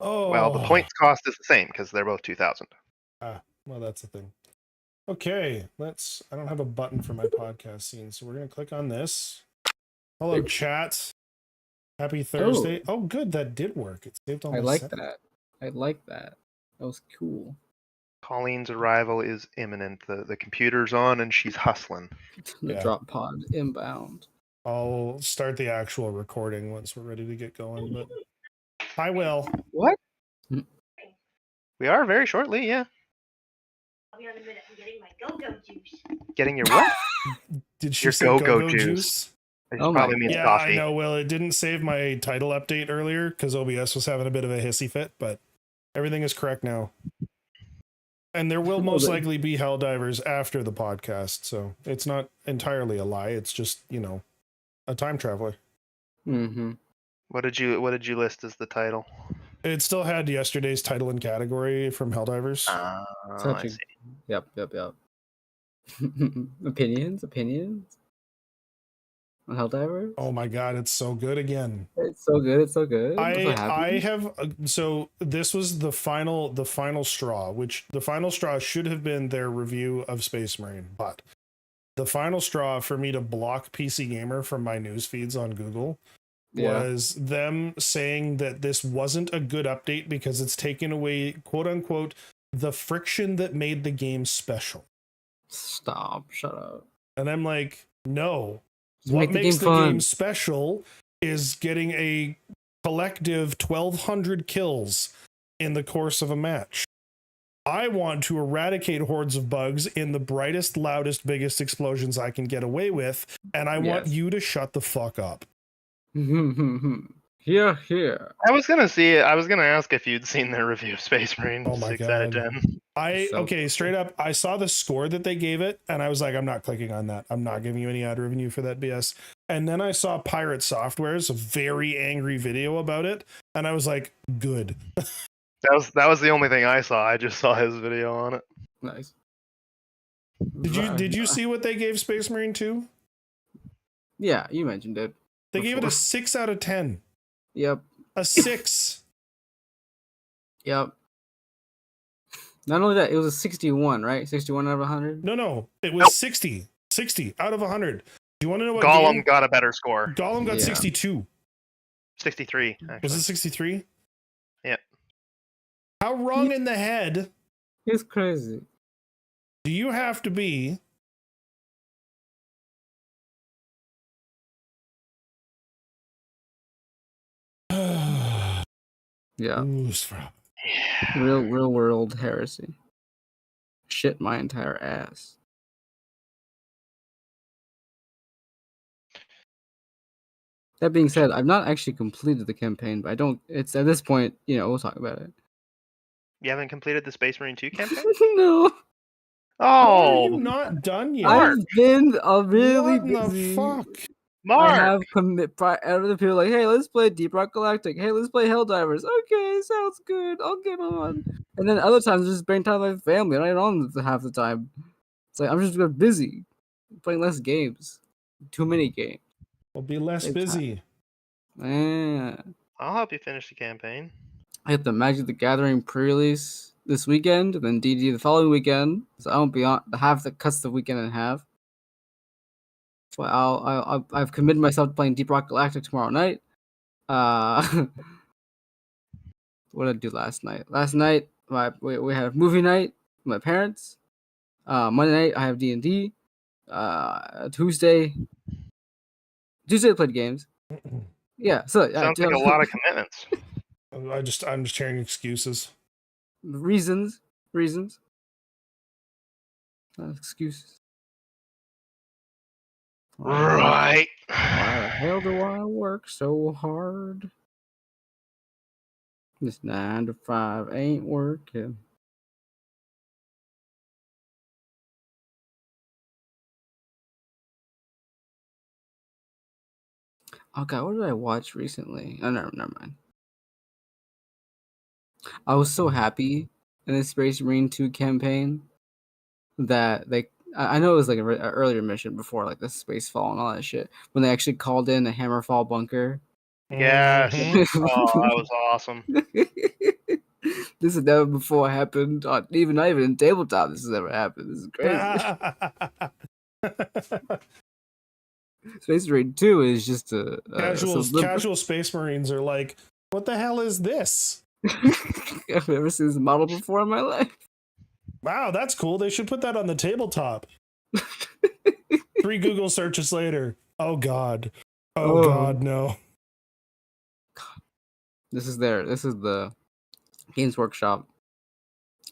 Well, the points cost is the same because they're both 2,000. Well, that's the thing. Okay, I don't have a button for my podcast scene, so we're going to click on this. Hello, chat. Happy Thursday. Oh, good. That did work. It saved all my that. I like that. That was cool. Colleen's arrival is imminent. The computer's on and she's hustling. The drop pod inbound. I'll start the actual recording once we're ready to get going, but I will. What? We are very shortly, yeah. I'll be on in a minute. I'm getting my go-go juice. Getting your what? Did she your say go-go juice? Probably means yeah, coffee. I know. Well, it didn't save my title update earlier because OBS was having a bit of a hissy fit, but everything is correct now. And there will most likely be Helldivers after the podcast, so it's not entirely a lie. It's just, a time traveler. Mm-hmm. What did you list as the title? It still had yesterday's title and category from Helldivers. I see. Yep. Opinions on Helldiver. Oh my god, it's so good again. It's so good. I have so this was the final straw, which the final straw should have been their review of Space Marine, but the final straw for me to block PC Gamer from my news feeds on Google was them saying that this wasn't a good update because it's taken away, quote unquote, the friction that made the game special. Stop, shut up. And I'm like, no. Just what makes the game game special is getting a collective 1,200 kills in the course of a match. I want to eradicate hordes of bugs in the brightest, loudest, biggest explosions I can get away with, and I want you to shut the fuck up. Here. I was gonna ask if you'd seen their review of Space Marine. Oh my 6 god. out of 10. Straight up, I saw the score that they gave it, and I was like, I'm not clicking on that. I'm not giving you any ad revenue for that BS. And then I saw Pirate Software's very angry video about it, and I was like, good. That was the only thing I saw. I just saw his video on it. Nice. Did you see what they gave Space Marine 2? Yeah, you mentioned it. They gave it a 6 out of 10. Yep. A 6. Yep. Not only that, it was a 61, right? 61 out of 100? No. It was 60. 60 out of 100. Do you want to know what Gollum got a better score? Gollum got 62. 63, actually. Was it 63? Yeah. How wrong in the head? It's crazy. Do you have to be? Yeah. Yeah. Real world heresy. Shit my entire ass. That being said, I've not actually completed the campaign, but it's at this point, we'll talk about it. You haven't completed the Space Marine 2 campaign? No. Oh, are you not done yet? I've been really what busy. The fuck? Mark! I have other people like, hey, let's play Deep Rock Galactic. Hey, let's play Helldivers. Okay, sounds good. I'll get on. And then other times, just spend time with my family. I'm not on half the time. It's like I'm just busy playing less games. Too many games. Well, be less busy. Yeah. I'll help you finish the campaign. I have the Magic the Gathering pre-release this weekend, and then D&D the following weekend. So I won't be on half the cuts the weekend in half. So I've committed myself to playing Deep Rock Galactic tomorrow night. What did I do last night? Last night we had a movie night with my parents. Monday night I have D&D. Tuesday I played games. Yeah, so sounds like a lot of commitments. I'm just hearing excuses. Reasons. Excuses. Right. Why the hell do I work so hard? This 9 to 5 ain't working. Oh god, what did I watch recently? Oh, never mind. I was so happy in the Space Marine 2 campaign that I know it was like an earlier mission before like the space fall and all that shit when they actually called in a Hammerfall bunker. Yes. Oh, that was awesome. This has never before happened. Not even in tabletop. This has ever happened. This is crazy. Space Marine 2 is just a casual Space Marines are like, what the hell is this? I've never seen this model before in my life. Wow, that's cool. They should put that on the tabletop. 3 Google searches later. Oh God. Oh God, no. This is the Games Workshop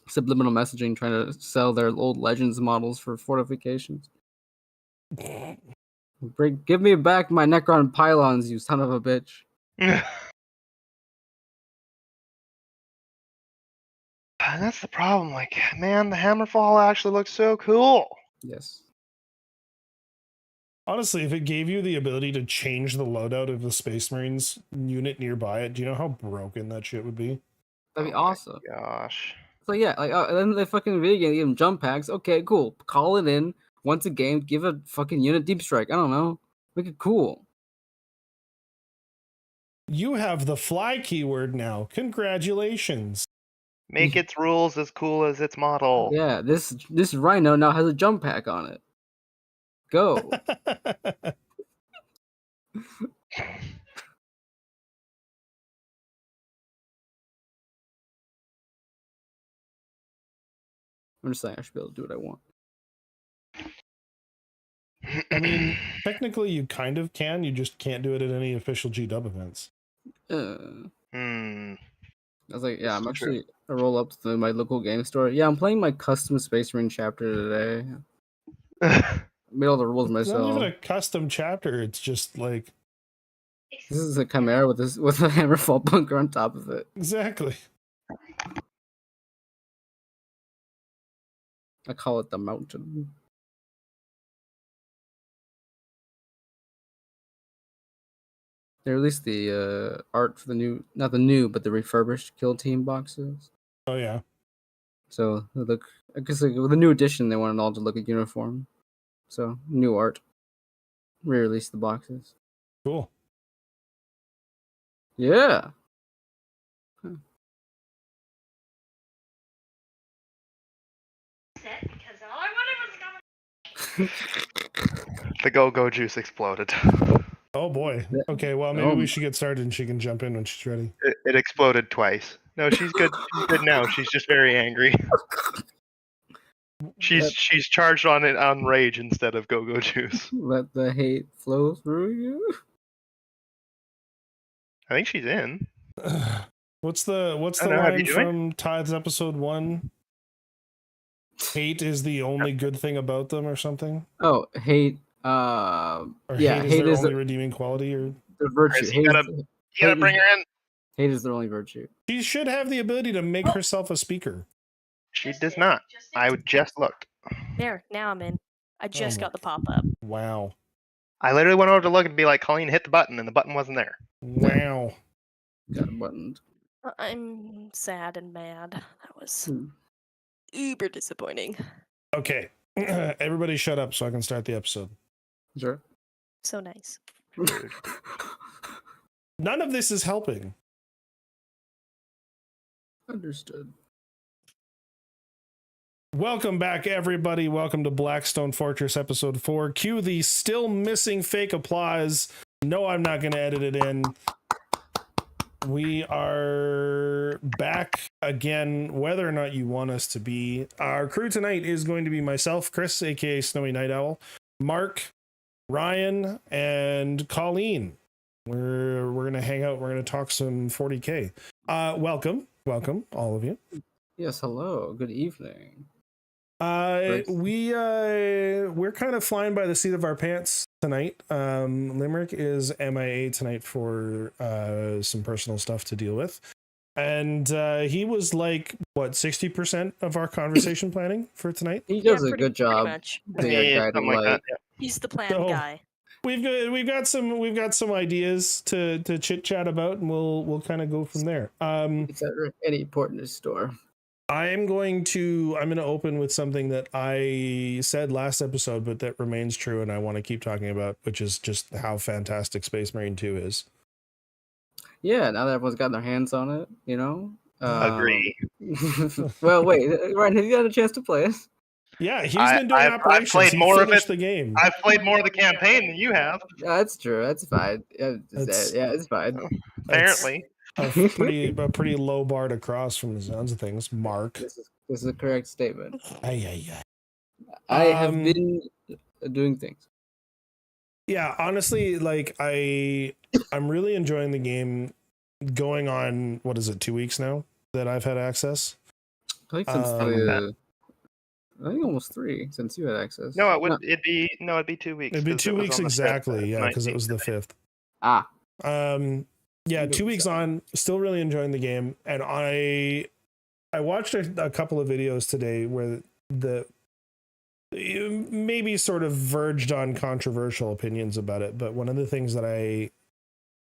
subliminal messaging trying to sell their old Legends models for fortifications. Give me back my Necron pylons, you son of a bitch. That's the problem. Like, man, the Hammerfall actually looks so cool. Yes. Honestly, if it gave you the ability to change the loadout of the Space Marines unit nearby it, do you know how broken that shit would be? That'd be awesome. Gosh. So yeah, like and then the fucking video game give them jump packs. Okay, cool. Call it in once a game. Give a fucking unit deep strike. I don't know. Make it cool. You have the fly keyword now. Congratulations. Make its rules as cool as its model. Yeah, this Rhino now has a jump pack on it. Go. I'm just saying I should be able to do what I want. I mean, technically you kind of can, you just can't do it at any official G-Dub events. I was like, yeah, I'm actually I roll up to my local game store. Yeah, I'm playing my custom Space Marine chapter today. I made all the rules myself. It's not even a custom chapter, it's just like this is a Chimera with a Hammerfall bunker on top of it. Exactly. I call it the mountain. They released the art for the new, not the new, but the refurbished Kill Team boxes. Oh yeah. So they look, I guess like, with the new edition, they wanted all to look at uniform. So new art. Re-released the boxes. Cool. Yeah. Because all I wanted was The go-go juice exploded. Oh boy. Okay, well maybe we should get started and she can jump in when she's ready. It exploded twice. No, she's good. She's good now. She's just very angry. She's charged on it on rage instead of go-go juice. Let the hate flow through you. I think she's in. What's the line from Tithes episode 1? Hate is the only good thing about them, or something. Oh, hate. Or yeah, hate is their only redeeming quality, or the virtue. You gotta bring her in. Hate is their only virtue. She should have the ability to make herself a speaker. She does not. I just looked. There, now I'm in. I just got the pop-up. Wow. I literally went over to look and be like, Colleen, hit the button, and the button wasn't there. Wow. Got it buttoned. I'm sad and mad. That was uber disappointing. Okay. Everybody shut up so I can start the episode. Sure. So nice. None of this is helping. Understood. Welcome back, everybody. Welcome to Blackstone Fortress episode 4. Cue the still missing fake applause. No, I'm not going to edit it in. We are back again, whether or not you want us to be. Our crew tonight is going to be myself, Chris, aka Snowy Night Owl, Mark, Ryan, and Colleen. We're going to hang out. We're going to talk some 40K. Welcome, all of you. Yes, hello. Good evening. We're kind of flying by the seat of our pants tonight. Limerick is MIA tonight for some personal stuff to deal with, and he was like, what, 60% of our conversation planning for tonight. He does a good job. He's the plan guy. We've got some ideas to chit chat about, and we'll kind of go from there. It's at any port in the store. I'm going to open with something that I said last episode, but that remains true, and I want to keep talking about, which is just how fantastic Space Marine 2 is. Yeah, now that everyone's got their hands on it, you know, Agree. Well, wait, Ryan, have you had a chance to play it? Yeah, he's been doing I've operations. played He more of finished it. the game. I've played more of the campaign than you have, Yeah, that's true. That's fine. Yeah, That's- it's fine. apparently. a pretty low bar to cross from the sounds of things. Mark. This is a correct statement. Ay. I have Um, been doing things. Yeah, honestly, like I'm really enjoying the game. Going on, what is it, 2 weeks now that I've had access? I think since I think almost 3 since you had access. No, it'd be 2 weeks. It'd be 'cause 2 it was weeks on the 5th, exactly, yeah, because it 19th was the today. 5th. Ah, Yeah, 2 Good weeks stuff. on, still really enjoying the game, and I watched a couple of videos today where the maybe sort of verged on controversial opinions about it, but one of the things that I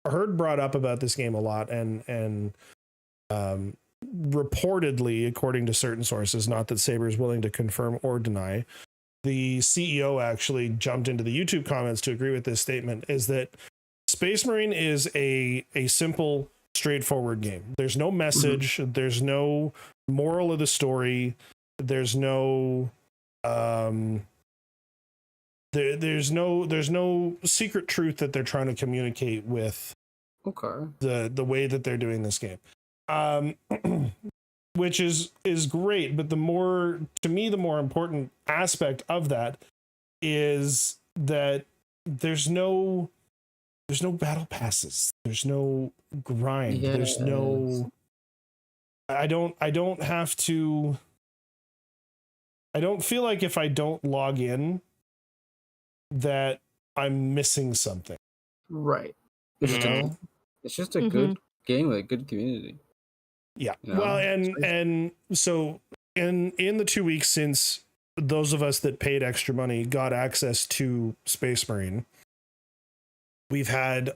heard brought up about this game a lot, and reportedly, according to certain sources, not that Saber is willing to confirm or deny, the CEO actually jumped into the YouTube comments to agree with this statement, is that Space Marine is a simple, straightforward game. There's no message, there's no moral of the story, there's no there's no secret truth that they're trying to communicate with okay. the way that they're doing this game, which is great. But the more important aspect of that is that there's no battle passes, there's no grind, there's no I don't feel like if I don't log in that I'm missing something. Right. You know? It's just a good game with a good community. Yeah. You know? Well, and so in the 2 weeks since those of us that paid extra money got access to Space Marine, we've had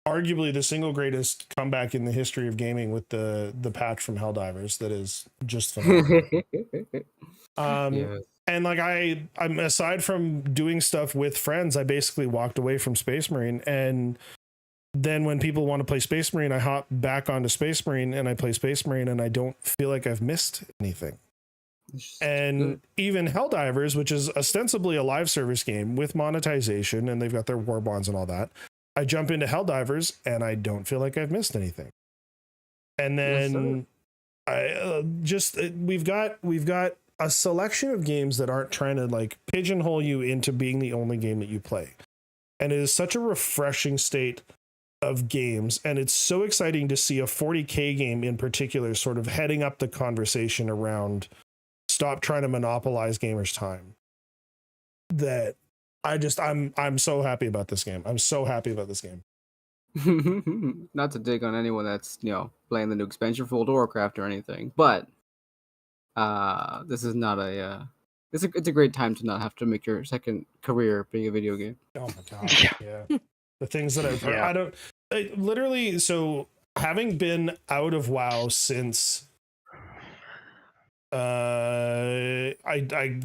arguably the single greatest comeback in the history of gaming with the patch from Helldivers that is just phenomenal. Yes. And like I'm aside from doing stuff with friends, I basically walked away from Space Marine, and then when people want to play Space Marine, I hop back onto Space Marine and I play Space Marine, and I don't feel like I've missed anything. And good. even Helldivers, which is ostensibly a live service game with monetization, and they've got their war bonds and all that, I jump into Helldivers and I don't feel like I've missed anything. And then we've got a selection of games that aren't trying to like pigeonhole you into being the only game that you play. And it is such a refreshing state of games. And it's so exciting to see a 40K game in particular sort of heading up the conversation around stop trying to monopolize gamers' time. That I'm so happy about this game. I'm so happy about this game. Not to dig on anyone that's, playing the new expansion for World of Warcraft or anything, but this is not it's a great time to not have to make your second career being a video game. Oh my god. Yeah. The things that I've heard. Literally, so having been out of WoW since I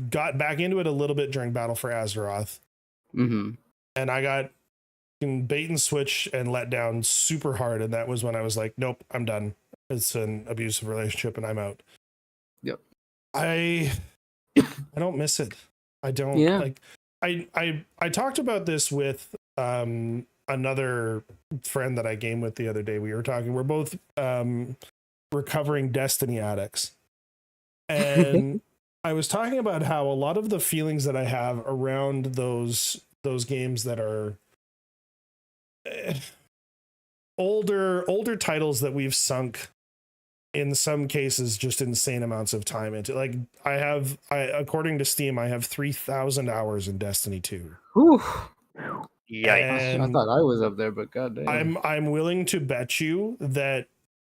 got back into it a little bit during Battle for Azeroth. Mm-hmm. And I got bait and switch and let down super hard, and that was when I was like, nope, I'm done. It's an abusive relationship and I'm out. Yep. I don't miss it. I don't like I talked about this with another friend that I game with the other day. We were talking, we're both recovering Destiny addicts. And I was talking about how a lot of the feelings that I have around those games that are older titles that we've sunk in some cases just insane amounts of time into. Like according to Steam, I have 3,000 hours in Destiny 2. Whew. Yikes. I thought I was up there, but goddamn. I'm willing to bet you that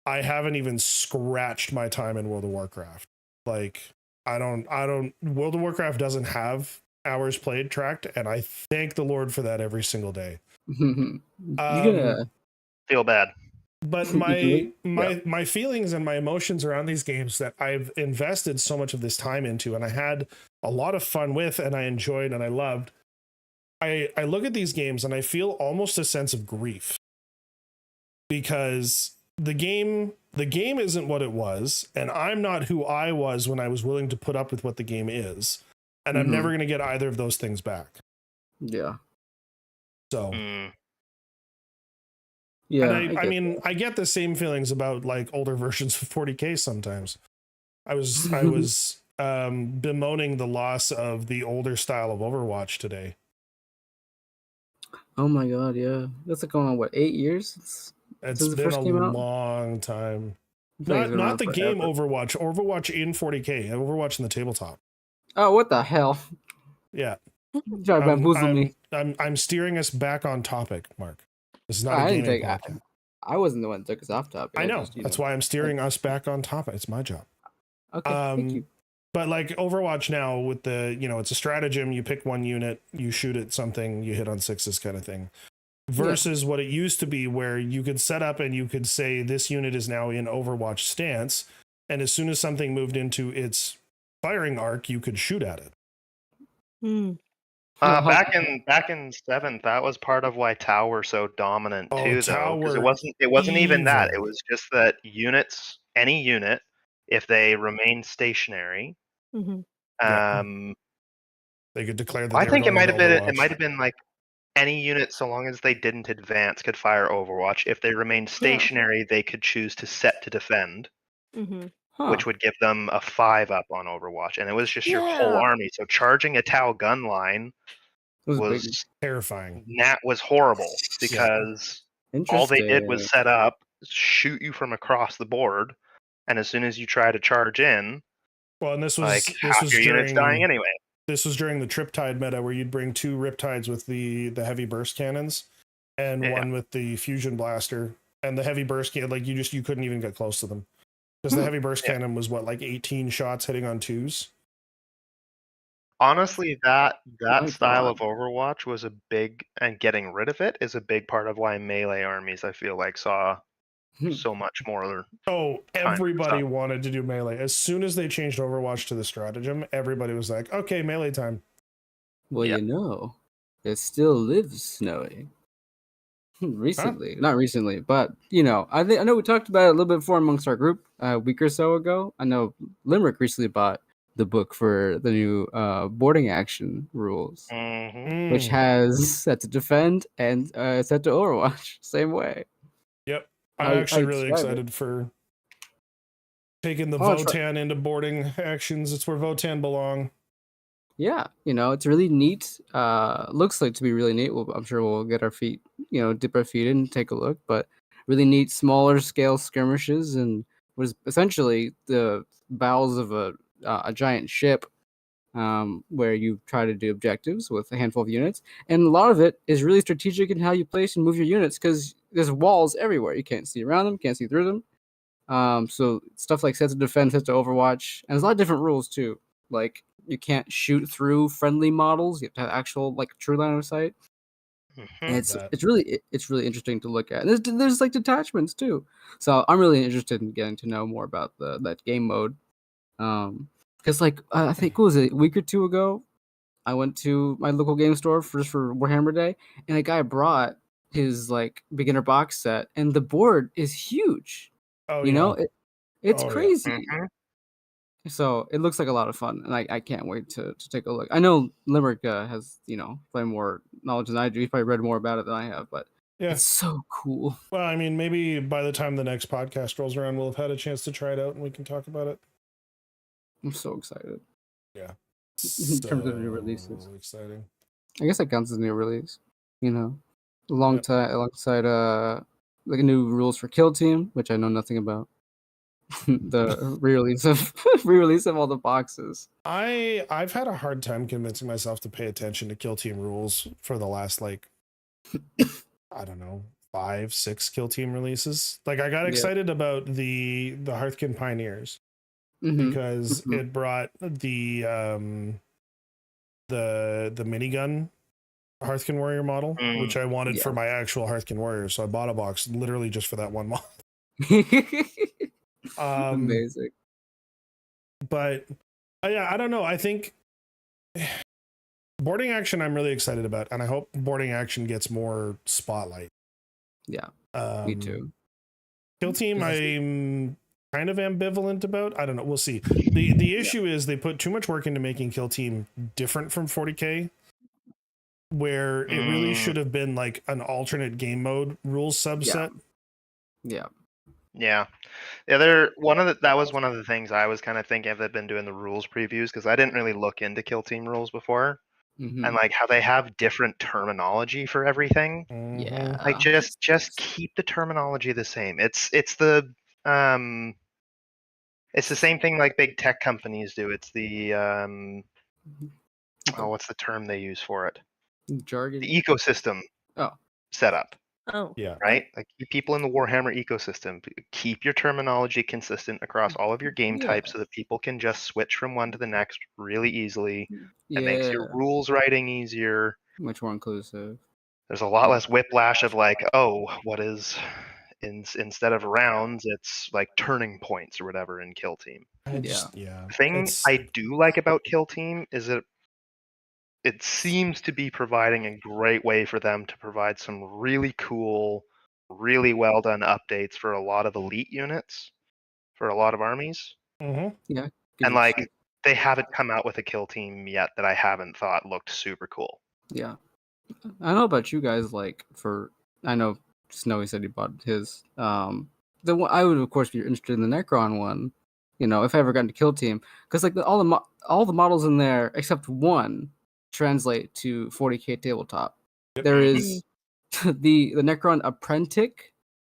I haven't even scratched my time in World of Warcraft. Like World of Warcraft doesn't have hours played tracked, and I thank the Lord for that every single day. Feel bad. But my feelings and my emotions around these games that I've invested so much of this time into, and I had a lot of fun with, and I enjoyed and I loved. I look at these games and I feel almost a sense of grief, because the game isn't what it was, and I'm not who I was when I was willing to put up with what the game is, and I'm never going to get either of those things back. Yeah. So Yeah. and I mean I get the same feelings about like older versions of 40K sometimes. I was bemoaning the loss of the older style of Overwatch today. Oh my god, yeah. That's like going on what, 8 years? It's Since it been first a came out? long time. I think it's been Not around the game forever. Overwatch in 40K, Overwatch in the tabletop. Oh, what the hell? Yeah. You try to bamboozle me. I'm steering us back on topic, Mark. This is not a I didn't gaming take podcast. I wasn't the one that took us off topic. I know. Just, That's why I'm steering us back on topic. It's my job. Okay, thank you. But like Overwatch now with the, it's a stratagem. You pick one unit, you shoot at something, you hit on sixes kind of thing. Versus what it used to be where you could set up and you could say this unit is now in Overwatch stance. And as soon as something moved into its firing arc, you could shoot at it. Back in seventh, that was part of why Tau were so dominant too, though, because it wasn't even that. It evil. was just that any unit, if they remain stationary, Mm-hmm. They could declare that I they were think it going might into have been Overwatch. like any unit, so long as they didn't advance, could fire Overwatch. If they remained stationary, they could choose to set to defend, which would give them a 5 up on Overwatch, and it was just your whole army. So charging a Tau gun line was terrifying. That was horrible because all they did was set up, shoot you from across the board, and as soon as you try to charge in, well, and this was like half your unit's dying anyway. This was during the Triptide meta where you'd bring 2 Riptides with the heavy burst cannons and one with the fusion blaster, and the heavy burst cannon, like you couldn't even get close to them because the heavy burst cannon was what, like 18 shots hitting on 2s. Honestly, that style of Overwatch was a big, and getting rid of it is a big part of why melee armies, I feel like, saw so much more. Oh, everybody wanted to do melee. As soon as they changed Overwatch to the stratagem, everybody was like, okay, melee time. Well, it still lives Snowy. Recently, not recently, but I know we talked about it a little bit before amongst our group a week or so ago. I know Limerick recently bought the book for the new boarding action rules, which has set to defend and set to Overwatch same way. Yep, I'm actually really excited for taking the Votann into boarding actions. It's where Votann belong. Yeah, it's really neat. Looks like to be really neat. I'm sure we'll get our feet, dip our feet in and take a look. But really neat, smaller scale skirmishes, and was essentially the bowels of a giant ship, where you try to do objectives with a handful of units, and a lot of it is really strategic in how you place and move your units because there's walls everywhere. You can't see around them, can't see through them. So stuff like set to defend, set to Overwatch, and there's a lot of different rules too, like. You can't shoot through friendly models. You have to have actual true line of sight. And it's really interesting to look at. And there's like detachments too. So I'm really interested in getting to know more about that game mode. Because I think what was it, a week or two ago, I went to my local game store for Warhammer Day, and a guy brought his beginner box set, and the board is huge. Oh, it's crazy. So it looks like a lot of fun, and I can't wait to take a look. I know Limerick has probably more knowledge than I do. He's probably read more about it than I have, but it's so cool. Well, I mean, maybe by the time the next podcast rolls around, we'll have had a chance to try it out and we can talk about it. I'm so excited. Yeah, in terms of new releases, exciting. I guess that counts as a new release. Alongside like new rules for Kill Team, which I know nothing about. The re-release of all the boxes. I've had a hard time convincing myself to pay attention to Kill Team rules for the last I don't know, 5-6 Kill Team releases. I got excited about the Hearthkin Pioneers because it brought the minigun Hearthkin Warrior model, which I wanted for my actual Hearthkin Warrior, so I bought a box literally just for that one model. Amazing. But I don't know. I think boarding action I'm really excited about, and I hope boarding action gets more spotlight. Yeah, me too. Kill Team, I'm kind of ambivalent about. I don't know. We'll see. The issue is they put too much work into making Kill Team different from 40K, where it really should have been like an alternate game mode rules subset. Yeah. That was one of the things I was kind of thinking if they'd been doing the rules previews, because I didn't really look into Kill Team rules before. And like how they have different terminology for everything. Yeah. Like just keep the terminology the same. It's the same thing like big tech companies do. It's the what's the term they use for it? Jargon. The ecosystem setup. Oh. Yeah. Right? Like keep people in the Warhammer ecosystem. Keep your terminology consistent across all of your game types so that people can just switch from one to the next really easily. It makes your rules writing easier. Much more inclusive. There's a lot less whiplash of like, oh, what is instead of rounds, it's like turning points or whatever in Kill Team. The thing I do like about Kill Team is that it seems to be providing a great way for them to provide some really cool, really well done updates for a lot of elite units, for a lot of armies. Yeah. And like they haven't come out with a Kill Team yet that I haven't thought looked super cool. Yeah. I don't know about you guys, like I know Snowy said he bought his. The one I would of course be interested in the Necron one, if I ever got into Kill Team, because like all the models in there except one translate to 40K tabletop. There is the Necron Apprentice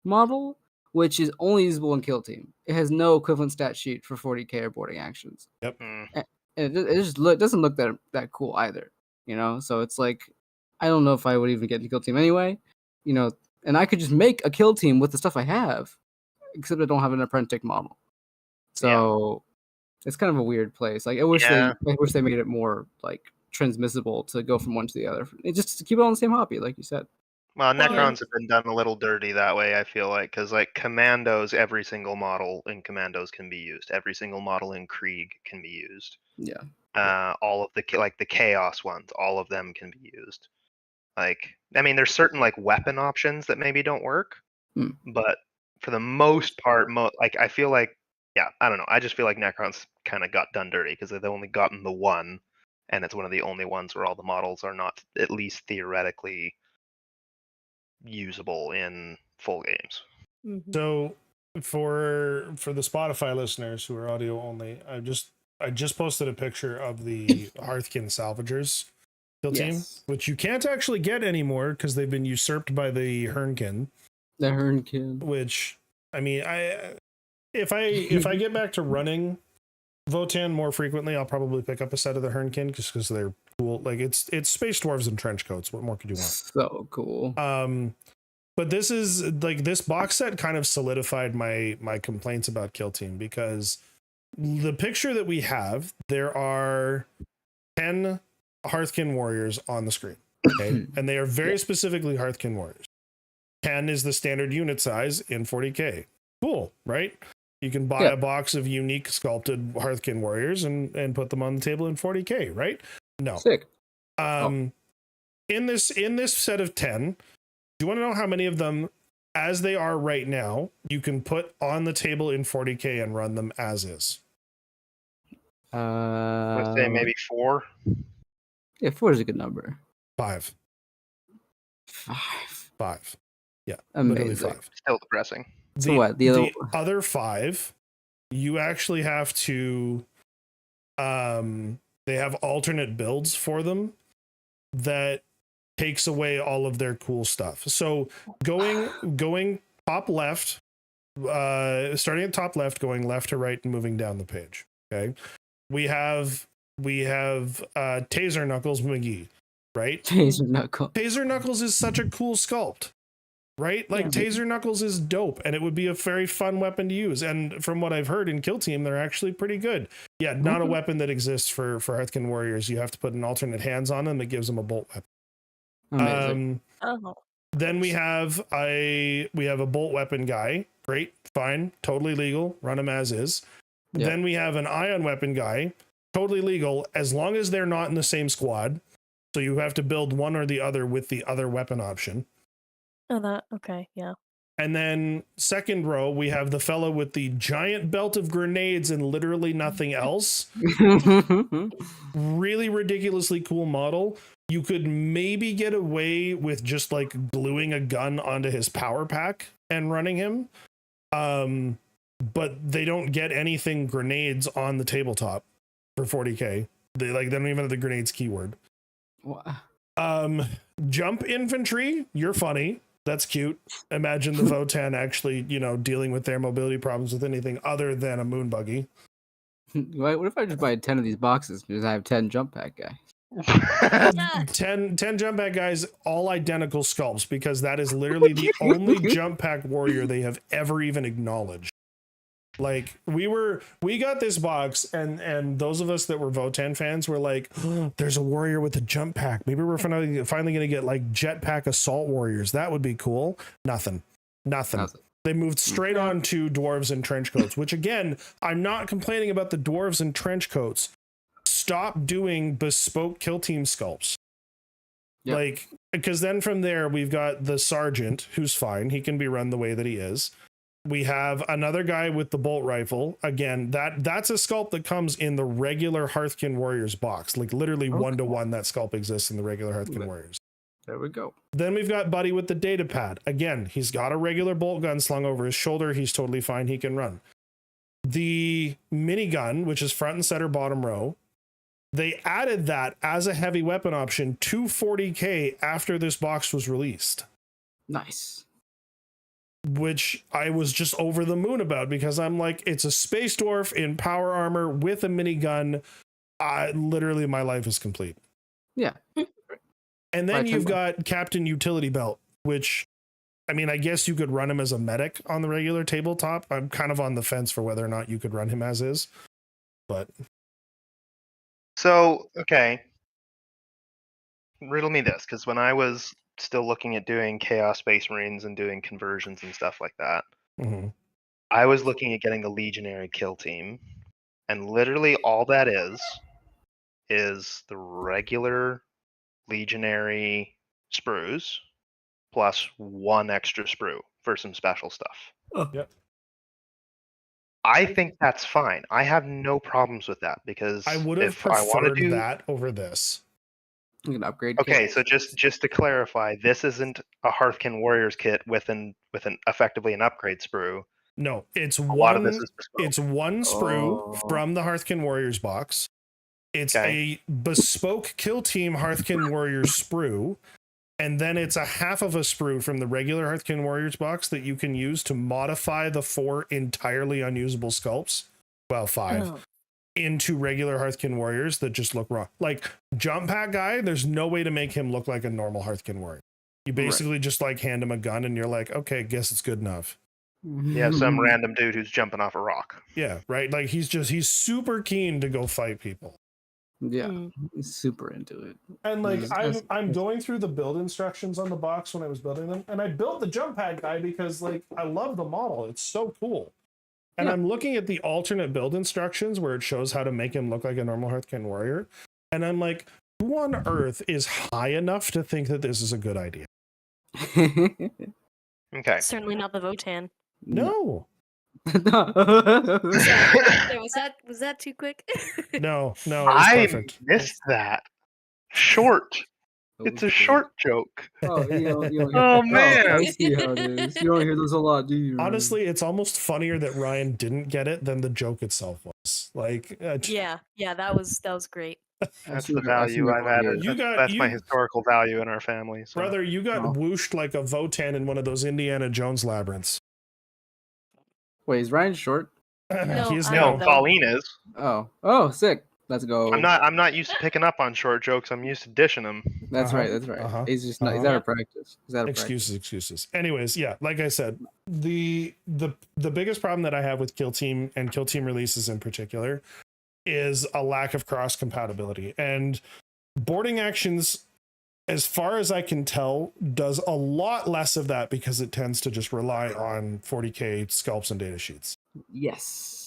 model, which is only usable in Kill Team. It has no equivalent stat sheet for 40K or boarding actions. And it just doesn't look that cool either. So it's like, I don't know if I would even get into Kill Team anyway, and I could just make a Kill Team with the stuff I have, except I don't have an Apprentice model. So it's kind of a weird place. Like I wish they made it more like transmissible to go from one to the other. Just to keep it on the same hobby, like you said. Well, Necrons have been done a little dirty that way, I feel like, because like Commandos, every single model in Commandos can be used. Every single model in Krieg can be used. Yeah. All of the Chaos ones, all of them can be used. Like, I mean, there's certain like weapon options that maybe don't work, but for the most part, I feel like, I don't know. I just feel like Necrons kind of got done dirty because they've only gotten the one, and it's one of the only ones where all the models are not at least theoretically usable in full games. So for the Spotify listeners who are audio only, I just posted a picture of the Hearthkin Salvagers Kill Team, which you can't actually get anymore because they've been usurped by the Hernkin. The Hernkin. Which, I mean, if I get back to running Votan more frequently, I'll probably pick up a set of the Hernkin just because they're cool. Like it's space dwarves and trench coats. What more could you want? So cool. But this box set kind of solidified my complaints about Kill Team, because the picture that we have, there are 10 Hearthkin warriors on the screen. Okay. And they are very specifically Hearthkin warriors. 10 is the standard unit size in 40K. Cool, right? You can buy a box of unique sculpted Hearthkin warriors and put them on the table in 40K, right? No. Sick. In this set of 10, do you want to know how many of them, as they are right now, you can put on the table in 40K and run them as is? Let's say maybe 4. Yeah, 4 is a good number. 5. 5. Yeah, amazing. Literally 5. Still depressing. So what? The other 5, you actually have to. They have alternate builds for them that takes away all of their cool stuff. So going top left, starting at top left, going left to right, and moving down the page. Okay, we have Taser Knuckles McGee, right? Taser Knuckles is such a cool sculpt, right? Like Taser Knuckles is dope, and it would be a very fun weapon to use. And from what I've heard in Kill Team, they're actually pretty good. Yeah, not a weapon that exists for Hearthkin warriors. You have to put an alternate hands on them that gives them a bolt weapon. Then we have a bolt weapon guy. Great, fine, totally legal. Run him as is. Yep. Then we have an ion weapon guy. Totally legal as long as they're not in the same squad. So you have to build one or the other with the other weapon option. Oh, okay, yeah. And then second row, we have the fellow with the giant belt of grenades and literally nothing else. Really ridiculously cool model. You could maybe get away with just like gluing a gun onto his power pack and running him. But they don't get anything grenades on the tabletop for 40k. They don't even have the grenades keyword. What? Jump infantry, you're funny. That's cute. Imagine the Votan actually, dealing with their mobility problems with anything other than a moon buggy. What if I just buy 10 of these boxes because I have 10 jump pack guys? 10 jump pack guys, all identical sculpts, because that is literally the only jump pack warrior they have ever even acknowledged. Like we got this box and those of us that were Votan fans were like, oh, there's a warrior with a jump pack. Maybe we're finally going to get like jetpack assault warriors. That would be cool. Nothing. They moved straight on to dwarves and trench coats, which again, I'm not complaining about the dwarves and trench coats. Stop doing bespoke kill team sculpts. Yep. Like, because then from there we've got the sergeant, who's fine. He can be run the way that he is. We have another guy with the bolt rifle. Again, that's a sculpt that comes in the regular Hearthkin Warriors box. Like literally 1-to-1 that sculpt exists in the regular Hearthkin Warriors. There we go. Then we've got Buddy with the data pad. Again, he's got a regular bolt gun slung over his shoulder. He's totally fine. He can run. The minigun, which is front and center bottom row, they added that as a heavy weapon option to 40k after this box was released. Nice. Which I was just over the moon about, because I'm like, it's a space dwarf in power armor with a minigun. Literally, my life is complete. Yeah. And then you've got Captain Utility Belt, which, I mean, I guess you could run him as a medic on the regular tabletop. I'm kind of on the fence for whether or not you could run him as is. But. So, okay. Riddle me this, because when I was still looking at doing Chaos Space Marines and doing conversions and stuff like that, I was looking at getting the Legionary kill team, and literally all that is the regular Legionary sprues plus one extra sprue for some special stuff. Yep. I think that's fine. I have no problems with that, because I would have preferred that over this. You can upgrade. Okay, so just to clarify, this isn't a Hearthkin Warriors kit with an effectively an upgrade sprue. No, it's a one. Lot of this is bespoke. It's one sprue from the Hearthkin Warriors box. It's a bespoke kill team Hearthkin Warriors sprue, and then it's a half of a sprue from the regular Hearthkin Warriors box that you can use to modify the 4 entirely unusable sculpts. Well, 5. Into regular Hearthkin Warriors that just look wrong. Like jump pack guy, there's no way to make him look like a normal Hearthkin Warrior. You basically just like hand him a gun and you're like, okay, guess it's good enough. Yeah, some random dude who's jumping off a rock. Yeah, right. Like he's super keen to go fight people. Yeah, he's super into it. And like I'm going through the build instructions on the box when I was building them, and I built the jump pad guy because like I love the model. It's so cool. And I'm looking at the alternate build instructions where it shows how to make him look like a normal Hearthkin Warrior. And I'm like, who on earth is high enough to think that this is a good idea? Okay. Certainly not the Votan. No. Was that too quick? No, it was perfect. I missed that. Short. It's a short joke. Oh, man. I see how it is. You don't hear this a lot, do you? Honestly, it's almost funnier that Ryan didn't get it than the joke itself was. Like, yeah, that was great. That's the value I've added. That's my historical value in our family. So. Brother, you got whooshed like a Votan in one of those Indiana Jones labyrinths. Wait, is Ryan short? He is no, now. Colleen is. Oh, sick. Let's go. I'm not used to picking up on short jokes. I'm used to dishing them. That's right. He's just not. He's out of practice. Excuses. Anyways, yeah, like I said, the biggest problem that I have with Kill Team and Kill Team releases in particular is a lack of cross compatibility. And Boarding Actions, as far as I can tell, does a lot less of that because it tends to just rely on 40k sculpts and data sheets. Yes.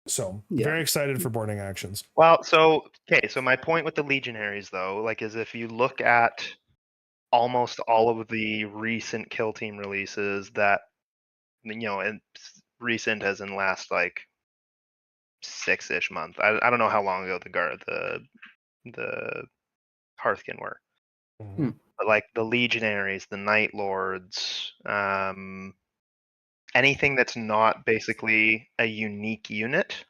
So very excited for Boarding Actions. Well, so my point with the Legionaries though, like, is if you look at almost all of the recent Kill Team releases that and recent as in last like 6-ish month. I don't know how long ago the Hearthkin were. Mm-hmm. But like the Legionaries, the Night Lords, anything that's not basically a unique unit,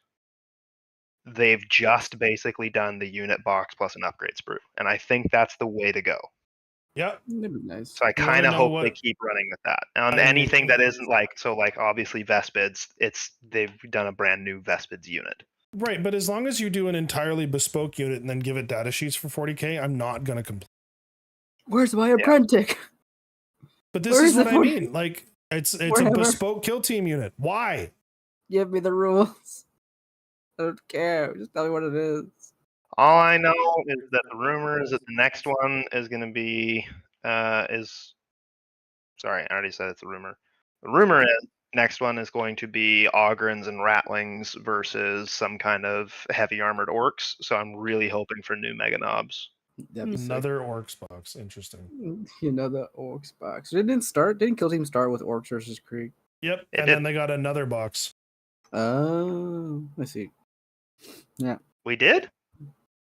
they've just basically done the unit box plus an upgrade sprue. And I think that's the way to go. Yep. That'd be nice. So I You wanna kind of know hope what- they keep running with that. On I anything mean- that isn't like, so like obviously Vespids, they've done a brand new Vespids unit. Right, but as long as you do an entirely bespoke unit and then give it data sheets for 40k, I'm not gonna complain. Where's my apprentice? But this Where is is what the I 40? mean. Like it's a Warhammer. bespoke kill team unit. Why? Give me the rules. I don't care. Just tell me what it is. All I know is that the rumor is that the next one is going to be sorry, I already said it's a rumor. The rumor is next one is going to be Ogrins and Ratlings versus some kind of heavy armored orcs. So I'm really hoping for new Mega Knobs. That'd be sick. Another orcs box. Interesting. The orcs box. Didn't Kill Team start with orcs versus Krieg? Yep. It And did. then they got another box. Oh, I see. Yeah. We did?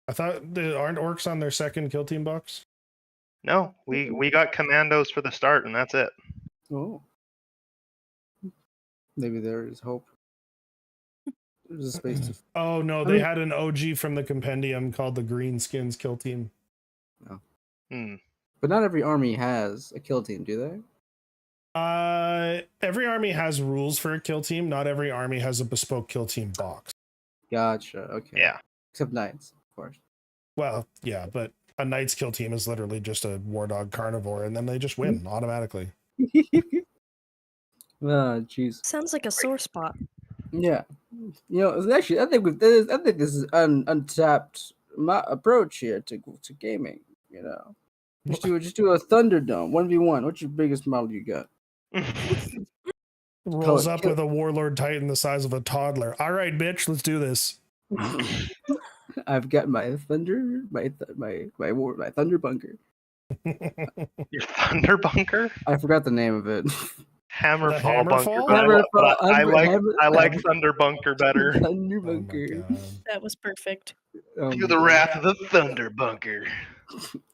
I thought aren't orcs on their second kill team box? No, we got commandos for the start, and that's it. Oh. Maybe there is hope. There's a space to. Oh no, they had an OG from the compendium called the Greenskins kill team. Hmm. But not every army has a kill team, do they? Every army has rules for a kill team. Not every army has a bespoke kill team box. Gotcha. Okay. Yeah. Except knights, of course. Well, yeah, but a knight's kill team is literally just a war dog carnivore, and then they just win automatically. Oh, jeez. Sounds like a sore spot. Yeah. Actually, I think this is an untapped approach here to gaming. Just do a Thunderdome 1v1. What's your biggest model you got? Rolls up with a warlord titan the size of a toddler. All right, bitch, let's do this. I've got my thunder, my thunder bunker. Your Thunder Bunker? I forgot the name of it. Hammerfall Hammerfall? Bunker. But Hammerfall? I like Thunder Bunker better. Thunder Oh my bunker. God. That was perfect. Feel the wrath of the Thunder Bunker.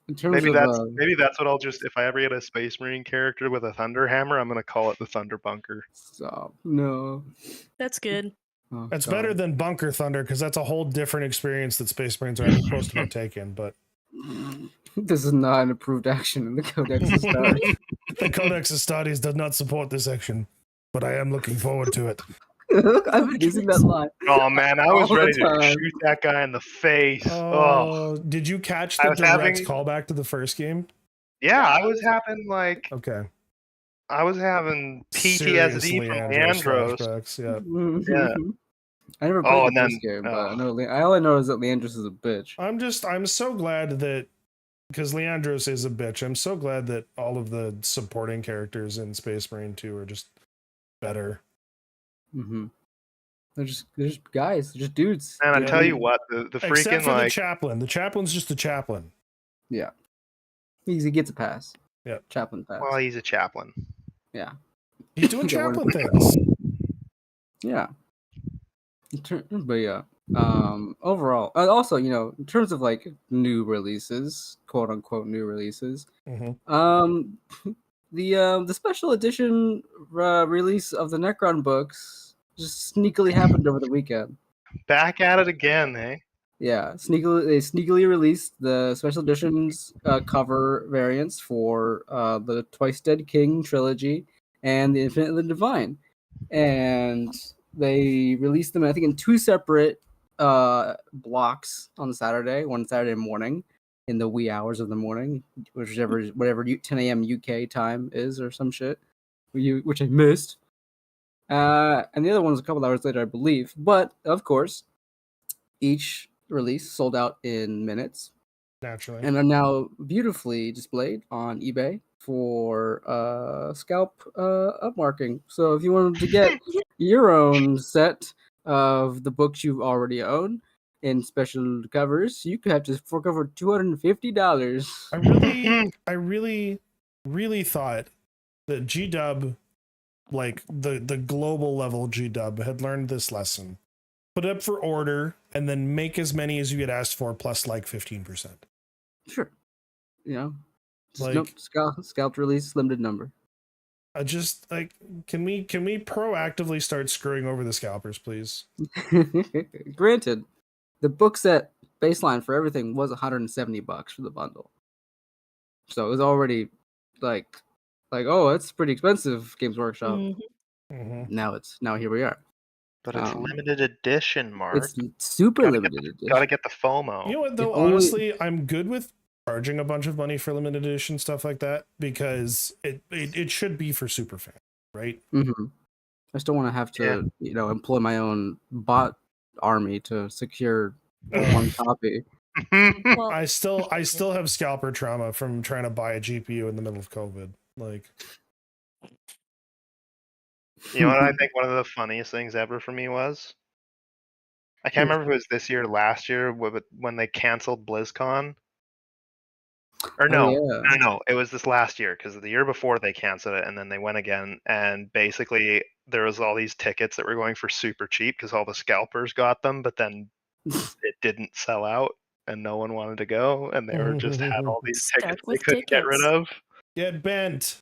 In terms Maybe of maybe that's what I'll just, if I ever get a Space Marine character with a Thunder Hammer, I'm gonna call it the Thunder Bunker. stop. No. That's good. Oh, That's God. better than Bunker Thunder because that's a whole different experience that Space Marines are supposed to partake in. But This is not an approved action in the Codex of Stars. the Codex of Studies does not support this action, but I am looking forward to it. I've been using that line. Oh man, I was All the ready to time. shoot that guy in the face. Oh, Oh, did you catch the I was direct having- callback to the first game? yeah, I was having Okay. PTSD Seriously, from Leandros Leandros. flashbacks, yeah. Yeah. I never Oh, played and the first then- game, but I know all I know is that Leandros is a bitch. I'm so glad that, because Leandros is a bitch, I'm so glad that all of the supporting characters in Space Marine 2 are just better. Mm-hmm. They're just guys. They're just dudes. And I Yeah. tell you what, the Except freaking for the like chaplain. The chaplain's just a chaplain. He gets a pass. Yep. Chaplain pass. well, he's a chaplain. Yeah. He's doing Get one. chaplain things. Yeah. But yeah. Overall, also, in terms of like new releases, quote unquote new releases, Mhm. the special edition release of the Necron books just sneakily happened over the weekend. Back at it again, eh? Yeah, they sneakily released the special editions cover variants for the Twice Dead King trilogy and the Infinitely Divine, and they released them I think in two separate blocks on Saturday. One Saturday morning in the wee hours of the morning, whatever 10 a.m. UK time is or some shit, which I missed. And the other one was a couple hours later, I believe. But of course, each release sold out in minutes Naturally. and are now beautifully displayed on eBay for scalp upmarking. So if you wanted to get your own set of the books you already own in special covers, you could have to fork over $250. I really thought that G-Dub like the global level GW had learned this lesson. Put it up for order and then make as many as you get asked for plus like 15%. Sure. You know, just Like scalped release, limited number. I just like can we proactively start screwing over the scalpers, please? Granted, the book set baseline for everything was $170 for the bundle, so it was already like oh, it's pretty expensive. Games Workshop. Now here we are. But it's limited edition, Mark. It's super limited edition. Gotta get the FOMO. You know what though? Honestly, I'm good with charging a bunch of money for limited edition stuff like that because it should be for super fans, right? Mm-hmm. I still want to have to employ my own bot army to secure one copy. Well, I still have scalper trauma from trying to buy a GPU in the middle of COVID. Like, you know what I think one of the funniest things ever for me was? I can't remember if it was this year or last year when they canceled BlizzCon. Or no, it was this last year because the year before they canceled it and then they went again and basically there was all these tickets that were going for super cheap because all the scalpers got them, but then it didn't sell out and no one wanted to go and they were just had all these tickets they couldn't get rid of. Get bent.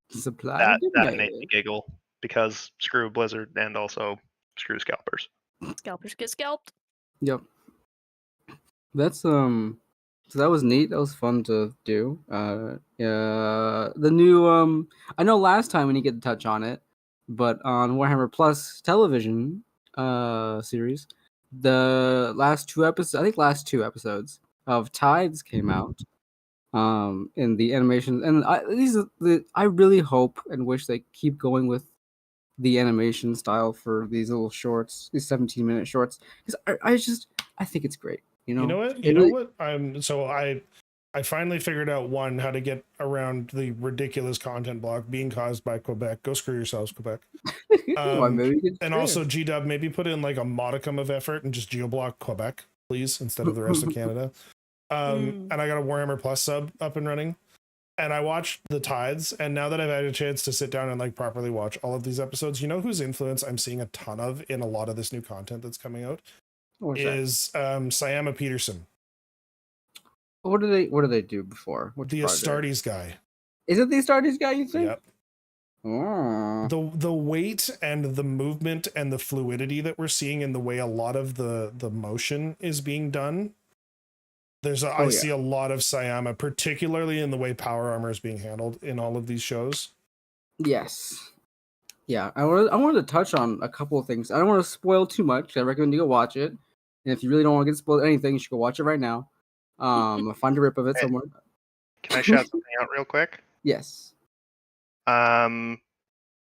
Supply that made me giggle because screw Blizzard and also screw scalpers. Scalpers get scalped. Yep. That's so that was neat. That was fun to do. The new I know last time we didn't get to touch on it, but on Warhammer Plus television series, the last two episodes of Tides came out. In the animation, and I really hope and wish they keep going with the animation style for these little shorts, these 17-minute shorts, because I think it's great. You know what? I finally figured out how to get around the ridiculous content block being caused by Quebec. Go screw yourselves, Quebec. And also GW, maybe put in like a modicum of effort and just geoblock Quebec, please, instead of the rest of Canada. And I got a Warhammer Plus sub up and running. And I watched the Tides, and now that I've had a chance to sit down and like properly watch all of these episodes, you know whose influence I'm seeing a ton of in a lot of this new content that's coming out is Syama Peterson. What do they do before? The Astartes guy. Is it the Astartes guy, you think? Yep. The weight and the movement and the fluidity that we're seeing in the way a lot of the motion is being done. I see a lot of Syama, particularly in the way power armor is being handled in all of these shows. Yes. Yeah, I wanted to touch on a couple of things. I don't want to spoil too much. I recommend you go watch it. And if you really don't want to get spoiled anything, you should go watch it right now. Find a rip of it somewhere. Can I shout something out real quick? Yes.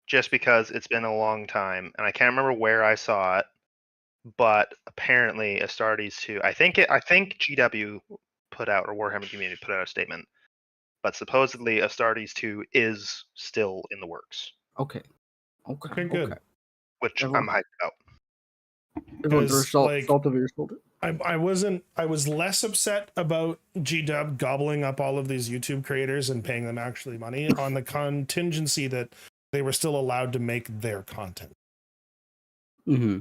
Just because it's been a long time, and I can't remember where I saw it, but apparently Astartes 2, I think GW put out, or Warhammer Community put out a statement, but supposedly Astartes 2 is still in the works. Okay, good. Which I'm hyped about. Everyone throw salt over your shoulder. I was less upset about GW gobbling up all of these YouTube creators and paying them actually money on the contingency that they were still allowed to make their content. Mm-hmm.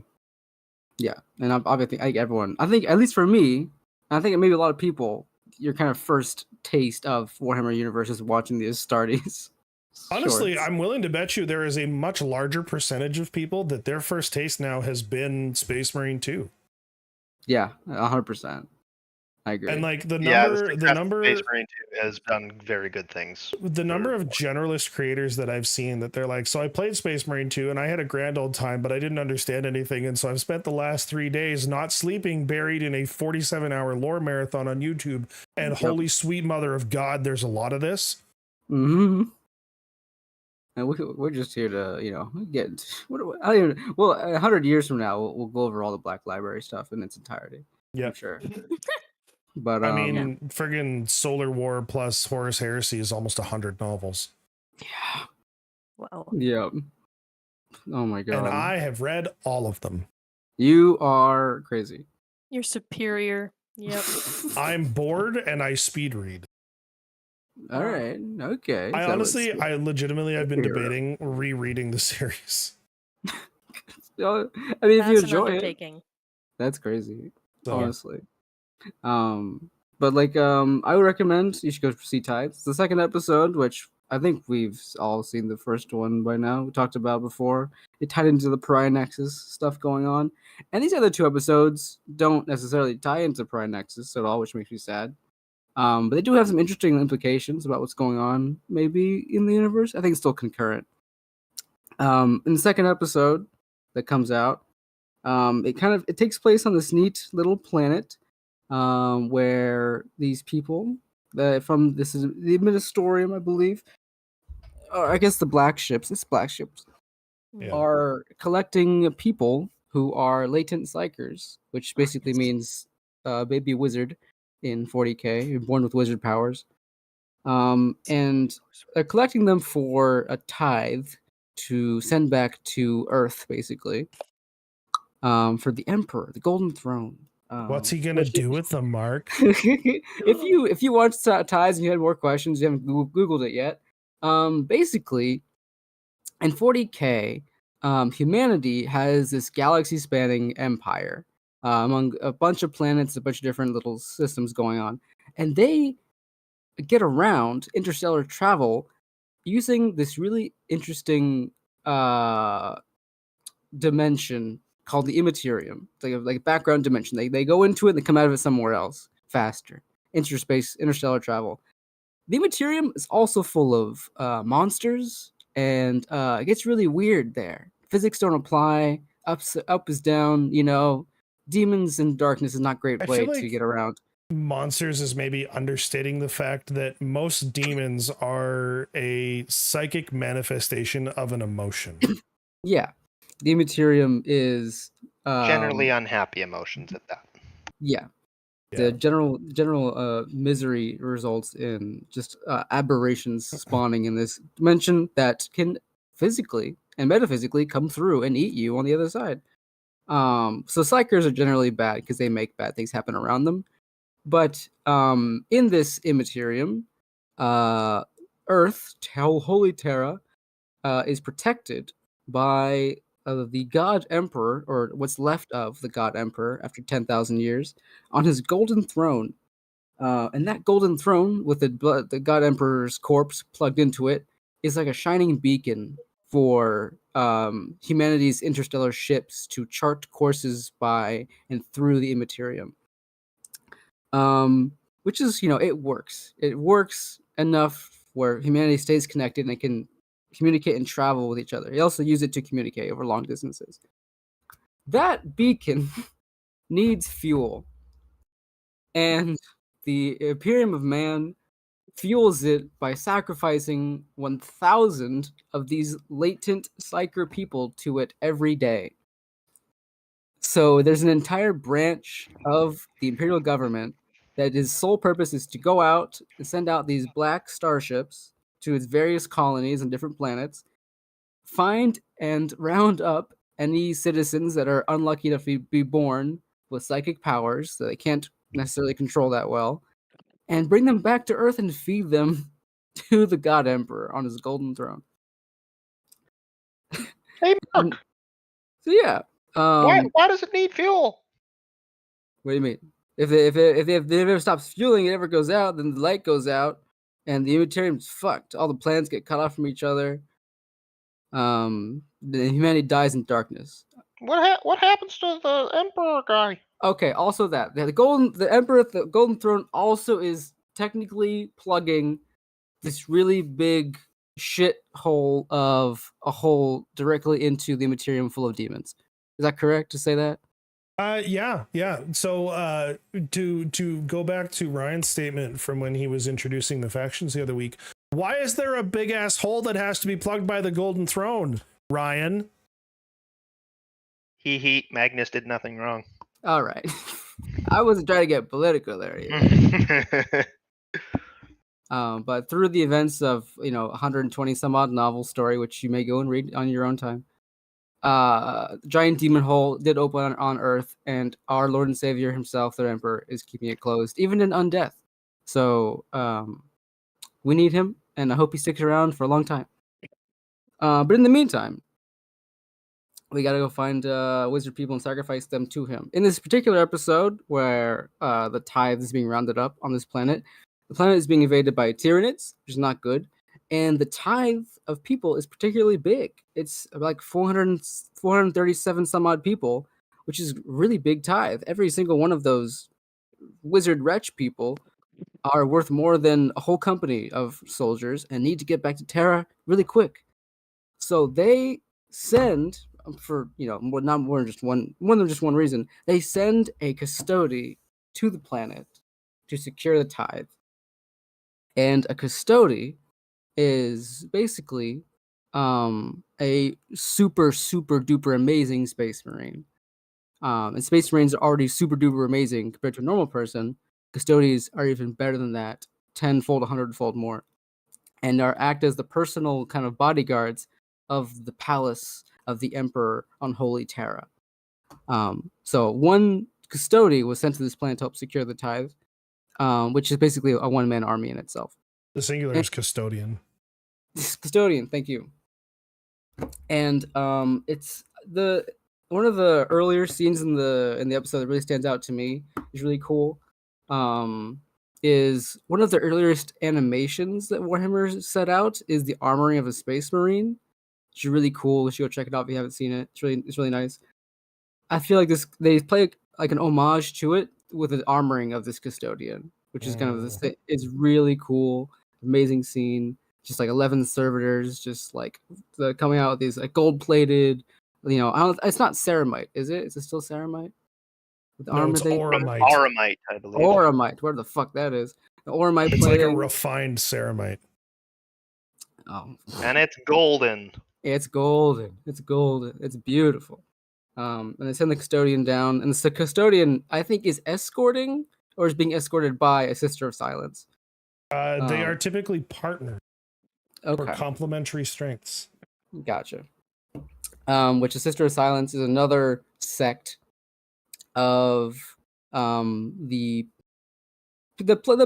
Yeah, and I think everyone, I think at least for me, I think maybe a lot of people, your kind of first taste of Warhammer Universe is watching the Astartes. Honestly, I'm willing to bet you there is a much larger percentage of people that their first taste now has been Space Marine 2. Yeah, 100%. I agree. And like the number Space Marine 2 has done very good things. The number of generalist creators that I've seen that they're like, so I played Space Marine 2 and I had a grand old time, but I didn't understand anything. And so I've spent the last 3 days not sleeping, buried in a 47-hour lore marathon on YouTube. And holy sweet mother of God, there's a lot of this. Mm-hmm. And we're just here to, get. I don't even. Well, 100 years from now, we'll go over all the Black Library stuff in its entirety. Yeah, sure. But I mean, friggin' Solar War plus Horus Heresy is almost 100 novels. Yeah. Wow. Yeah. Oh my God. And I have read all of them. You are crazy. You're superior. Yep. I'm bored and I speed read. All right. Okay. I So honestly, it's- I've been debating rereading the series. I mean, if you That's an enjoy it, undertaking. that's crazy. So, Honestly. But like, I would recommend you should go see Tides. It's the second episode, which I think we've all seen the first one by now. We talked about before. It tied into the Pariah Nexus stuff going on, and these other two episodes don't necessarily tie into Pariah Nexus at all, which makes me sad. But they do have some interesting implications about what's going on, maybe in the universe. I think it's still concurrent. In the second episode that comes out, it takes place on this neat little planet where these people this is the Administorium, I believe, or I guess the Black Ships. It's Black Ships Yeah. are collecting people who are latent psychers, which basically means baby wizard in 40k, born with wizard powers. And they're collecting them for a tithe to send back to Earth, basically, for the Emperor, the Golden Throne. What's he gonna do with them, Mark? If you watched Ties and you had more questions, you haven't Googled it yet. Basically, in 40k, humanity has this galaxy-spanning empire among a bunch of planets, a bunch of different little systems going on, and they get around interstellar travel using this really interesting dimension called the immaterium. It's like a background dimension. They go into it and they come out of it somewhere else faster. Interstellar travel. The immaterium is also full of monsters, and it gets really weird there. Physics don't apply. Up is down. Demons and darkness is not a great I way feel like to get around. monsters is maybe understating the fact that most demons are a psychic manifestation of an emotion. Yeah, the immaterium is Generally unhappy emotions at that. yeah. Yeah. The general misery results in just aberrations spawning in this dimension that can physically and metaphysically come through and eat you on the other side. So psychers are generally bad because they make bad things happen around them. But in this immaterium, Earth, Holy Terra, is protected by the God Emperor, or what's left of the God Emperor after 10,000 years, on his golden throne. And that golden throne, with the God Emperor's corpse plugged into it, is like a shining beacon for humanity's interstellar ships to chart courses by and through the immaterium. Which is, it works. It works enough where humanity stays connected and it can communicate and travel with each other. They also use it to communicate over long distances. That beacon needs fuel. And the Imperium of Man fuels it by sacrificing 1,000 of these latent psyker people to it every day. So there's an entire branch of the Imperial government that its sole purpose is to go out and send out these black starships to its various colonies on different planets, find and round up any citizens that are unlucky to be born with psychic powers that they can't necessarily control that well, and bring them back to Earth and feed them to the God Emperor on his golden throne. Hey, Mark, So yeah. why does it need fuel? What do you mean? If it ever stops fueling, it ever goes out, then the light goes out, and the immaterium's fucked. All the planets get cut off from each other. The humanity dies in darkness. What happens to the Emperor guy? Okay, also that the Emperor, the Golden Throne, also is technically plugging this really big shit hole of a hole directly into the Immaterium full of demons. Is that correct to say that? Yeah. So to go back to Ryan's statement from when he was introducing the factions the other week, why is there a big ass hole that has to be plugged by the Golden Throne, Ryan? Magnus did nothing wrong. All right. I wasn't trying to get political there. But through the events of 120 some odd novel story, which you may go and read on your own time, giant demon hole did open on Earth, and our Lord and Savior himself, the Emperor, is keeping it closed, even in undeath. So We need him, and I hope he sticks around for a long time. But in the meantime, we gotta go find wizard people and sacrifice them to him. In this particular episode, where the tithe is being rounded up on this planet, the planet is being invaded by Tyranids, which is not good. And the tithe of people is particularly big. It's like 437 some odd people, which is really big tithe. Every single one of those wizard wretch people are worth more than a whole company of soldiers and need to get back to Terra really quick. So they send for more than just one reason. They send a custody to the planet to secure the tithe. And a custody is basically a super duper amazing space marine. And space marines are already super duper amazing compared to a normal person. Custodies are even better than that, 10-fold, 100-fold more, and act as the personal kind of bodyguards of the palace of the Emperor on Holy Terra. So one custody was sent to this planet to help secure the tithe, which is basically a one-man army in itself. The singular is custodian. Custodian, thank you. And it's one of the earlier scenes in the episode that really stands out to me. Is really cool. Is one of the earliest animations that Warhammer set out is the armoring of a space marine. It's really cool. You should go check it out if you haven't seen it. It's really nice. I feel like they play like an homage to it with the armoring of this custodian, which is kind of this thing. It's really cool, amazing scene. Just like 11 servitors, just like coming out with these like gold-plated. It's not ceramite, is it? Is it still ceramite? No, it's auramite. Auramite, I believe. Auramite, where the fuck that is? The auramite. It's like a refined ceramite. Oh, and it's golden. It's golden. It's golden. It's beautiful. And they send the custodian down, and the custodian, I think, is escorting or is being escorted by a Sister of Silence. They are typically partners for complementary strengths. Gotcha. Which the Sister of Silence is another sect of the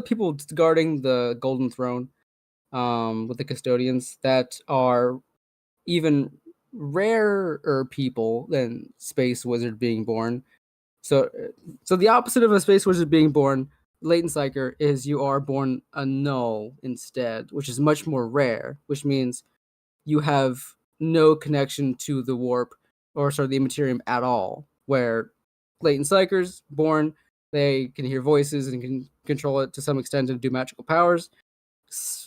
people guarding the Golden Throne, with the custodians that are even rarer people than Space Wizard being born. So the opposite of a Space Wizard being born, Latent Psyker, is you are born a null instead, which is much more rare, which means you have no connection to the warp or the Immaterium at all, where Latent Psykers born, they can hear voices and can control it to some extent and do magical powers.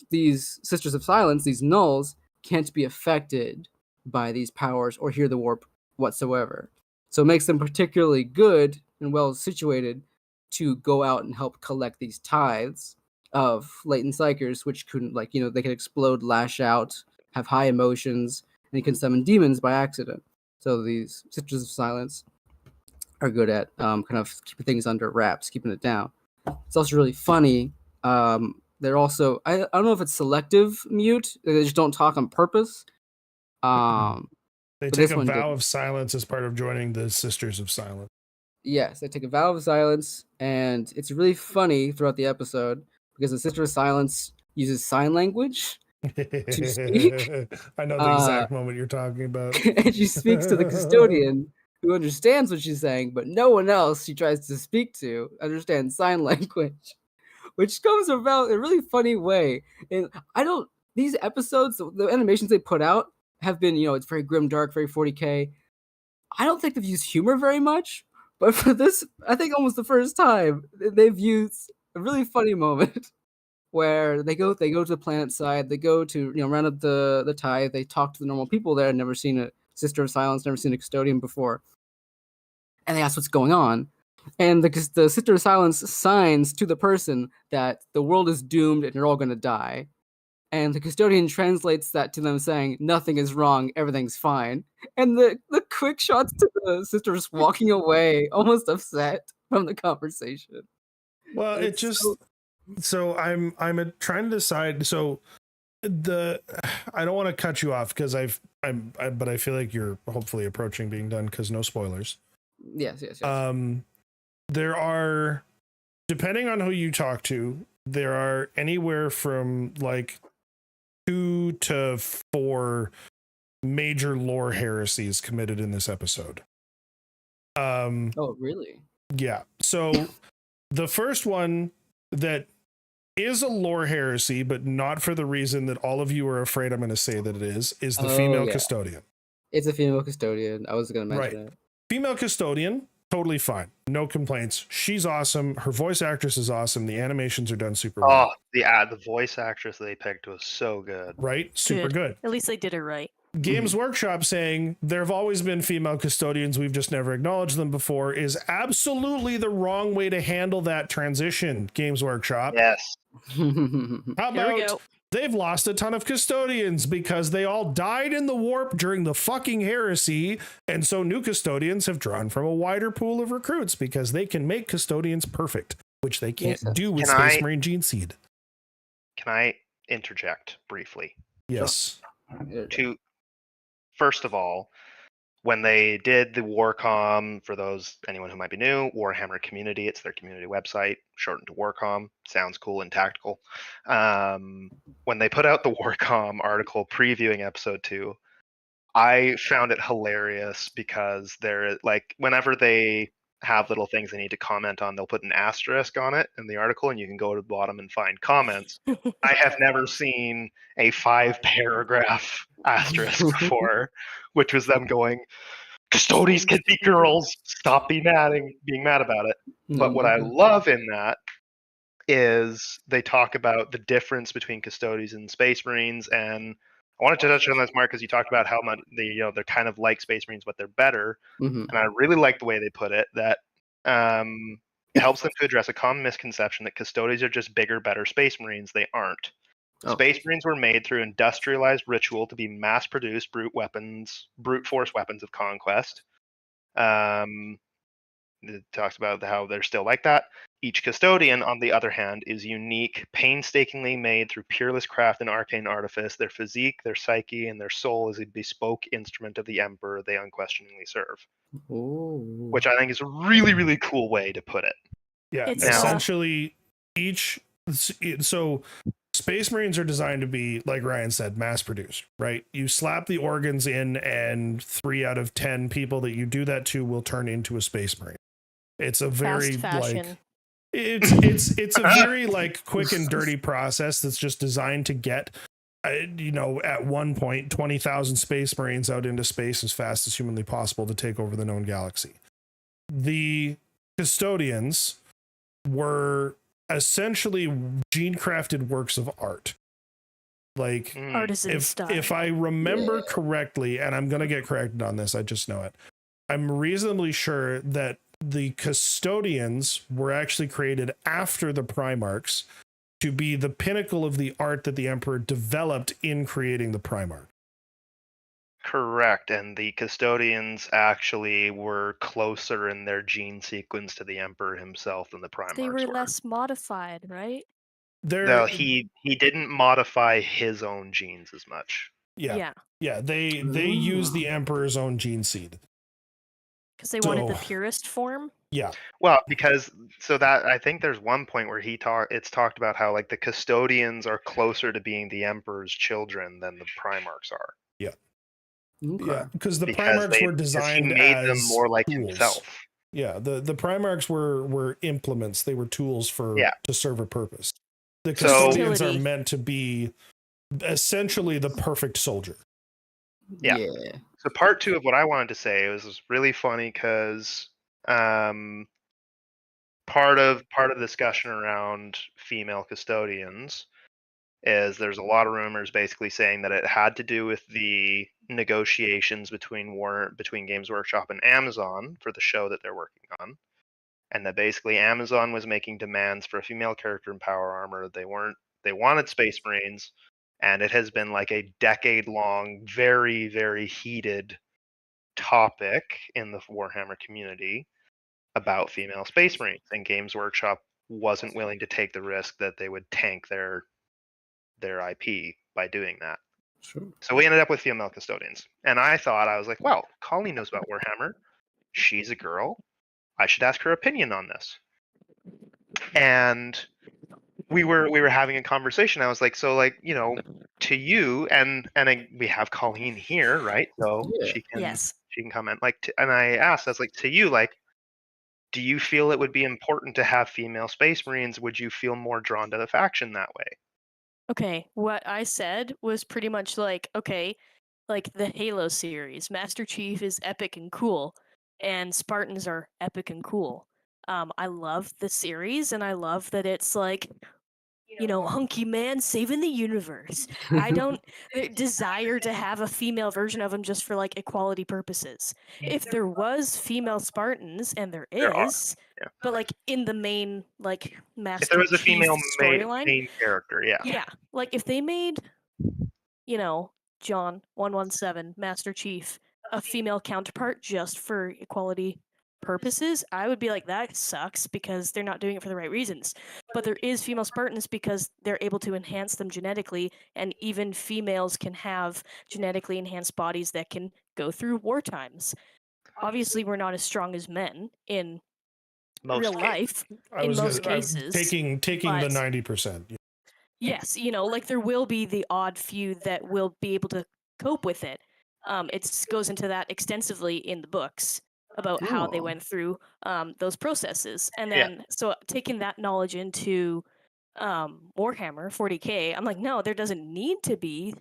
These Sisters of Silence, these nulls, can't be affected by these powers or hear the warp whatsoever. So it makes them particularly good and well situated to go out and help collect these tithes of Latent Psykers, which couldn't, they can explode, lash out, have high emotions, and can summon demons by accident. So these Sisters of Silence are good at kind of keeping things under wraps, keeping it down. It's also really funny. They're also, I don't know if it's selective mute. They just don't talk on purpose. They take a vow of silence as part of joining the Sisters of Silence. Yes, they take a vow of silence, and it's really funny throughout the episode because the Sister of Silence uses sign language to speak. I know the exact moment you're talking about. And she speaks to the custodian, who understands what she's saying, but no one else she tries to speak to understands sign language, which comes about in a really funny way. And these episodes, the animations they put out have been, it's very grim, dark, very 40K. I don't think they've used humor very much, but for this, I think almost the first time, they've used a really funny moment where they go to the planet side, they go to, round up the tithe, they talk to the normal people there, never seen a Sister of Silence, never seen a custodian before. And they ask what's going on. And the Sister of Silence signs to the person that the world is doomed and you're all going to die. And the custodian translates that to them saying, nothing is wrong, everything's fine. And the quick shots to the sisters walking away, almost upset from the conversation. Well, it's just... So I'm trying to decide. So I don't want to cut you off because but I feel like you're hopefully approaching being done because no spoilers. Yes. There are, depending on who you talk to, there are anywhere from like 2 to 4 major lore heresies committed in this episode. Oh, really? Yeah. So the first one that is a lore heresy, but not for the reason that all of you are afraid I'm going to say that it is the female custodian. It's a female custodian. I was going to mention it. Female custodian, totally fine. No complaints. She's awesome. Her voice actress is awesome. The animations are done super well. Oh, the voice actress they picked was so good. Right? Super good. At least they did it right. Games Workshop saying there have always been female custodians, we've just never acknowledged them before, is absolutely the wrong way to handle that transition. Games Workshop. Yes. How about they've lost a ton of custodians because they all died in the warp during the fucking heresy, and so new custodians have drawn from a wider pool of recruits because they can make custodians perfect, which they can't do with Space Marine Gene Seed. Can I interject briefly? Yes. First of all, when they did the Warcom, for anyone who might be new, Warhammer Community, it's their community website, shortened to Warcom. Sounds cool and tactical. When they put out the Warcom article previewing episode 2, I found it hilarious because they're like, whenever they have little things they need to comment on, they'll put an asterisk on it in the article, and you can go to the bottom and find comments. I have never seen a 5-paragraph asterisk before, which was them going, custodians can be girls, stop being mad about it. But what I love in that is they talk about the difference between custodians and Space Marines, and I wanted to touch on this, Mark, because you talked about how much they're kind of like Space Marines, but they're better. And I really like the way they put it, that it helps them to address a common misconception that custodians are just bigger, better Space Marines. They aren't. Space Marines were made through industrialized ritual to be mass-produced brute force weapons of conquest. It talks about how they're still like that. Each custodian, on the other hand, is unique, painstakingly made through peerless craft and arcane artifice. Their physique, their psyche, and their soul is a bespoke instrument of the Emperor they unquestioningly serve. Ooh. Which I think is a really, really cool way to put it. Yeah, essentially so Space Marines are designed to be, like Ryan said, mass produced, right? You slap the organs in, and 3 out of 10 people that you do that to will turn into a Space Marine. It's a very like it's a very like quick and dirty process that's just designed to get at one point 20,000 Space Marines out into space as fast as humanly possible to take over the known galaxy. The custodians were essentially gene crafted works of art. Like artisan style. If I remember correctly, and I'm going to get corrected on this, I just know it. I'm reasonably sure that the custodians were actually created after the Primarchs to be the pinnacle of the art that the Emperor developed in creating the Primarch. Correct, and the custodians actually were closer in their gene sequence to the Emperor himself than the Primarchs They were less modified, right? No, he didn't modify his own genes as much. Yeah. They use the Emperor's own gene seed. Because they wanted the purest form? Yeah. Well, because that I think there's one point where it's talked about how like the custodians are closer to being the Emperor's children than the Primarchs are. Yeah. Okay. Yeah, because the Primarchs were designed he made as them more like tools. himself. Yeah, the Primarchs were implements. They were tools to serve a purpose. The custodians are meant to be essentially the perfect soldier. Yeah. So part 2 of what I wanted to say was really funny because part of the discussion around female custodians is there's a lot of rumors basically saying that it had to do with the negotiations between Games Workshop and Amazon for the show that they're working on, and that basically Amazon was making demands for a female character in power armor. They wanted Space Marines, and it has been like a decade-long, very, very heated topic in the Warhammer community about female Space Marines, and Games Workshop wasn't willing to take the risk that they would tank their IP by doing that. Sure. So we ended up with female custodians, and I was like, well, Colleen knows about Warhammer. She's a girl. I should ask her opinion on this. And we were having a conversation. I was like, so like, to you, and we have Colleen here, right? So Yeah. Yes. she can comment. And I asked, I was like, to you, like, do you feel it would be important to have female Space Marines? Would you feel more drawn to the faction that way? Okay, what I said was pretty much like, okay, like the Halo series, Master Chief is epic and cool, and Spartans are epic and cool. I love the series, and I love that it's like, hunky man saving the universe. I don't desire to have a female version of him just for like equality purposes. If there was female Spartans, and there There are, is, yeah. but like in the main like If there Master was a Chief female storyline, main character, yeah. yeah, like if they made, John 117 Master Chief a female counterpart just for equality purposes, I would be like, that sucks because they're not doing it for the right reasons. But there is female Spartans because they're able to enhance them genetically, and even females can have genetically enhanced bodies that can go through war times. Obviously, we're not as strong as men in real life in most cases. Taking the 90%. Yes, like there will be the odd few that will be able to cope with it. It goes into that extensively in the books about how they went through those processes, and then so taking that knowledge into Warhammer 40K, I'm like, no, there doesn't need to be,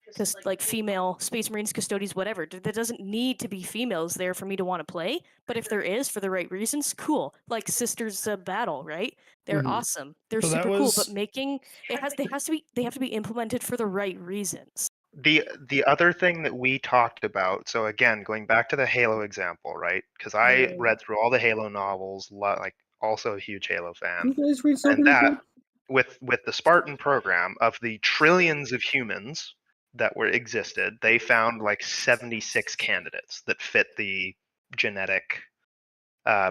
because like female Space Marines, custodians, whatever, there doesn't need to be females there for me to want to play. But if there is, for the right reasons, cool. Like Sisters of Battle, right? They're awesome. They're So that super cool. was- But they have to be implemented for the right reasons. The other thing that we talked about, so again, going back to the Halo example, right? Because I read through all the Halo novels, like also a huge Halo fan. You guys read so And many that, books? with the Spartan program, of the trillions of humans that existed, they found like 76 candidates that fit the genetic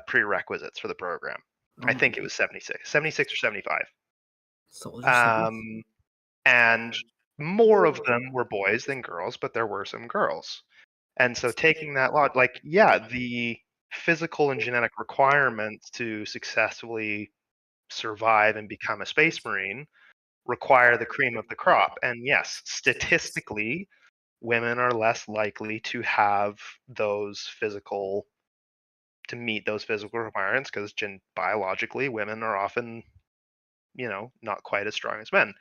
prerequisites for the program. I think it was 76 or 75. And more of them were boys than girls, but there were some girls. And so taking that lot, like, yeah, the physical and genetic requirements to successfully survive and become a Space Marine require the cream of the crop. And yes, statistically, women are less likely to have to meet those physical requirements, because biologically, women are often, not quite as strong as men.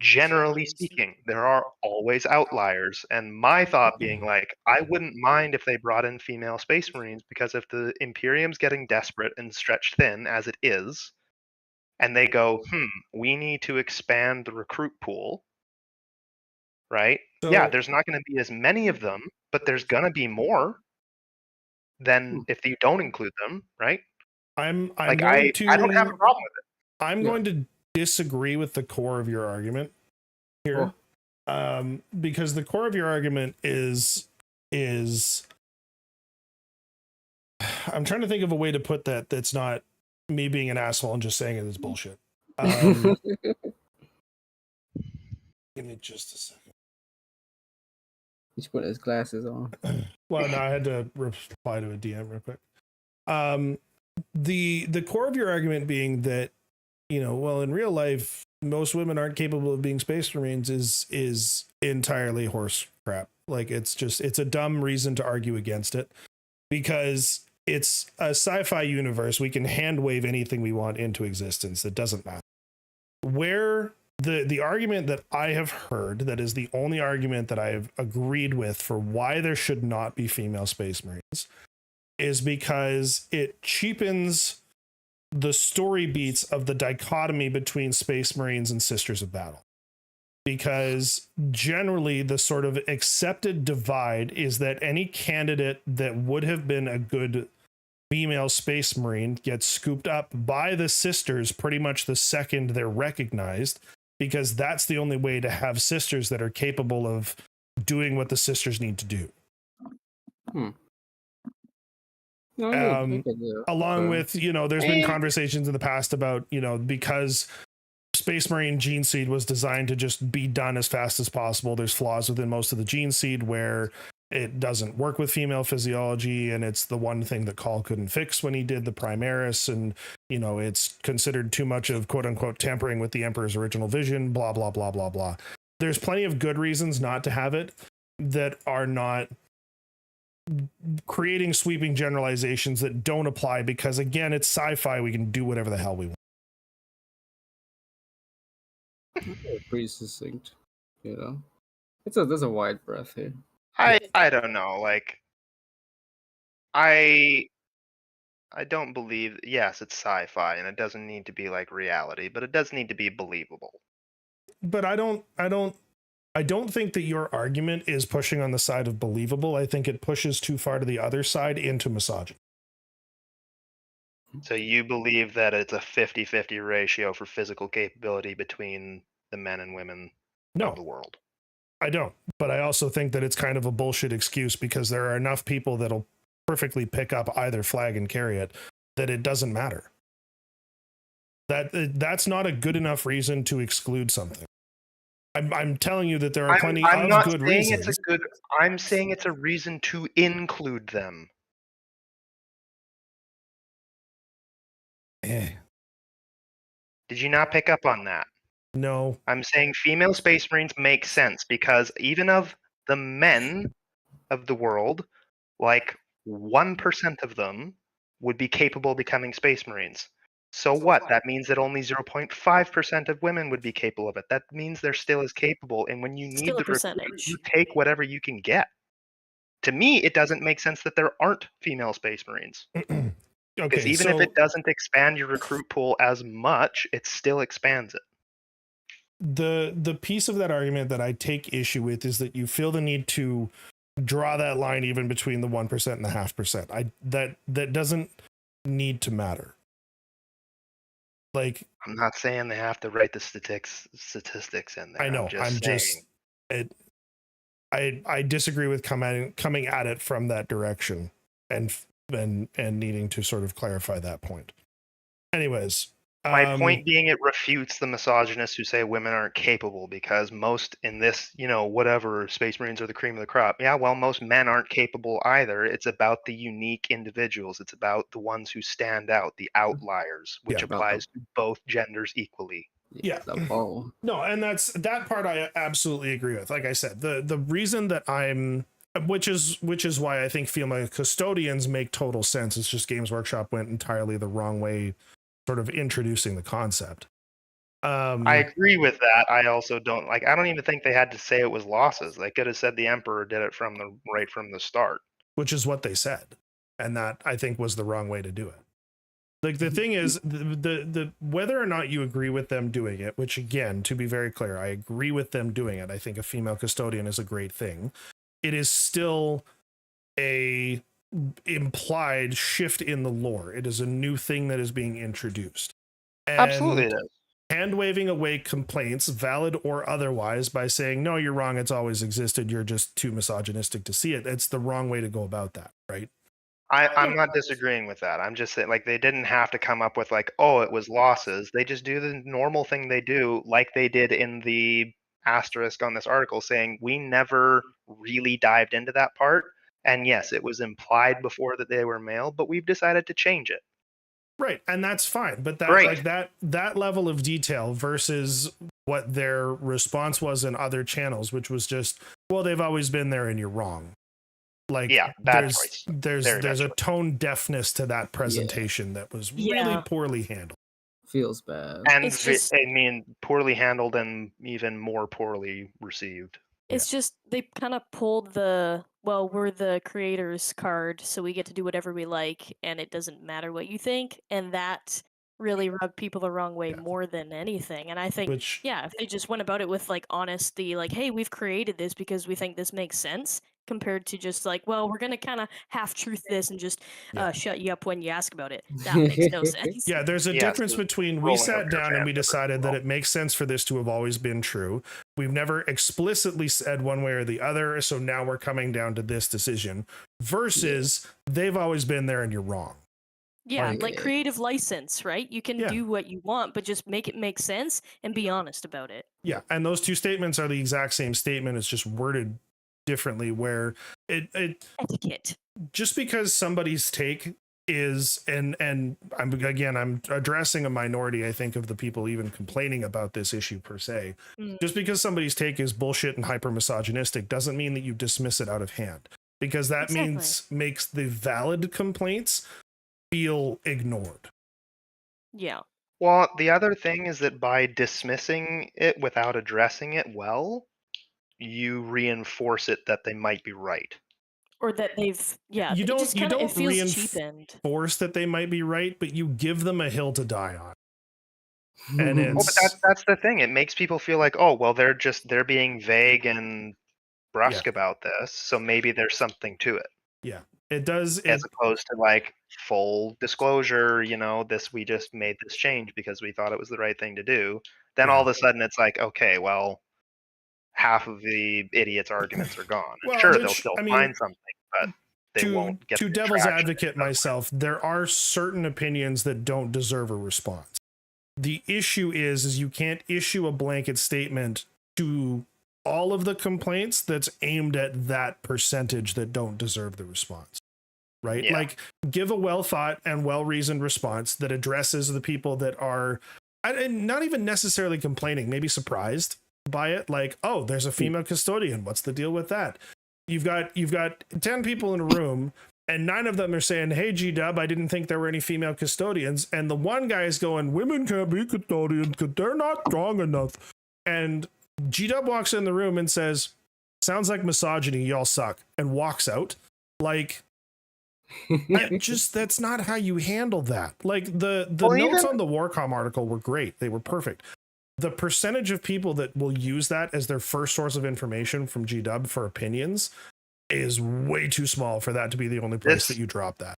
Generally speaking, there are always outliers. And my thought being like, I wouldn't mind if they brought in female Space Marines, because if the Imperium's getting desperate and stretched thin as it is, and they go, we need to expand the recruit pool, right? Yeah, there's not going to be as many of them, but there's going to be more than if you don't include them, right? I don't have a problem with it. I'm going to disagree with the core of your argument here. Because the core of your argument is I'm trying to think of a way to put that's not me being an asshole and just saying it is bullshit. Give me just a second. He's put his glasses on. Well, no, I had to reply to a DM real quick. The core of your argument being that, well, in real life, most women aren't capable of being Space Marines is entirely horse crap. Like, it's a dumb reason to argue against it, because it's a sci-fi universe. We can hand wave anything we want into existence. It doesn't matter. Where the argument that I have heard, that is the only argument that I've agreed with for why there should not be female Space Marines, is because it cheapens the story beats of the dichotomy between Space Marines and Sisters of Battle. Because generally the sort of accepted divide is that any candidate that would have been a good female Space Marine gets scooped up by the sisters pretty much the second they're recognized, because that's the only way to have sisters that are capable of doing what the sisters need to do. Along with, there's been conversations in the past about, because Space Marine gene seed was designed to just be done as fast as possible, there's flaws within most of the gene seed where it doesn't work with female physiology, and it's the one thing that Call couldn't fix when he did the Primaris, and it's considered too much of quote unquote tampering with the Emperor's original vision, blah blah blah blah blah. There's plenty of good reasons not to have it that are not creating sweeping generalizations that don't apply, because again, it's sci-fi. We can do whatever the hell we want. Pretty succinct, there's a wide breadth here. I don't know. Like, I don't believe. Yes, it's sci-fi, and it doesn't need to be like reality, but it does need to be believable. But I don't think that your argument is pushing on the side of believable. I think it pushes too far to the other side into misogyny. So you believe that it's a 50-50 ratio for physical capability between the men and women of the world? I don't. But I also think that it's kind of a bullshit excuse, because there are enough people that'll perfectly pick up either flag and carry it that it doesn't matter. That's not a good enough reason to exclude something. I'm telling you that there are plenty of good reasons. I'm saying it's a reason to include them. Eh. Did you not pick up on that? No. I'm saying female Space Marines make sense because even of the men of the world, like 1% of them would be capable of becoming Space Marines. So what? That means that only 0.5% of women would be capable of it. That means they're still as capable. And when you need the recruit, you take whatever you can get. To me, it doesn't make sense that there aren't female Space Marines. Because even if it doesn't expand your recruit pool as much, it still expands it. The piece of that argument that I take issue with is that you feel the need to draw that line even between the 1% and the 0.5%. That doesn't need to matter. Like, I'm not saying they have to write the statistics in there. I know. I disagree with coming at it from that direction and needing to sort of clarify that point. Anyways, my point being, it refutes the misogynists who say women aren't capable, because most in this, whatever, Space Marines are the cream of the crop. Yeah, well, most men aren't capable either. It's about the unique individuals. It's about the ones who stand out, the outliers, which applies to both genders equally. Yeah. No, and that part I absolutely agree with. Like I said, the reason that which is why I think female custodians make total sense. It's just Games Workshop went entirely the wrong way, sort of introducing the concept. I agree with that. I also don't I don't even think they had to say it was losses. They could have said the Emperor did it right from the start, which is what they said, and that I think was the wrong way to do it. Like, the thing is, the whether or not you agree with them doing it, which again, to be very clear, I agree with them doing it. I think a female custodian is a great thing. It is still a implied shift in the lore. It is a new thing that is being introduced. And absolutely it is. Hand waving away complaints, valid or otherwise, by saying, no, you're wrong, it's always existed, you're just too misogynistic to see it. It's the wrong way to go about that, right? I'm not disagreeing with that. I'm just saying, they didn't have to come up with oh, it was losses. They just do the normal thing they do, like they did in the asterisk on this article, saying we never really dived into that part. And yes, it was implied before that they were male, but we've decided to change it. Right, and that's fine. But that level of detail versus what their response was in other channels, which was just, well, they've always been there and you're wrong. There's a tone deafness to that presentation that was really poorly handled. Feels bad. And poorly handled and even more poorly received. It's just they kind of pulled we're the creators card, so we get to do whatever we like, and it doesn't matter what you think, and that really rubbed people the wrong way more than anything. And I think, if they just went about it with honesty, hey, we've created this because we think this makes sense, compared to just we're gonna kind of half-truth this and just shut you up when you ask about it. That makes no sense. Yeah, there's a difference between we sat down and we decided that it makes sense for this to have always been true. We've never explicitly said one way or the other, so now we're coming down to this decision, versus they've always been there and you're wrong. Yeah, creative license, right? You can do what you want, but just make it make sense and be honest about it. Yeah, and those two statements are the exact same statement. It's just worded differently, where it etiquette. Just because somebody's take is, and I'm addressing a minority, I think, of the people even complaining about this issue per se. Just because somebody's take is bullshit and hyper misogynistic doesn't mean that you dismiss it out of hand, because that makes the valid complaints feel ignored. Yeah. Well, the other thing is that by dismissing it without addressing it well, you reinforce it that they might be right. Or that they've, You don't it feels reinforce cheapened. that they might be right, but you give them a hill to die on. And it's but that's the thing. It makes people feel like, oh, well, they're being vague and brusque about this, so maybe there's something to it. Yeah, it does. As opposed to like full disclosure, we just made this change because we thought it was the right thing to do. Then all of a sudden it's like, okay, well, half of the idiot's arguments are gone. And sure, they'll still find something, but they won't get to devil's advocate myself. There are certain opinions that don't deserve a response. The issue is you can't issue a blanket statement to all of the complaints that's aimed at that percentage that don't deserve the response, right? Yeah. Like, give a well thought and well reasoned response that addresses the people that are not even necessarily complaining, maybe surprised by it. Like, oh, there's a female custodian. What's the deal with that? You've got 10 people in a room, and 9 of them are saying, hey, G-Dub, I didn't think there were any female custodians. And the one guy is going, women can't be custodians because they're not strong enough. And G-Dub walks in the room and says, sounds like misogyny, y'all suck, and walks out. Like, that's not how you handle that. Like, the notes on the Warcom article were great. They were perfect. The percentage of people that will use that as their first source of information from G-Dub for opinions is way too small for that to be the only place that you drop that.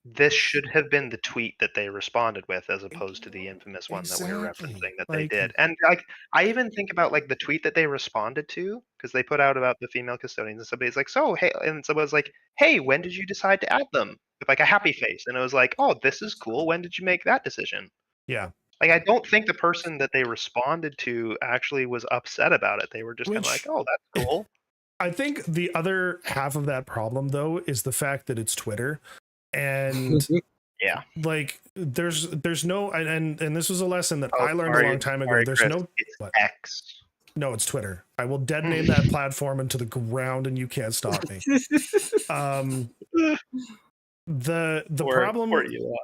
This should have been the tweet that they responded with, as opposed to the infamous one that we were referencing that they did. And like, I even think about like the tweet that they responded to, because they put out about the female custodians, and somebody's like, so hey, and someone's like, hey, when did you decide to add them? With like a happy face, and it was like, oh, this is cool. When did you make that decision? Yeah. Like, I don't think the person that they responded to actually was upset about it. They were just kind of like, oh, that's cool. I think the other half of that problem, though, is the fact that it's Twitter. And yeah, like there's no, and this was a lesson that I learned a long time ago. There's Chris, no it's X. No, it's Twitter. I will dead name that platform into the ground, and you can't stop me. The problem. Poor Elon.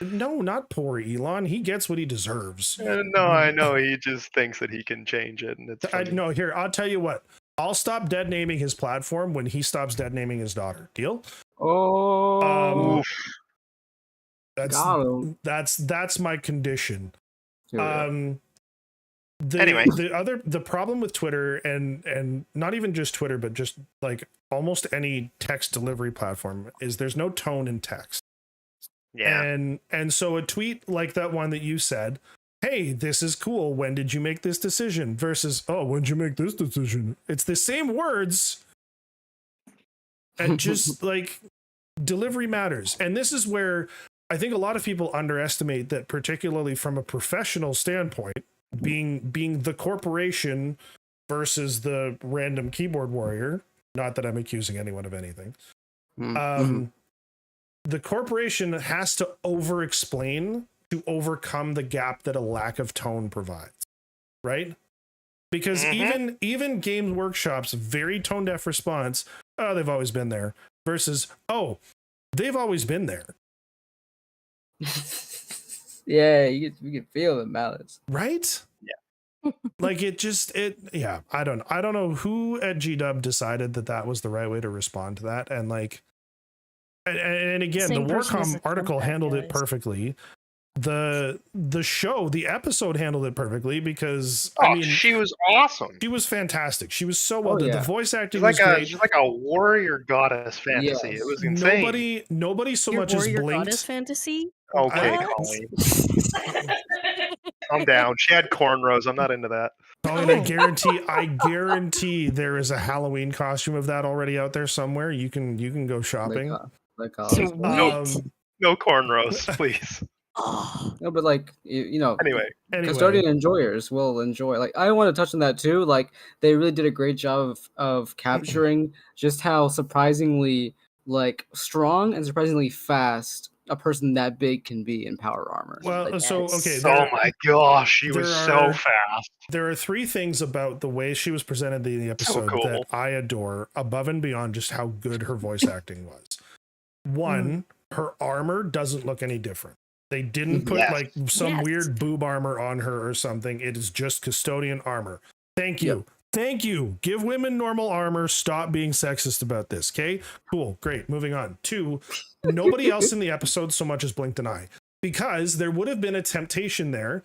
No, not poor Elon. He gets what he deserves. No, I know. He just thinks that he can change it, and it's no. Here, I'll tell you what. I'll stop dead naming his platform when he stops dead naming his daughter. Deal? Oh, that's my condition. Anyway, the problem with Twitter and not even just Twitter, but just like almost any text delivery platform is there's no tone in text. Yeah. And so a tweet like that one that you said, hey, this is cool. When did you make this decision? Versus, oh, when did you make this decision? It's the same words. And just like delivery matters. And this is where I think a lot of people underestimate that, particularly from a professional standpoint, being the corporation versus the random keyboard warrior. Not that I'm accusing anyone of anything. The corporation has to over-explain to overcome the gap that a lack of tone provides, right? Because even Games Workshop's very tone-deaf response, oh, they've always been there, versus, oh, they've always been there. Yeah, you can feel the malice, right? Yeah. Like yeah. I don't know who at GW decided that was the right way to respond to that, and like, and again, the Warcom article handled it perfectly. The episode handled it perfectly because I mean, she was awesome. She was fantastic. She was so well done. The voice acting was great. She's like a warrior goddess fantasy. Yes. It was insane. Nobody so much as blinked. Goddess fantasy? Okay, Colleen. Calm down. She had cornrows. I'm not into that. Colleen, I guarantee there is a Halloween costume of that already out there somewhere. You can go shopping. No cornrows, please. No, but like you know, Anyway, custodian enjoyers will enjoy. Like I want to touch on that too. Like they really did a great job of capturing just how surprisingly like strong and surprisingly fast a person that big can be in power armor. Well, Like, so okay, oh my gosh, she was so fast. There are three things about the way she was presented in the episode that I adore, above and beyond just how good her voice acting was. One, her armor doesn't look any different. They didn't put like some weird boob armor on her or something. It is just custodian armor. Thank you. Thank you. Give women normal armor. Stop being sexist about this. Okay, cool. Great. Moving on. Two, nobody else in the episode so much as blinked an eye, because there would have been a temptation there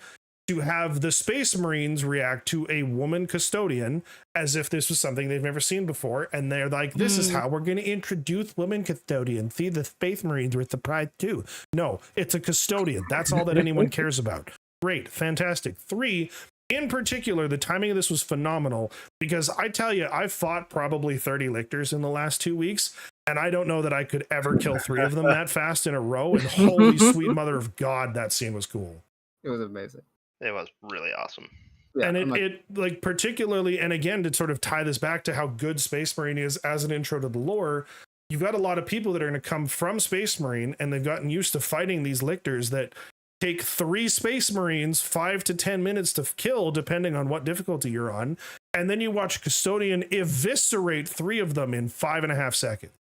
to have the Space Marines react to a woman custodian as if this was something they've never seen before. And they're like, this is how we're going to introduce women custodians. See, the Space Marines were surprised too. No, it's a custodian. That's all that anyone cares about. Great. Fantastic. Three, in particular, the timing of this was phenomenal, because I tell you, I've fought probably 30 lictors in the last 2 weeks, and I don't know that I could ever kill 3 of them that fast in a row. And holy sweet mother of God, that scene was cool. It was amazing. It was really awesome. Yeah, and it like particularly, and again, to sort of tie this back to how good Space Marine is as an intro to the lore, you've got a lot of people that are going to come from Space Marine, and they've gotten used to fighting these lictors that take 3 Space Marines 5 to 10 minutes to kill, depending on what difficulty you're on. And then you watch Custodian eviscerate 3 of them in 5.5 seconds.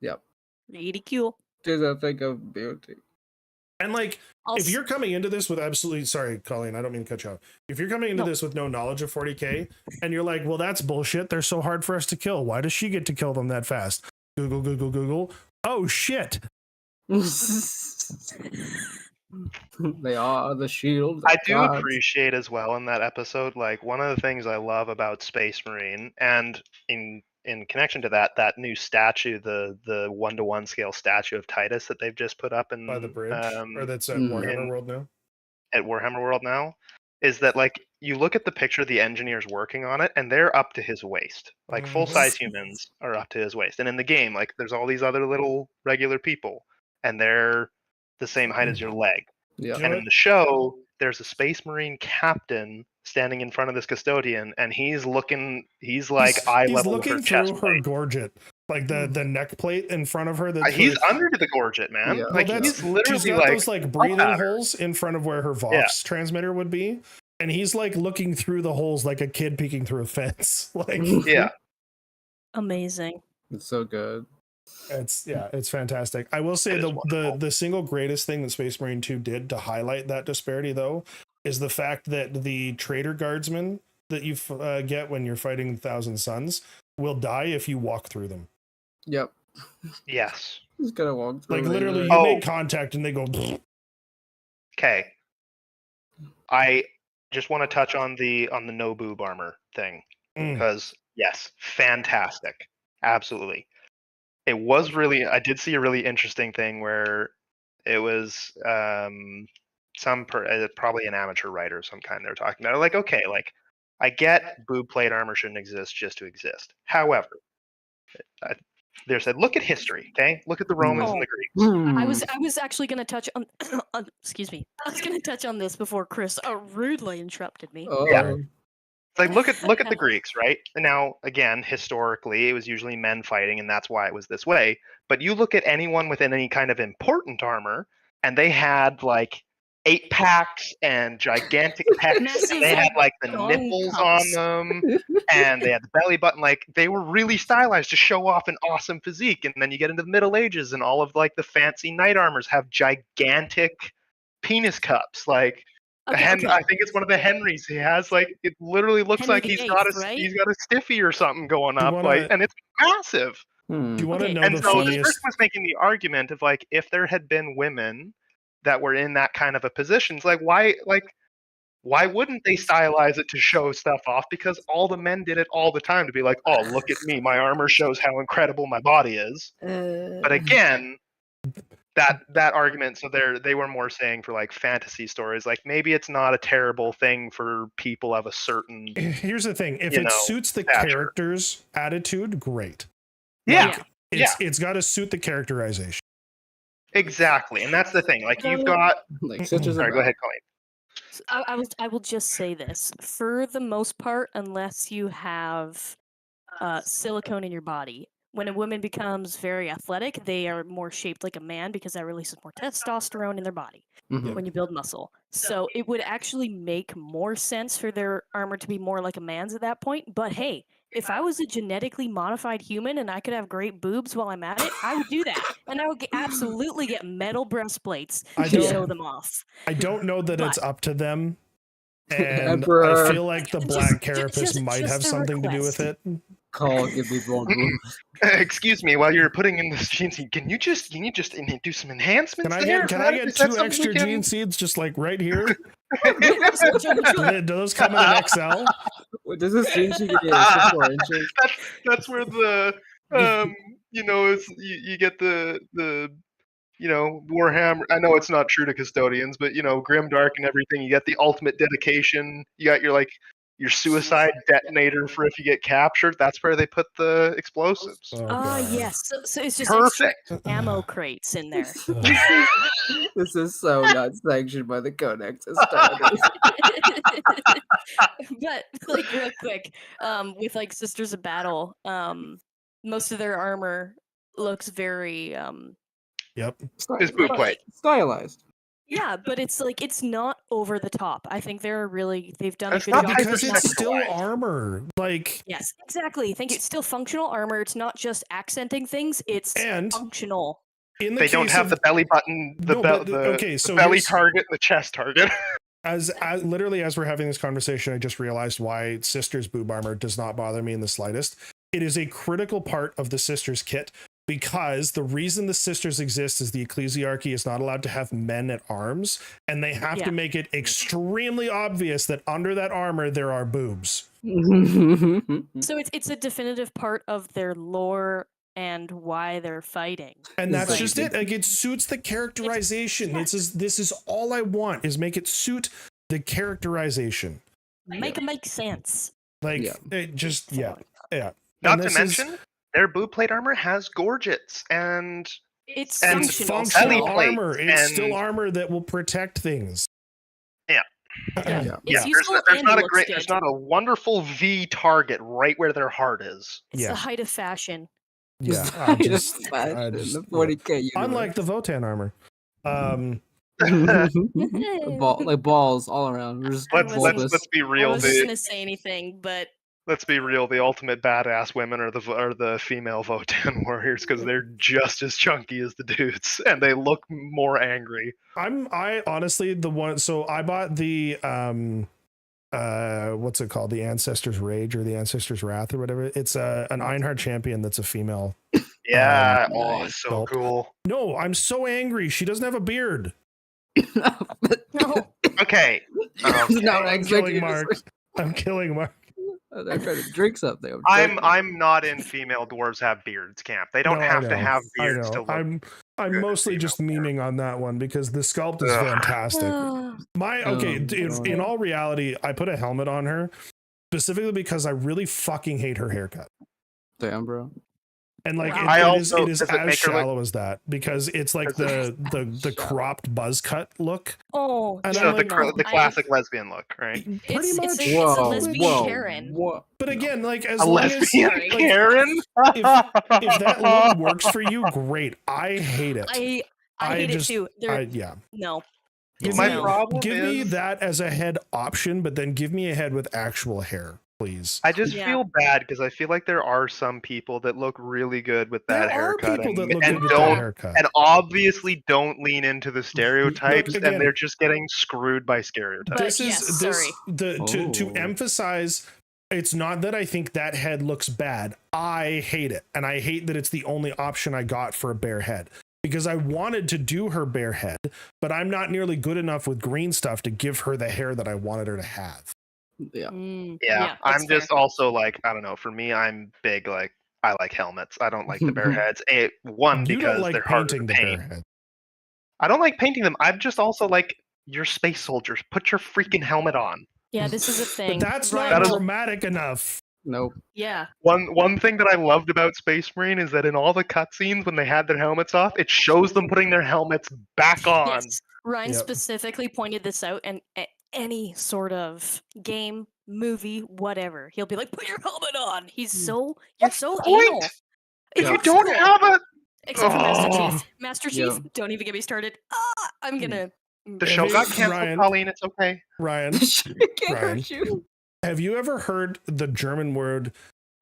Yep. Really cool. There's a thing of beauty. And like, if you're coming into this with absolutely, sorry, Colleen, I don't mean to cut you off. If you're coming into this with no knowledge of 40K, and you're like, well, that's bullshit. They're so hard for us to kill. Why does she get to kill them that fast? Google. Oh, shit. They are the shield. I do appreciate as well in that episode, like one of the things I love about Space Marine, and in connection to that new statue, the 1-to-1 scale statue of Titus that they've just put up in by the bridge, or that's at Warhammer World now. At Warhammer World now, is that like you look at the picture of the engineers working on it, and they're up to his waist. Like full size humans are up to his waist, and in the game, like there's all these other little regular people, and they're the same height as your leg. Yeah. And in the show, there's a Space Marine captain standing in front of this custodian, and he's like eye level with her chest through her gorget, like the neck plate in front of her. He's under the gorget, man. Yeah. Like he's literally she's got those like breathing holes in front of where her Vox transmitter would be, and he's like looking through the holes like a kid peeking through a fence. Like, yeah, amazing. It's so good. It's fantastic. I will say the single greatest thing that Space Marine 2 did to highlight that disparity, though, is the fact that the traitor guardsmen that you get when you're fighting 1,000 Suns will die if you walk through them. Yep. Yes. Just gotta walk through. Like literally, you make contact and they go. Okay. I just want to touch on the no boob armor thing because yes, fantastic, absolutely. It was really. I did see a really interesting thing where it was probably an amateur writer of some kind. They were talking about it, like, okay, like I get boob plate armor shouldn't exist just to exist. However, they said, look at history, okay? Look at the Romans and the Greeks. I was actually going to touch on, excuse me. I was going to touch on this before Chris rudely interrupted me. Yeah. Like look at the Greeks, right? And now again, historically, it was usually men fighting, and that's why it was this way. But you look at anyone with any kind of important armor, and they had like 8-packs and gigantic pecs. And they had like the nipples on them, and they had the belly button. Like they were really stylized to show off an awesome physique. And then you get into the Middle Ages, and all of like the fancy knight armors have gigantic penis cups, like. I think it's one of the Henrys. He has like it literally looks Henry like he's VIII, got a right? he's got a stiffy or something going up, like, and it's massive. Do you want to know and the so funniest? this person was making the argument of like if there had been women that were in that kind of a position, it's like why wouldn't they stylize it to show stuff off? Because all the men did it all the time to be like, oh, look at me, my armor shows how incredible my body is. But again. That argument, so they were more saying for like fantasy stories, like maybe it's not a terrible thing for people of a certain. Here's the thing: if it suits the character's attitude, great. Yeah, it's got to suit the characterization. Exactly, and that's the thing. Like you've So- got. Like Sisters Sorry, of go ahead, Colleen. I will just say this. For the most part, unless you have silicone in your body, when a woman becomes very athletic, they are more shaped like a man because that releases more testosterone in their body Mhm. when you build muscle. So it would actually make more sense for their armor to be more like a man's at that point. But hey, if I was a genetically modified human and I could have great boobs while I'm at it, I would do that. And I would absolutely get metal breastplates I to don't- show them off. I don't know that it's But- up to them. And Emperor. I feel like the black carapace just might have a something to do with request. it. Call, give me more boobs. Excuse me, while you're putting in this gene seed, can you just do some enhancements there? Can I get Is that 2 something extra we can- gene seeds just like right here? Sure. Do those come in an XL? What does this gene she get? Is 4 inches? That's where the is you get the Warhammer. I know it's not true to custodians, but Grimdark and everything. You get the ultimate dedication. You got your suicide detonator for if you get captured. That's where they put the explosives. Oh, God. Yes. So it's just Perfect. extra ammo crates in there. This is so not sanctioned by the Codex of Stardust. But like real quick, with like Sisters of Battle, most of their armor looks very Yep. His boot plate. Stylized. yeah, but it's like it's not over the top. I think they've done It's a good not job. Because with it's not- still armor. Like, Yes, exactly. Thank you. It's still functional armor. It's not just accenting things. It's and functional. in the They case don't have of, the belly button, No, but okay, the so belly here's- target, and the chest target. as literally as we're having this conversation, I just realized why Sisters boob armor does not bother me in the slightest. It is a critical part of the Sisters kit because the reason the Sisters exist is the ecclesiarchy is not allowed to have men at arms, and they have Yeah. to make it extremely obvious that under that armor there are boobs. So it's a definitive part of their lore and why they're fighting. And that's It's just like- it. Like, it suits the characterization. yeah. This is all I want, is make it suit the characterization. Make it make sense. Like, Yeah. it just, yeah. Not And to this is- mention, their boot plate armor has gorgets and It's And it's functional. functional belly plates armor. It's and- still armor that will protect things. Yeah. Yeah. It's there's useful there's and not a looks great, good. there's not a wonderful V target right where their heart is. It's Yeah. the height of fashion. Yeah. I just, the 40K universe. Unlike the Votan armor. Like balls all around. We're just bulbous. Let's be I real. wasn't gonna say anything, but Let's be real. The ultimate badass women are the female Votan warriors because they're just as chunky as the dudes, and they look more angry. I honestly, the one, so I bought the what's it called, the Ancestors Rage or the Ancestors Wrath or whatever. It's an Einhard champion that's a female. Yeah. nice. So Gulp. cool. No, I'm so angry she doesn't have a beard. no. Okay. No, I'm expecting killing you to Mark. say- I'm killing Mark. I'm trying to drink something. I'm not in female dwarves have beards camp. They don't No, I have to know. have I beards to know. look. I'm good mostly as just female memeing on that one because the sculpt is Ugh. fantastic. Oh, In all reality, I put a helmet on her specifically because I really fucking hate her haircut. Damn, bro. And like Wow. I it also- is does it as make her look- shallow as that because it's like the cropped buzz cut look. Oh, And So I'm the, like, the classic lesbian look, right? Pretty It's- much. it's a- Whoa, lesbian whoa, Karen. What? But again, like as A long as lesbian Sorry. like, Karen. if that look works for you, great. I hate it. I hate just- it too. Yeah. No. Give It's My me, no. problem give me is that as a head option, but then give me a head with actual hair, please. I just Yeah. feel bad because I feel like there are some people that look really good with that There are haircut people that and, look and good with don't that haircut. and obviously don't lean into the stereotypes, again- and they're just getting screwed by stereotypes. But This is yes, this sorry. to Oh. emphasize. It's not that I think that head looks bad. I hate it, and I hate that it's the only option I got for a bare head. Because I wanted to do her bare head, but I'm not nearly good enough with green stuff to give her the hair that I wanted her to have. Yeah. Yeah, I'm that's just fair. also like, I don't know. For me, I'm big like I like helmets. I don't like the bare heads. One You because don't like they're harder to painting the paint. bare head. I don't like painting them. I'm just also like, you're space soldiers. Put your freaking helmet on. Yeah, this is a thing. But that's Ryan not That is- will- dramatic enough. Nope. Yeah. One thing that I loved about Space Marine is that in all the cutscenes when they had their helmets off, it shows them putting their helmets back on. Yes. Ryan Yep. specifically pointed this out, and any sort of game, movie, whatever, he'll be like, "Put your helmet on." You're so point? anal. If you It's don't cool. have it, Except for Master Oh. Chief. Master Chief, Yeah. don't even get me started. I'm gonna. the show got canceled, Ryan. Colleen. It's okay. Ryan, It can't Ryan. hurt you. have you ever heard the German word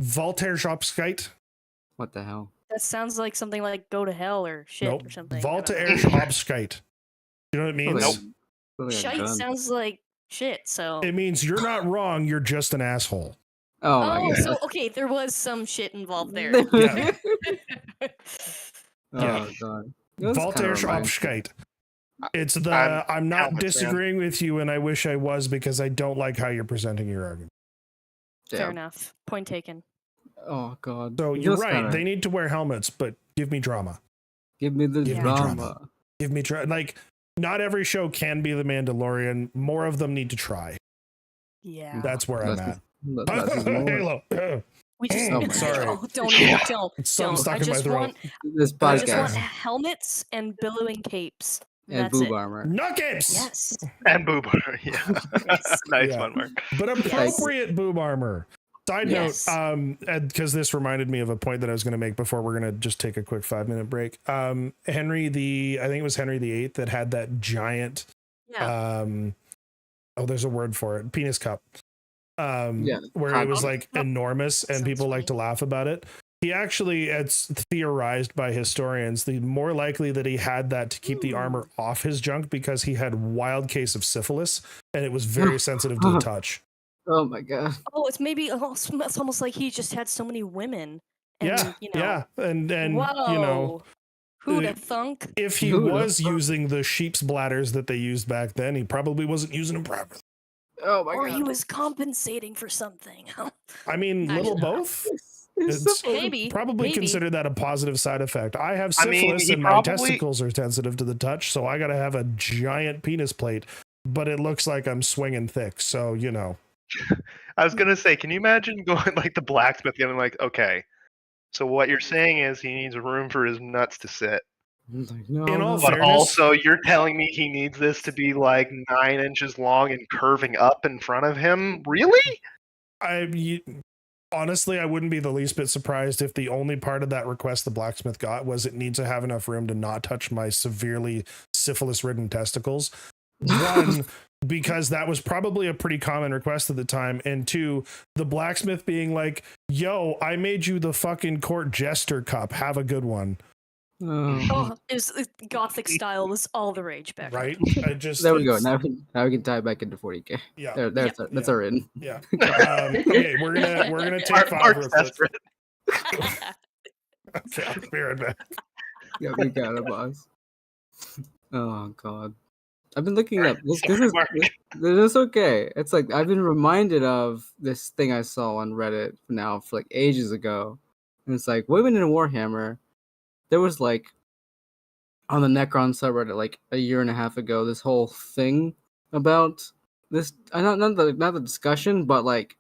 Voltaire-Schopfkeit? What the hell? That sounds like something like "go to hell" or "shit" Nope. or something. I don't know. Voltaire-Schopfkeit. You know what it means? Nope. Shite sounds like shit. So. It means you're not wrong, you're just an asshole. Oh my Oh, god. so okay, there was some shit involved there. Yeah. Oh god. This kinda Voltaire-Schopfkeit. It's the I'm not helmet fan. disagreeing with you, and I wish I was because I don't like how you're presenting your argument. Fair Yeah. enough. Point taken. Oh god. So you're This right. kinda- They need to wear helmets, but give me drama. Give me the Give me drama. drama. Give me like not every show can be The Mandalorian. More of them need to try. Yeah. That's where I'm Less at. is- less is more. Halo. We just Oh my Sorry. Oh, don't even don't. Something Don't. stuck I in my just throat. want This I just want podcast helmets and billowing capes. and That's boob it. armor. Nuggets. Yes. And boob armor. Yeah. Nice Yeah. one, Mark. But appropriate boob armor. Side Yes. note, because this reminded me of a point that I was going to make before we're going to just take a quick 5-minute break. I think it was Henry VIII that had that giant, Yeah. there's a word for it, penis cup. Yeah, Where it was condom. like enormous and Sounds people like to funny. laugh about it. He actually, it's theorized by historians, the more likely that he had that to keep the armor off his junk because he had wild case of syphilis and it was very sensitive to the touch. Oh my god. Oh, it's maybe it's almost like he just had so many women. And, Yeah, you know, yeah, and Whoa. you know, Who'da thunk? if he Who'da was thunk? using the sheep's bladders that they used back then, he probably wasn't using them properly. Oh my Or god. he was compensating for something. I mean, Actually, little no. both. It's It's simple. Maybe. probably maybe. consider that a positive side effect. I have I mean, syphilis he and my probably- testicles are sensitive to the touch, so I got to have a giant penis plate, but it looks like I'm swinging thick, so you know. I was gonna say, can you imagine going like the blacksmith and like, okay, so what you're saying is he needs room for his nuts to sit, Like, no, In all no. but fairness- also you're telling me he needs this to be like 9 inches long and curving up in front of him? Really? Honestly, I wouldn't be the least bit surprised if the only part of that request the blacksmith got was it needs to have enough room to not touch my severely syphilis-ridden testicles. One, because that was probably a pretty common request at the time, and two, the blacksmith being like, yo, I made you the fucking court jester cup, have a good one. Oh, Gothic style was all the rage back then. Right? I just There we go. it's- Now we can tie it back into 40k. Yeah. That's Yeah. our in. Yeah. Okay, we're gonna take 5 Mark's real quick. desperate. Okay, I'll be right back. Yeah, we got it, boss. Oh god. I've been looking up this Sorry, is Mark. this is okay. It's like I've been reminded of this thing I saw on Reddit now for like ages ago. And it's like women in Warhammer. There was like on the Necron subreddit like a year and a half ago this whole thing about this not the discussion, but like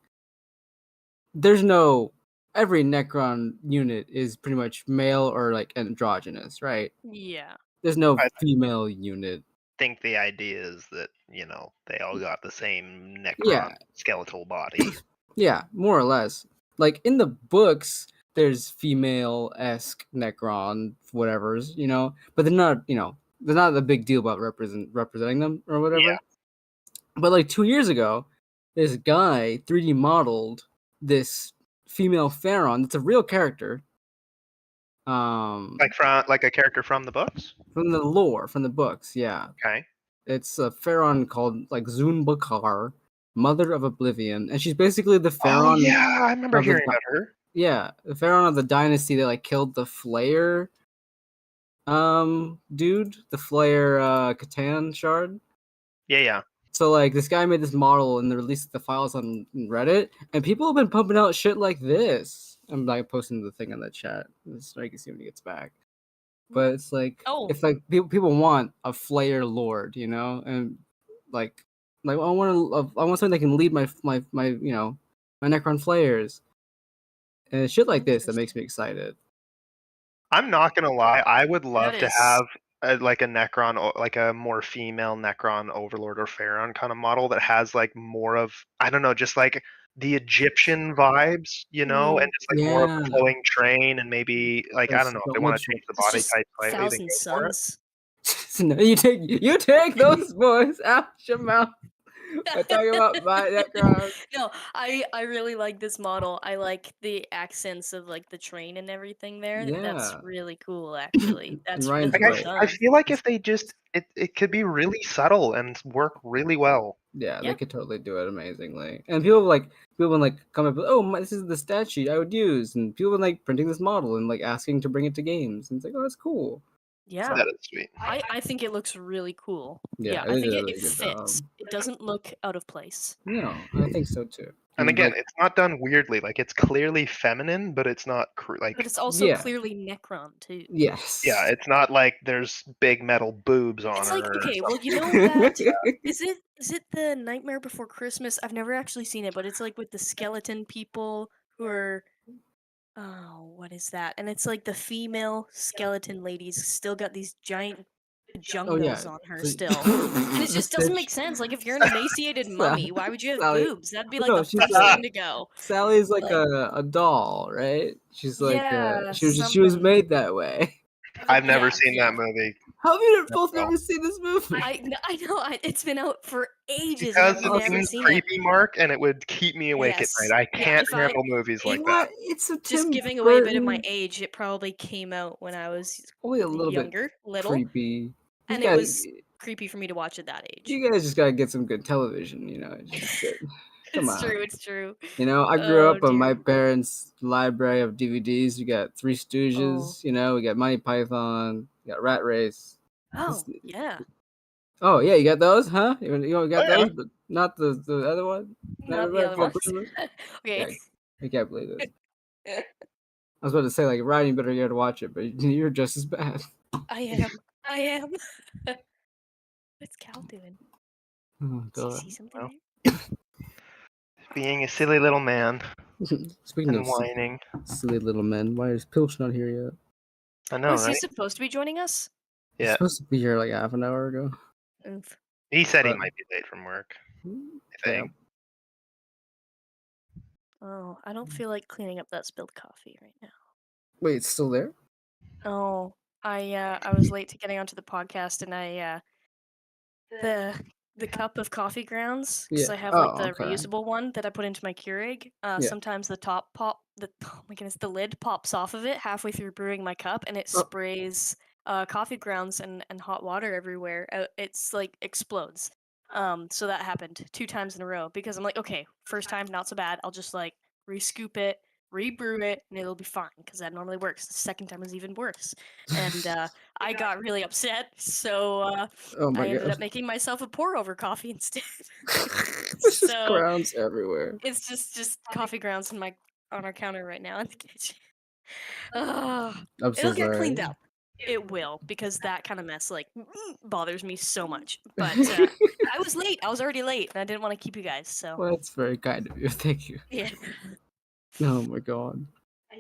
there's no every Necron unit is pretty much male or like androgynous, right? Yeah. There's no I- female unit. I think the idea is that, you know, they all got the same Necron Yeah. skeletal body. Yeah, more or less. Like in the books, there's female-esque Necron, whatever's, you know, but they're not, you know, they're not a big deal about representing them or whatever. Yeah. But like 2 years ago, this guy 3D modeled this female Pharaon. That's a real character. Like a character from the books? From the lore, from the books, yeah. Okay. It's a Pharaon called like Zun Bakar, Mother of Oblivion, and she's basically the Pharaon. Oh, yeah, I remember of the hearing di- about her. Yeah, the Pharaon of the dynasty that like killed the Flayer dude, the Flayer Catan shard. Yeah. So like this guy made this model and they released the files on Reddit, and people have been pumping out shit like this. I'm like posting the thing on the chat so I can see when he gets back. But it's like if like people want a Flayer lord, you know, and like I want something that can lead my you know my Necron Flayers. And it's shit like this that makes me excited. I'm not gonna lie. I would love That to is- have like a Necron, like a more female Necron Overlord or Pharaon kind of model that has like more of, I don't know, just like the Egyptian vibes, and just like more of a Yeah. flowing train, and maybe like I There's don't know if so they want much- to change the It's body just type slightly, they Thousand go for it. Suns. No, you take those boys out your mouth. We're talking about my Necron. No, I really like this model. I like the accents of like the train and everything there. That's Yeah. really cool, actually. That's Ryan's really Like well I done. feel like if they just it could be really subtle and work really well. Yeah, Yeah. they could totally do it amazingly. And people would come up with, oh, this is the stat sheet I would use, and people would like printing this model and like asking to bring it to games, and it's like, oh, that's cool. Yeah. That is sweet. I think it looks really cool. Yeah, I they think did a it really good job. fits. It doesn't look out of place. No, I think so too. And again, like, it's not done weirdly. Like it's clearly feminine, but it's not But like it's also Yeah. clearly Necron too. yes, yeah, it's not like there's big metal boobs on It's her. like, or okay, well, you know something. that is it the Nightmare Before Christmas? I've never actually seen it, but it's like with the skeleton people who are what is that? And it's like the female skeleton ladies still got these giant jungles on her still. And it just doesn't make sense. Like if you're an emaciated mummy, why would you have Sally- boobs? That'd be like No, the she's first not. thing to go. Sally's like a doll, right? She's like Yeah, she was something. made that way. I've never Yeah, seen yeah. that movie. How have you No. never seen this movie? I know it's been out for ages Because and I've it's never in seen it. creepy, Mark, and it would keep me awake Yes. at night. I Yeah, can't if I- handle movies like What? that. It's a Just Tim giving away a bit of my Burton- age, it probably came out when I was only a little younger, bit creepy. and You it guys- was creepy for me to watch at that age. You guys just gotta get some good television, Come It's on. true, it's true. I grew Oh, up on my dear. parents' library of DVDs. You got Three Stooges, we got Monty Python, you got Rat Race. Oh, yeah. Oh yeah, you got those, huh? You got Oh, yeah. those, but not the other one. Not the other ones. Okay. I can't believe this. I was about to say, like, Ryan, you better get to watch it, but you're just as bad. I am. What's Cal doing? Oh Does he god. see something Well. there? Being a silly little man Speaking and of whining. silly little men, why is Pilch not here yet? I know, Was he right? supposed to be joining us? He's Yeah. supposed to be here like half an hour ago. Oof. He said he But- might be late from work, I Yeah. think. Oh, I don't feel like cleaning up that spilled coffee right now. Wait, it's still there? Oh, I was late to getting onto the podcast, and I the cup of coffee grounds, because Yeah. I have like Oh, the okay. reusable one that I put into my Keurig. Sometimes the top the lid pops off of it halfway through brewing my cup, and it Oh. sprays coffee grounds and hot water everywhere. It's like explodes. So that happened 2 times in a row because I'm like, okay, first time not so bad. I'll just like rescoop it, rebrew it, and it'll be fine because that normally works. The second time was even worse, and I got really upset, so Oh I my ended god. up making myself a pour over coffee instead. There's just So- grounds everywhere. It's just coffee grounds on our counter right now in the kitchen. Oh, I'm so it'll get sorry. cleaned up. It will, because that kind of mess like bothers me so much. But I was late. I was already late, and I didn't want to keep you guys. So Well, that's very kind of you. Thank you. yeah, Oh my god.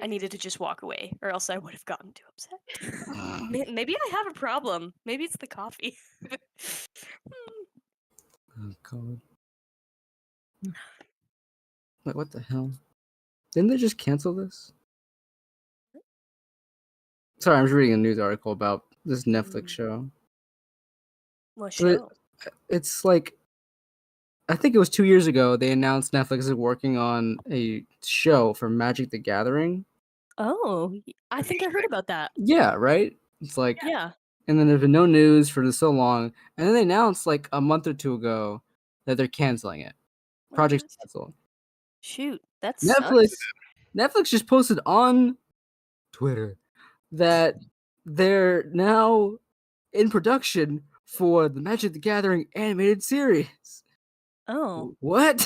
I needed to just walk away, or else I would have gotten too upset. Maybe I have a problem. Maybe it's the coffee. Oh god. Wait, what the hell? Didn't they just cancel this? Sorry, I'm just reading a news article about this Netflix show. What But- show? It's like, I think it was 2 years ago they announced Netflix is working on a show for Magic the Gathering. Oh, I think I heard about that. Yeah, right? It's like, Yeah. and then there's been no news for so long, and then they announced like a month or two ago that they're canceling it. Project's What? canceled. Shoot, that's Netflix just posted on Twitter that they're now in production for the Magic the Gathering animated series. Oh, What?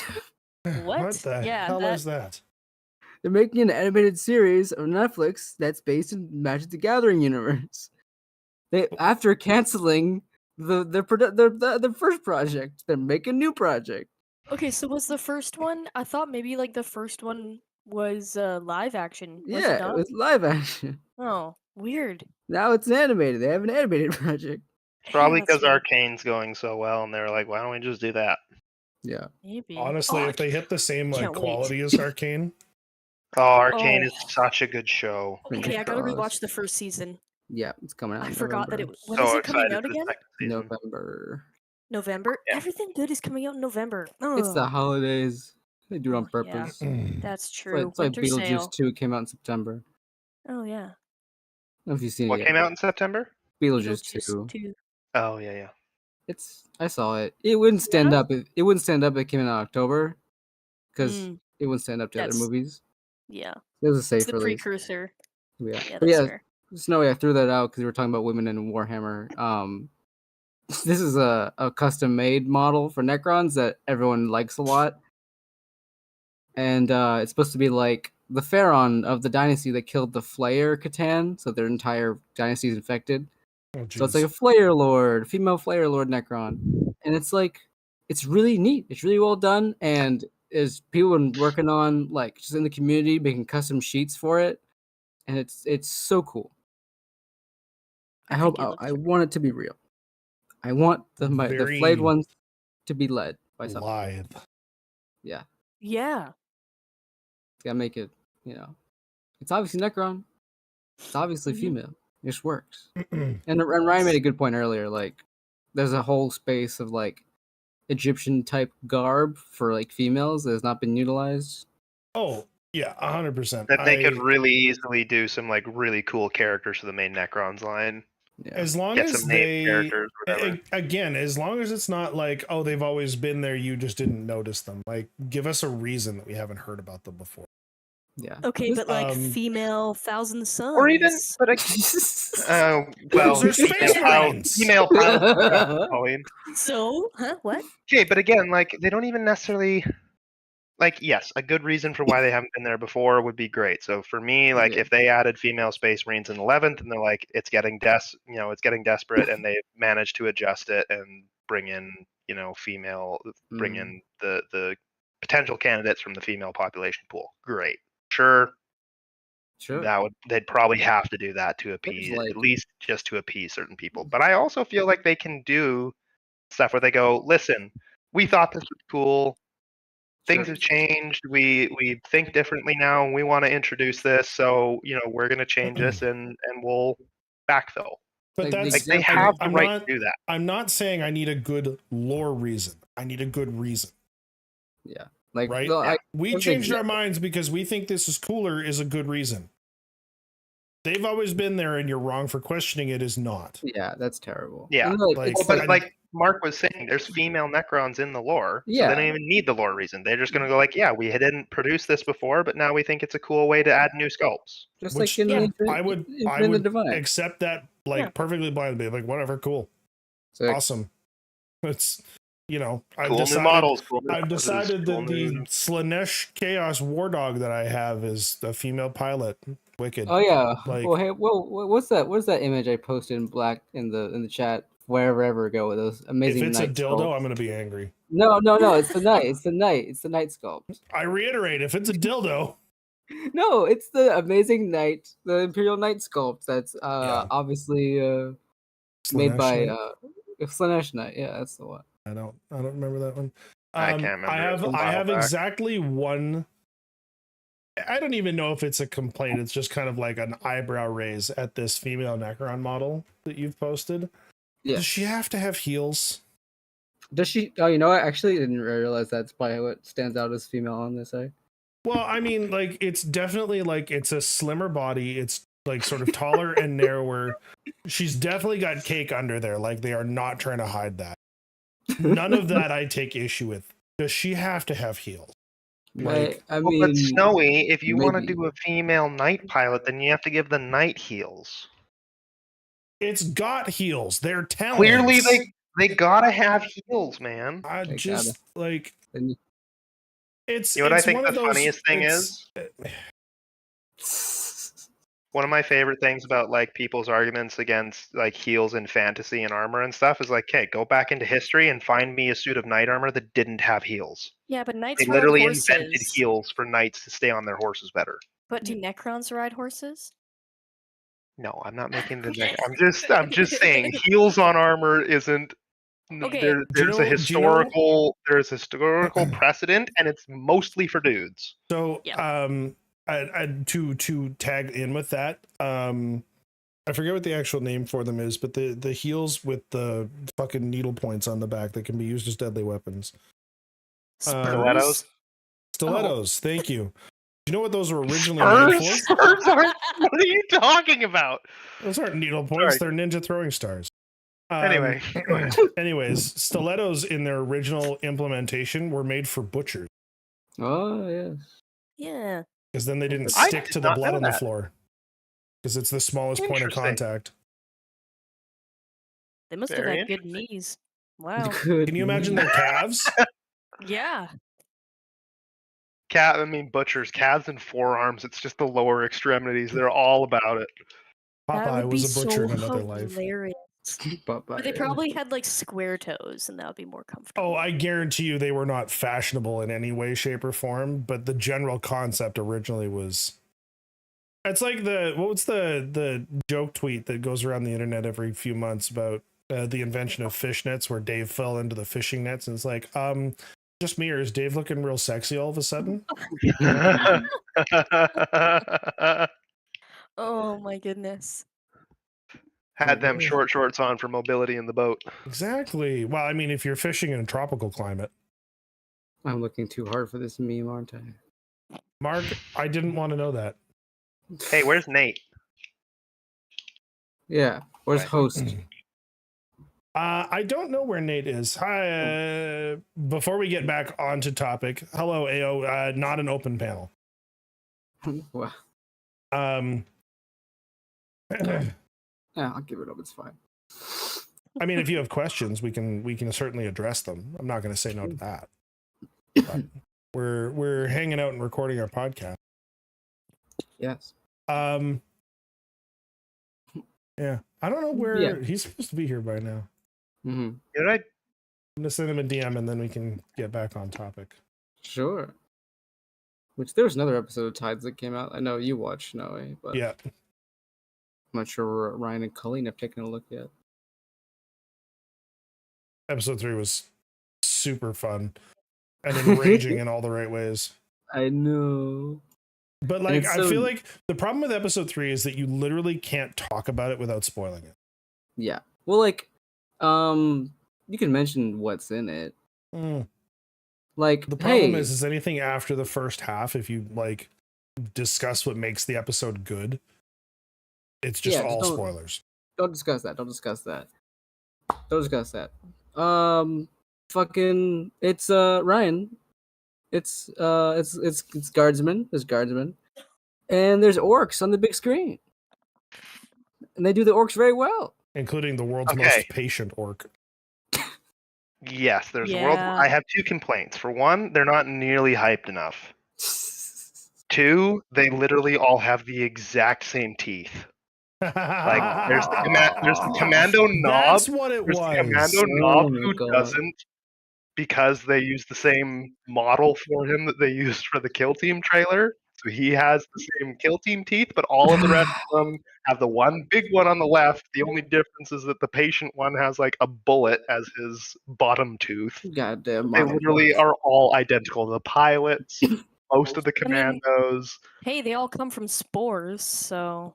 What? the Yeah, hell that- is that? They're making an animated series on Netflix that's based in Magic the Gathering universe. They after canceling the first project, they're making a new project. okay. So was the first one? I thought maybe like the first one was live action. Was Yeah, it not? it was live action. Oh, weird. Now it's animated. They have an animated project. Probably That's because right. Arcane's going so well, and they're like, why don't we just do that? Yeah. Maybe. Honestly, Oh, if they hit the same like can't wait. quality as Arcane, Oh, Arcane Oh. is such a good show. Fingers Okay, I gotta rewatch crossed. the first season. Yeah, it's coming out I in forgot that November. it. When is So it coming excited out for the again? second season. November. November. Yeah. Everything good is coming out in November. It's the Ugh. holidays. They do it on Oh, yeah. purpose. That's It's true. like Winter Beetlejuice sale. 2 came out in September. Oh yeah. I don't know if you've seen What it came yet. out in September? Beetlejuice Beetlejuice 2. 2. Oh yeah. I saw it. It wouldn't stand Yeah? up. It wouldn't stand up if it came out in October, because Mm, it wouldn't stand up to other that's movies. yeah. It was a It's safe the release. precursor. Yeah. Yeah, But that's yeah, fair. Snowy, I threw that out because we were talking about women in Warhammer. This is a custom made model for Necrons that everyone likes a lot. And it's supposed to be like the Pharaon of the dynasty that killed the Flayer Catan, so their entire dynasty is infected. oh, So it's like a jeez. Flayer Lord, female Flayer Lord Necron. And it's like, it's really neat. It's really well done. And there's people been working on, like, just in the community, making custom sheets for it. And it's so cool. I hope, think it I looks want it to be real. I want the Very flayed ones to be led by something. lithe. Yeah. yeah. Gotta make it, it's obviously Necron. It's obviously Mhm. female. It just works. And Ryan made a good point earlier. Like, there's a whole space of like Egyptian type garb for like females that has not been utilized. Oh yeah, 100%. That they could really easily do some like really cool characters for the main Necrons line. Yeah. As long Get as some named they characters, whatever. again, as long as it's not like, oh, they've always been there, you just didn't notice them. Like, give us a reason that we haven't heard about them before. Yeah. Okay, but like Um, female Thousand Suns. Or even, but well, Those are Space Marines! female pilots. Colleen. So, huh? What? Okay, but again, like they don't even necessarily like. Yes, a good reason for why they haven't been there before would be great. So for me, like Yeah. if they added female Space Marines in 11th, and they're like, it's getting it's getting desperate, and they managed to adjust it and bring in, female, bring in the potential candidates from the female population pool. Great, sure. Sure. They'd probably have to do that to appease, like- at least just to appease certain people. But I also feel like they can do stuff where they go, listen, we thought this was cool. Things Sure. have changed. We think differently now, and we want to introduce this. So we're going to change this, and we'll backfill. But Like, that's They have the I'm right not, to do that. I'm not saying I need a good lore reason. I need a good reason, Yeah. Like, right? well, We that's changed our exactly- minds because we think this is cooler is a good reason. They've always been there, and you're wrong for questioning it is not. Yeah, that's terrible. Yeah. And, Like, it's But like Mark was saying, there's female Necrons in the lore, so Yeah. they don't even need the lore reason. They're just going to go like, yeah, we didn't produce this before, but now we think it's a cool way to add new sculpts. just Which, like in yeah, I would the Divine. accept that like Yeah. perfectly blindly, like whatever, cool, So, awesome. It's I've Cool new decided, models. Cool new I've houses, decided cool that the new- Slanesh Chaos War Dog that I have is a female pilot. Wicked. oh yeah. Like- Well, hey, what's that? What's that image I posted in black in the chat wherever ago with those If amazing? it's a knight dildo, sculpts? I'm gonna be angry. No, it's the knight. It's the knight. It's the knight sculpt. I reiterate, if it's a dildo, No, it's the amazing knight, the Imperial Knight sculpt. That's Yeah. obviously made by Slanesh Knight? Slanesh Knight. Yeah, that's the one. I don't remember that one. I can't remember. I It was a have while back. exactly one. I don't even know if it's a complaint. It's just kind of like an eyebrow raise at this female Necron model that you've posted. Yeah. Does she have to have heels? Does she? Oh, you know what? I actually didn't realize that's probably what stands out as female on this side. Well, I mean, like it's definitely like it's a slimmer body. It's like sort of taller and narrower. She's definitely got cake under there. Like they are not trying to hide that. None of that I take issue with. Does she have to have heels? Like, I Well, mean, but Snowy, if you want to maybe. do a female knight pilot, then you have to give the knight heels. it's got heels. They're talents. Clearly, they gotta have heels, man. I They just like then- it's. You know what I it's think one the of those- funniest thing it's- is? One of my favorite things about like people's arguments against like heals in fantasy and armor and stuff is like, okay, go back into history and find me a suit of knight armor that didn't have heals. Yeah, but They knights ride literally invented horses. heals for knights to stay on their horses better. But do Necrons ride horses? No, I'm not making the neck. I'm just saying heals on armor isn't. Okay. There's a historical precedent, and it's mostly for dudes. So Yeah. To tag in with that, I forget what the actual name for them is, but the heels with the fucking needle points on the back that can be used as deadly weapons. Stilettos. Stilettos. Thank you. Do you know what those were originally made for? Spurs aren't, what are you talking about? Those aren't needle points. They're ninja throwing stars. Anyway. Anyways, stilettos in their original implementation were made for butchers. Oh, yes. Yeah. Because then they didn't I stick did to the not blood know on the that. floor. Because it's the smallest point of Interesting. contact. They must Very have had good knees. Wow. Good. Can you imagine their calves? Yeah. Butchers, calves and forearms. It's just the lower extremities. They're all about it. That Popeye would be was a butcher so in another life. hilarious. But they probably had like square toes, and that would be more comfortable. Oh, I guarantee you they were not fashionable in any way, shape, or form. But the general concept originally was. It's like what's the joke tweet that goes around the internet every few months about the invention of fishnets, where Dave fell into the fishing nets, and it's like, just me, or is Dave looking real sexy all of a sudden? Oh my goodness. Had them short shorts on for mobility in the boat. Exactly. Well, I mean, if you're fishing in a tropical climate. I'm looking too hard for this meme, aren't I? Mark, I didn't want to know that. Hey, where's Nate? Yeah. Where's Right. host? I don't know where Nate is. Hi. Before we get back onto topic, hello, AO. Not an open panel. Wow. Yeah, I'll give it up. It's fine. I mean, if you have questions, we can certainly address them. I'm not going to say no to that. But we're hanging out and recording our podcast. Yes. Yeah. I don't know where he's supposed to be here by now. Mm-hmm. Did I? I'm gonna send him a DM and then we can get back on topic. Sure. Which there was another episode of Tides that came out. I know you watched, Noe, but Yeah. I'm not sure where Ryan and Colleen have taken a look yet. Episode 3 was super fun and enraging in all the right ways. I know. But like, I feel like the problem with episode 3 is that you literally can't talk about it without spoiling it. Yeah. Well, like, you can mention what's in it. Like, the problem is anything after the first half, if you like discuss what makes the episode good, it's just all spoilers. Don't discuss that. Don't discuss that. Don't discuss that. Fucking, it's Ryan. It's guardsmen. There's guardsmen, and there's orcs on the big screen, and they do the orcs very well, including the world's most patient orc. Yes, there's a world. I have two complaints. For one, they're not nearly hyped enough. Two, they literally all have the exact same teeth. Like there's the commando knob. That's what it was. The commando knob who doesn't, because they use the same model for him that they used for the Kill Team trailer. So he has the same Kill Team teeth, but all of the rest of them have the one big one on the left. The only difference is that the patient one has like a bullet as his bottom tooth. Goddamn. They literally are all identical. The pilots, most of the commandos. Hey, they all come from spores, so.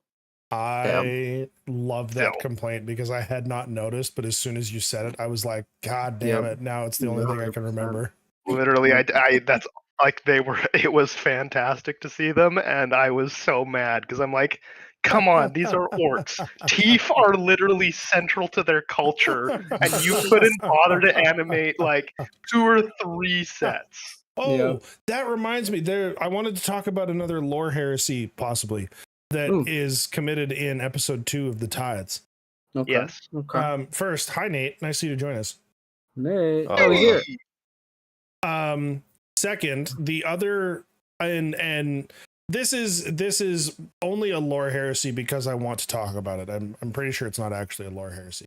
I love that complaint because I had not noticed, but as soon as you said it, I was like, God damn it. Now it's the only thing I can remember. Literally, that's like it was fantastic to see them, and I was so mad because I'm like, come on, these are orcs. Teeth are literally central to their culture, and you couldn't bother to animate like 2 or 3 sets. Oh, that reminds me. I wanted to talk about another lore heresy, possibly, that is committed in episode 2 of the Tides. Okay. Yes. Okay. First, hi Nate, nice of you to join us. Nate, here. Second, the other and this is only a lore heresy because I want to talk about it. I'm pretty sure it's not actually a lore heresy.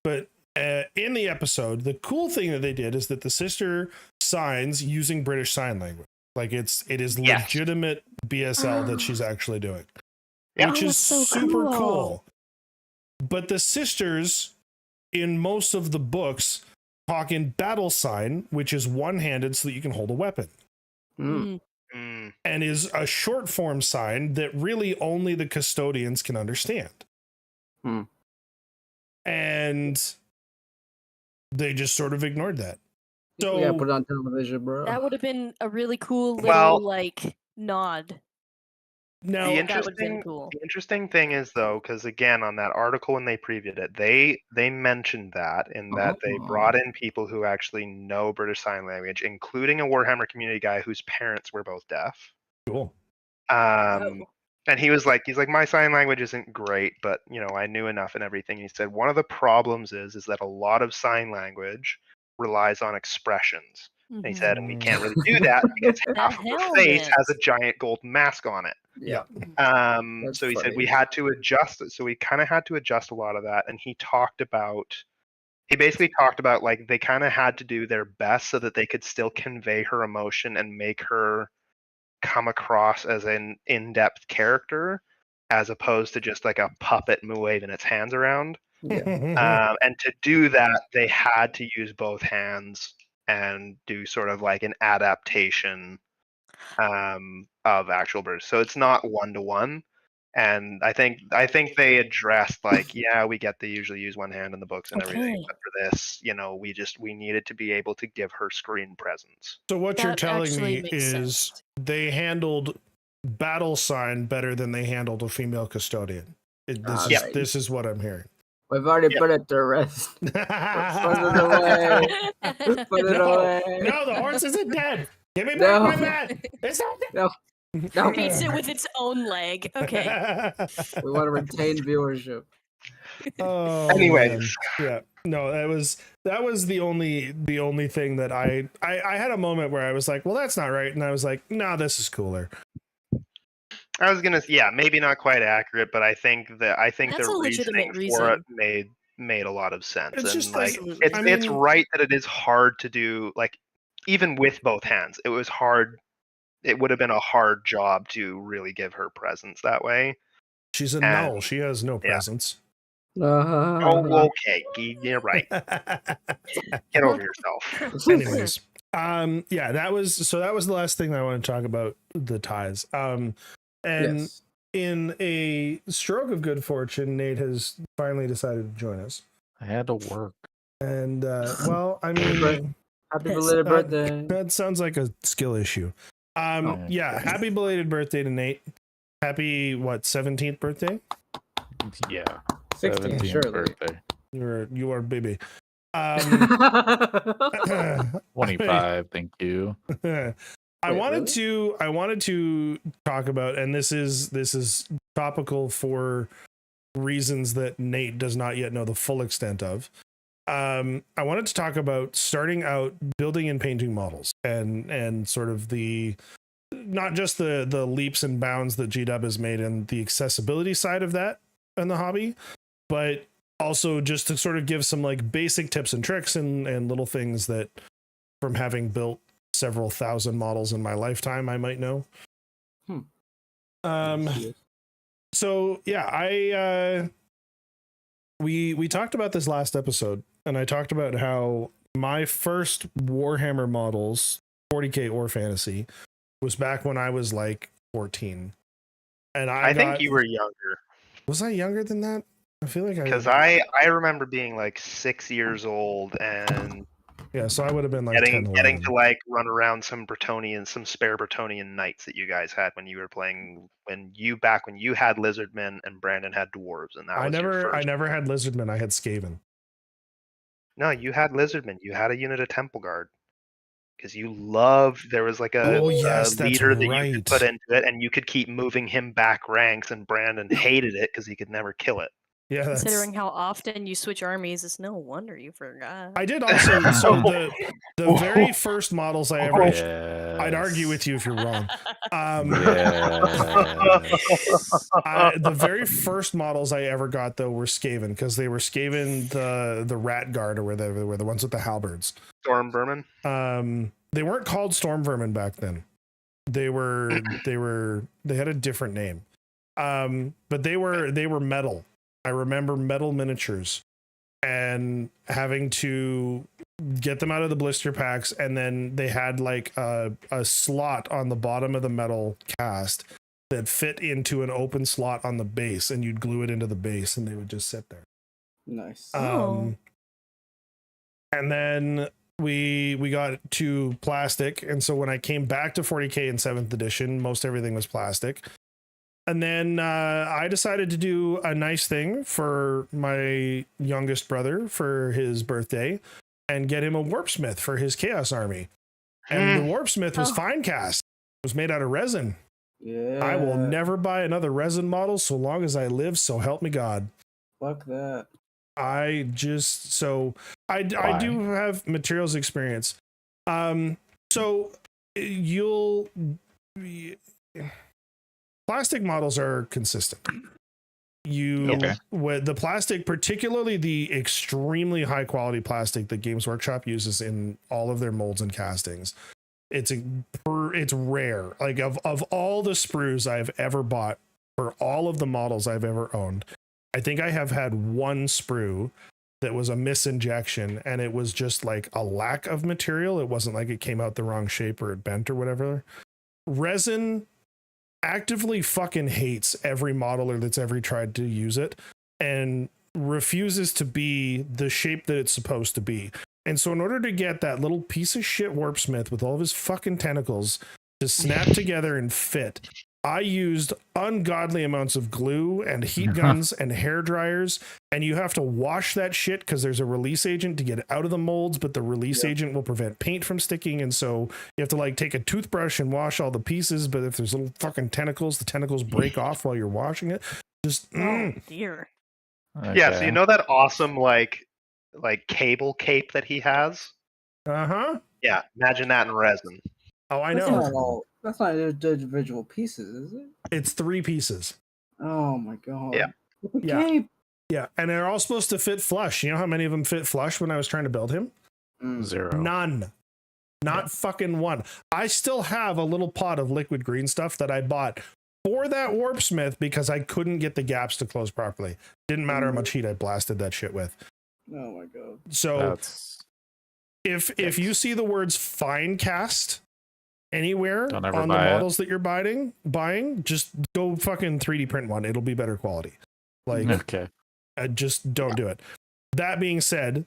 But in the episode, the cool thing that they did is that the sister signs using British Sign Language. Like it is legitimate BSL that she's actually doing, which is so super cool. But the sisters in most of the books talk in battle sign, which is one-handed so that you can hold a weapon. Mm. And is a short form sign that really only the custodians can understand. And they just sort of ignored that. So yeah, put it on television, bro. That would have been a really cool little like nod. Now, the that would have been cool. The interesting thing is though, because again, on that article when they previewed it, they mentioned that that they brought in people who actually know British Sign Language, including a Warhammer community guy whose parents were both deaf. Cool. And he's like, my sign language isn't great, but you know, I knew enough and everything. He said one of the problems is that a lot of sign language relies on expressions. And he said, and we can't really do that because half of her face has a giant gold mask on it. Yeah. So he said we had to adjust it. So we kind of had to adjust a lot of that. And he basically talked about like they kind of had to do their best so that they could still convey her emotion and make her come across as an in-depth character as opposed to just like a puppet waving its hands around. And to do that, they had to use both hands and do sort of like an adaptation of actual birds. So it's not one-to-one. And I think they addressed like, yeah, we get they usually use one hand in the books and everything, but for this, you know, we needed to be able to give her screen presence. So what you're telling me is they handled battle sign better than they handled a female custodian. This is what I'm hearing. We've already put it to rest. Put it away. Put it away. No, the horse isn't dead. Give me back my mat. It's not dead. No. Beats it with its own leg. Okay. We want to retain viewership. Oh, anyways, yeah. No, that was the only thing that I had a moment where I was like, well, that's not right, and I was like, no, this is cooler. I was gonna, maybe not quite accurate, but I think the reasoning for it made a lot of sense. It's and just like it's right that it is hard to do, like even with both hands, it was hard. It would have been a hard job to really give her presence that way. She's a null. She has no presence. Oh, okay. You're right. Get over yourself. Anyways, that was the last thing that I want to talk about, the ties. And in a stroke of good fortune, Nate has finally decided to join us. I had to work. And well, I mean, happy belated birthday. That sounds like a skill issue. Happy belated birthday to Nate. Happy 17th birthday? Yeah. 16th, surely. Birthday. You are baby. 25, thank you. I wanted to talk about, and this is topical for reasons that Nate does not yet know the full extent of. I wanted to talk about starting out building and painting models and sort of not just the leaps and bounds that GW has made and the accessibility side of that in the hobby, but also just to sort of give some like basic tips and tricks and little things that from having built several thousand models in my lifetime I might know. So yeah, we talked about this last episode, and I talked about how my first Warhammer models, 40K or fantasy, was back when I was like 14. And I think you were younger. Was I younger than that? I feel like because I remember being like 6 years old and so I would have been like getting to like run around some spare Bretonian knights that you guys had when you were playing when you had lizardmen and Brandon had dwarves, and that I never had lizardmen. I had Skaven. No, you had lizardmen. You had a unit of Temple Guard because you loved. There was like a leader that you could put into it, and you could keep moving him back ranks. And Brandon hated it because he could never kill it. Yeah, considering how often you switch armies, it's no wonder you forgot. I did also. So the very first models I I'd argue with you if you're wrong. The very first models I ever got though were Skaven, because they were Skaven the Rat Guard, or whatever they were, the ones with the halberds. Storm Vermin. They weren't called Storm Vermin back then. They had a different name. But they were metal. I remember metal miniatures and having to get them out of the blister packs, and then they had like a slot on the bottom of the metal cast that fit into an open slot on the base, and you'd glue it into the base and they would just sit there. Nice. And then we got to plastic, and so when I came back to 40k in 7th edition, most everything was plastic. And then I decided to do a nice thing for my youngest brother for his birthday and get him a warpsmith for his chaos army. And the warpsmith was fine cast. It was made out of resin. Yeah. I will never buy another resin model so long as I live, so help me God. Fuck that. I do have materials experience. So plastic models are consistent. With the plastic, particularly the extremely high quality plastic that Games Workshop uses in all of their molds and castings, it's rare. Like of all the sprues I've ever bought for all of the models I've ever owned, I think I have had one sprue that was a misinjection, and it was just like a lack of material. It wasn't like it came out the wrong shape or it bent or whatever. Resin actively fucking hates every modeler that's ever tried to use it and refuses to be the shape that it's supposed to be. And so in order to get that little piece of shit warpsmith with all of his fucking tentacles to snap together and fit, I used ungodly amounts of glue and heat guns and hair dryers, and you have to wash that shit because there's a release agent to get it out of the molds, but the release agent will prevent paint from sticking, and so you have to like take a toothbrush and wash all the pieces, but if there's little fucking tentacles, the tentacles break off while you're washing it. Just oh dear. Okay. Yeah, so you know that awesome like cable cape that he has? Uh-huh. Yeah, imagine that in resin. Oh, I know. That's not individual pieces, is it? It's 3 pieces. Oh my god. Yeah. Cape. Yeah, and they're all supposed to fit flush. You know how many of them fit flush when I was trying to build him? 0. None. Not fucking one. I still have a little pot of liquid green stuff that I bought for that warpsmith because I couldn't get the gaps to close properly. Didn't matter how much heat I blasted that shit with. Oh my god. So if you see the words fine cast anywhere on the models that you're buying, just go fucking 3D print one. It'll be better quality. Like, okay. Just don't do it. That being said,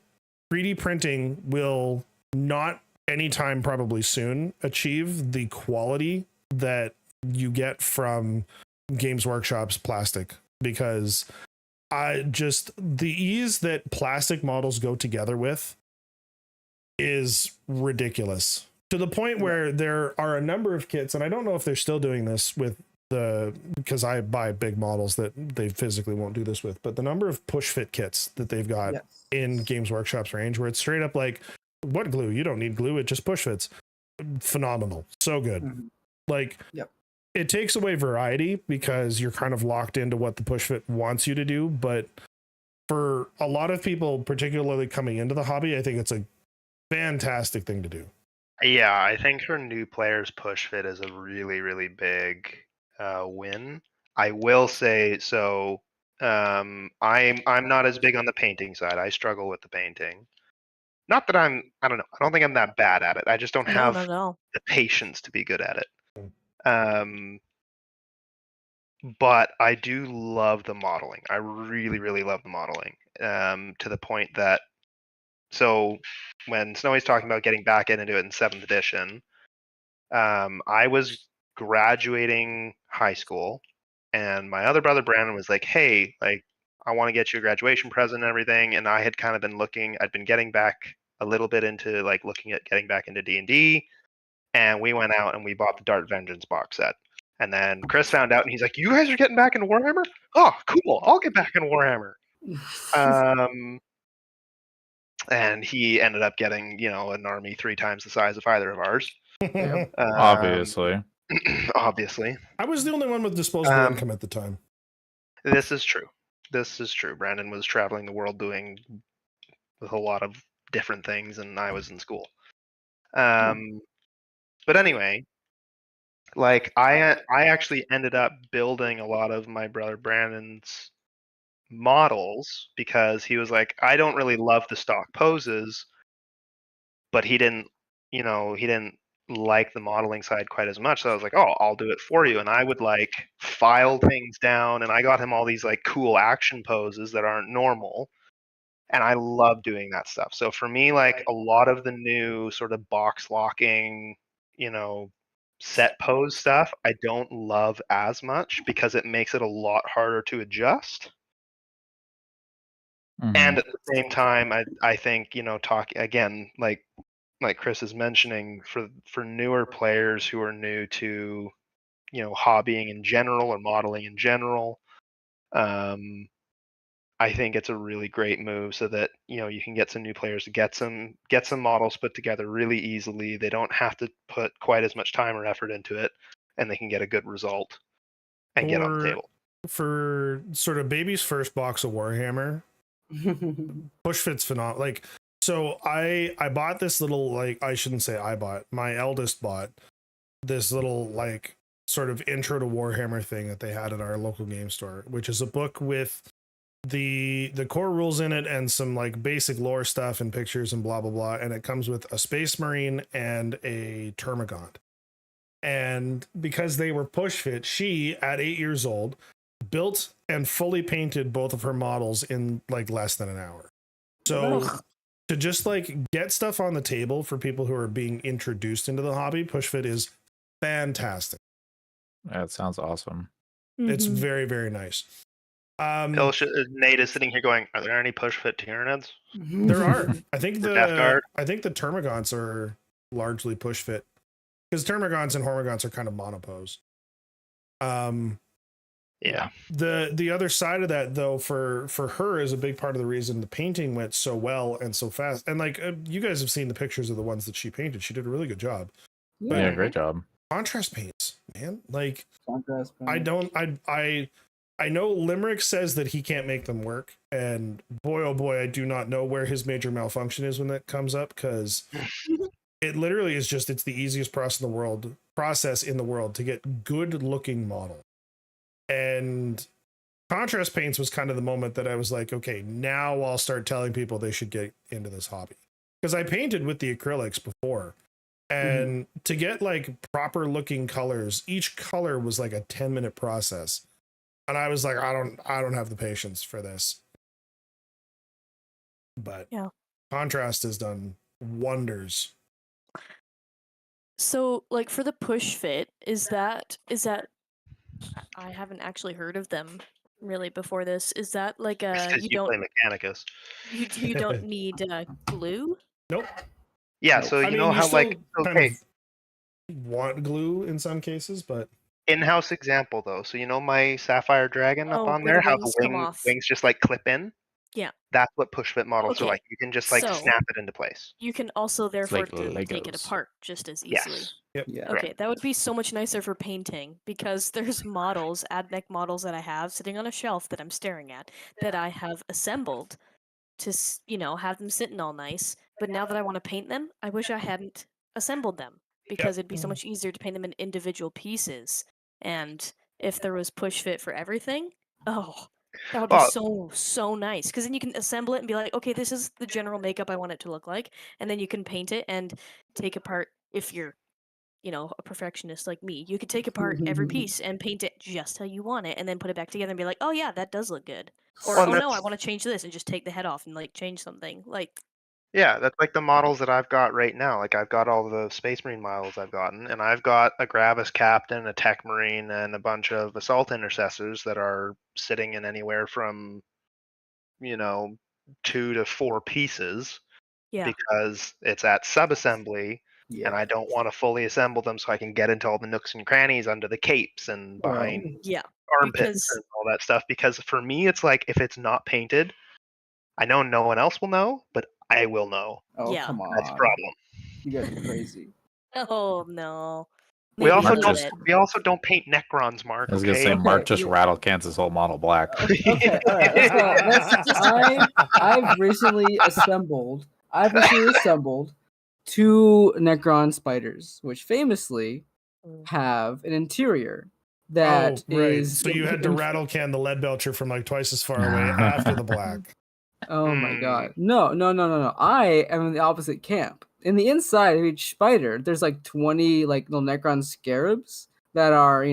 3D printing will not anytime probably soon achieve the quality that you get from Games Workshop's plastic, because the ease that plastic models go together with is ridiculous, to the point where there are a number of kits, and I don't know if they're still doing this with because I buy big models that they physically won't do this with, but the number of push fit kits that they've got in Games Workshop's range, where it's straight up like, what glue? You don't need glue. It just push fits. Phenomenal. So good. Like, it takes away variety because you're kind of locked into what the push fit wants you to do. But for a lot of people, particularly coming into the hobby, I think it's a fantastic thing to do. Yeah, I think for new players, push fit is a really, really big win. I will say so. I'm not as big on the painting side. I struggle with the painting. Not that I don't know. I don't think I'm that bad at it. I just don't have the patience to be good at it. But I do love the modeling. I really, really love the modeling. To the point that, so when Snowy's talking about getting back into it in 7th edition, I was graduating high school, and my other brother Brandon was like, "Hey, like, I want to get you a graduation present and everything." And I had kind of been I'd been getting back a little bit into like looking at getting back into D&D, and we went out and we bought the Dark Vengeance box set. And then Chris found out, and he's like, "You guys are getting back into Warhammer? Oh, cool! I'll get back into Warhammer." And he ended up getting, an army 3 times the size of either of ours. Obviously. Obviously. I was the only one with disposable income at the time. This is true. This is true. Brandon was traveling the world doing with a lot of different things, and I was in school. But anyway, like I actually ended up building a lot of my brother Brandon's models because he was like, I don't really love the stock poses, but he didn't like the modeling side quite as much. So I was like, oh, I'll do it for you. And I would like file things down, and I got him all these like cool action poses that aren't normal. And I love doing that stuff. So for me, like a lot of the new sort of box locking, set pose stuff, I don't love as much because it makes it a lot harder to adjust. And at the same time, I think, talk again, like Chris is mentioning, for newer players who are new to, hobbying in general or modeling in general, I think it's a really great move so that you can get some new players to get some models put together really easily. They don't have to put quite as much time or effort into it, and they can get a good result and get on the table. For sort of baby's first box of Warhammer, push fit's phenomenal. Like, so I bought this little, like, I shouldn't say I bought, my eldest bought this little like sort of intro to Warhammer thing that they had at our local game store, which is a book with the core rules in it and some like basic lore stuff and pictures and blah blah blah, and it comes with a Space Marine and a Termagant. And because they were push fit, she at 8 years old built and fully painted both of her models in like less than an hour. So to just like get stuff on the table for people who are being introduced into the hobby, push fit is fantastic. That sounds awesome. It's very, very nice. Nate is sitting here going, are there any push fit Tyranids? There are. I think Death Guard? I think the Termagants are largely push fit, because Termagants and Hormagants are kind of monopose. Yeah. The other side of that, though, for her is a big part of the reason the painting went so well and so fast. And like you guys have seen the pictures of the ones that she painted. She did a really good job. Yeah, great job. Contrast paints, man. Like Contrast paints. I know Limerick says that he can't make them work, and boy oh boy, I do not know where his major malfunction is when that comes up, because it literally is just, it's the easiest process in the world to get good looking model. And contrast paints was kind of the moment that I was like, okay, now I'll start telling people they should get into this hobby, because I painted with the acrylics before, and to get like proper looking colors, each color was like a 10-minute process. And I was like, I don't have the patience for this. But yeah, contrast has done wonders. So, like, for the push fit, is that I haven't actually heard of them really before this. Is that like you play Mechanicus? You don't need glue? Nope. Yeah, so you know how like want glue in some cases, but in-house example though. So you know my Sapphire Dragon up on there, how the wings just like clip in? Yeah. That's what push fit models are like. You can just like snap it into place. You can also therefore take it apart just as easily. Yes. Yep. Yeah. Okay, that would be so much nicer for painting, because there's models, AdMech models that I have sitting on a shelf that I'm staring at, that I have assembled to, have them sitting all nice. But now that I want to paint them, I wish I hadn't assembled them, because it'd be so much easier to paint them in individual pieces. And if there was push fit for everything, that would be so nice, because then you can assemble it and be like, okay, this is the general makeup I want it to look like, and then you can paint it and take apart, if you're a perfectionist like me, you could take apart every piece and paint it just how you want it, and then put it back together and be like, oh yeah, that does look good. Or oh no, I want to change this, and just take the head off and like change something. Like, yeah, that's like the models that I've got right now. Like I've got all the Space Marine models I've gotten, and I've got a Gravis Captain, a Tech Marine, and a bunch of Assault Intercessors that are sitting in anywhere from 2 to 4 pieces. Yeah. Because it's at subassembly. Yeah. And I don't want to fully assemble them, so I can get into all the nooks and crannies under the capes and behind armpits and all that stuff. Because for me, it's like, if it's not painted, I know no one else will know, but I will know. Oh, come on. That's a problem. You guys are crazy. Oh no. We Maybe a also Mark little don't. just- bit. We also don't paint Necrons, Mark. I was gonna say, Okay. Mark Okay, just you- rattle cans his whole model black. Okay, all right. I've recently assembled. Two Necron spiders, which famously have an interior that right. is. So you had to rattle can the lead belcher from like twice as far away after the black. Oh my Hmm. god. No. I am in the opposite camp. In the inside of each spider, there's like 20 like little Necron scarabs that are,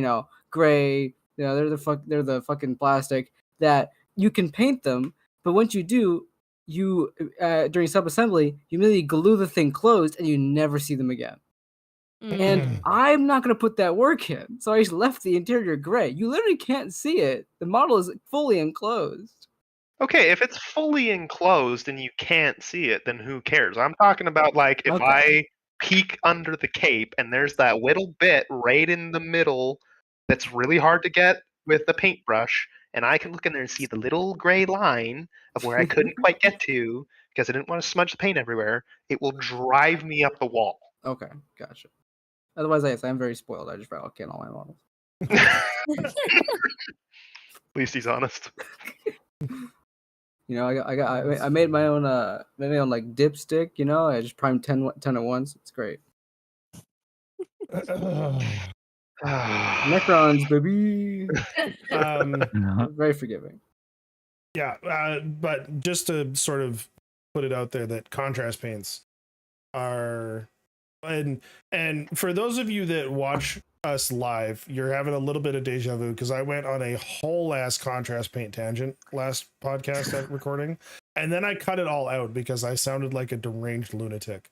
gray. They're the fucking plastic that you can paint them, but once you do, you during sub-assembly, you immediately glue the thing closed and you never see them again. And I'm not going to put that work in. So I just left the interior gray. You literally can't see it. The model is fully enclosed. Okay, if it's fully enclosed and you can't see it, then who cares? I'm talking about like if Okay. I peek under the cape and there's that little bit right in the middle that's really hard to get with the paintbrush, and I can look in there and see the little gray line of where I couldn't quite get to because I didn't want to smudge the paint everywhere, it will drive me up the wall. Okay, gotcha. Otherwise, yes, I'm very spoiled. I just rattle can all my models. At least he's honest. I made my own like dipstick. I just primed 10 at once. It's great. Necrons, baby. Very forgiving. Yeah, but just to sort of put it out there that contrast paints are, and for those of you that watch us live, you're having a little bit of deja vu because I went on a whole ass contrast paint tangent last podcast at recording, and then I cut it all out because I sounded like a deranged lunatic.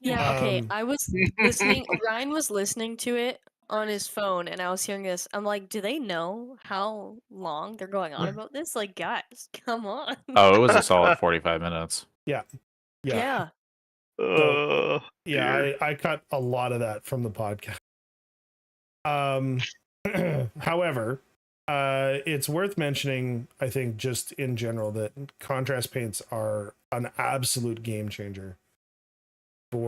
Yeah, okay. I was listening. Ryan was listening to it on his phone, and I was hearing this. I'm like, do they know how long they're going on about this? Like, guys, come on. Oh, it was a solid 45 minutes. Yeah. Oh, Yeah, I cut a lot of that from the podcast. However, it's worth mentioning, I think, just in general, that contrast paints are an absolute game changer.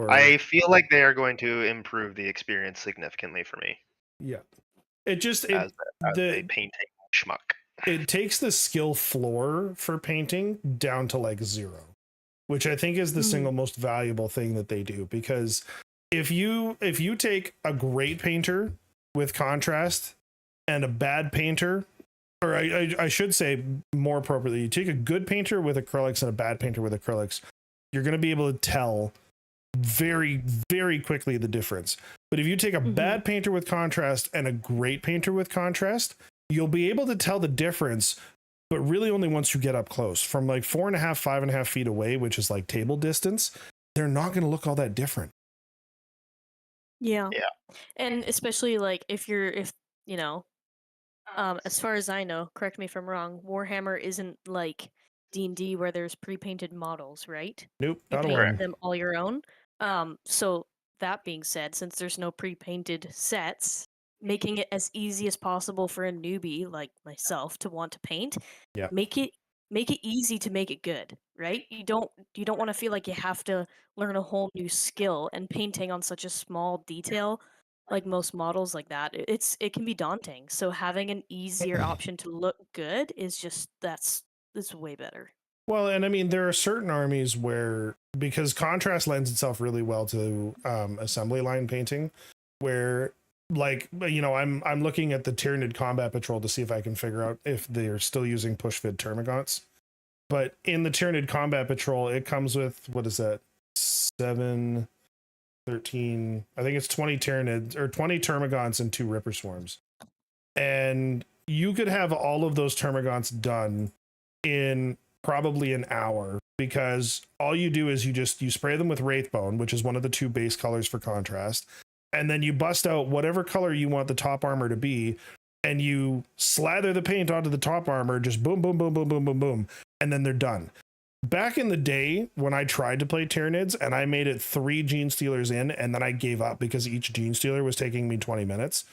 I feel like they are going to improve the experience significantly for me. Yeah, it just as a painting schmuck. It takes the skill floor for painting down to like 0, which I think is the single most valuable thing that they do. Because if you take a great painter with contrast and a bad painter, or I should say more appropriately, you take a good painter with acrylics and a bad painter with acrylics, you're going to be able to tell very, very quickly the difference. But if you take a bad painter with contrast and a great painter with contrast, you'll be able to tell the difference, but really only once you get up close. From like 4.5, 5.5 feet away, which is like table distance, they're not going to look all that different. Yeah. And especially like if as far as I know, correct me if I'm wrong, Warhammer isn't like D&D where there's pre-painted models, right? Nope, You not a paint one. them all your own. So that being said, since there's no pre-painted sets, making it as easy as possible for a newbie like myself to want to paint, make it easy to make it good, right? You don't want to feel like you have to learn a whole new skill, and painting on such a small detail like most models like that, it can be daunting. So having an easier option to look good is just that's way better. Well, and I mean, there are certain armies where, because contrast lends itself really well to assembly line painting, where like, I'm looking at the Tyranid Combat Patrol to see if I can figure out if they're still using push fit termagants. But in the Tyranid Combat Patrol, it comes with, what is that? 7, 13, I think it's 20 Tyranids or 20 termagants and 2 Ripper Swarms. And you could have all of those termagants done in probably an hour, because all you do is you spray them with Wraithbone, which is one of the 2 base colors for contrast, and then you bust out whatever color you want the top armor to be, and you slather the paint onto the top armor, just boom, boom, boom, boom, boom, boom, boom, and then they're done. Back in the day when I tried to play Tyranids and I made it 3 Gene Stealers in, and then I gave up because each Gene Stealer was taking me 20 minutes.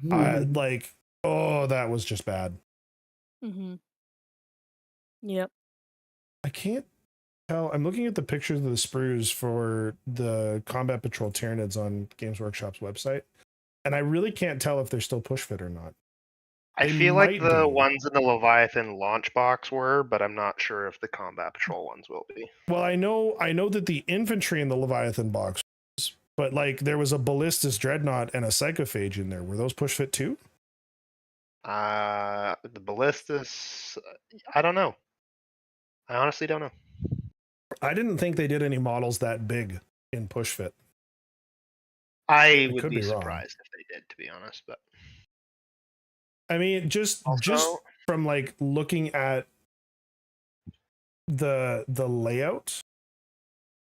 That was just bad. Yep. I can't tell. I'm looking at the pictures of the sprues for the Combat Patrol Tyranids on Games Workshop's website, and I really can't tell if they're still push fit or not. I They feel like might the be. ones in the Leviathan launch box were, but I'm not sure if the Combat Patrol ones will be. Well, I know that the infantry in the Leviathan box was, but like there was a Ballistus Dreadnought and a Psychophage in there. Were those push fit too? The Ballistus, I don't know. I honestly don't know. I didn't think they did any models that big in push fit. I would could be be wrong. surprised if they did, to be honest. But I mean, just also, from like looking at the layout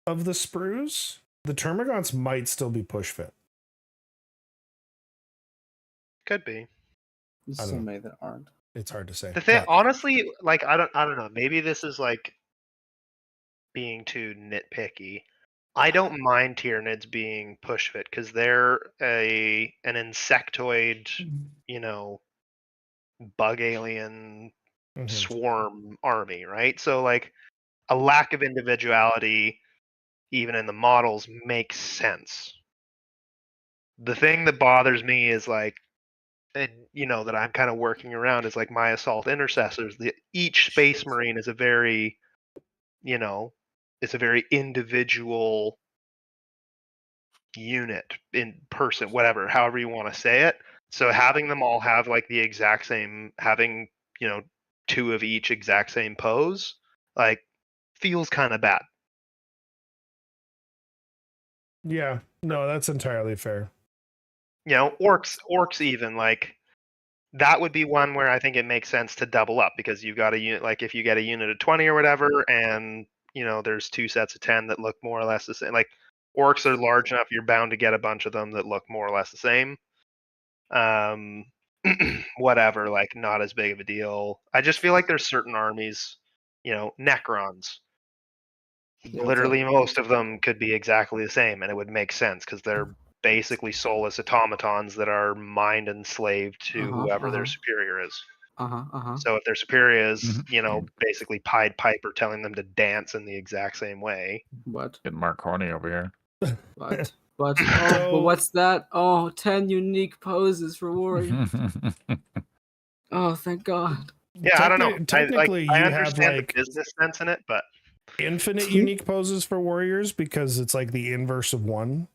of the sprues, the Termagants might still be push fit. could be. There's I don't so know. many that aren't. It's hard to say. The thing, but honestly, like I don't know. Maybe this is like being too nitpicky. I don't mind Tyranids being push fit because they're an insectoid, you know, bug alien mhm. swarm army, right? So like a lack of individuality even in the models makes sense. The thing that bothers me is like, and you know, that I'm kind of working around is like my assault intercessors. Each space marine is a very, you know, it's a very individual unit in person, whatever, however you want to say it. So having them all have like the exact same, having, you know, two of each exact same pose, like feels kind of bad. Yeah, no, that's entirely fair. You know, orcs even like that would be one where I think it makes sense to double up because you've got a unit, like if you get a unit of 20 or whatever, and you know there's two sets of 10 that look more or less the same. Like orcs are large enough, you're bound to get a bunch of them that look more or less the same. Whatever, like not as big of a deal. I just feel like there's certain armies, you know, Necrons. Yeah, Literally, most of them could be exactly the same, and it would make sense because they're basically soulless automatons that are mind enslaved to whoever their superior is. So if their superior is, you know, basically Pied Piper telling them to dance in the exact same way. What? Getting Mark Horny over here. What? What? Oh, but what's that? Oh, 10 unique poses for warrior. Oh, thank God. Yeah, I don't know. Technically, I you understand have like the business sense in it, but infinite unique poses for warriors because it's like the inverse of one.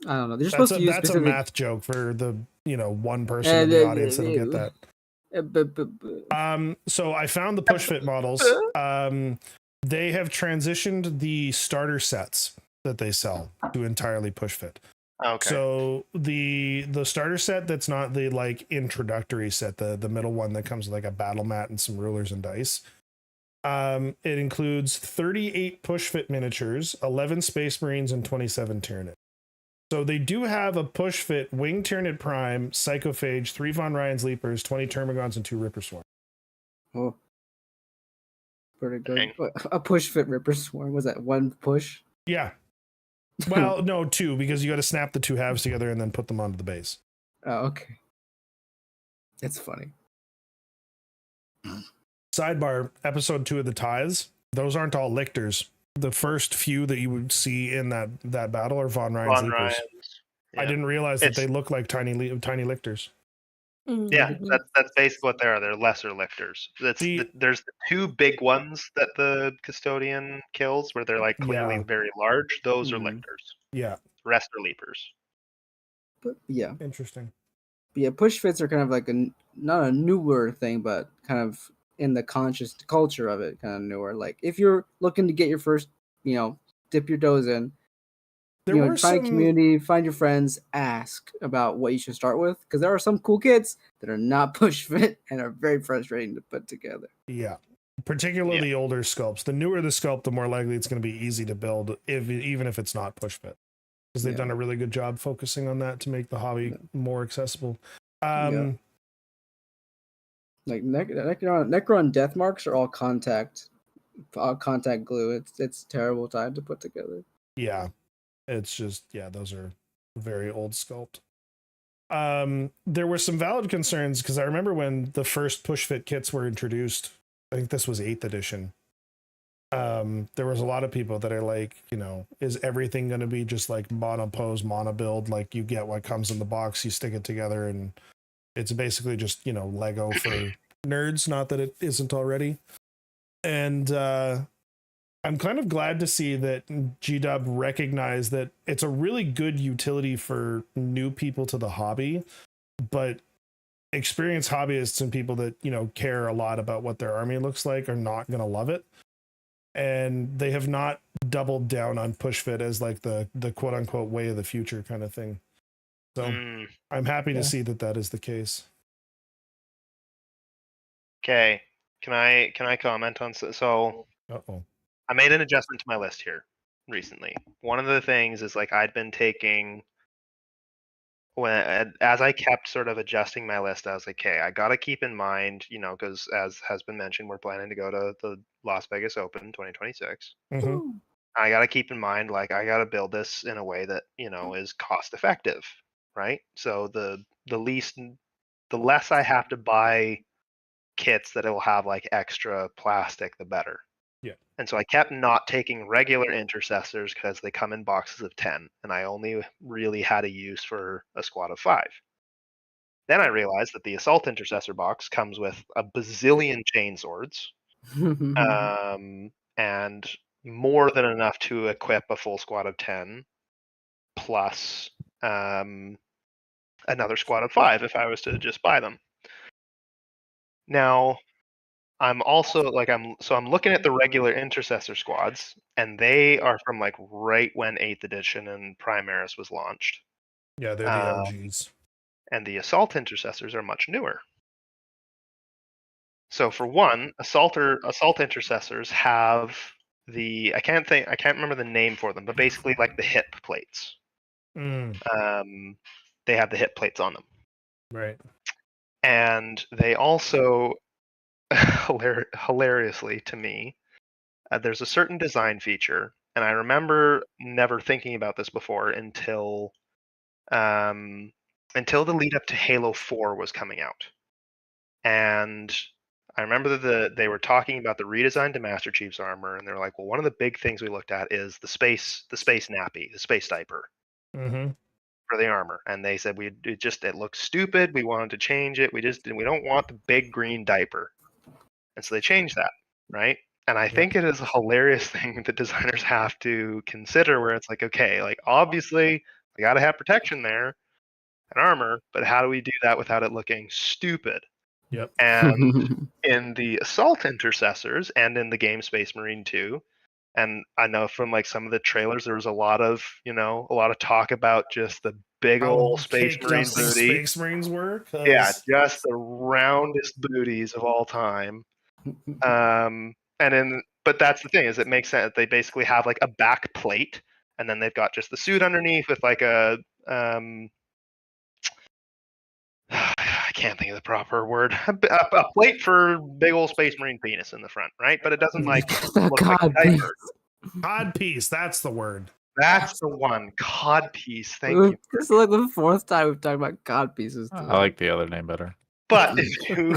I don't know. They're supposed to use that's specific... a math joke for the, you know, one person in the audience that'll get that. So I found the push fit models. They have transitioned the starter sets that they sell to entirely push fit. Okay. So the starter set that's not the like introductory set, the middle one that comes with like a battle mat and some rulers and dice. It includes 38 push fit miniatures, 11 Space Marines, and 27 Tyranid. So they do have a push fit Wing Tyranid Prime, Psychophage, 3 Von Ryan's Leapers, 20 Termagants, and 2 Ripper Swarm. Oh, pretty good. A push fit Ripper Swarm. Was that one push? Yeah. Well, no, 2, because you got to snap the 2 halves together and then put them onto the base. Oh, okay. That's funny. Sidebar, episode 2 of the Tithes, those aren't all lictors. The first few that you would see in that battle are Von Ryan's Leapers. Yeah. I didn't realize that they look like tiny lictors. Yeah, that's basically what they are. They're lesser lictors. There's the 2 big ones that the custodian kills, where they're like clearly very large. Those are lictors. Yeah, the rest are leapers. But yeah, interesting. But yeah, push fits are kind of like not a newer thing, but kind of in the conscious culture of it, kind of newer. Like if you're looking to get your first, you know, dip your toes in, find a community, find your friends, ask about what you should start with, because there are some cool kits that are not push fit and are very frustrating to put together. Yeah, particularly the older sculpts. The newer the sculpt, the more likely it's going to be easy to build, even if it's not push fit, because they've done a really good job focusing on that to make the hobby more accessible. Like Necron death marks are all contact glue. It's terrible time to put together. Yeah. It's just, those are very old sculpt. There were some valid concerns because I remember when the first push fit kits were introduced, I think this was 8th edition. There was a lot of people that are like, is everything going to be just like mono pose, mono build? Like you get what comes in the box, you stick it together, and it's basically just, Lego for nerds. Not that it isn't already. And I'm kind of glad to see that GW recognized that it's a really good utility for new people to the hobby, but experienced hobbyists and people that, care a lot about what their army looks like are not going to love it. And they have not doubled down on push fit as like the quote unquote way of the future kind of thing. So I'm happy to see that is the case. Okay. Can I comment on so Uh-oh. I made an adjustment to my list here recently. One of the things is like I'd been taking as I kept sort of adjusting my list, I was like, okay, I got to keep in mind, because as has been mentioned, we're planning to go to the Las Vegas Open 2026. Mm-hmm. I got to keep in mind, like, I got to build this in a way that, is cost effective, right? So the less I have to buy kits that it will have like extra plastic, the better. Yeah. And so I kept not taking regular intercessors because they come in boxes of 10, and I only really had a use for a squad of 5. Then I realized that the assault intercessor box comes with a bazillion chain swords, and more than enough to equip a full squad of 10, plus another squad of 5 if I was to just buy them. Now, I'm also like I'm looking at the regular intercessor squads, and they are from like right when 8th edition and Primaris was launched. Yeah, they're the OGs. And the assault intercessors are much newer. So for one, assault intercessors have I can't remember the name for them, but basically like the hip plates. They have the hip plates on them. Right. And they also hilariously to me, there's a certain design feature, and I remember never thinking about this before until the lead up to Halo 4 was coming out. And I remember that they were talking about the redesign to Master Chief's armor, and they're like, well, one of the big things we looked at is the space nappy, the space diaper for the armor. And they said it looks stupid. We wanted to change it. We don't want the big green diaper. And so they changed that, right? And I think it is a hilarious thing that designers have to consider, where it's like, okay, like obviously we got to have protection there and armor, but how do we do that without it looking stupid? Yep. And in the assault intercessors and in the game Space Marine 2, and I know from like some of the trailers there was a lot of talk about just the big old Space Marine booty. Space Marines were? Yeah, just the roundest booties of all time. But that's the thing, is it makes sense. They basically have like a back plate, and then they've got just the suit underneath with like a I can't think of the proper word. A plate for big old Space Marine penis in the front, right? But it doesn't like look like a diaper. Cod piece, that's the word. That's the one. Cod piece. Thank you. This is like the 4th time we've talked about cod pieces today. I like the other name better. But if you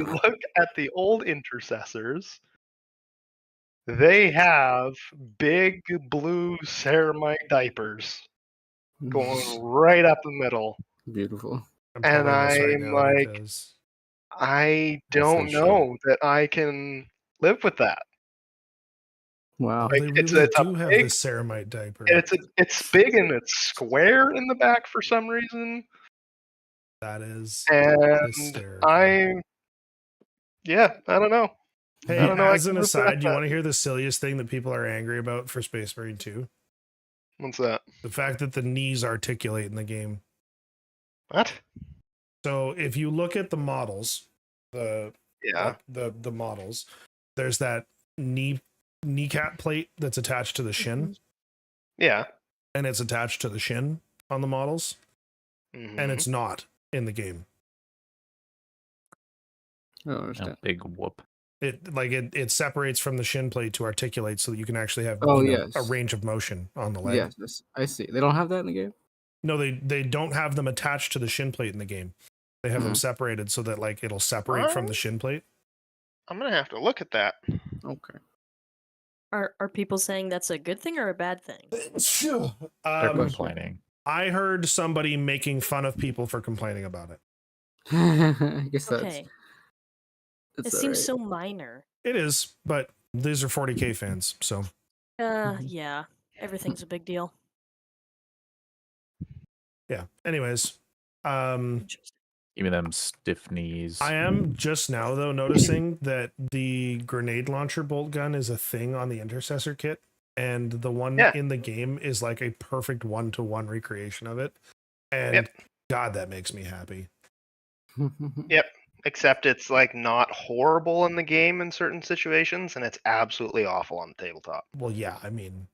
look at the old intercessors, they have big blue ceramite diapers going right up the middle. Beautiful. And I'm like, I don't know that I can live with that. Wow. Like, they really do have the ceramite diaper. It's big and it's square in the back for some reason. That is hysterical. I don't know. Hey, I don't know, as an aside, do you want to hear the silliest thing that people are angry about for Space Marine 2? What's that? The fact that the knees articulate in the game. What? So if you look at the models, the models, there's that kneecap plate that's attached to the shin. Yeah. And it's attached to the shin on the models. And it's not in the game. Oh, a big whoop. It separates from the shin plate to articulate so that you can actually have a range of motion on the leg. Yes, I see. They don't have that in the game? No, they don't have them attached to the shin plate in the game. They have them separated so that like it'll separate from the shin plate. I'm gonna have to look at that. Okay. Are people saying that's a good thing or a bad thing? They're complaining. I heard somebody making fun of people for complaining about it. I guess Okay. It that's seems alright. so minor. It is, but these are 40K fans, so Yeah. Everything's a big deal. yeah. Anyways, um, Interesting. Even them stiff knees. I am just now though noticing that the grenade launcher bolt gun is a thing on the intercessor kit, and the one in the game is like a perfect 1-to-1 recreation of it. And God, that makes me happy. Yep. Except it's like not horrible in the game in certain situations, and it's absolutely awful on the tabletop. Well, yeah, I mean,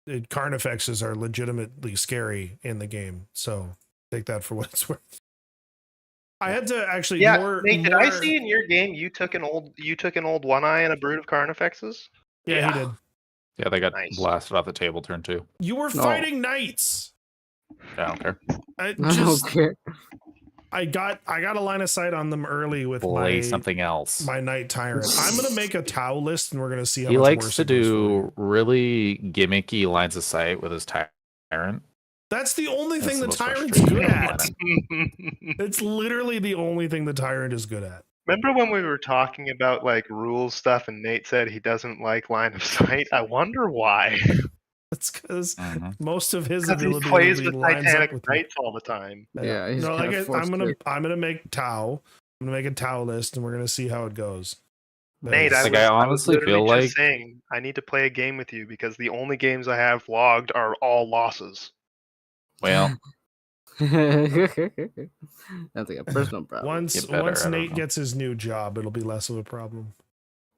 Carnifexes are legitimately scary in the game, so take that for what it's worth. I had to actually Nate, did I see in your game you took an old one eye and a brood of Carnifexes? Yeah, he did. Yeah, they got blasted off the table turn 2. You were fighting knights. I don't care. I don't care. I got a line of sight on them early with something else. My Knight Tyrant. I'm gonna make a Tau list, and we're gonna see how he much likes worse to it goes do really gimmicky lines of sight with his tyrant. That's the only thing the most Tyrant's frustrating good thing on at. It's literally the only thing the Tyrant is good at. Remember when we were talking about like rules stuff, and Nate said he doesn't like line of sight? I wonder why. It's because most of his he ability plays with lines Titanic up with Knights all the time. Yeah, he's no, kind like of I'm gonna make Tau. I'm gonna make a Tau list, and we're gonna see how it goes. Nate, I honestly feel like saying I need to play a game with you because the only games I have logged are all losses. Well, that's like a personal problem. Once Nate gets his new job, it'll be less of a problem.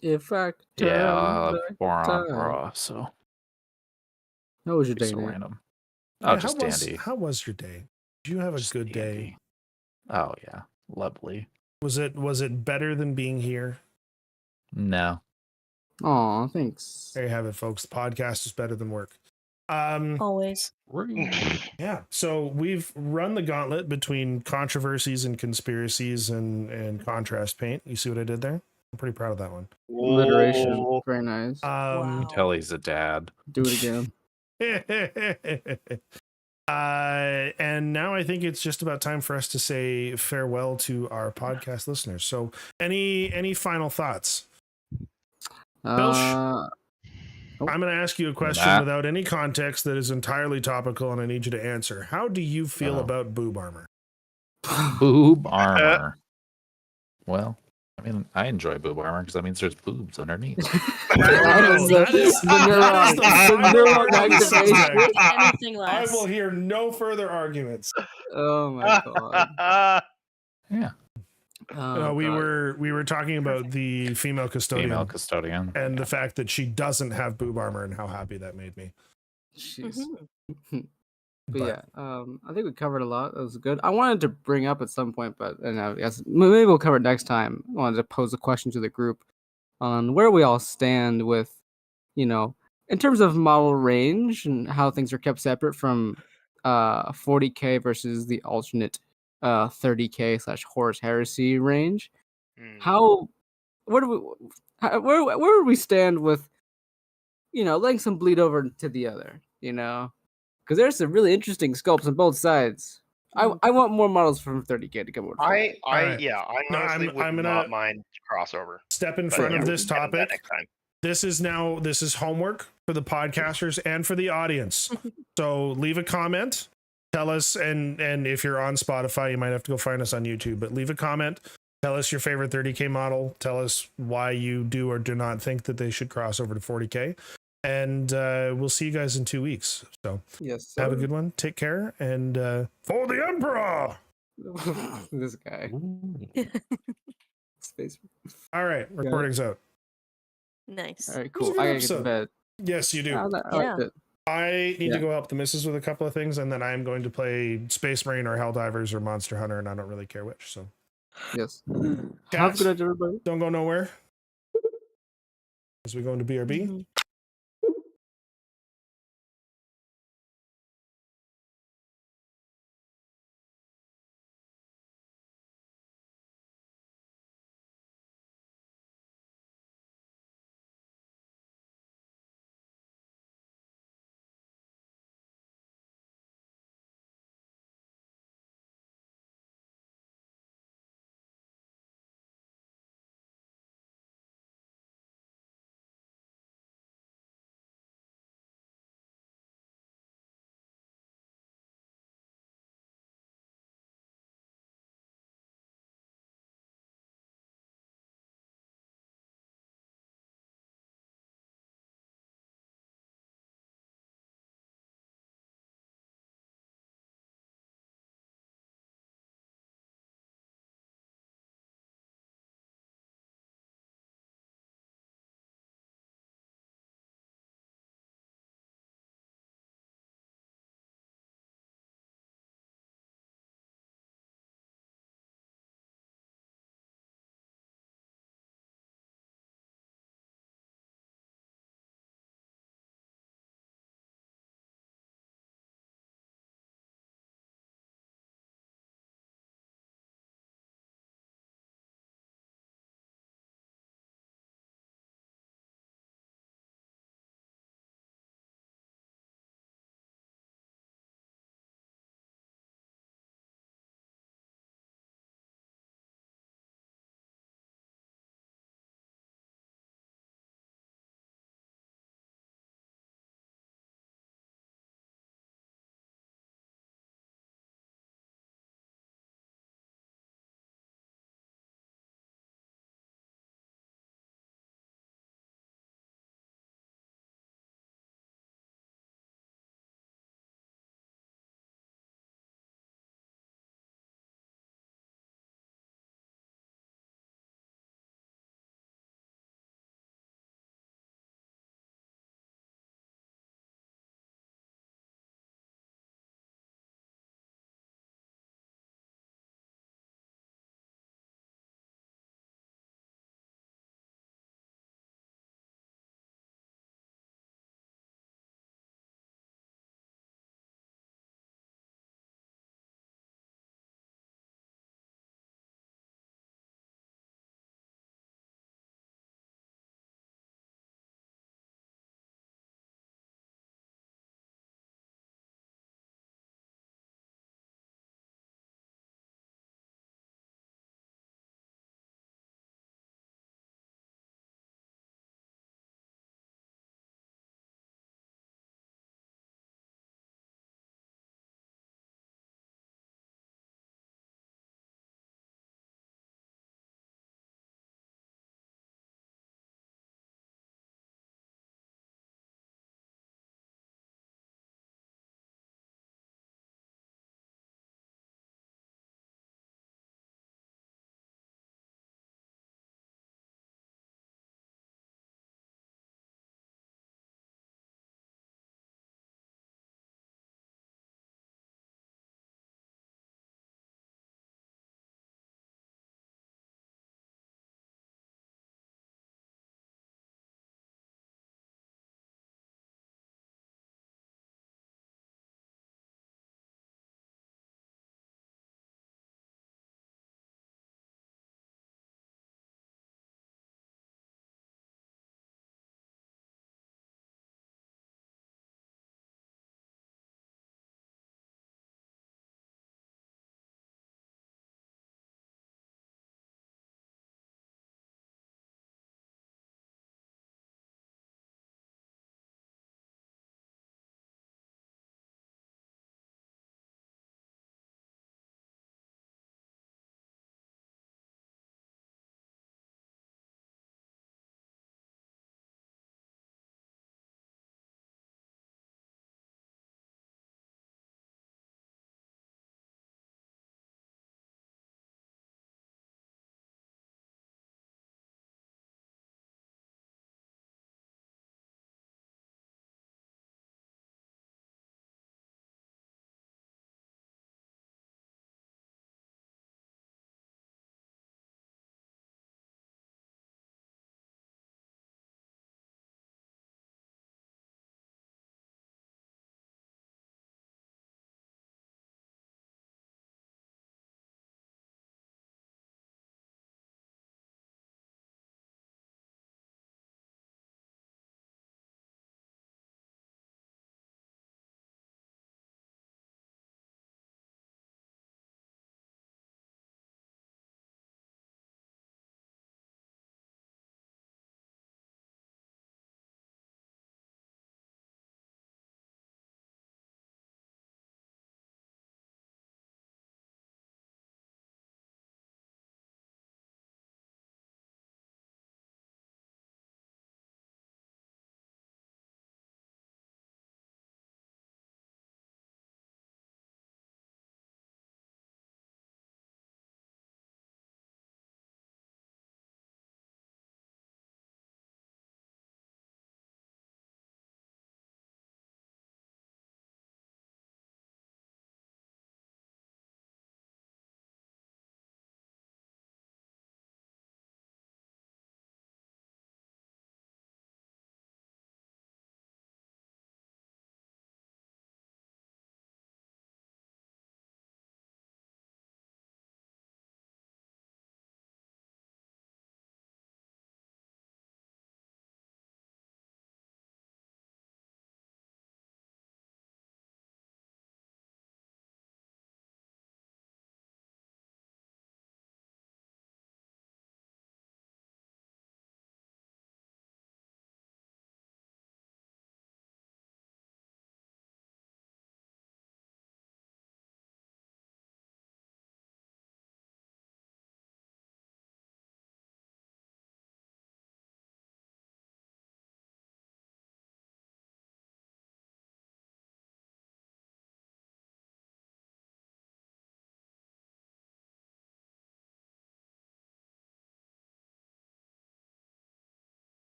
In fact, I'll have 4 on raw, so how was your day, so Nate? random. Oh, Yeah, just dandy. How was your day? Did you have a good day? Oh yeah, lovely. Was it better than being here? No. Aw, thanks. There you have it, folks. The podcast is better than work. Always. Yeah. So we've run the gauntlet between controversies and conspiracies and contrast paint. You see what I did there? I'm pretty proud of that one. Alliteration. Very nice. You can tell he's a dad. Do it again. And now I think it's just about time for us to say farewell to our podcast listeners. So any final thoughts? Bilsh, I'm going to ask you a question without any context that is entirely topical, and I need you to answer. How do you feel about boob armor? Boob armor. Well, I mean, I enjoy boob armor because that means there's boobs underneath. I will hear no further arguments. Oh my god. Yeah. We were talking about the female custodian. And the fact that she doesn't have boob armor and how happy that made me. But yeah, I think we covered a lot. It was good. I wanted to bring up at some point, but I guess maybe we'll cover it next time. I wanted to pose a question to the group on where we all stand with, in terms of model range and how things are kept separate from 40K versus the alternate 30K / Horus Heresy range. Where would we stand with, letting some bleed over to the other, because there's some really interesting sculpts on both sides. I want more models from 30K to come over. I honestly would not mind crossover. Step in front of this topic. This is homework for the podcasters and for the audience. So leave a comment. Tell us, and if you're on Spotify, you might have to go find us on YouTube, but leave a comment. Tell us your favorite 30K model. Tell us why you do or do not think that they should cross over to 40K. And we'll see you guys in 2 weeks. So yes, have a good one. Take care. And for the Emperor! This guy. Space. All right. Recording's out. Nice. All right, cool. I gotta get to bed. Yes, you do. I need to go help the missus with a couple of things, and then I'm going to play Space Marine or Helldivers or Monster Hunter, and I don't really care which. So, yes. Have a good night, everybody. Don't go nowhere. As we go into BRB.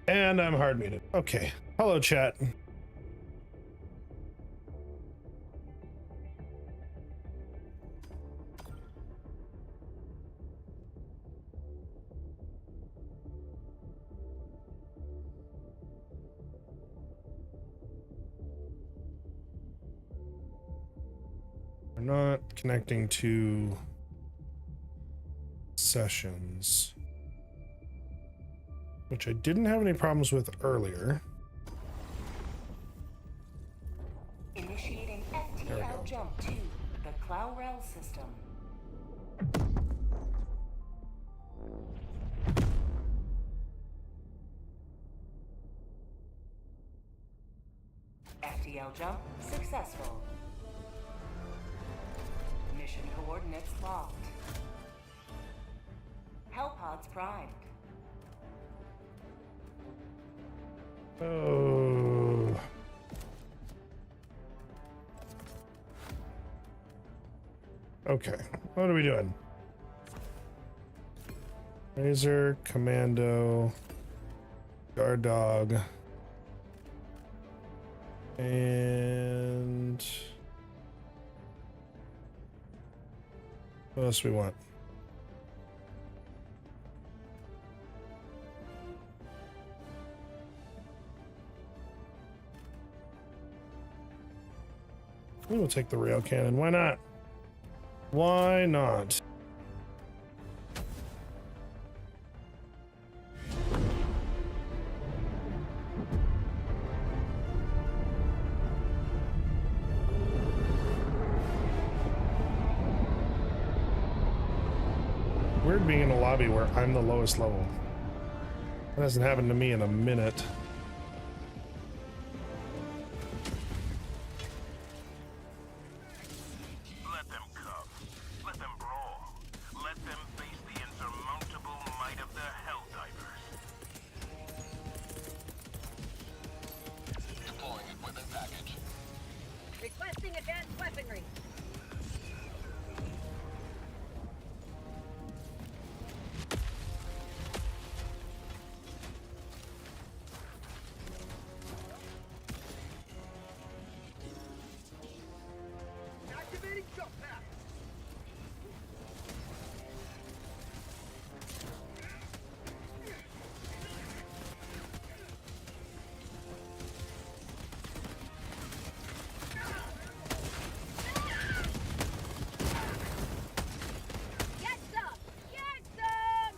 And I'm hard muted. Okay. Hello, chat. We're not connecting to sessions, which I didn't have any problems with earlier. Initiating FTL jump to the Cloudrel system. FTL jump successful. Mission coordinates locked. Hellpods primed. Oh. Okay, what are we doing? Razor, Commando, Guard Dog, and what else do we want? We will take the rail cannon. Why not? Why not? Weird being in a lobby where I'm the lowest level. That hasn't happened to me in a minute. Requesting advanced weaponry. Activating jump pack. Get some! Get some!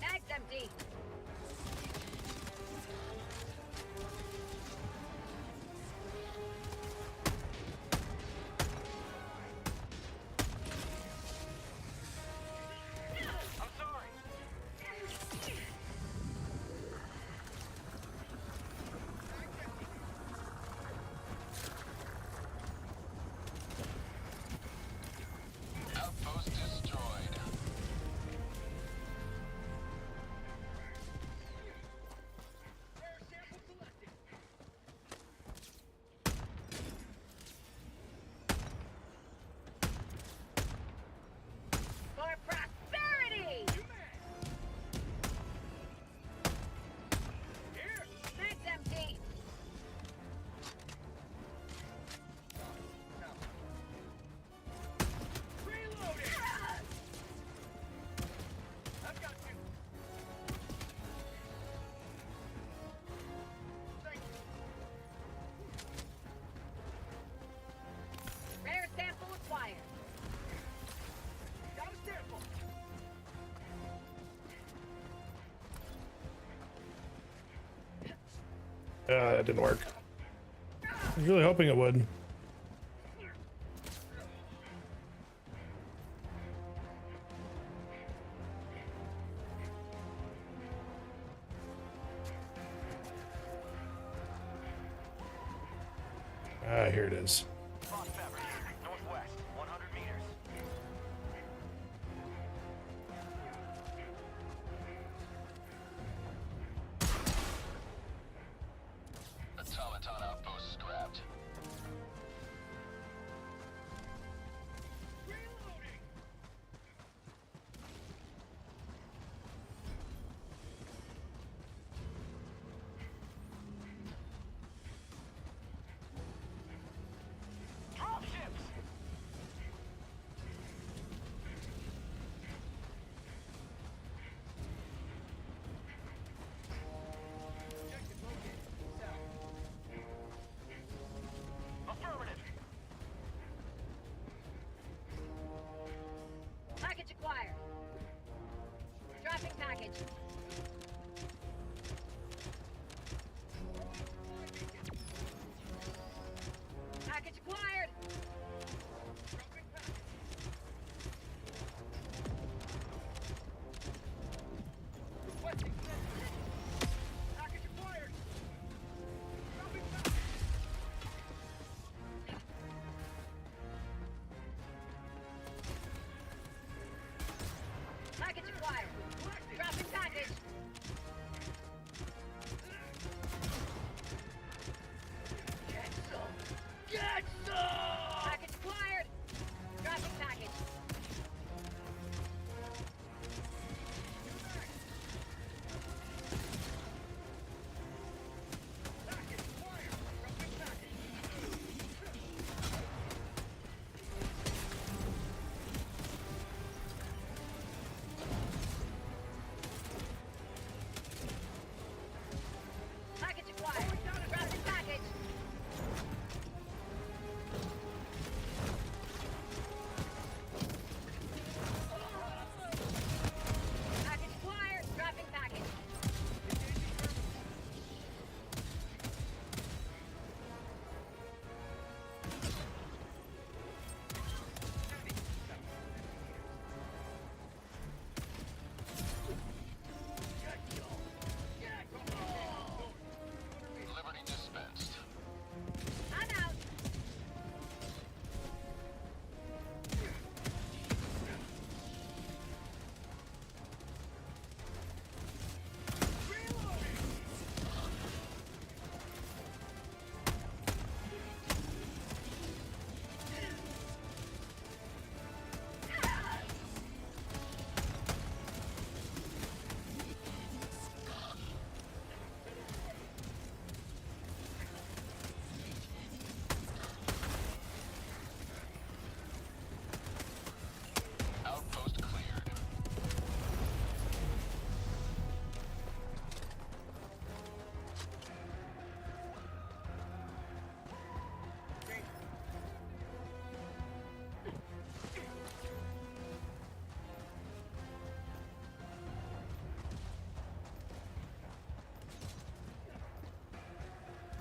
Mag's empty. I'm sorry. Outpost destroyed. Rare sample selected. For prosperity! Here! Mag's empty. Reloading! I've got you. Thank you. Rare sample acquired. Got a sample. That didn't work. I was really hoping it would. Ah, here it is. Frost fabric. Northwest. 100 meters.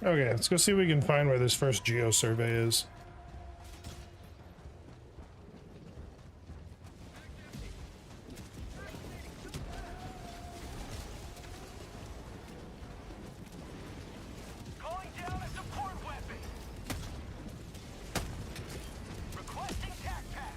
Okay, let's go see if we can find where this first geo survey is. Calling down a support weapon. Requesting tac pack.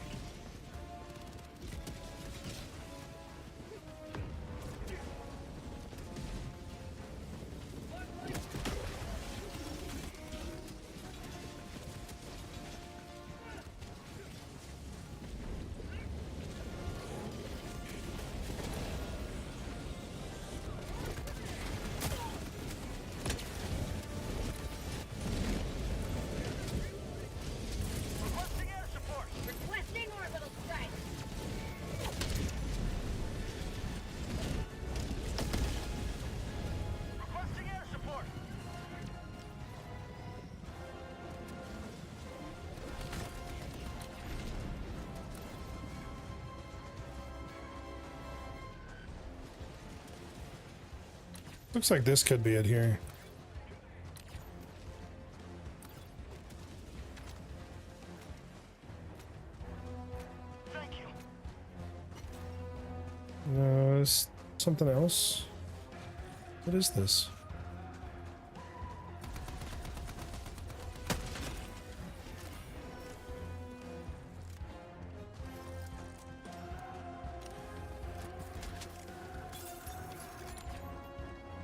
Requesting air support. Requesting orbital strike. Requesting air support. Looks like this could be it here. Thank you. Is something else? What is this?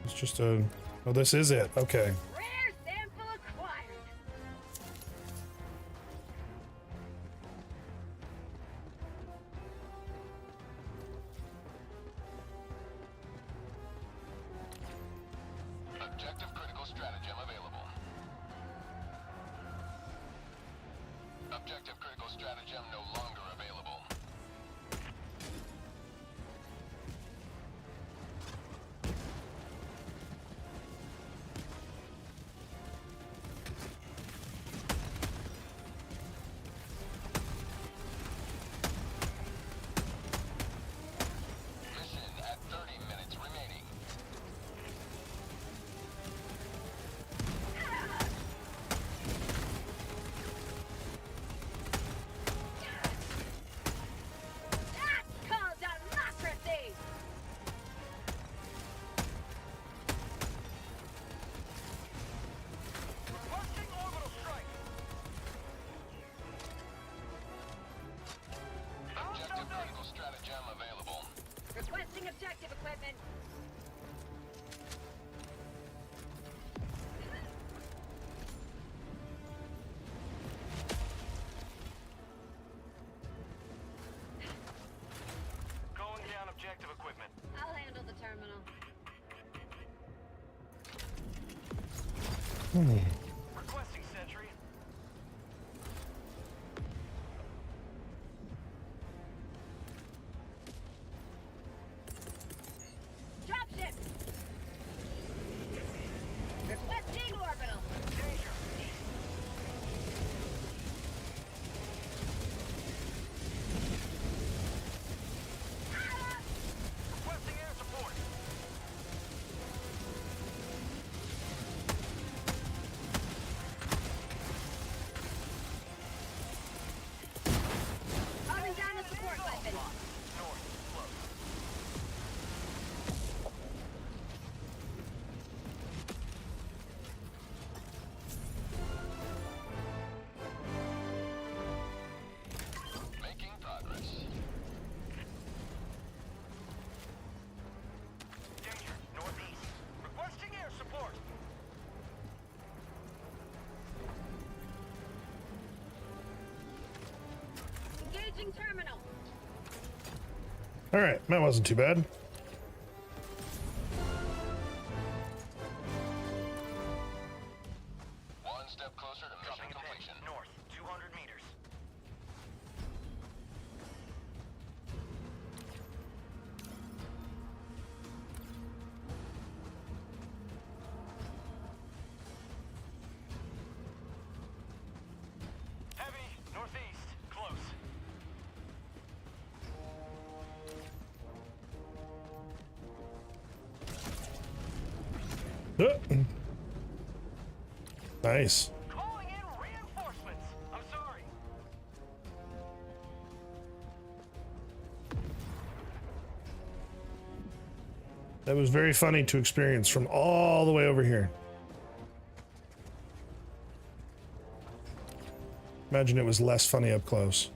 It's just a... Oh, this is it. Okay. Rare sample acquired. Objective critical stratagem available. Objective critical stratagem no longer available. Mission at 30 minutes remaining. That's called democracy. Requesting orbital strike. Objective critical stratagem available. Requesting objective equipment. Calling down objective equipment. I'll handle the terminal. Requesting sentry. Dropship. Requesting orbital. Danger. Requesting air support. Calling down a support weapon. North, close. Making progress. Danger, northeast. Requesting air support. Engaging terminal. All right, that wasn't too bad. One step closer to mission completion. North, 200 meters. Heavy, northeast, close. Nice. Calling in reinforcements. I'm sorry. That was very funny to experience from all the way over here. Imagine it was less funny up close.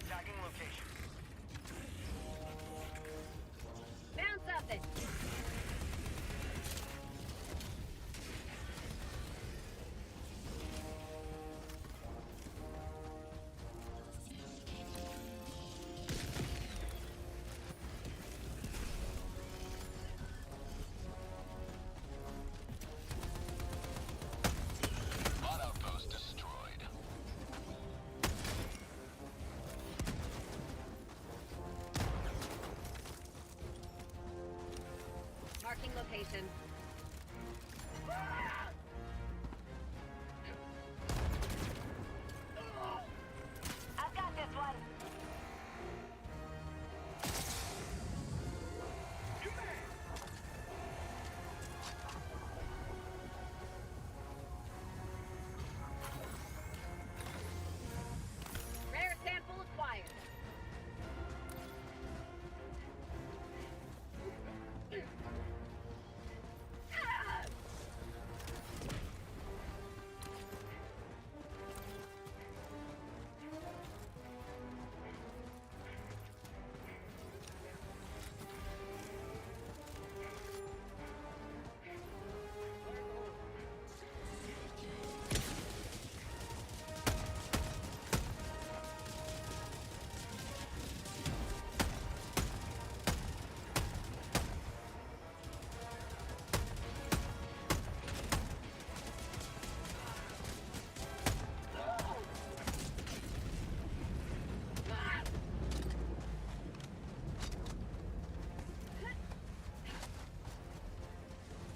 Tagging location. Found something. Bot outpost destroyed. Marking location. I've got this one. Rare sample acquired.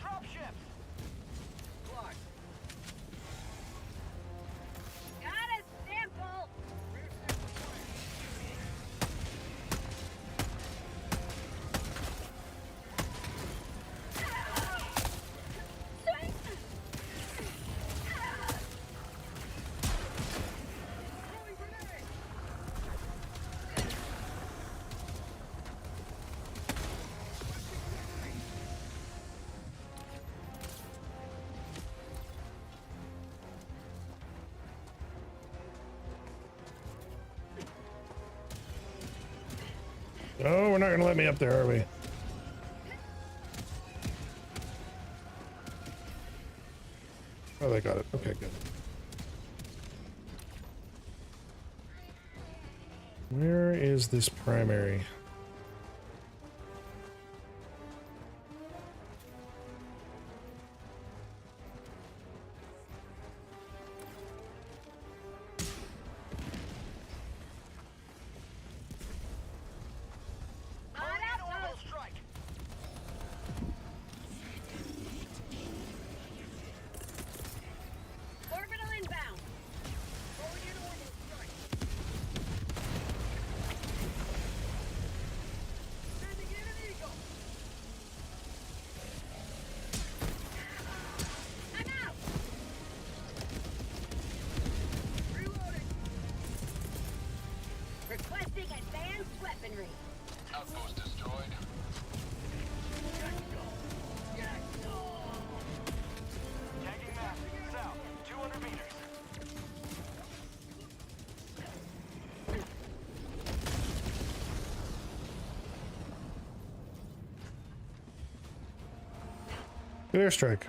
Drop ships. Clark. Got a sample. Oh, we're not gonna let me up there, are we? Oh, they got it. Okay, good. Where is this primary? Calling in orbital strike. Orbital inbound. Calling in orbital strike. Sending in an eagle. I'm out. Reloading. Requesting advanced weaponry. Outpost destroyed. Tagging map. South. 200 meters. Good airstrike.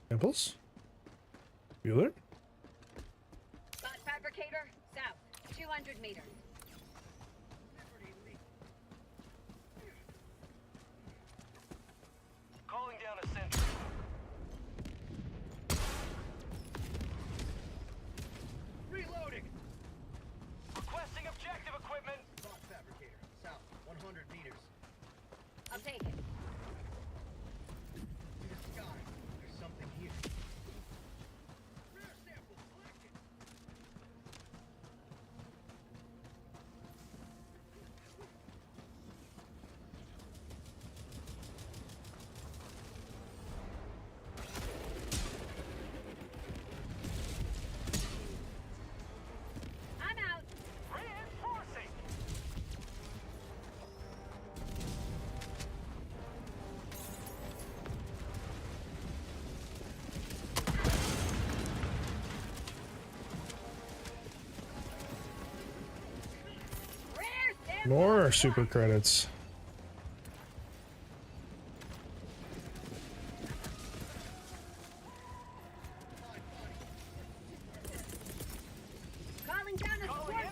Samples? Bueller? Bot fabricator, south. 200 meters. More super credits. Calling down a support weapon.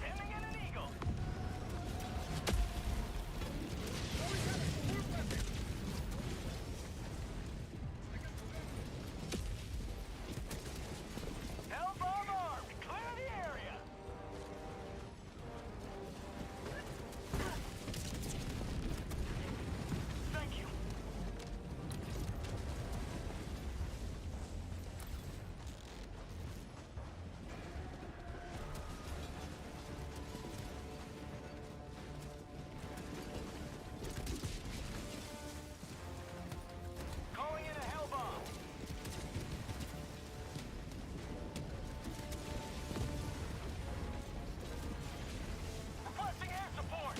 Sending in an eagle. Hellbomb armed. Clear the area. Thank you. Calling in a hellbomb. Requesting air support.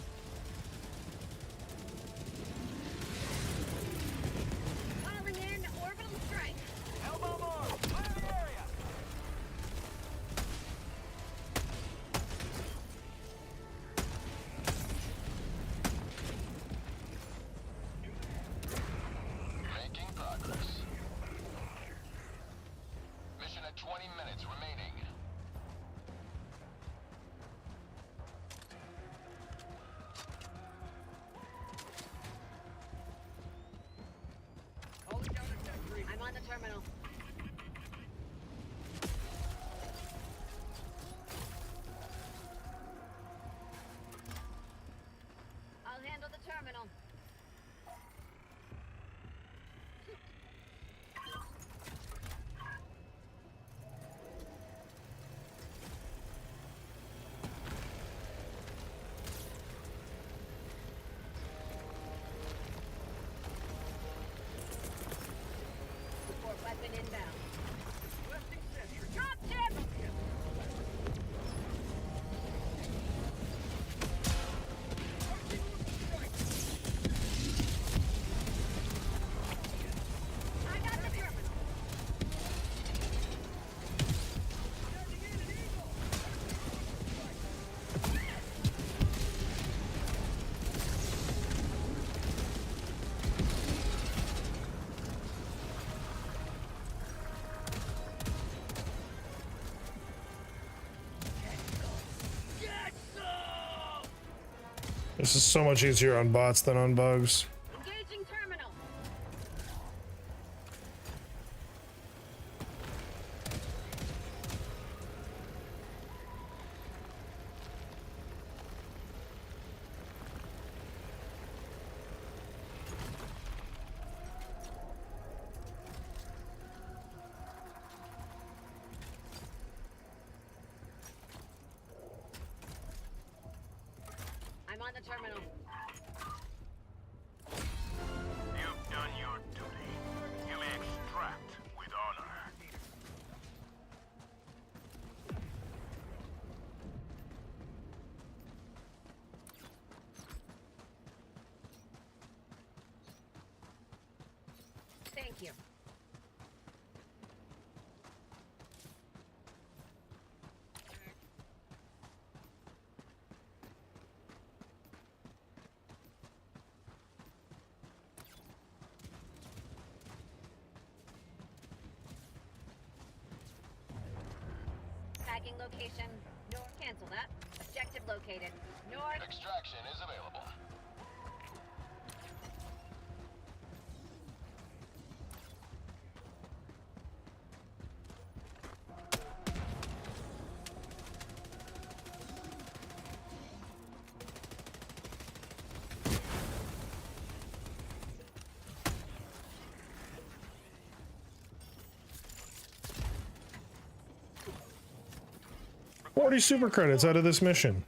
Calling in orbital strike. Hellbomb armed. Clear the area. Making progress. Mission at 20 minutes remaining. I'm on the terminal. I'll handle the terminal. Support weapon inbound. Drop ship! I got the terminal. This is so much easier on bots than on bugs. Engaging terminal. I'm on the terminal. You've done your duty. You may extract with honor. Thank you. Tagging location. North. Cancel that. Objective located. North. Extraction is available. Forty super credits out of this mission.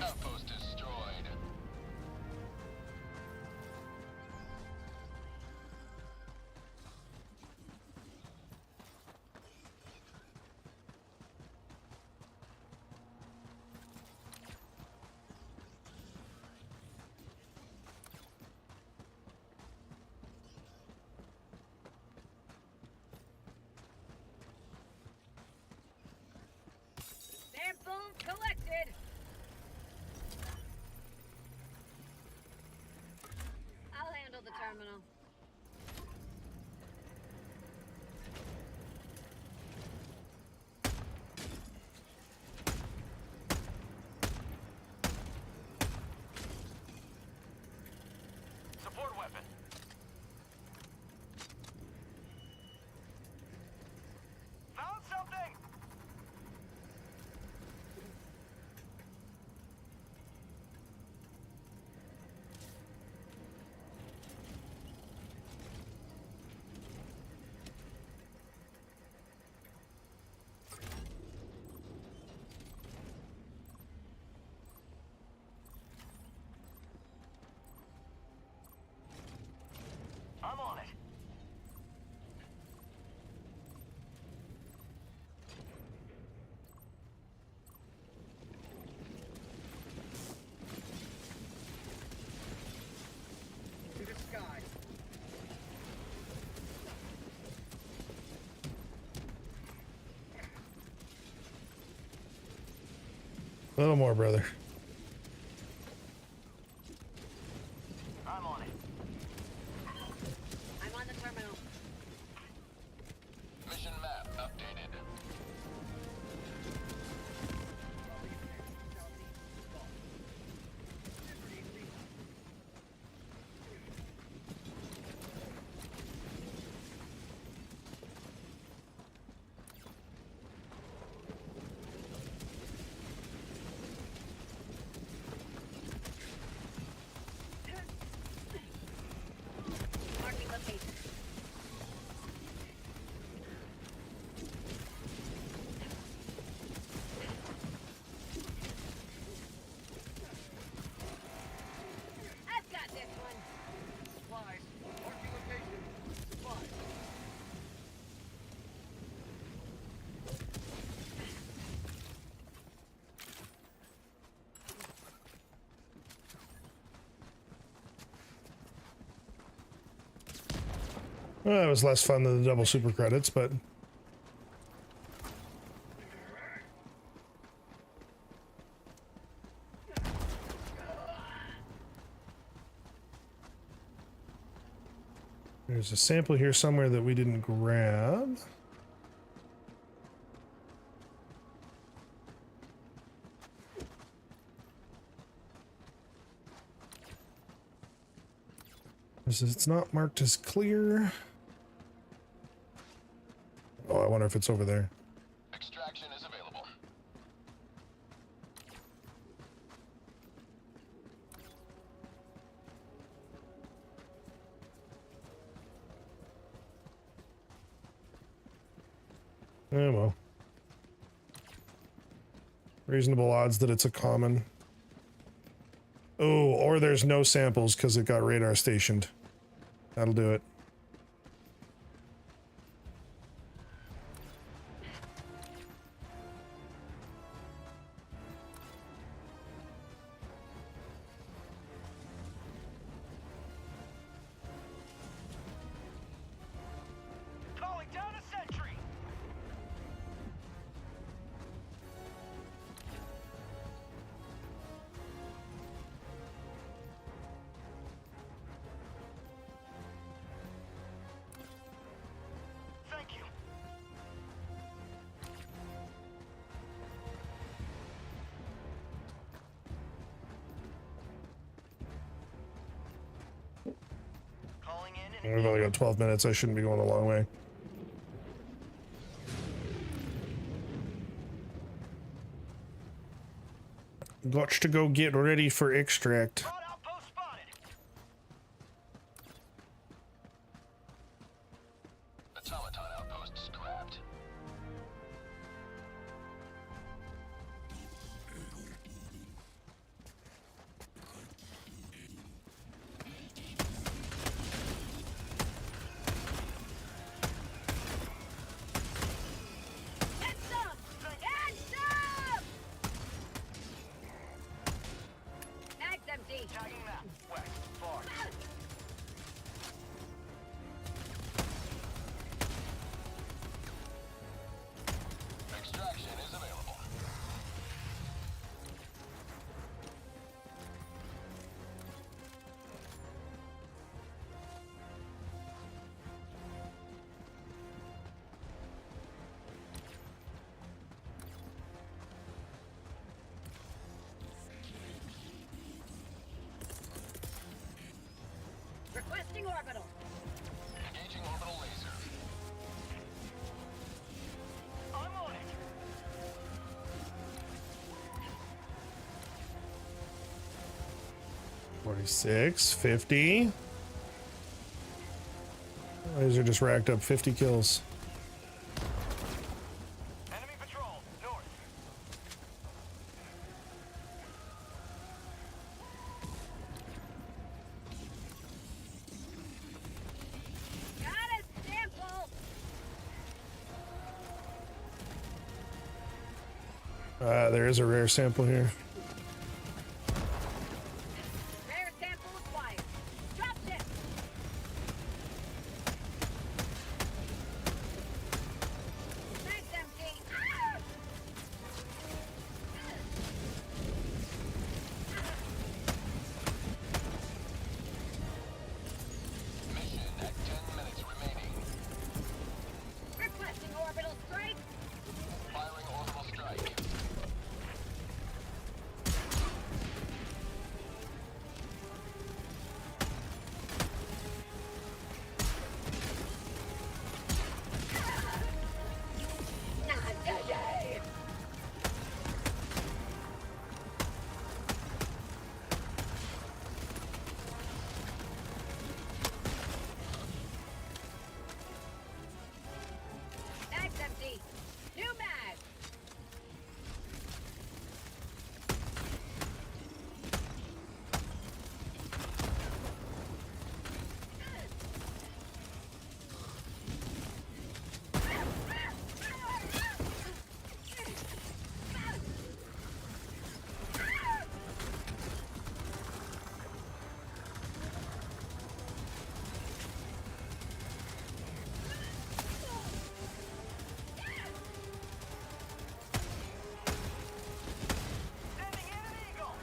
Outpost destroyed. terminal. Support weapon. Found something! I'm on it. To the sky. A little more, brother. I'm on it. I'm on the terminal. Mission map updated. Marking location. I've got this one. Supplies. Marking location. Supplies. Well, that was less fun than the double super credits, but there's a sample here somewhere that we didn't grab. It's not marked as clear. Oh, I wonder if it's over there. Extraction is available. Eh, well. Reasonable odds that it's a common. Oh, or there's no samples because it got radar stationed. That'll do it. Calling down a sentry. Thank you. Calling in We've only got 12 minutes. I shouldn't be going a long way. Got to go get ready for extract. Broad outpost spotted. Automaton outpost scrapped. Get some! Get some! Mag's empty. Requesting orbital. Engaging orbital laser. I'm on it. 46, 50. Laser just racked up 50 kills. Enemy patrol, north. Got a sample. There is a rare sample here. Rare sample acquired. Drop ship. Mag's empty. Ah! Mission at 10 minutes remaining. Requesting orbital strike. Firing orbital strike. Not today. Mag's empty. New mag. Sending in an eagle.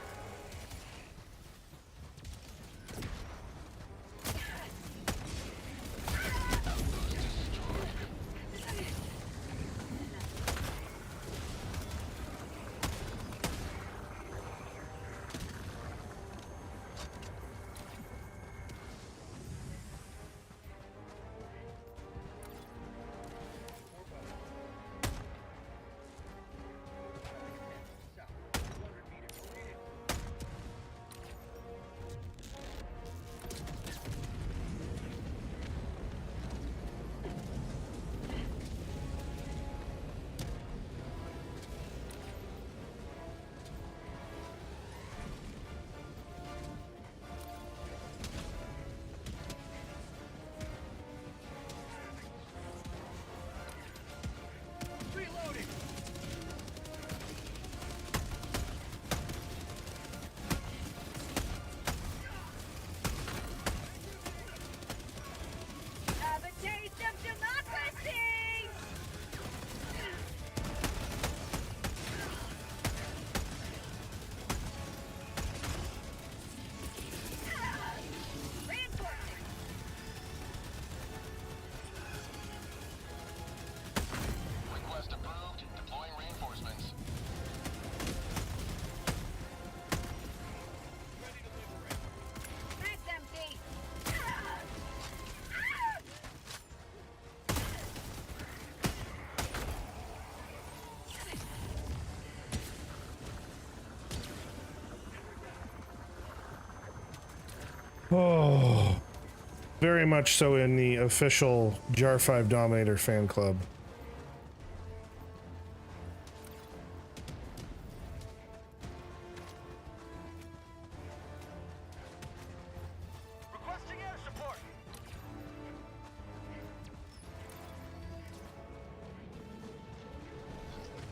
Reloading. Have a taste of democracy. Reinforcing. Request approved. Deploying reinforcements. Mag's empty. Oh, very much so in the official Jar 5 Dominator fan club. Requesting air support.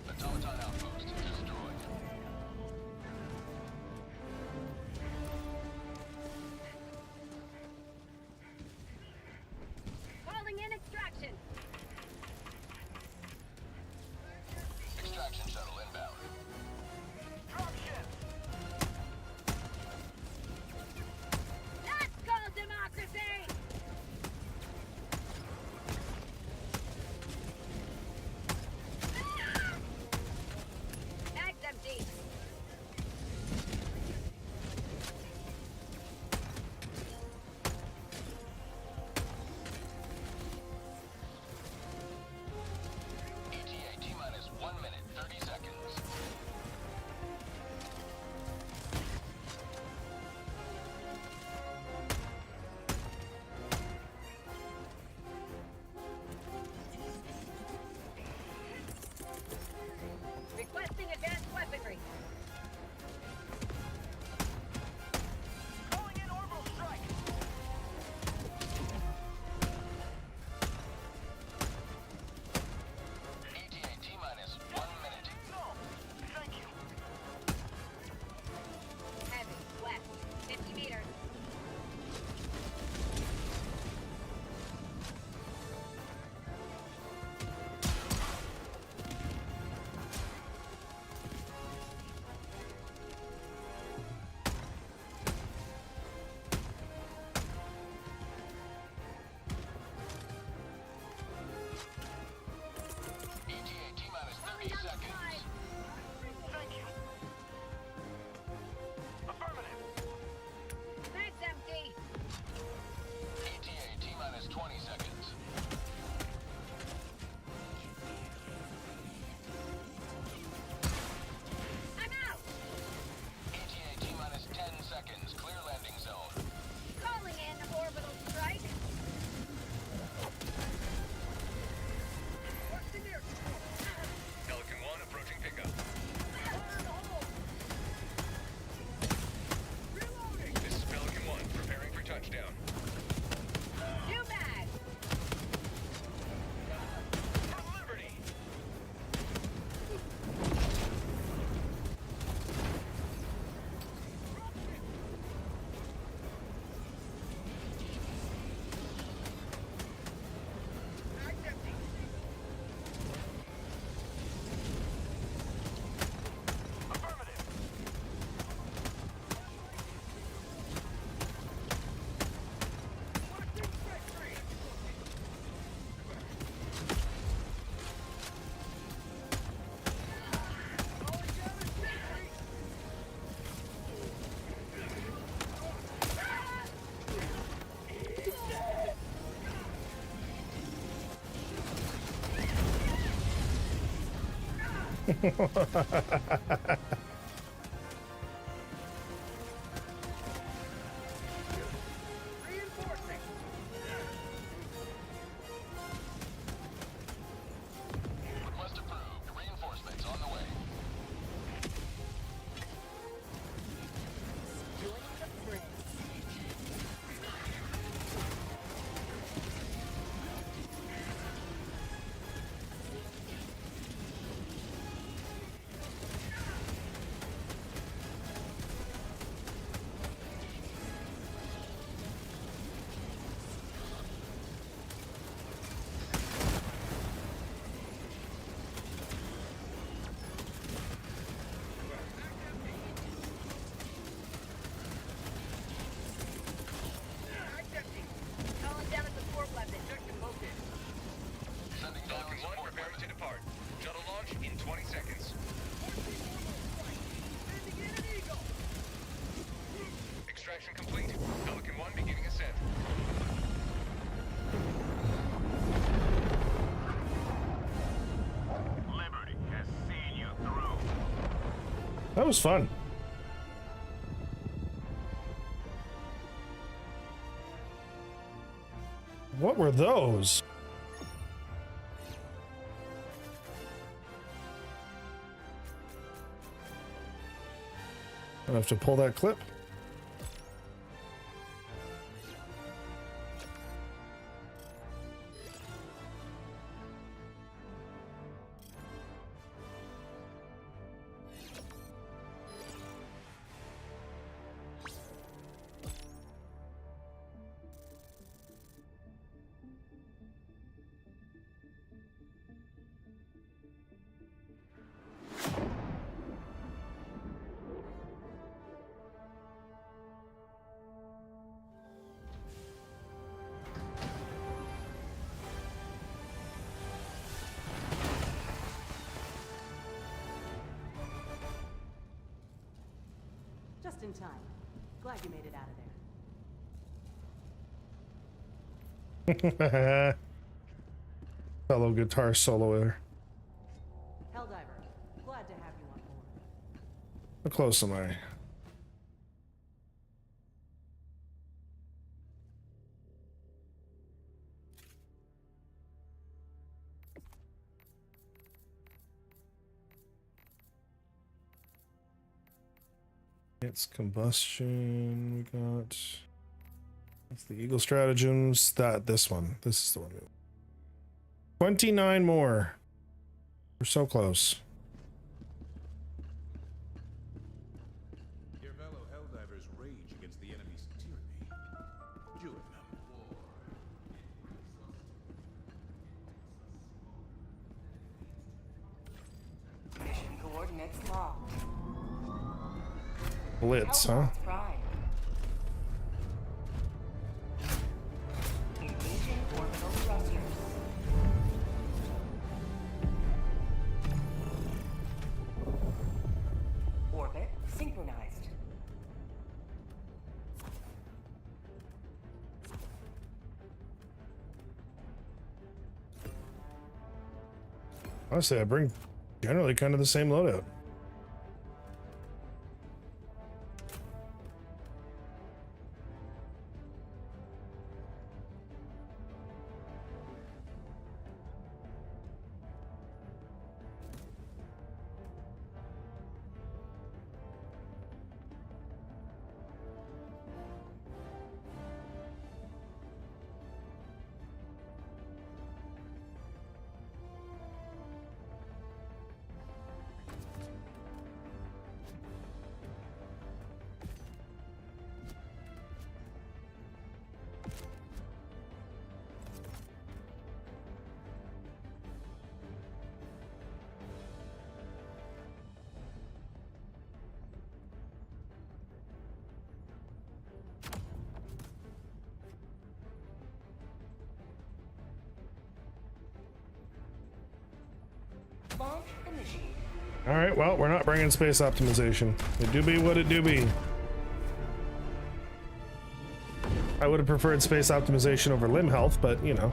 Automaton outpost destroyed. Calling in extraction. Reinforcing. Request approved. Reinforcements on the way. Joining the fray. Calling down a support weapon. Objective located. Sending Falcon 1 preparing to depart. Shuttle launch in 20 seconds. Extraction complete. Pelican 1 beginning ascent. Liberty has seen you through. That was fun. What were those? I have to pull that clip. Just in time. Glad you made it out of there. Fellow guitar soloer. Helldiver, glad to have you on board. How close am I? It's combustion. We got. That's the Eagle stratagems. This one. This is the one. 29 more. We're so close. Your fellow Helldivers rage against the enemy's tyranny. Join them. Mission coordinates locked. Blitz, huh? Hellpods prime. Engaging orbital thrusters. Orbit synchronized. Honestly, I bring generally kind of the same loadout. Launch initiated. All right, well, we're not bringing space optimization. It do be what it do be. I would have preferred space optimization over limb health, but you know.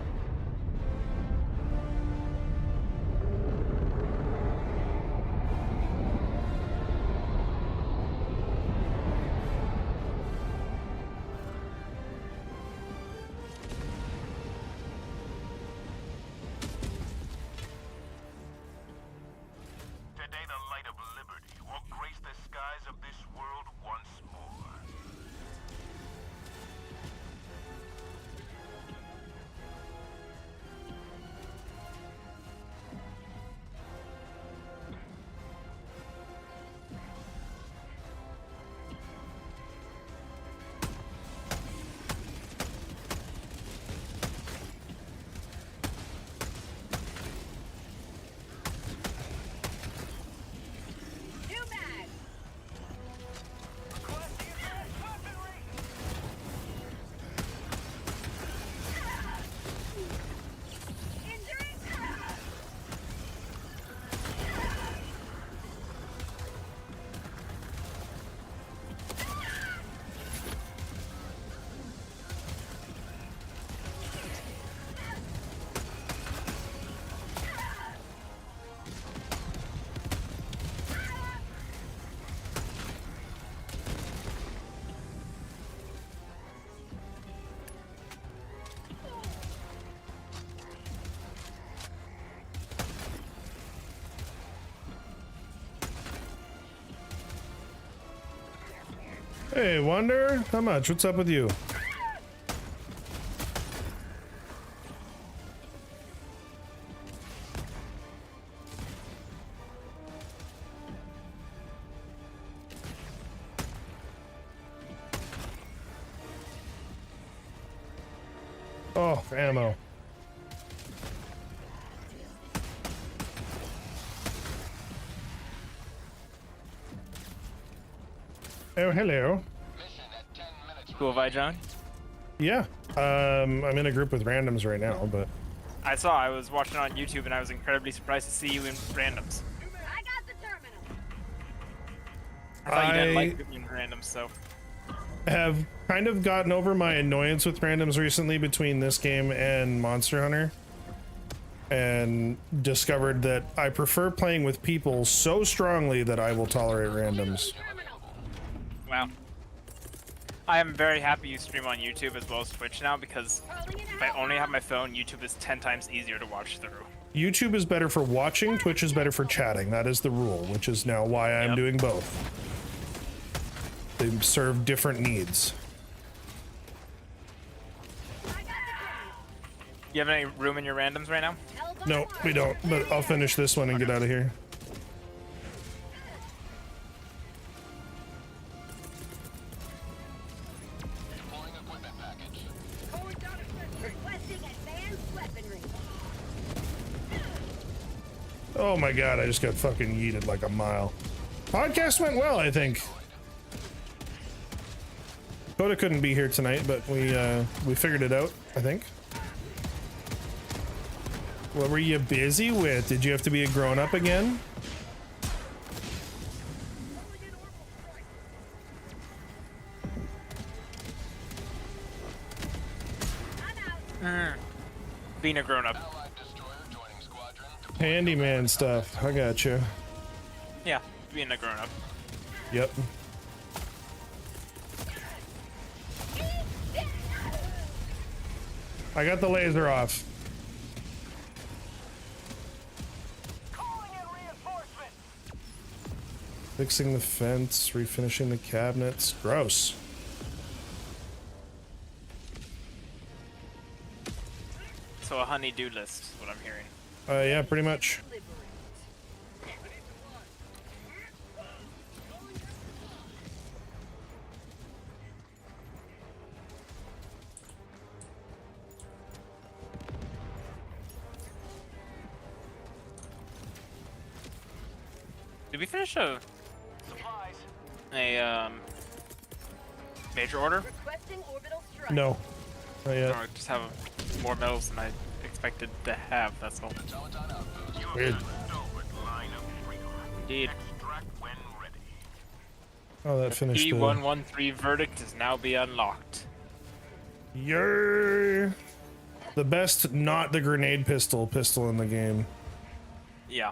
Hey, Wonder, how much? What's up with you? Oh, ammo. Oh, hello. Cool, Vi John. Yeah. I'm in a group with randoms right now, but I was watching on YouTube and I was incredibly surprised to see you in randoms. I got the terminal. I thought you didn't like being in randoms, so. Have kind of gotten over my annoyance with randoms recently between this game and Monster Hunter, and discovered that I prefer playing with people so strongly that I will tolerate randoms. Wow. I am very happy you stream on YouTube as well as Twitch now, because if I only have my phone, YouTube is 10 times easier to watch through. YouTube is better for watching, Twitch is better for chatting. That is the rule, which is now why I'm doing both. They serve different needs. You have any room in your randoms right now? No, we don't, but I'll finish this one and get out of here. Oh my god, I just got fucking yeeted like a mile. Podcast went well, I think. Coda couldn't be here tonight, but we figured it out, I think. What were you busy with? Did you have to be a grown-up again? Being a grown-up. Handyman stuff. I got you. Yeah, being a grown-up. Yep. I got the laser off. Fixing the fence, refinishing the cabinets. Gross. So a honey-do list is what I'm hearing. Yeah, pretty much. Did we finish a major order? No. Not yet. Or just have more medals than I expected to have, that's all. Weird. Indeed. Oh, that finished the... E113 verdict is now be unlocked. You're the best, not the grenade pistol in the game. Yeah.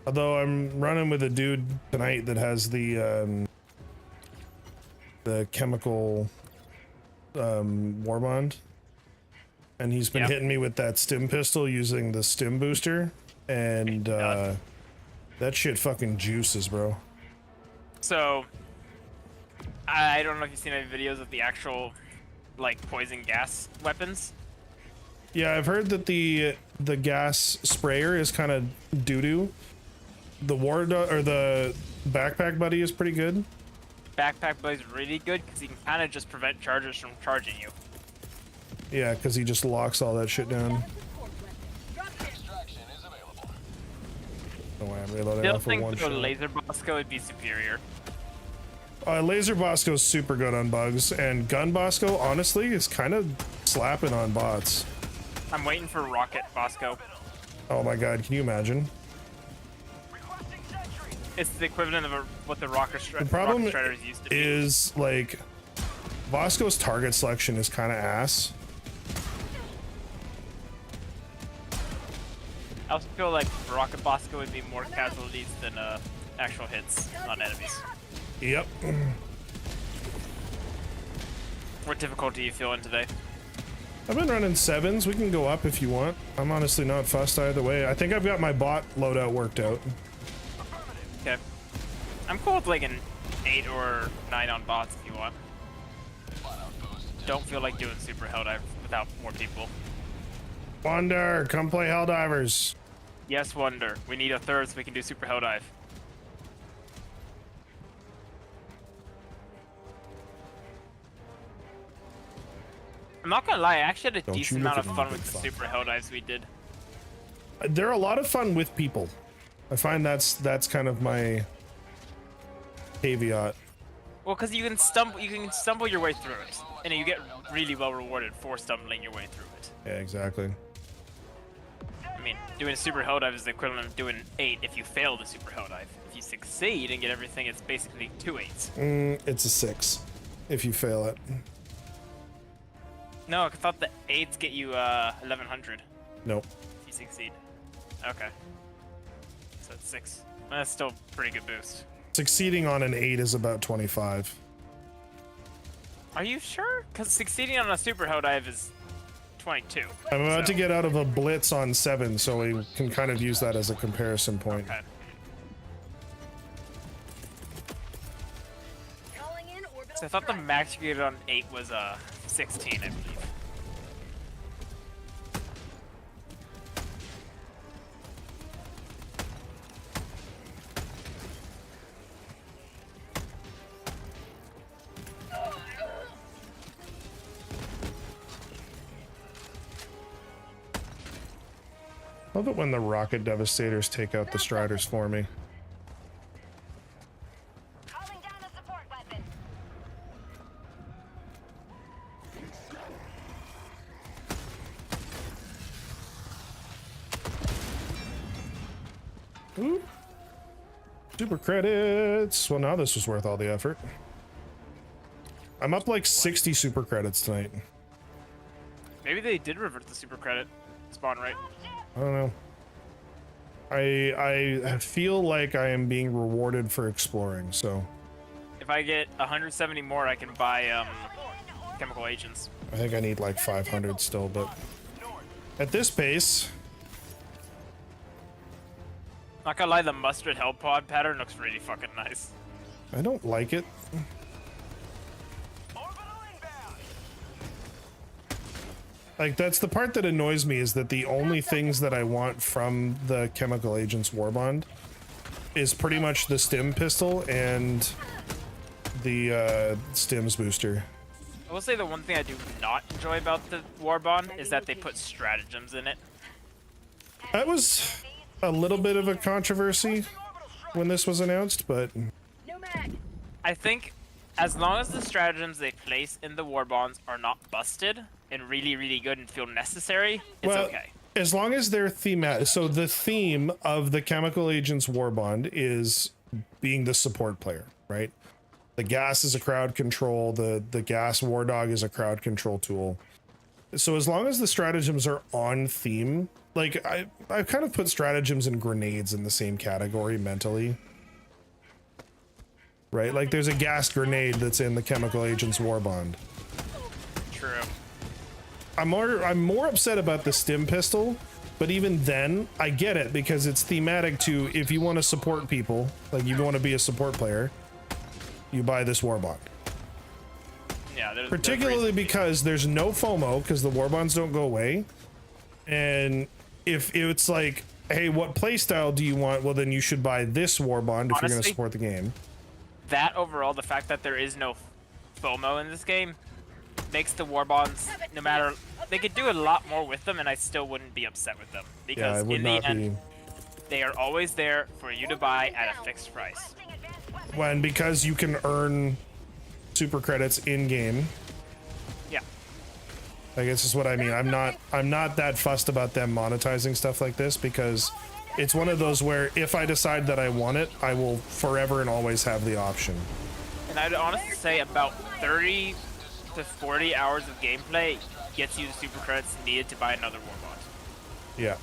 Although I'm running with a dude tonight that has the chemical warbond, and he's been hitting me with that stim pistol using the stim booster, and that shit fucking juices, bro. So I don't know if you've seen any videos of the actual like poison gas weapons. Yeah, I've heard that the gas sprayer is kind of doo-doo. The the backpack buddy is pretty good. Backpack buddy's really good because he can kind of just prevent chargers from charging you. Yeah, because he just locks all that shit down. Oh, I'm reloading. Still off of think one the shot. laser Bosco would be superior. Laser Bosco's super good on bugs, and Gun Bosco, honestly, is kind of slapping on bots. I'm waiting for Rocket Bosco. Oh my god, can you imagine? It's the equivalent of what the Rocket The problem Shredders used to be. is, like, Bosco's target selection is kind of ass. I also feel like Rocket Bosco would be more casualties than actual hits on enemies. Yep. What difficulty are you feeling today? I've been running 7s. We can go up if you want. I'm honestly not fussed either way. I think I've got my bot loadout worked out. Okay. I'm cool with like an 8 or 9 on bots if you want. Don't feel like doing super Helldive without more people. Wonder, come play Helldivers. Yes, Wonder. We need a third so we can do super Helldive. I'm not gonna lie, I actually had a decent amount of fun with the super Helldives we did. They're a lot of fun with people. I find that's kind of my caveat. Well, because you can stumble your way through it, and you get really well rewarded for stumbling your way through it. Yeah, exactly. I mean, doing a super Helldive is the equivalent of doing 8 if you fail the super Helldive. If you succeed and get everything, it's basically 2 8s. It's a 6 if you fail it. No, I thought the 8s get you 1100. Nope. If you succeed. Okay. So it's 6. That's still a pretty good boost. Succeeding on an 8 is about 25. Are you sure? Because succeeding on a super Helldive is 22. I'm about to get out of a blitz on 7, so we can kind of use that as a comparison point. Okay. So I thought the max you get on 8 was 16, I believe. Love it when the rocket devastators take out the striders for me. Calling down a support weapon. Ooh. Super credits. Well, now this was worth all the effort. I'm up like 60 super credits tonight. Maybe they did revert the super credit spawn rate. I don't know. I feel like I am being rewarded for exploring, so If I get 170 more, I can buy chemical agents. I think I need like 500 still, but at this pace, Not gonna lie, the mustard hell pod pattern looks really fucking nice. I don't like it. Like, that's the part that annoys me, is that the only things that I want from the chemical agents warbond is pretty much the stim pistol and the stims booster. I will say the one thing I do not enjoy about the warbond is that they put stratagems in it. That was a little bit of a controversy when this was announced, but I think as long as the stratagems they place in the warbonds are not busted and really, really good and feel necessary, it's okay. As long as they're thematic. So the theme of the chemical agents warbond is being the support player, right? The gas is a crowd control. The gas war dog is a crowd control tool. So as long as the stratagems are on theme, like I kind of put stratagems and grenades in the same category mentally. Right? Like there's a gas grenade that's in the chemical agents warbond. True. I'm more upset about the stim pistol, but even then I get it because it's thematic to, if you want to support people, like you want to be a support player, you buy this warbond. Yeah, particularly because there's no FOMO because the warbonds don't go away. And if it's like, hey, what playstyle do you want? Well, then you should buy this warbond if you're going to support the game. That overall, the fact that there is no FOMO in this game makes the warbonds, no matter, they could do a lot more with them and I still wouldn't be upset with them. Because in the end, they are always there for you to buy at a fixed price. When, because you can earn super credits in game. Yeah. I guess is what I mean. I'm not that fussed about them monetizing stuff like this because it's one of those where if I decide that I want it, I will forever and always have the option. And I'd honestly say about 30 to 40 hours of gameplay gets you the super credits needed to buy another warbond. Yeah.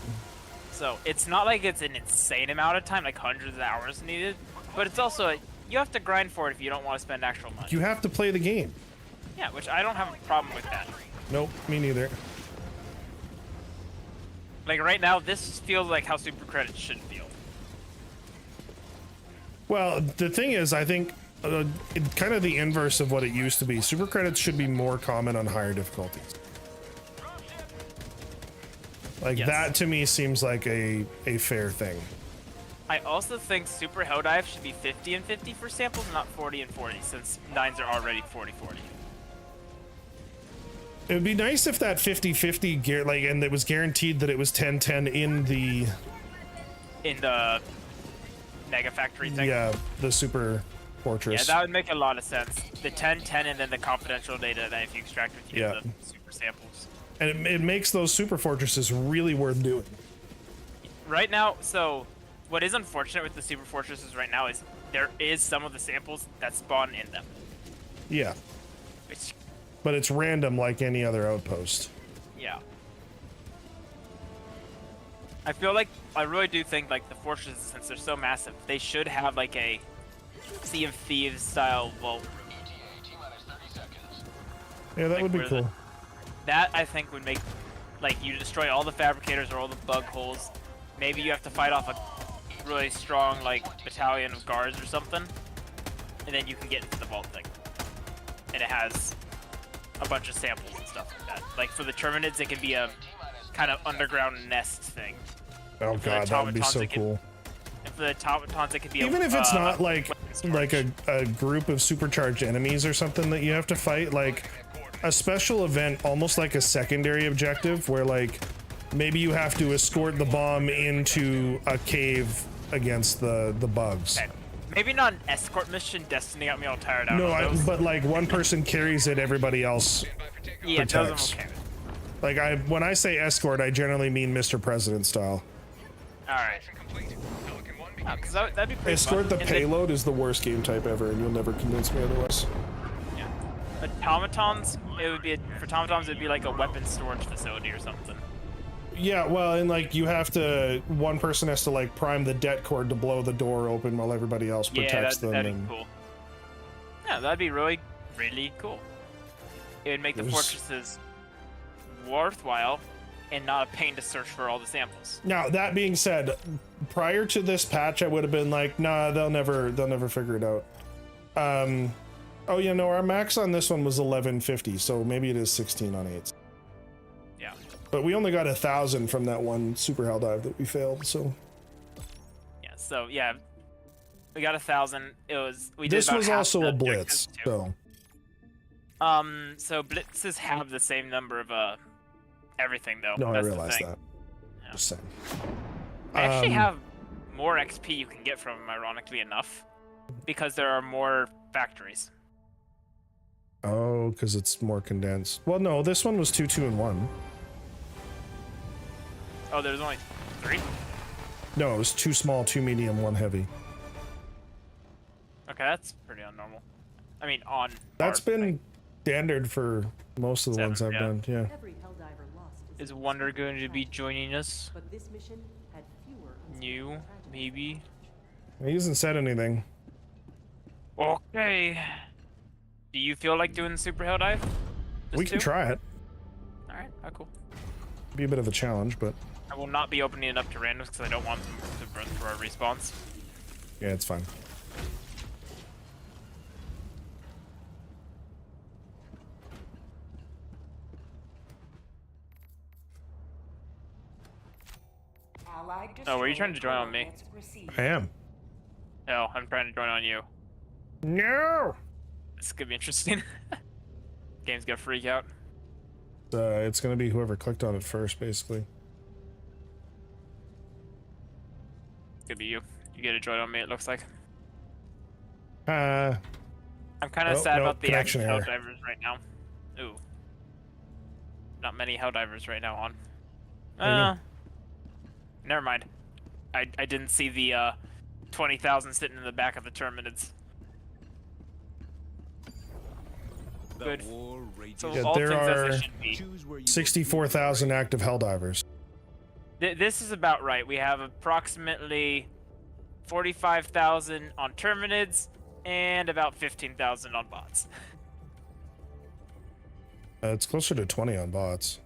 So it's not like it's an insane amount of time, like hundreds of hours needed, but it's also, you have to grind for it if you don't want to spend actual money. You have to play the game. Yeah, which I don't have a problem with that. Nope, me neither. Like right now, this feels like how super credits should feel. Well, the thing is, I think kind of the inverse of what it used to be. Super credits should be more common on higher difficulties. Like that to me seems like a fair thing. I also think Super Helldive should be 50 and 50 for samples, not 40 and 40, since 9s are already 40-40. It would be nice if that 50-50 like, and it was guaranteed that it was 10-10 in the Mega Factory thing. Yeah, the Super Fortress. Yeah, that would make a lot of sense. The 10-10 and then the confidential data that if you extract with you the super samples. And it makes those Super Fortresses really worth doing. Right now, so what is unfortunate with the Super Fortresses right now is there is some of the samples that spawn in them. Yeah. Which, but it's random like any other outpost. Yeah. I feel like, I really do think like the fortresses, since they're so massive, they should have like a Sea of Thieves style vault. Yeah, that would be cool. That I think would make, like, you destroy all the fabricators or all the bug holes. Maybe you have to fight off a really strong like battalion of guards or something, and then you can get into the vault thing. And it has a bunch of samples and stuff like that. Like for the Terminids, it can be a kind of underground nest thing. Oh god, that would be so cool. And for the automatons, it could be even if it's not like a group of supercharged enemies or something that you have to fight, like a special event, almost like a secondary objective, where like maybe you have to escort the bomb into a cave against the bugs. Okay. Maybe not an escort mission. Destiny got me all tired out. No, but like one person carries it, everybody else protects. Okay. Like when I say escort, I generally mean Mr. President style. All right. Oh, cause that'd be pretty Escort fun. the payload is the worst game type ever, and you'll never convince me otherwise. Yeah. Automatons, for automatons, it'd be like a weapons storage facility or something. Yeah, well, and like you have to, one person has to like prime the det cord to blow the door open while everybody else protects them. That'd be cool. Yeah, that'd be really, really cool. It would make the fortresses worthwhile and not a pain to search for all the samples. Now, that being said, prior to this patch, I would have been like, nah, they'll never figure it out. Oh yeah, no, our max on this one was 1150, so maybe it is 16 on 8s. Yeah. But we only got 1,000 from that one super hell dive that we failed, so. Yeah, so yeah, we got 1,000. This was also a blitz, so. So blitzes have the same number of everything though. No, That's I realize that. Yeah. Just saying. I actually have more XP you can get from them, ironically enough, because there are more factories. Oh, because it's more condensed. Well, no, this one was 2, 2, and 1. Oh, there's only 3? No, it was 2 small, 2 medium, 1 heavy. Okay, that's pretty unnormal. I mean, That's been standard for most of the ones I've done, yeah. Is Wonder going to be joining us? But this mission had fewer New, maybe. He hasn't said anything. Okay. Do you feel like doing the Super Hell Dive? We can try it. Alright, cool. Be a bit of a challenge, but. I will not be opening it up to randoms because I don't want them to run through our respawns. Yeah, it's fine. Oh, were you trying to join on me? I am. No, I'm trying to join on you. No! This could be interesting. Game's gonna freak out. It's gonna be whoever clicked on it first, basically. Could be you. You get a join on me, it looks like. I'm kind of sad about the connection active error. Helldivers right now. Ooh. Not many Helldivers right now on. Never mind. I didn't see the 20,000 sitting in the back of the Terminids. Good. So Yeah, all there things as are they should be. 64,000 active Helldivers. This is about right. We have approximately 45,000 on Terminids and about 15,000 on bots. It's closer to 20 on bots.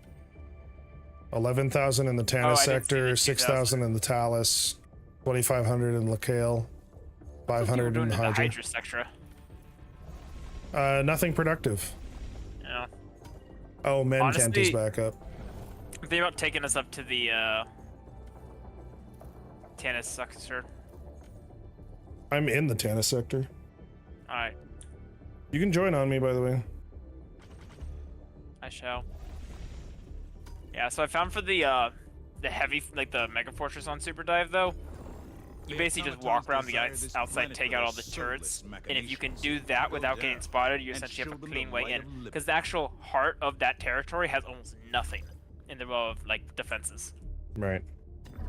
11,000 in the Tannis sector, 6,000 in the Talus, 2,500 in Lacale, 500 in the Hydra. Sector. Nothing productive. Yeah. Oh, Menkent is Honestly, back up. I'm thinking about taking us up to the tennis sector. I'm in the Tannis sector. Alright, You can join on me, by the way. I shall. Yeah, so I found for the heavy, like the Mega Fortress on Super Dive though, you basically just walk around the outside, take out all the turrets, and if you can do that without getting spotted, you essentially have a clean way in. Because the actual heart of that territory has almost nothing in the way of like defenses. Right.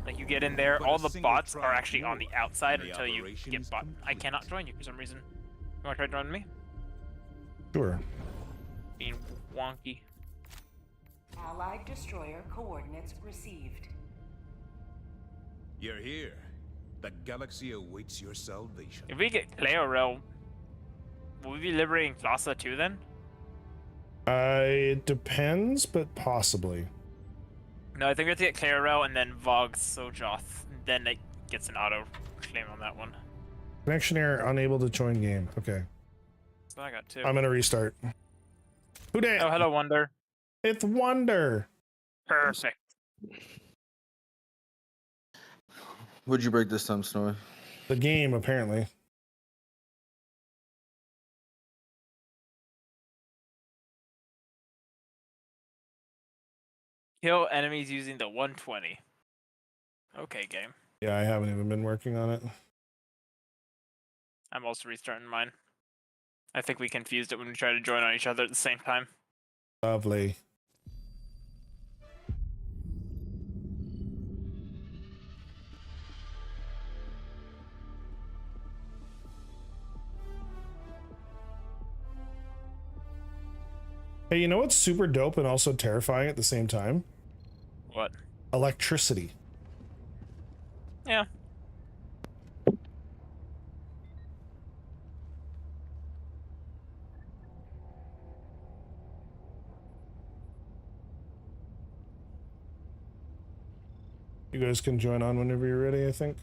Like you get in there, all the bots are actually on the outside until you get bot. I cannot join you for some reason. You want to try joining me? Sure. Being wonky. Allied destroyer coordinates received. You're here. The galaxy awaits your salvation. If we get Cleorel, will we be liberating Classa too then? It depends, but possibly. No, I think we have to get Cleorel and then Vogue Sojoth. Then it gets an auto claim on that one. Connection error, unable to join game. Okay. So I got two. I'm gonna restart. Who dat? Oh, hello, Wonder. It's Wonder. Perfect. What'd you break this time, Snowy? The game, apparently. Kill enemies using the 120. Okay, game. Yeah, I haven't even been working on it. I'm also restarting mine. I think we confused it when we tried to join on each other at the same time. Lovely. Hey, you know what's super dope and also terrifying at the same time? What? Electricity. Yeah. You guys can join on whenever you're ready, I think.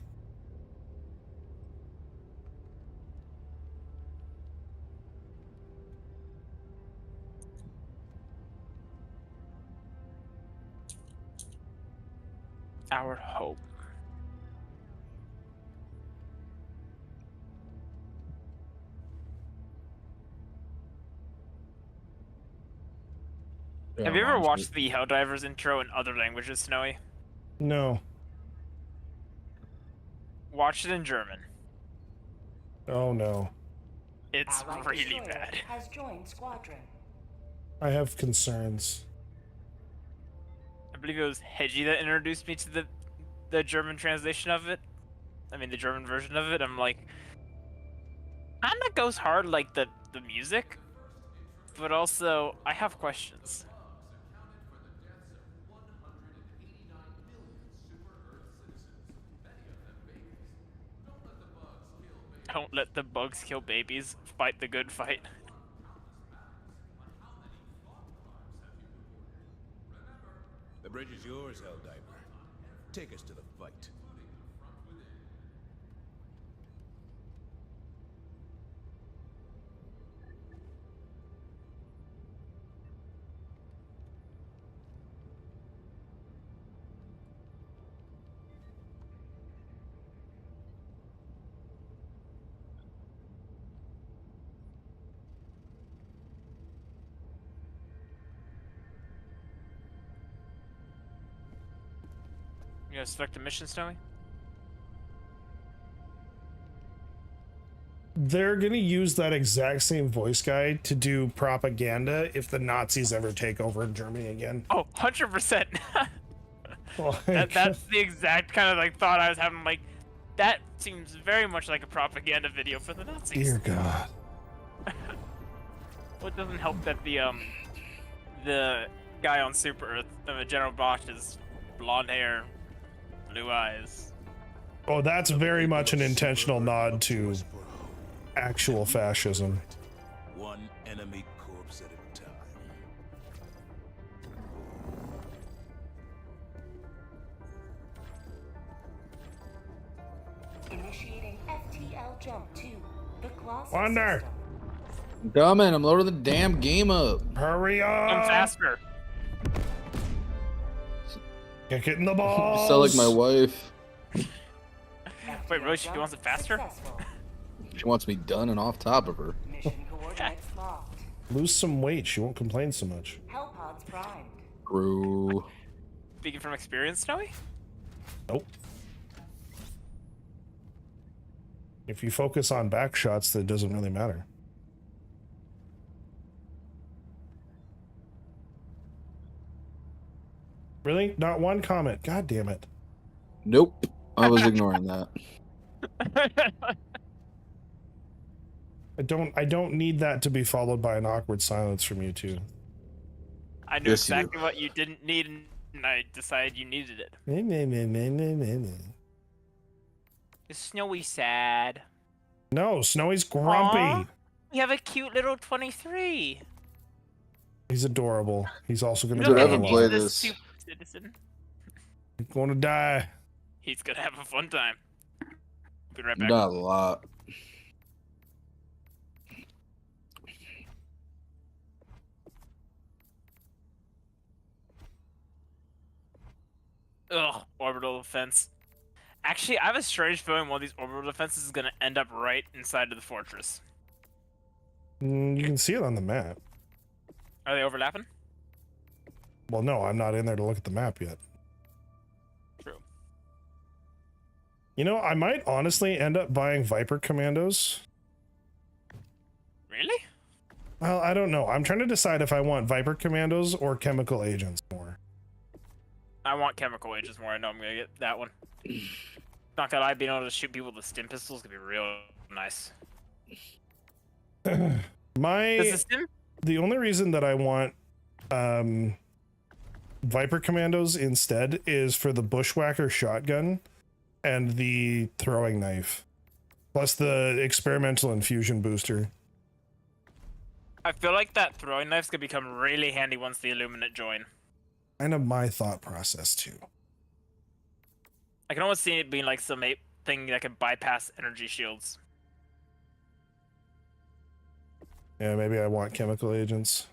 Our hope. Yeah, Have you ever honestly. watched the Helldivers intro in other languages, Snowy? No. Watch it in German. Oh no. It's Allied really destroyer bad. has joined squadron. I have concerns. I believe it was Hedgie that introduced me to the German translation of it. I mean, the German version of it. I'm like, kinda goes hard like the music, but also I have questions. Don't let the bugs kill babies. Fight the good fight. The bridge is yours, Helldiver. Take us to the fight. You gonna select a mission, Snowy? They're gonna use that exact same voice guy to do propaganda if the Nazis ever take over in Germany again. Oh, 100%. Like, That's the exact kind of like thought I was having. Like, that seems very much like a propaganda video for the Nazis. dear God. Well, it doesn't help that the guy on Super Earth, General Bosch, is blonde hair, blue eyes. Oh, that's very much an intentional nod to actual fascism. One enemy corpse at a time. Initiating FTL jump to the Colossus Wonder. system. Coming, I'm loading the damn game up. Hurry Come up! faster. Kick it in the You balls! sound like my wife. Wait, really? She wants it faster? She wants me done and off top of her. Lose some weight, she won't complain so much. True. Speaking from experience, Snowy? Nope. If you focus on back shots, then it doesn't really matter. Really? Not one comment. God damn it. Nope. I was ignoring that. I don't need that to be followed by an awkward silence from you two. I knew Yes, you exactly what you didn't need, and I decided you needed it. Is Snowy sad? No, Snowy's grumpy. Aw, you have a cute little 23. He's adorable. He's also gonna Dude, I die haven't a played lot. this. Super citizen. He's gonna die. He's gonna have a fun time. Be right back. Not a lot. Ugh, orbital defense. Actually, I have a strange feeling one of these orbital defenses is gonna end up right inside of the fortress. You can see it on the map. Are they overlapping? Well, no, I'm not in there to look at the map yet. True. You know, I might honestly end up buying Viper Commandos. Really? Well, I don't know. I'm trying to decide if I want Viper Commandos or Chemical Agents more. I want chemical agents more. I know I'm gonna get that one. Not gonna lie, being able to shoot people with stim pistols could be real nice. Does the stim? The only reason that I want Viper Commandos instead is for the Bushwhacker shotgun and the throwing knife, plus the experimental infusion booster. I feel like that throwing knife's gonna become really handy once the Illuminate join. Kind of my thought process too. I can almost see it being like some thing that can bypass energy shields. Yeah, maybe I want chemical agents.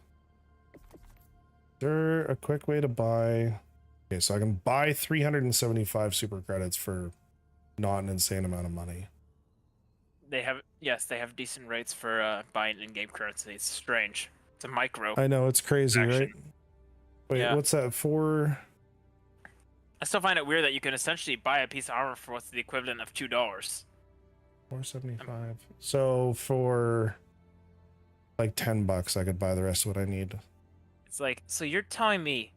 Is there a quick way to buy? Okay, so I can buy 375 super credits for not an insane amount of money. They have, yes, they have decent rates for buying in-game currency. It's strange. It's a micro. I know, it's crazy, action. right? Wait, Yeah. what's that for? I still find it weird that you can essentially buy a piece of armor for what's the equivalent of $2. 475. So for like $10, I could buy the rest of what I need. It's like, so you're telling me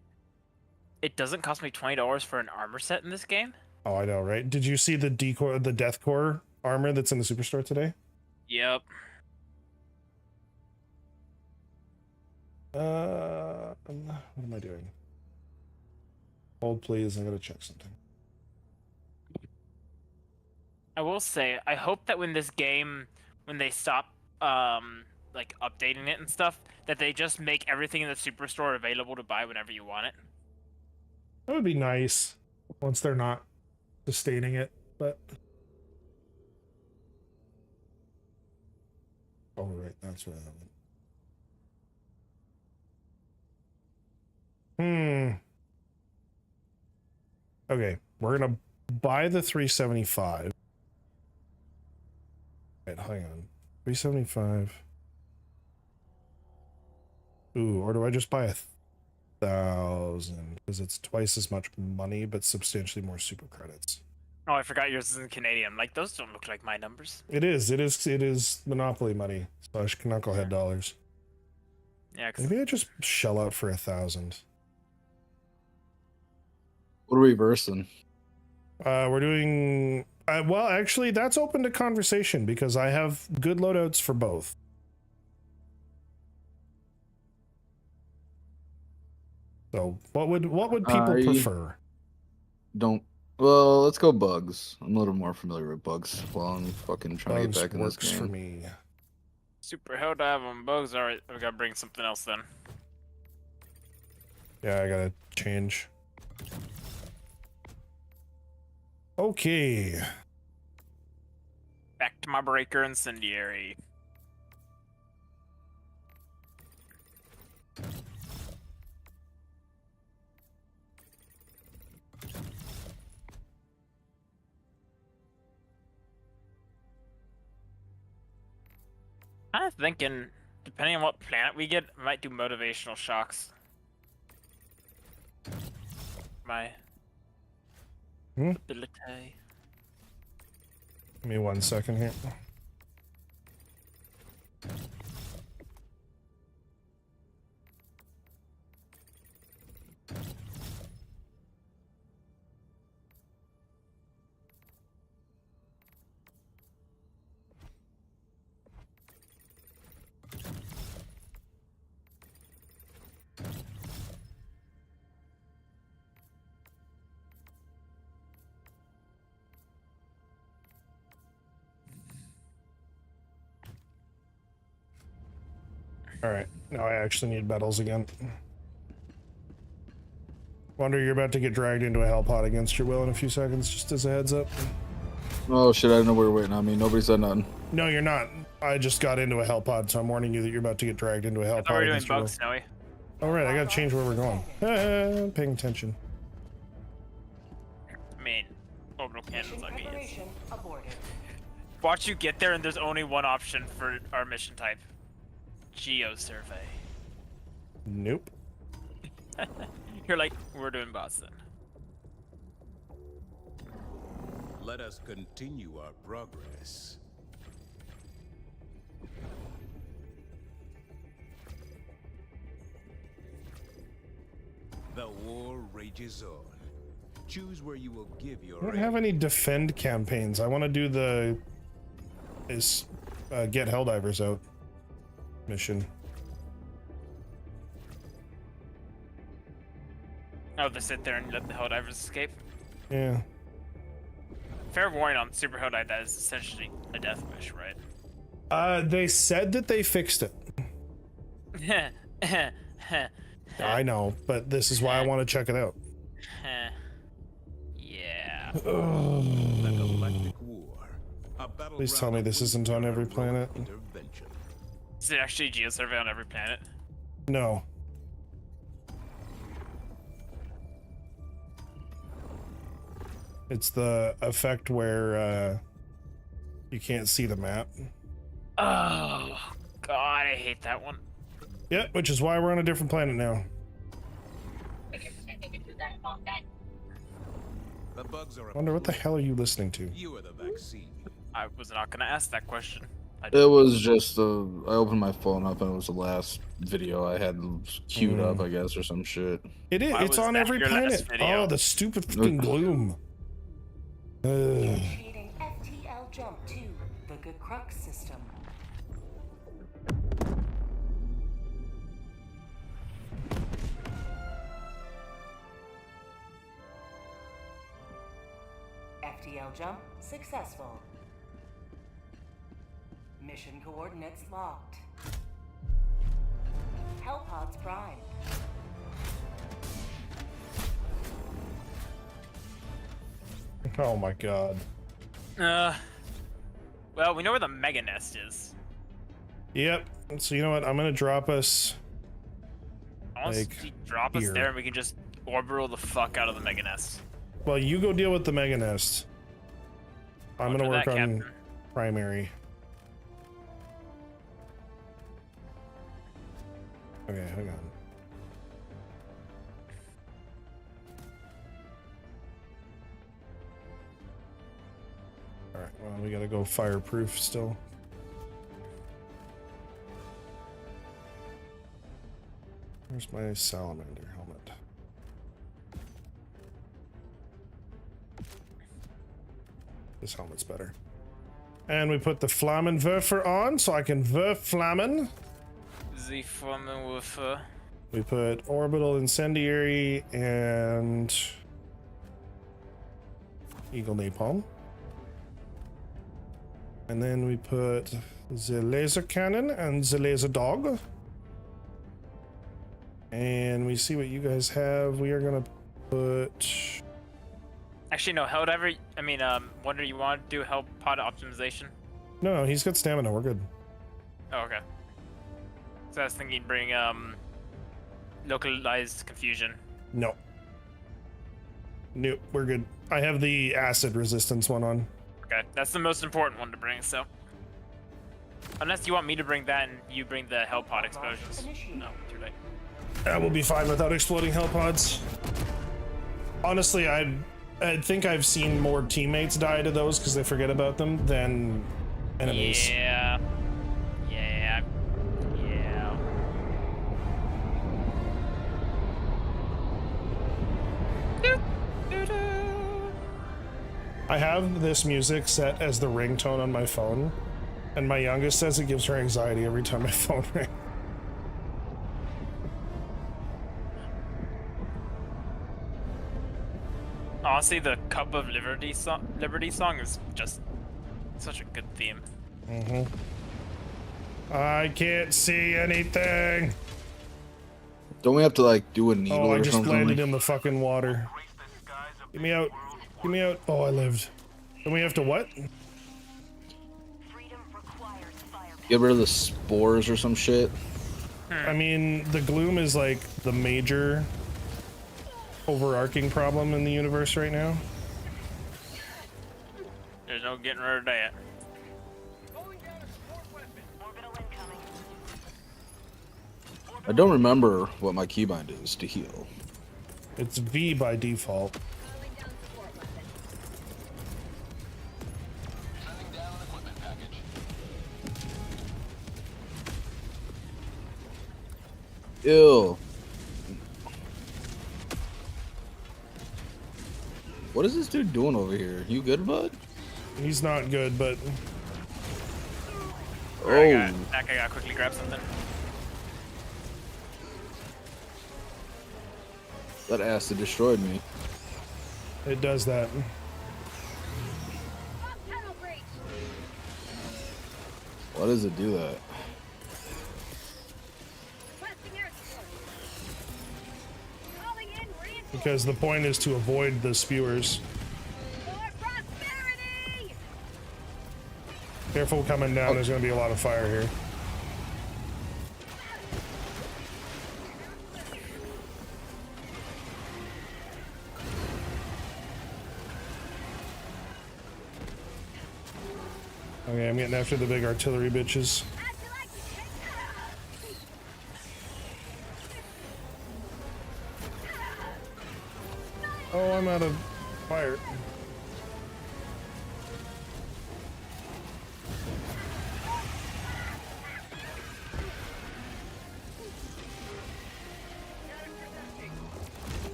it doesn't cost me $20 for an armor set in this game? Oh, I know, right? Did you see the death core armor that's in the superstore today? Yep. What am I doing? Hold, please. I gotta check something. I will say, I hope that when this game, when they stop, like updating it and stuff, that they just make everything in the superstore available to buy whenever you want it. That would be nice once they're not sustaining it, but. Oh, right. That's what I meant. Okay, we're gonna buy the 375. Wait, hang on. 375. Ooh, or do I just buy 1,000? Because it's twice as much money, but substantially more super credits. Oh, I forgot yours is in Canadian. Like, those don't look like my numbers. It is Monopoly money / knucklehead dollars. Yeah, Maybe I just shell out for 1,000. What are we versing? We're doing well, actually that's open to conversation because I have good loadouts for both. So what would people prefer? Well, let's go bugs. I'm a little more familiar with bugs while I'm fucking trying to get back in this game. For me. Super hell dive on bugs. Alright, we gotta bring something else then. Yeah, I gotta change. Okay. Back to my breaker incendiary. I'm thinking, depending on what planet we get, I might do motivational shocks. My ability. Give me 1 second here. Alright, now I actually need medals again. Wonder you're about to get dragged into a hell pod against your will in a few seconds, just as a heads up. Oh shit, I didn't know we were waiting on me. Nobody said nothing. No, you're not. I just got into a hell pod, so I'm warning you that you're about to get dragged into a hell pod. We're doing bugs, Snowy. Alright, I gotta change where we're going. Paying attention. I mean, orbital cannons like it. Watch you get there and there's only one option for our mission type. Geo-survey. Nope. You're like, we're doing bots then. Let us continue our progress. The war rages on. Choose where you will give your I don't have any defend campaigns. I want to do the get Helldivers out mission. Oh, they sit there and let the Helldivers escape? Yeah. Fair warning on Super Helldive, that is essentially a death wish, right? They said that they fixed it. I know, but this is why I want to check it out. Yeah. Please tell me this isn't on every planet. Is it actually Geo-survey on every planet? No. It's the effect where you can't see the map. Oh, God, I hate that one. Yeah, which is why we're on a different planet now. The bugs are Wonder what the hell are you listening to? You are the vaccine. I was not gonna ask that question. It was just I opened my phone up and it was the last video I had queued up, I guess, or some shit. It is. It's on every planet. Oh, the stupid fucking gloom. Initiating FTL jump to the Crux system. FTL jump successful. Mission coordinates locked. Hellpods primed. Oh my god. Well, we know where the Mega Nest is. Yep. So you know what? I'm gonna drop us. Like, drop us there and we can just orbital the fuck out of the Mega Nest. Well, you go deal with the Mega Nest. I'm gonna work on Captain. primary. Okay, hang on. Alright, well, we gotta go fireproof still. Where's my salamander helmet? This helmet's better. And we put the Flammenwerfer on so I can Flammen. The Flammenwerfer. We put orbital incendiary and eagle napalm. And then we put the laser cannon and the laser dog. And we see what you guys have. We are gonna put. Actually, no, Helldiver. I mean, Wonder, you want to do Hell Pod optimization? No, he's got stamina. We're good. Oh, okay. So I was thinking bring localized confusion. No. Nope, we're good. I have the acid resistance one on. Okay, that's the most important one to bring. So. Unless you want me to bring that and you bring the hell pod explosions. No, too late. That will be fine without exploding hell pods. Honestly, I think I've seen more teammates die to those because they forget about them than enemies. Yeah. I have this music set as the ringtone on my phone, and my youngest says it gives her anxiety every time my phone rings. Honestly, the Cup of Liberty song is just such a good theme. I can't see anything. Don't we have to like do a needle Oh, I or just something? landed in the fucking water. Get me out. Get me out. Oh, I lived. Then we have to what? Get rid of the spores or some shit. I mean, the gloom is like the major overarching problem in the universe right now. There's no getting rid of that. I don't remember what my keybind is to heal. It's V by default. Ew. What is this dude doing over here? You good, bud? He's not good, but... Oh. I gotta quickly grab something. That acid destroyed me. It does that. Why does it do that? Because the point is to avoid the spewers. Careful coming down, there's going to be a lot of fire here. Okay, I'm getting after the big artillery bitches. Oh, I'm out of fire.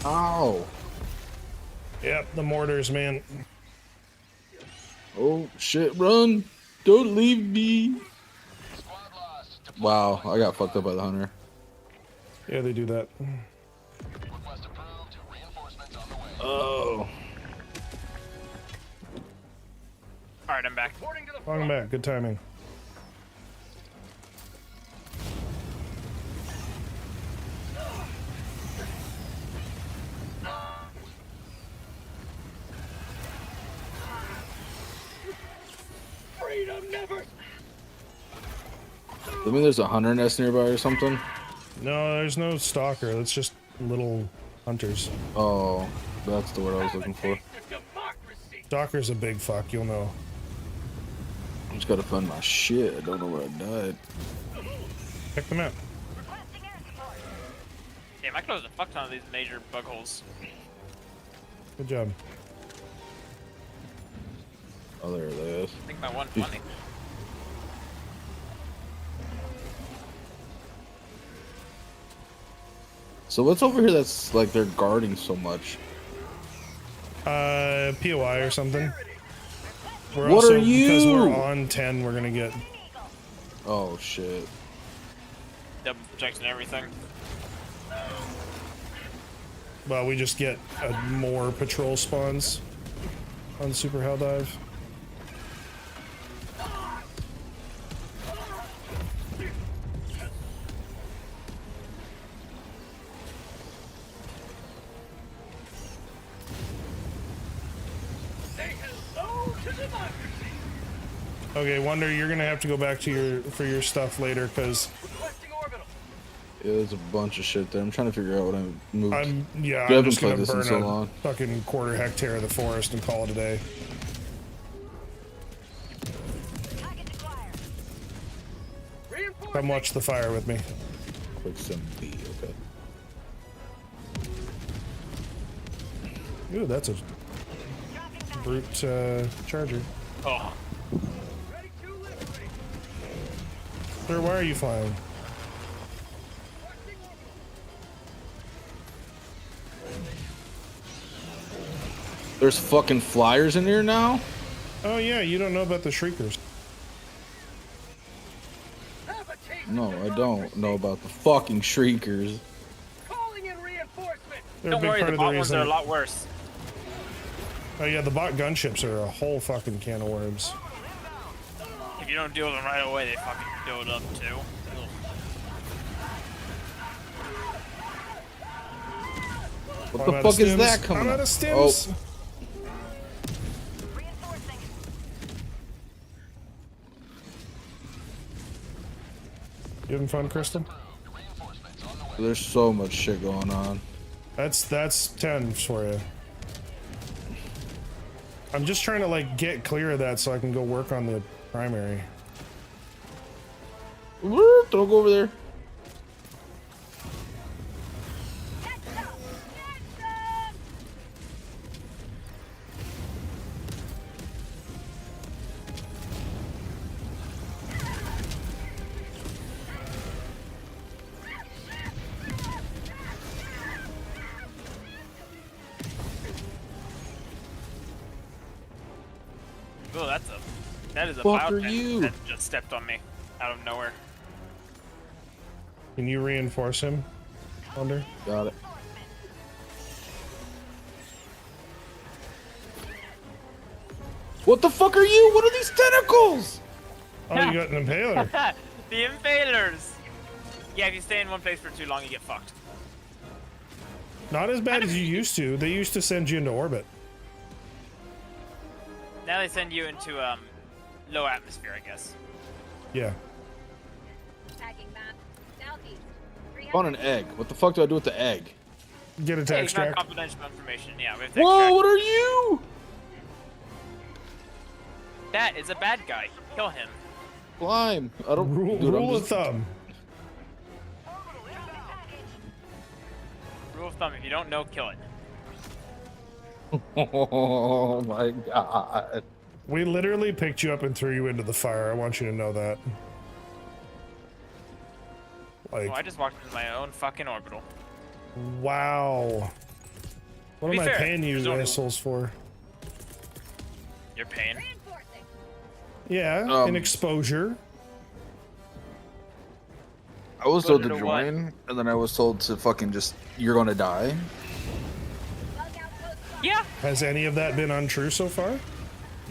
Ow. Yep, the mortars, man. Oh shit, run! Don't leave me! Wow, I got fucked up by the hunter. Yeah, they do that. Oh. Alright, I'm back. Welcome back, good timing. I mean, there's a hunter nest nearby or something? No, there's no stalker. That's just little hunters. Oh, that's the word I was looking for. Stalker's a big fuck, you'll know. I just gotta find my shit. I don't know where I died. Check them out. Damn, I closed a fuck ton of these major bug holes. Good job. Oh, there it is. I think my 120. So what's over here that's like they're guarding so much? POI or something. We're What also, are you? Because we're on 10, we're gonna get... Oh shit. Double projection and everything. Well, we just get more patrol spawns on Super Hell Dive. Okay, Wonder, you're gonna have to go back to your stuff later, because Yeah, there's a bunch of shit there. I'm trying to figure out what I moved. I'm haven't just played gonna this in burn so a long. fucking quarter hectare of the forest and call it a day. Come watch the fire with me. Click some B, okay. Ooh, that's a brute charger. Oh. Sir, why are you flying? There's fucking flyers in here now? Oh yeah, you don't know about the shriekers. No, I don't know about the fucking shriekers. Don't worry, the bot ones are a lot worse. Oh yeah, the bot gunships are a whole fucking can of worms. If you don't deal with them right away, they fucking build up too. What the fuck is that coming I'm out up? of stims. Oh. You having fun, Crystal? There's so much shit going on. That's 10 for you. I'm just trying to like get clear of that so I can go work on the primary. Woo, don't go over there. Oh, that is a Fuck are biotin you? that just stepped on me out of nowhere. Can you reinforce him, Wonder? Got it. What the fuck are you? What are these tentacles? Oh, you got an impaler. The impalers. Yeah, if you stay in one place for too long, you get fucked. Not as bad as you used to. They used to send you into orbit. Now they send you into low atmosphere, I guess. Yeah. On an egg. What the fuck do I do with the egg? Get it to Hey, it's not extract. confidential information. Yeah, we have to Whoa, extract. what are you? That is a bad guy. Kill him. Climb. I don't. Rule, dude, rule of thumb. Rule of thumb: if you don't know, kill it. Oh my god. We literally picked you up and threw you into the fire. I want you to know that. Like, Oh, I just walked into my own fucking orbital. wow. What am I fair, paying you there's only- assholes for? You're paying. Yeah, in exposure. I was told to Exposure to what? join, and then I was told to fucking just, you're gonna die. Yeah. Has any of that been untrue so far?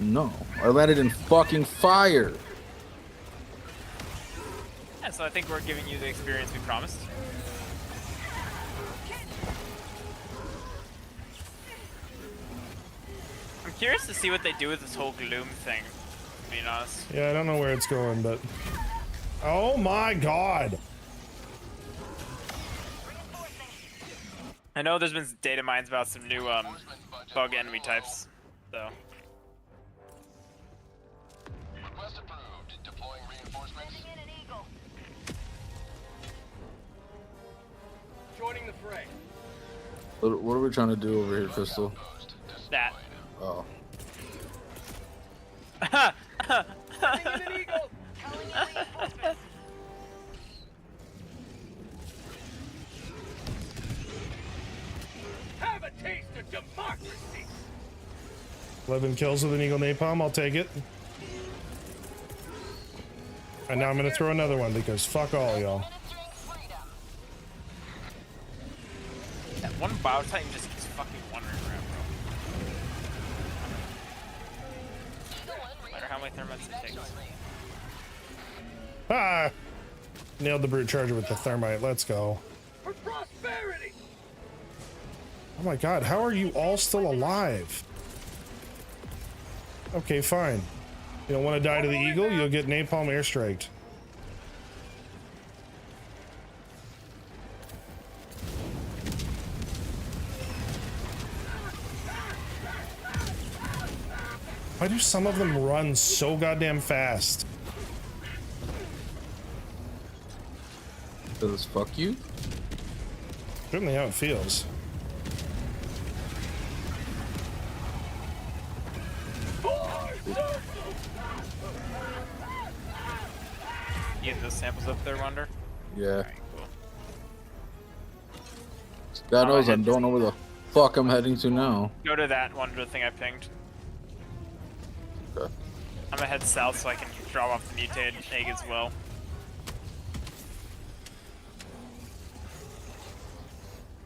No. I landed in fucking fire. Yeah, so I think we're giving you the experience we promised. I'm curious to see what they do with this whole gloom thing, to be honest. Yeah, I don't know where it's going, but... Oh my god! I know there's been data mines about some new bug enemy types, so. Request approved. Deploying reinforcements. Joining the fray. What are we trying to do over here, Crystal? That. Oh. Have a taste of democracy. 11 kills with an Eagle Napalm, I'll take it. And now I'm gonna throw another one because fuck all y'all. That one Biotitan just keeps fucking wandering around, bro. No matter how many thermites it takes. Ah! Nailed the brute charger with the thermite, let's go. For prosperity. Oh my god, how are you all still alive? Okay, fine. You don't want to die to the Eagle, you'll get napalm airstriked. Why do some of them run so goddamn fast? Does fuck you? Certainly how it feels. You get those samples up there, Wonder? Yeah. Alright, cool. God knows I don't know where the fuck I'm heading to now. Go to that Wonder thing I pinged. Okay. I'm gonna head south so I can drop off the mutated egg as well.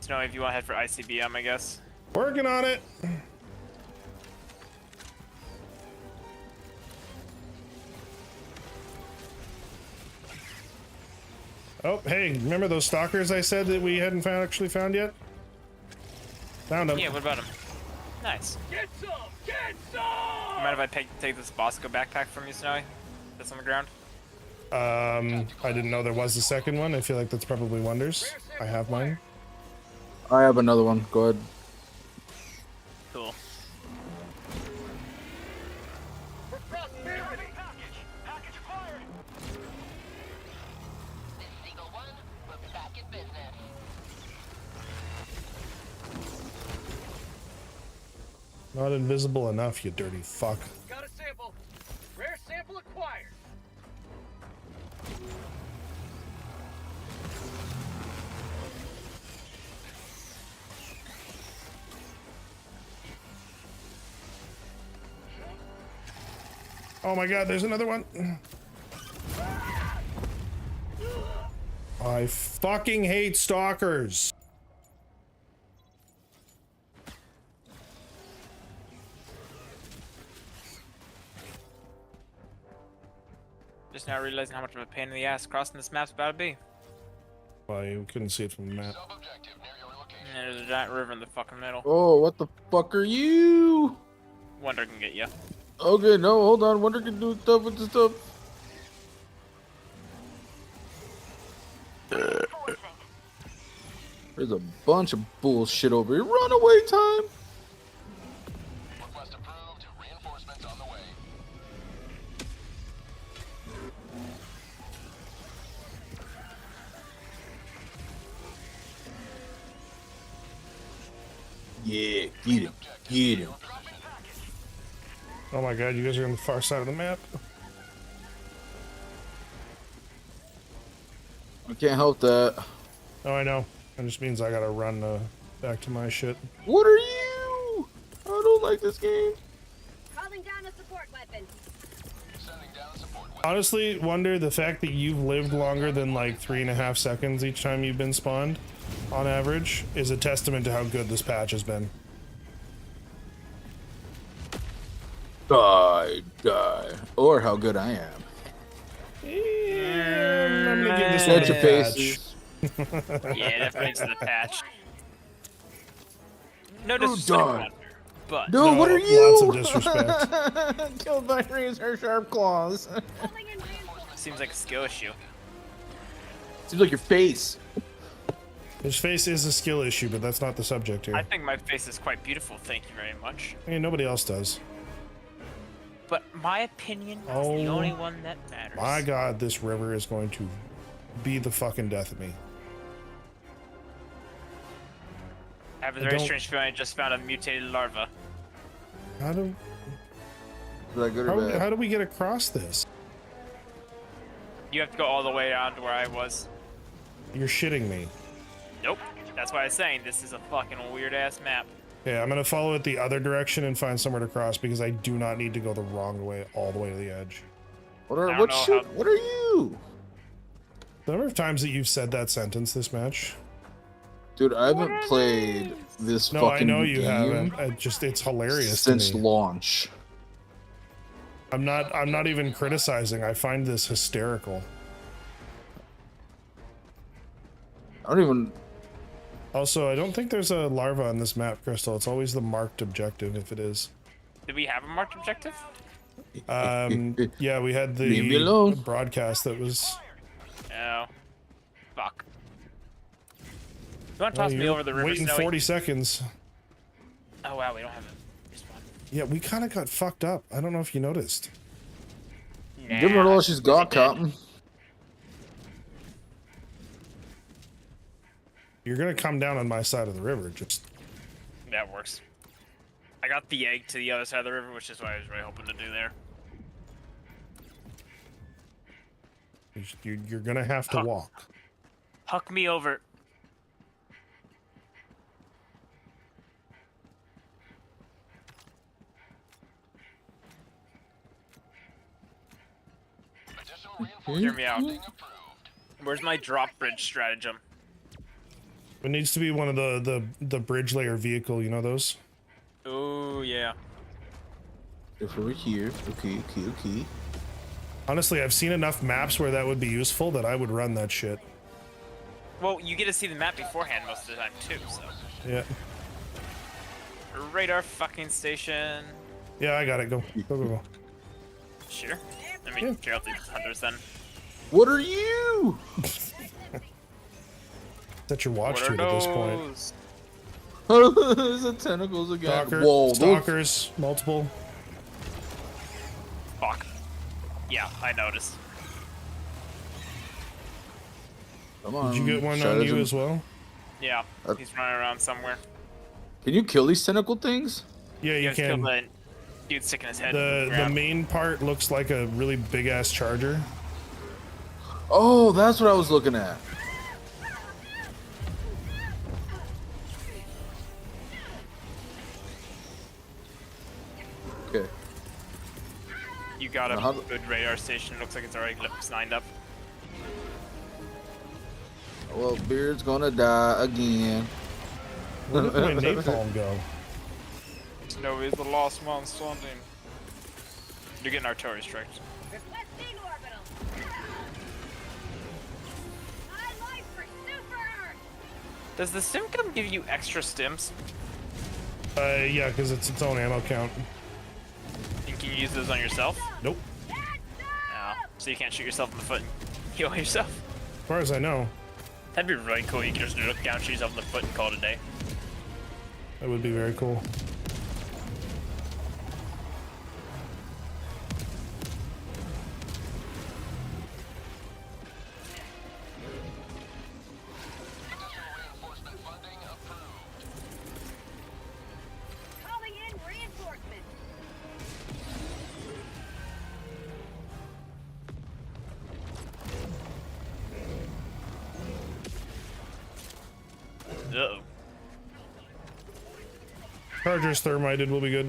Snowy, if you want to head for ICBM, I guess. Working on it. Oh, hey, remember those stalkers I said that we hadn't actually found yet? Found them. Yeah, what about them? Nice. Get some! Get some! Mind if I take this Bosco backpack from you, Snowy? That's on the ground? I didn't know there was a second one. I feel like that's probably Wonders. I have mine. I have another one. Go ahead. Cool. Not invisible enough, you dirty fuck. Got a sample. Rare sample acquired. Oh my god, there's another one. I fucking hate stalkers. Just now realizing how much of a pain in the ass crossing this map's about to be. Well, you couldn't see it from the map. And there's a giant river in the fucking middle. Oh, what the fuck are you? Wonder can get you. Okay, no, hold on. Wonder can do stuff with the stuff. There's a bunch of bullshit over here. Runaway time. Request approved. Reinforcements on the way. Yeah, get him. Get him. Oh my god, you guys are on the far side of the map. I can't help that. Oh, I know. That just means I gotta run back to my shit. What are you? I don't like this game. Calling down a support weapon. Sending down support weapon. Honestly, Wonder, the fact that you've lived longer than like 3.5 seconds each time you've been spawned, on average, is a testament to how good this patch has been. Die. Or how good I am. Yeah, I'm gonna give this Set one your a faces. Yeah, definitely to the patch. No Who disrespect, died? Wonder, but No, No, what are you? lots of disrespect. Killed by razor sharp claws. Calling in reinforcements. seems like a skill issue. Seems like your face. His face is a skill issue, but that's not the subject here. I think my face is quite beautiful, thank you very much. I mean, nobody else does. But my opinion is the Oh, only one that matters. My god, this river is going to be the fucking death of me. I have a I very don't- strange feeling I just found a mutated larva. How do Is that good or bad? how do we get across this? You have to go all the way down to where I was. You're shitting me. Nope. That's why I was saying this is a fucking weird ass map. Okay, I'm gonna follow it the other direction and find somewhere to cross because I do not need to go the wrong way all the way to the edge. What I are don't what know shit? how- What are you? The number of times that you've said that sentence this match. Dude, I haven't played this No, I fucking know you game haven't. It's hilarious since to me. launch. I'm not even criticizing. I find this hysterical. I don't even. Also, I don't think there's a larva on this map, Crystal. It's always the marked objective if it is. Did we have a marked objective? Yeah, we had Leave me the alone. broadcast that was. Oh. Fuck. You want to Oh, toss me you're over the river, waiting Snowy? 40 seconds. Oh wow, we don't have a respawn. Yeah, we kind of got fucked up. I don't know if you noticed. Nah, Give her all she's got, did. Captain. You're gonna come down on my side of the river. Just That works. I got the egg to the other side of the river, which is what I was really hoping to do there. you're gonna have to walk. Huck me over. Hear me out. Where's my drop bridge stratagem? It needs to be one of the bridge layer vehicle. You know those? Oh yeah. If we're here, okay. Honestly, I've seen enough maps where that would be useful that I would run that shit. Well, you get to see the map beforehand most of the time too, so. Yeah. Radar fucking station. Yeah, I got it. Go. Sure. Let me check out these hunters then. What are you? Set your watch to it at this point. There's the tentacles again. Whoa, Stalkers, multiple. Fuck. Yeah, I noticed. Come on. Did you get one on you as well? Yeah, he's running around somewhere. Can you kill these tentacle things? Yeah, you can. Kill the dude sticking his head. The main part looks like a really big ass charger. Oh, that's what I was looking at. Okay. You got a good radar station. Looks like it's already signed up. Well, Beard's gonna die again. Where did my napalm go? Snow is the last man standing. You're getting artillery strikes. Requesting orbital. My life for Super Earth. Does the sim gun give you extra stims? Yeah, because it's its own ammo count. And can you use those on yourself? Nope. No. So you can't shoot yourself in the foot and heal yourself? As far as I know. That'd be really cool. You can just look down, shoot yourself in the foot, and call it a day. That would be very cool. Calling in reinforcements. Uh-oh. Chargers thermited will be good.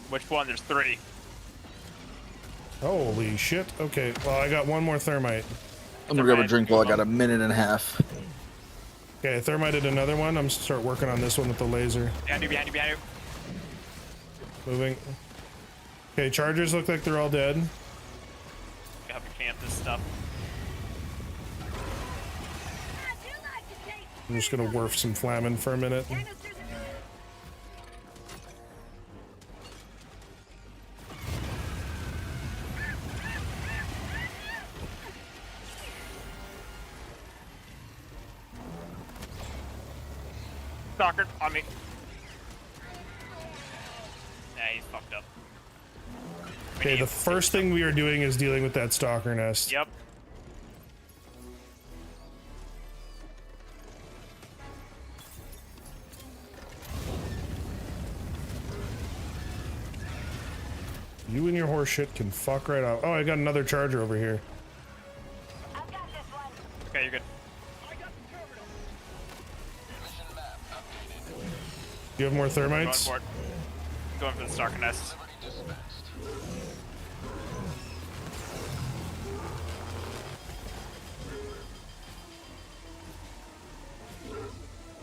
Which one? There's 3. Holy shit. Okay, well, I got one more thermite. I'm gonna grab a drink while I got a minute and a half. Okay, I thermited another one. I'm gonna start working on this one with the laser. Behind you, behind you, behind you. Moving. Okay, chargers look like they're all dead. You have to clean up this stuff. I'm just gonna wharf some flamin for a minute. Stalker on me. Nah, he's fucked up. Okay, the first thing we are doing is dealing with that stalker nest. Yep. You and your horse shit can fuck right out. Oh, I got another charger over here. Okay, you're good. Do you have more thermites? Going for it. Going for the stalker nest.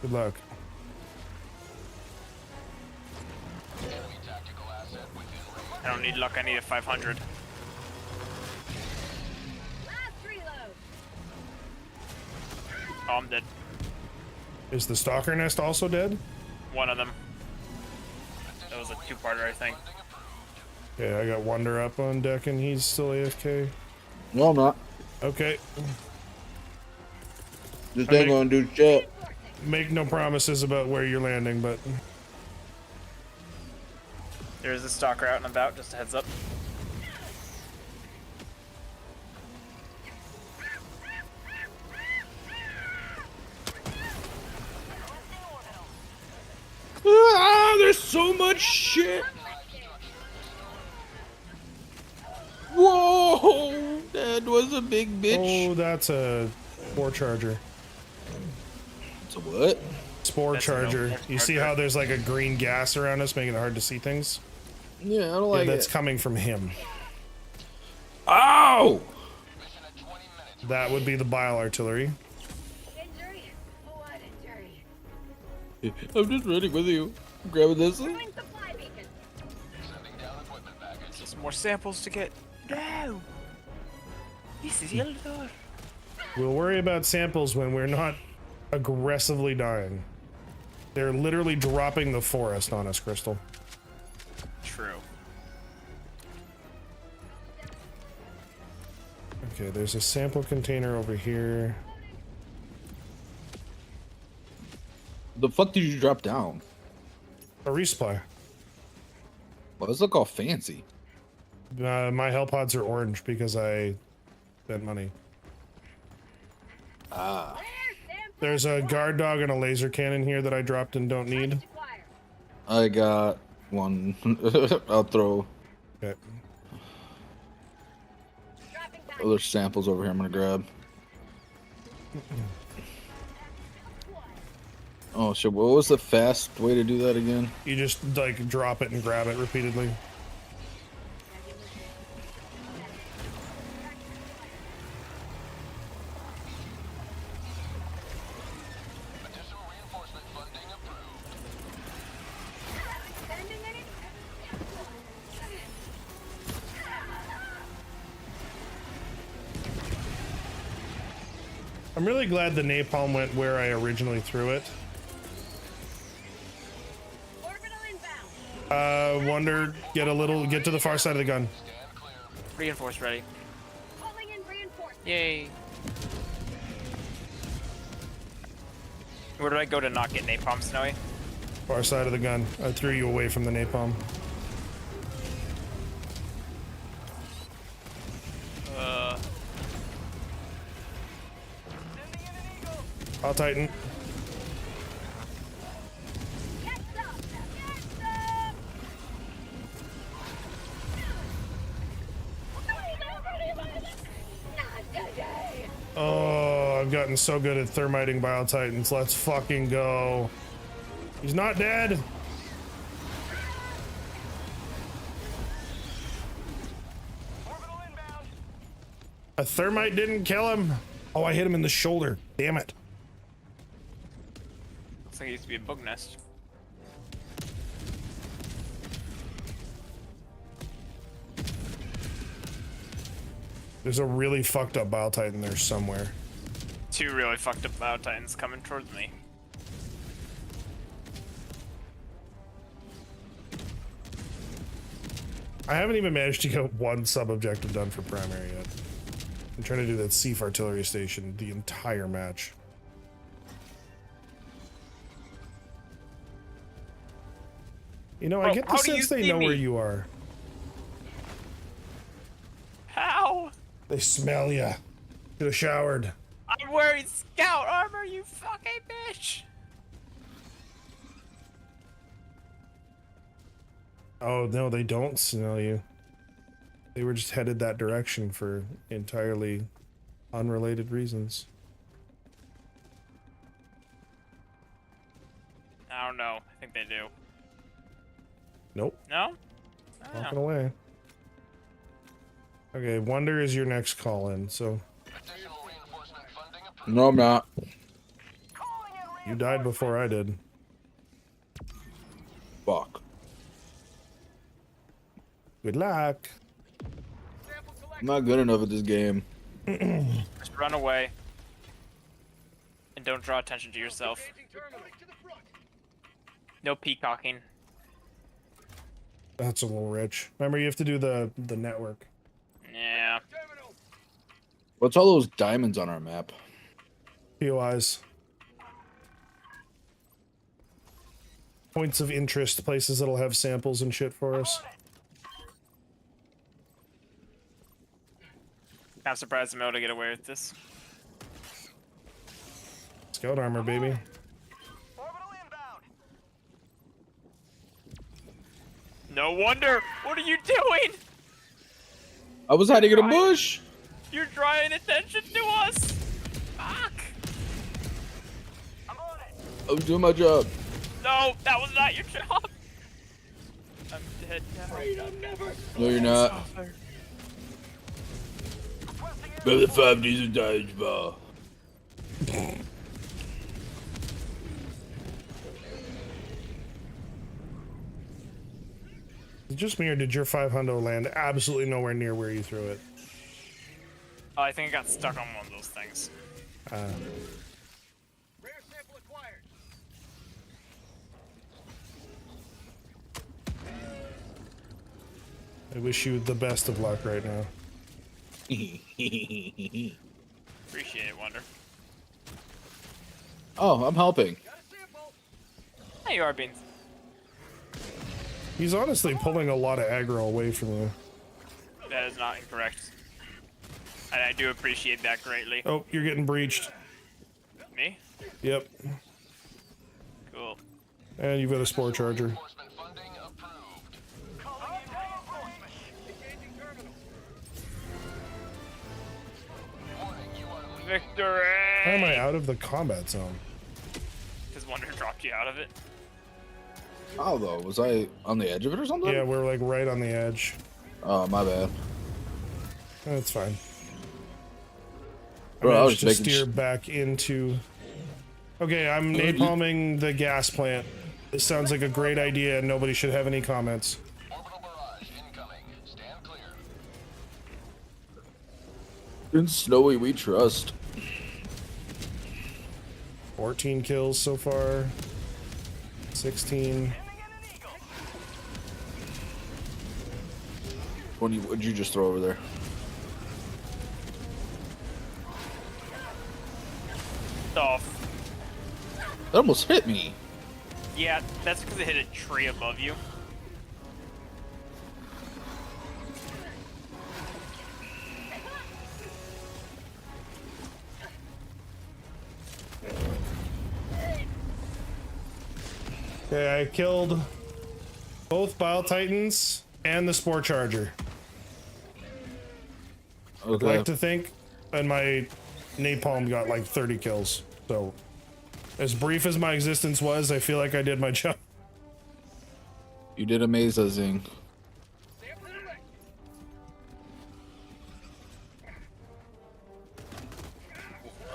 Good luck. I don't need luck, I need a 500. Last reload. Oh, I'm dead. Is the stalker nest also dead? One of them. That was a 2-parter, I think. Okay, I got Wonder up on deck and he's still AFK. No, I'm not. Okay. This ain't gonna do shit. Make no promises about where you're landing, but There is a stalker out and about, just a heads up. Ah, there's so much shit. Whoa, that was a big bitch. Oh, that's a spore charger. It's a what? Spore charger. No You see how there's like a green gas around us, making it hard to see things? Yeah, I don't like that's it. coming from him. Ow! That would be the bile artillery. Injury? What injury? I'm just running with you. Grabbing this. Throwing supply beacon. Just more samples to get. No! This is Yildor. We'll worry about samples when we're not aggressively dying. They're literally dropping the forest on us, Crystal. True. Okay, there's a sample container over here. The fuck did you drop down? A resupply. Well, this look all fancy. My hell pods are orange because I spent money. Ah. There's a guard dog and a laser cannon here that I dropped and don't need. I got one. I'll throw. Okay. Oh, there's samples over here I'm gonna grab. Oh shit, what was the fast way to do that again? You just like drop it and grab it repeatedly. I'm really glad the napalm went where I originally threw it. Wonder, get to the far side of the gun. Reinforce ready. Yay. Where do I go to not get napalm, Snowy? Far side of the gun. I threw you away from the napalm. I'll tighten. Oh, I've gotten so good at thermiting Bile Titans. Let's fucking go. He's not dead. A thermite didn't kill him. Oh, I hit him in the shoulder. Damn it. Looks like it used to be a bug nest. There's a really fucked up Bile Titan there somewhere. Two really fucked up Bile Titans coming towards me. I haven't even managed to get one sub-objective done for primary yet. I'm trying to do that Sief artillery station the entire match. You know, I get the sense they know where you are. How? They smell ya. Should have showered. I'm wearing scout armor, you fucking bitch! Oh, no, they don't smell you. They were just headed that direction for entirely unrelated reasons. I don't know. I think they do. Nope. No? Walking away. Okay, Wonder is your next call in, so. No, I'm not. You died before I did. Fuck. Good luck. I'm not good enough at this game. Just run away. And don't draw attention to yourself. No peacocking. That's a little rich. Remember, you have to do the network. Yeah. What's all those diamonds on our map? POIs. points of interest, places that'll have samples and shit for us. I'm surprised I'm able to get away with this. Scout armor, baby. No wonder! What are you doing? I was hiding in a bush! You're drawing attention to us! Fuck! I was doing my job. No, that was not your job! I'm dead now. No, you're not. Maybe 5 days of dodgeball. Is it just me, or did your 500 land absolutely nowhere near where you threw it? Oh, I think I got stuck on one of those things. Rare sample acquired. I wish you the best of luck right now. Appreciate it, Wonder. Oh, I'm helping. Hey, you are, Beans. He's honestly pulling a lot of aggro away from you. That is not incorrect. And I do appreciate that greatly. Oh, you're getting breached. Me? Yep. Cool. And you've got a spore charger. Victory! Why am I out of the combat zone? Because Wonder dropped you out of it. How though? Was I on the edge of it or something? Yeah, we're like right on the edge. Oh, my bad. That's fine. Bro, I was managed to steer back into... Okay, I'm napalming the gas plant. This sounds like a great idea and nobody should have any comments. In Snowy, we trust. 14 kills so far. 16. What'd you just throw over there? Off. That almost hit me. Yeah, that's because it hit a tree above you. Okay, I killed both Bile Titans and the Spore Charger. Okay. I'd like to think, and my napalm got like 30 kills. So, as brief as my existence was, I feel like I did my job. You did amazing.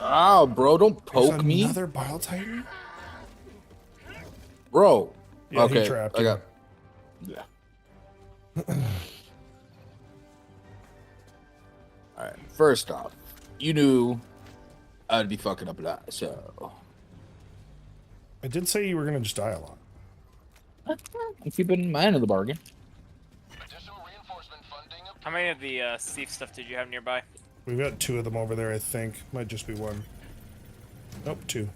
Ow, bro, don't poke me. Another Bile Titan? Bro. Yeah, okay, he trapped I you. got... Yeah. Alright, first off, you knew I'd be fucking up a lot, so... I did say you were gonna just die a lot. I'm keeping in mind of the bargain. How many of the thief stuff did you have nearby? We've got 2 of them over there, I think. Might just be 1. Nope, 2.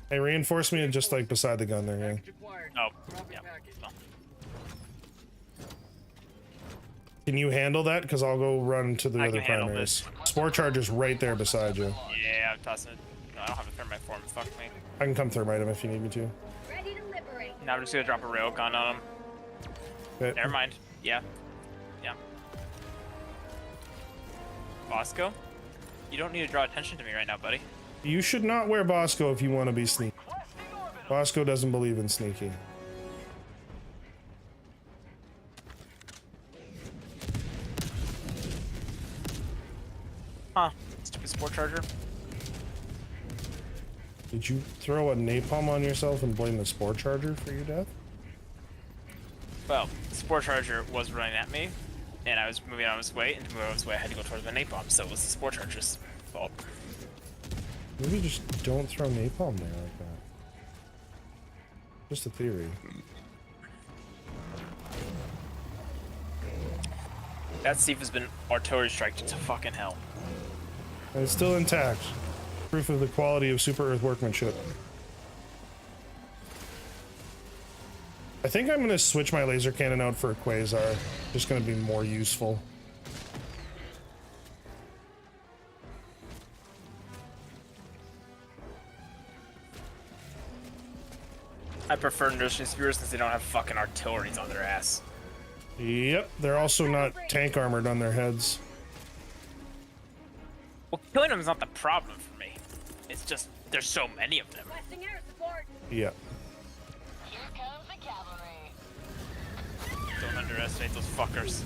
Hey, reinforce me just like beside the gun there, gang. Oh, yeah. No. Can you handle that? Because I'll go run to the I other can handle primaries. Spore Charger's right there beside you. Yeah, I'm tossing it. No, I don't have a thermite form. Fuck me. I can come thermite him if you need me to. Ready to liberate. Now I'm just gonna drop a railgun on him. Okay. Never mind. Yeah. Yeah. Bosco? You don't need to draw attention to me right now, buddy. You should not wear Bosco if you want to be sneaky. Bosco doesn't believe in sneaky. Huh. Stupid sport charger. Did you throw a napalm on yourself and blame the Spore Charger for your death? Well, the sport charger was running at me, and I was moving on his way, and to move on his way I had to go towards the napalm, so it was the sport charger's fault. Maybe just don't throw napalm there like that. Just a theory. That thief has been artillery striked to fucking hell. And it's still intact. Proof of the quality of Super Earth workmanship. I think I'm gonna switch my laser cannon out for a quasar. Just gonna be more useful. I prefer Nursing Spears since they don't have fucking artilleries on their ass. Yep, they're also not tank armored on their heads. Well, killing them is not the problem for me. It's just there's so many of them. Yeah. Don't underestimate those fuckers.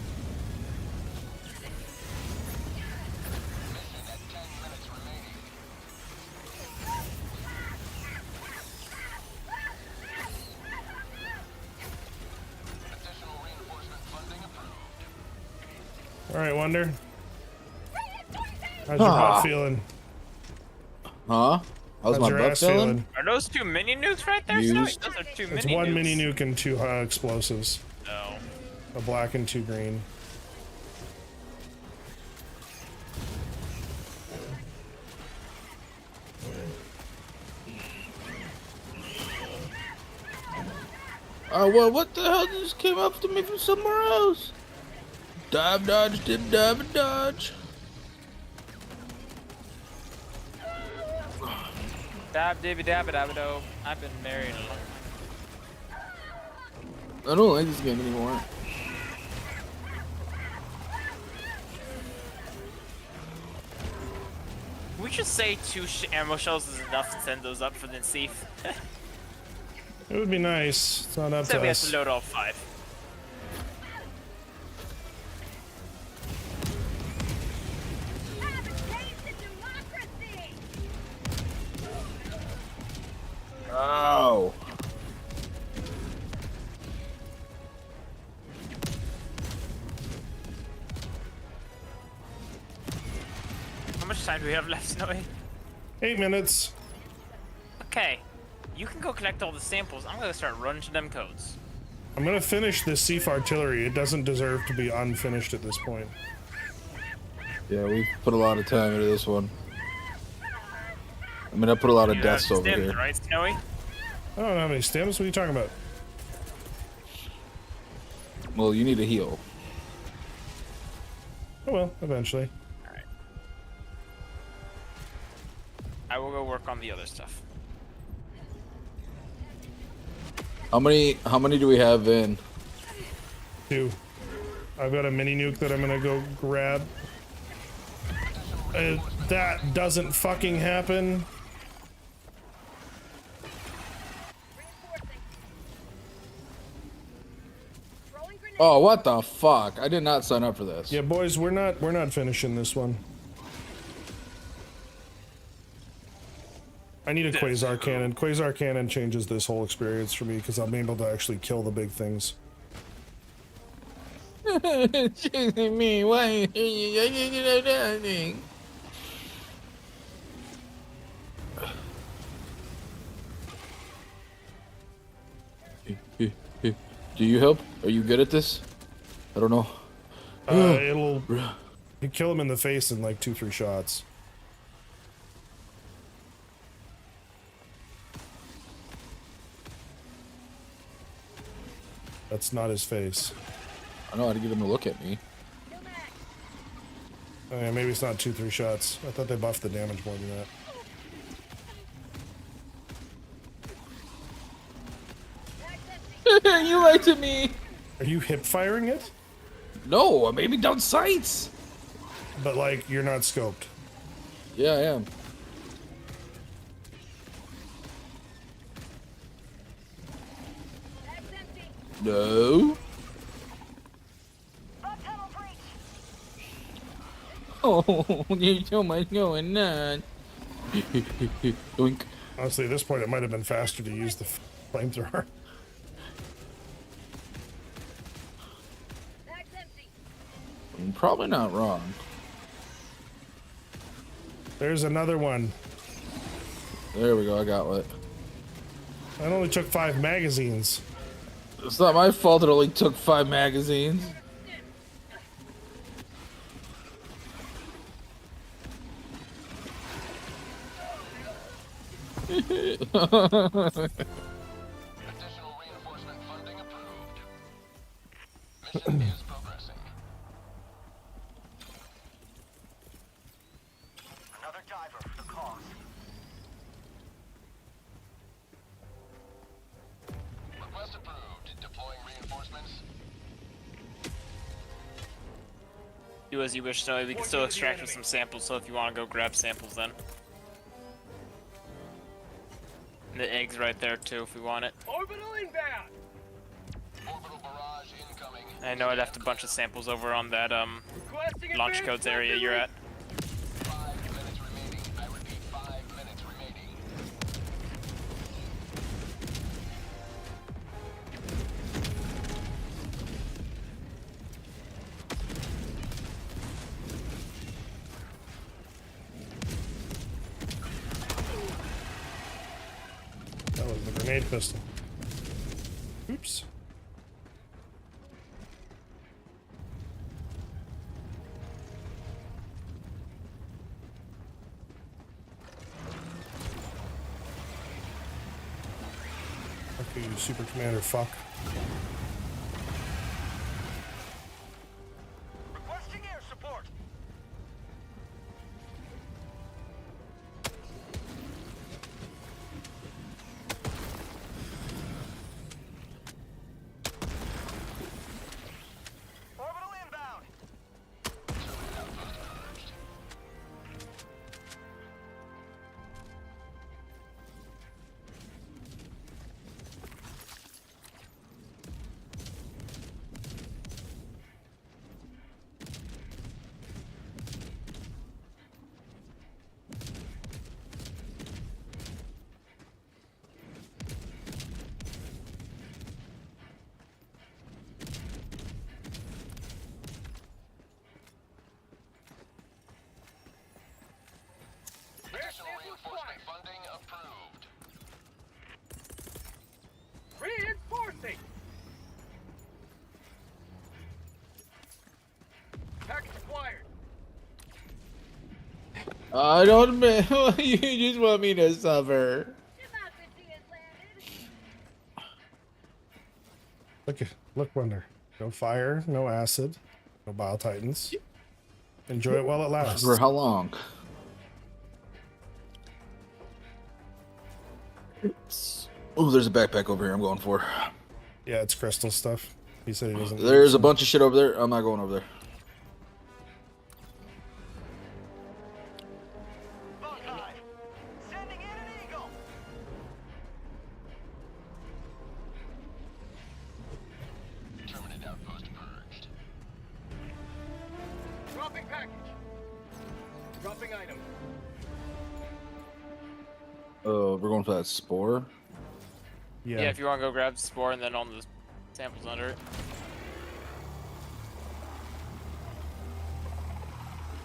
All right, Wonder. How's your butt feeling? Huh? How's my your butt ass feeling? Are those 2 mini nukes right there, Snowy? Those are 2 It's mini one nukes. mini nuke and 2 explosives. No. A black and 2 green. Well, what the hell just came up to me from somewhere else? Dive, dodge, dip, dive, and dodge. Dab dibby dabba dabba do. I've been married a long time. I don't like this game anymore. We should say 2 ammo shells is enough to send those up for the Seaf. It would be nice. It's not up So to we have us. to load all 5. Oh. How much time do we have left, Snowy? 8 minutes. Okay. You can go collect all the samples. I'm gonna start running to them codes. I'm gonna finish this Seaf artillery. It doesn't deserve to be unfinished at this point. Yeah, we put a lot of time into this one. I mean, I put a lot of deaths over Stims, here. right, Snowy? I don't have any stims. What are you talking about? Well, you need a heal. Oh well, eventually. Alright. I will go work on the other stuff. How many do we have in? 2. I've got a mini nuke that I'm gonna go grab. That doesn't fucking happen. Oh, what the fuck? I did not sign up for this. Yeah, boys, we're not finishing this one. I need a quasar cannon. Quasar cannon changes this whole experience for me because I'm able to actually kill the big things. Chasing me, why? Nothing. Do you help? Are you good at this? I don't know. You kill him in the face in like 2-3 shots. That's not his face. I know how to get him to look at me. Oh, yeah, maybe it's not 2-3 shots. I thought they buffed the damage more than that. You lied to me. Are you hip firing it? No, I'm aiming down sights. But like, you're not scoped. Yeah, I am. No. Oh, there's so much going on. Doink. Honestly, at this point, it might have been faster to use the flamethrower. I'm probably not wrong. There's another one. There we go, I got it. That only took 5 magazines. It's not my fault it only took 5 magazines. Do as you wish, so we can still extract with some samples, so if you want to go grab samples then. And the egg's right there too if we want it. Orbital inbound! Orbital barrage incoming. I know I left a bunch of samples over on that launch codes area you're at. 5 minutes remaining. I repeat, 5 minutes remaining. That was the grenade pistol. Oops. Okay, you super commander fuck. Requesting air support. Orbital inbound. Additional reinforcement funding approved. Reinforcing. Package acquired. I don't you just want me to suffer. Democracy has landed. Look, Wonder. No fire, no acid, no Bile Titans. Enjoy it while it lasts. For how long? Oh, there's a backpack over here I'm going for. Yeah, it's crystal stuff. He said he doesn't. There's a bunch of shit over there. I'm not going over there. Sending in an eagle. Terminate outpost purged. Dropping package. Dropping item. We're going for that spore. Yeah, if you want to go grab the spore and then on the samples under it.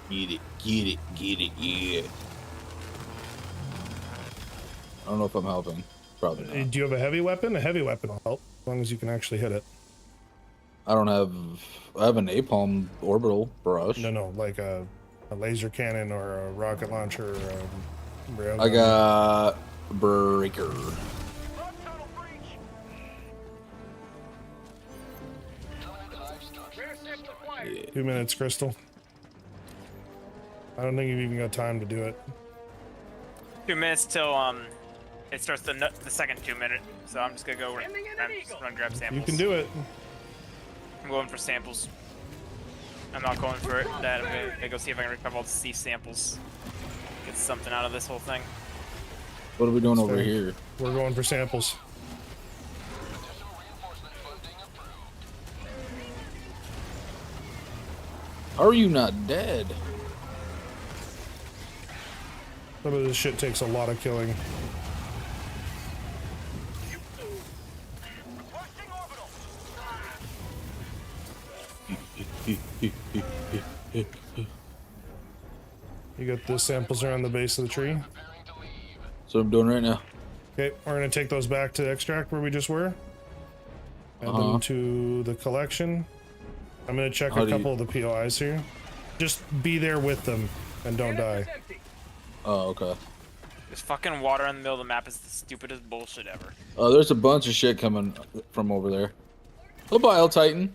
Get it, yeah. I don't know if I'm helping. Probably not. Do you have a heavy weapon? A heavy weapon will help, as long as you can actually hit it. I don't have. I have a napalm orbital barrage. No, like a laser cannon or a rocket launcher. I got breaker. Yeah. 2 minutes, Crystal. I don't think you've even got time to do it. 2 minutes till it starts the second 2 minute. So I'm just gonna go run grab samples. You can do it. I'm going for samples. I'm not going for it. I'm gonna go see if I can recover all the C samples. Get something out of this whole thing. What are we doing over here? We're going for samples. How are you not dead? Some of this shit takes a lot of killing. You got the samples around the base of the tree. That's what I'm doing right now. Okay, we're gonna take those back to extract where we just were. Add them to the collection. I'm gonna check a couple of the POIs here. Just be there with them and don't die. Oh, okay. This fucking water in the middle of the map is the stupidest bullshit ever. Oh, there's a bunch of shit coming from over there. A Bile Titan.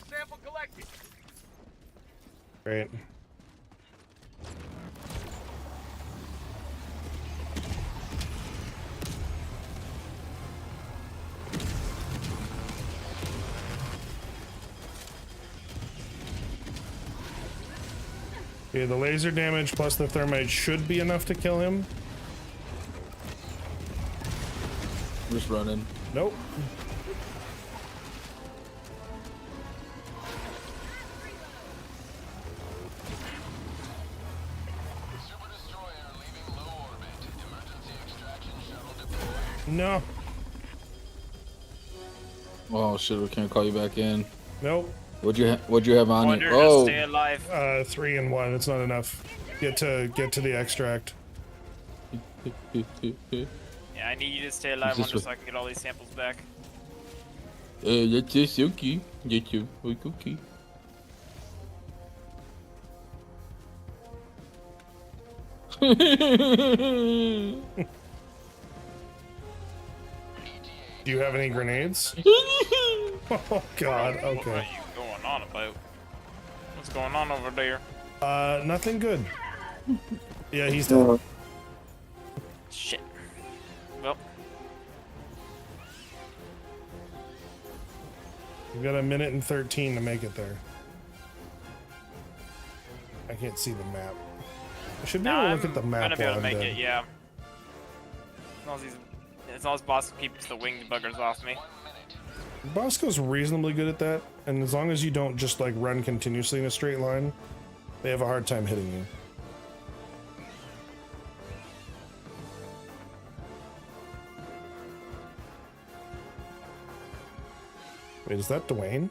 Sample collected. Great. Okay, the laser damage plus the thermite should be enough to kill him. I'm just running. Nope. No. Oh shit! We can't call you back in. Nope. What'd you have on Wonder you? to Oh, stay alive. 3 and 1. It's not enough. Get to the extract. Yeah, I need you to stay alive, this Wonder, so I can get all these samples back. that's just okay. That's okay. Do you have any grenades? Oh god, okay. What are you going on about? What's going on over there? Nothing good. Yeah, he's dead. Shit. Well, You've got 1 minute and 13 to make it there. I can't see the map. I should be able to look at the map. I'm gonna be able to while I'm make dead. it, yeah. As long as boss keeps the winged buggers off me. Bosco's reasonably good at that, and as long as you don't just like run continuously in a straight line, they have a hard time hitting you. Wait, is that Dwayne?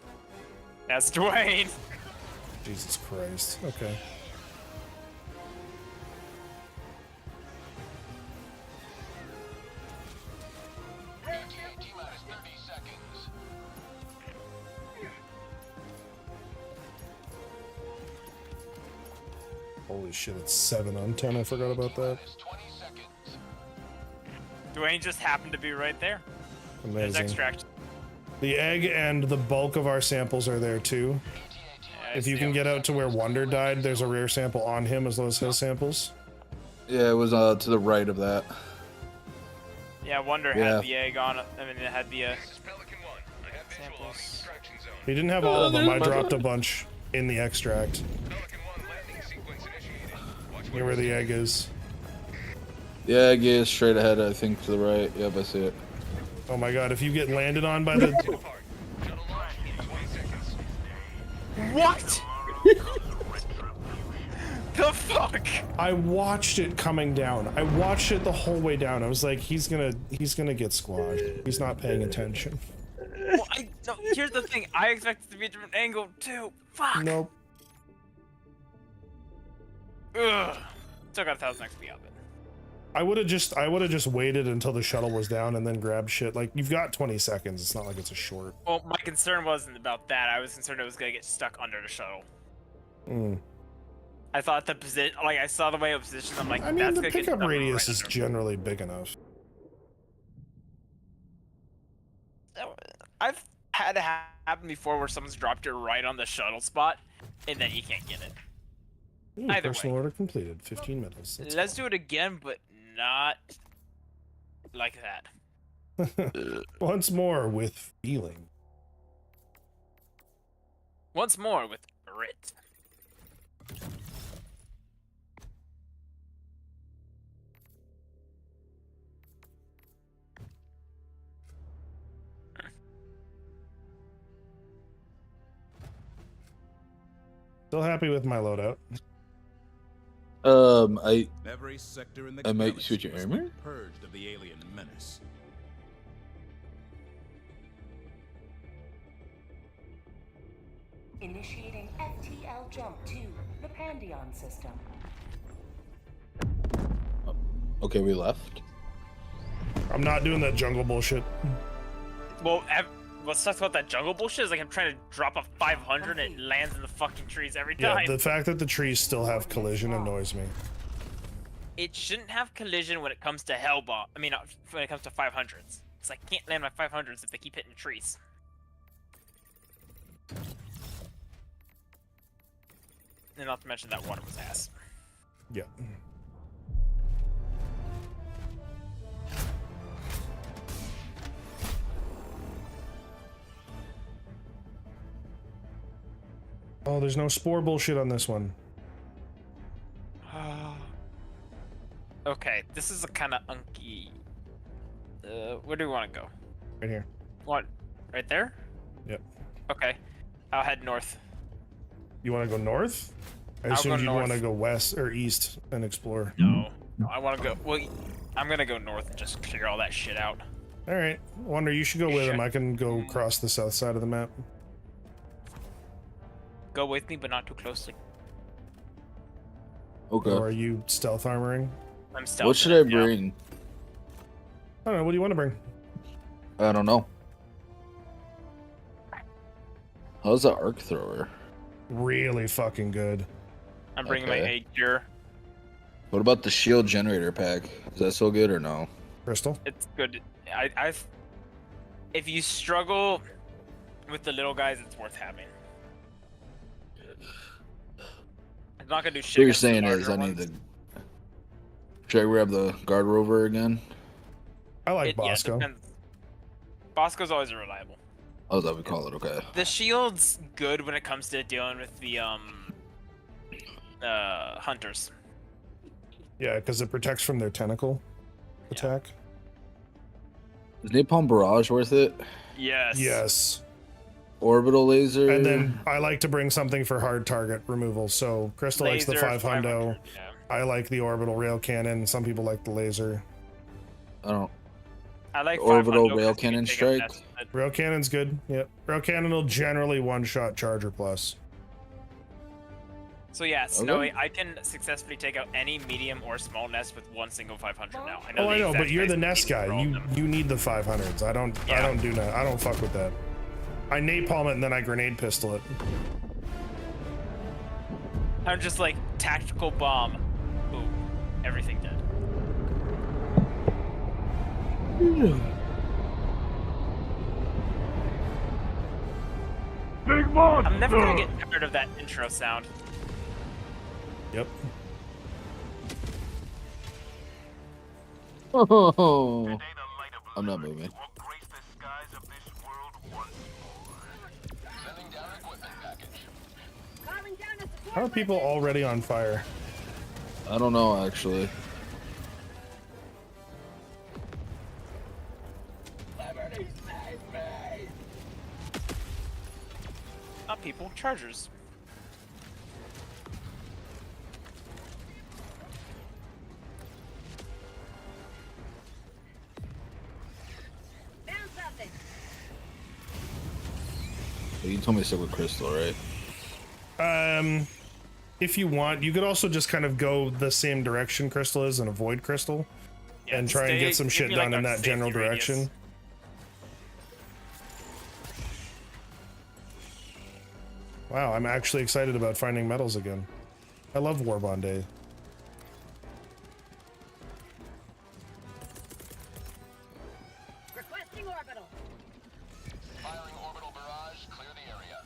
That's Dwayne. Jesus Christ. Okay. Holy shit, it's 7 on 10. I forgot about that. Dwayne just happened to be right there. There's Amazing. extract. The egg and the bulk of our samples are there too. Yeah, If you can get out to where Wonder died, there's a rare sample on him as well as his samples. Yeah, it was to the right of that. Yeah, Wonder had the egg on it. I mean, it had the samples. He didn't have all of them. I dropped a bunch in the extract. Near where the egg is. The egg is straight ahead, I think, to the right. Yep, I see it. Oh my god, if you get landed on by the... What? The fuck? I watched it coming down. I watched it the whole way down. I was like, he's gonna get squashed. He's not paying attention. Well, no, here's the thing. I expected it to be a different angle, too. Fuck. Nope. Ugh. Still got 1,000 XP out of it. I would have just waited until the shuttle was down and then grabbed shit. Like, you've got 20 seconds. It's not like it's a short. Well, my concern wasn't about that. I was concerned it was gonna get stuck under the shuttle. I thought the position, like, I saw the way it was positioned. I'm like, I mean, that's the gonna get pickup stuck radius right is under. generally big enough. I've had it happen before where someone's dropped it right on the shuttle spot, and then you can't get it. Ooh, Either personal way. order completed. 15 minutes. Let's do it again, but not like that. Once more with feeling. Once more with grit. Still happy with my loadout. Every sector in the I might galaxy switch your must armor? be purged of the alien menace. Initiating FTL jump to the Pandion system. Okay, we left. I'm not doing that jungle bullshit. Well, what sucks about that jungle bullshit is like I'm trying to drop a 500 and it lands in the fucking trees every time. Yeah, the fact that the trees still have collision annoys me. It shouldn't have collision when it comes to Hellbomb. I mean, when it comes to 500s. Because I can't land my 500s if they keep hitting trees. And not to mention that water was ass. Yeah. Oh, there's no spore bullshit on this one. this is a kind of unky. Where do we want to go? Right here. What? Right there? Yep. Okay. I'll head north. You want to go north? I assumed you'd want to go west or east and explore. No, I want to go. Well, I'm gonna go north and just figure all that shit out. All right. Wonder, you should go with him. I can go across the south side of the map. Go with me, but not too closely. Okay. Or are you stealth armoring? I'm stealth. What should I bring? I don't know. What do you want to bring? I don't know. How's the arc thrower? Really fucking good. I'm bringing my egg cure. What about the shield generator pack? Is that so good or no? Crystal? It's good. If you struggle with the little guys, it's worth having. I'm not gonna do shit. What you're saying is, I need the. Should I grab the guard rover again? I like Bosco. Yeah, Bosco's always reliable. Oh, that we call it. Okay. The shield's good when it comes to dealing with the hunters. Yeah, because it protects from their tentacle attack. Is Napalm Barrage worth it? Yes. Yes. Orbital laser. And then I like to bring something for hard target removal. So Crystal likes the 500. Yeah. I like the orbital rail cannon. Some people like the laser. I like orbital rail cannon strike. Rail cannon's good. Yep. Rail cannon will generally one-shot Charger plus. So yeah, Snowy, I can successfully take out any medium or small nest with one single 500 now. I know but you're the nest guy. You need the 500s. I don't do that. I don't fuck with that. I napalm it and then I grenade pistol it. I'm just like tactical bomb. Ooh, everything dead. Big monster! I'm never gonna get tired of that intro sound. Yep. Oh, I'm not moving. How are people already on fire? I don't know, actually. Not people, chargers. Found something. You told me to stick with Crystal, right? If you want, you could also just kind of go the same direction Crystal is and avoid Crystal, and try and get some shit done in that general direction. Wow, I'm actually excited about finding metals again. I love Warbond Day. Requesting orbital. Firing orbital barrage, clear the area.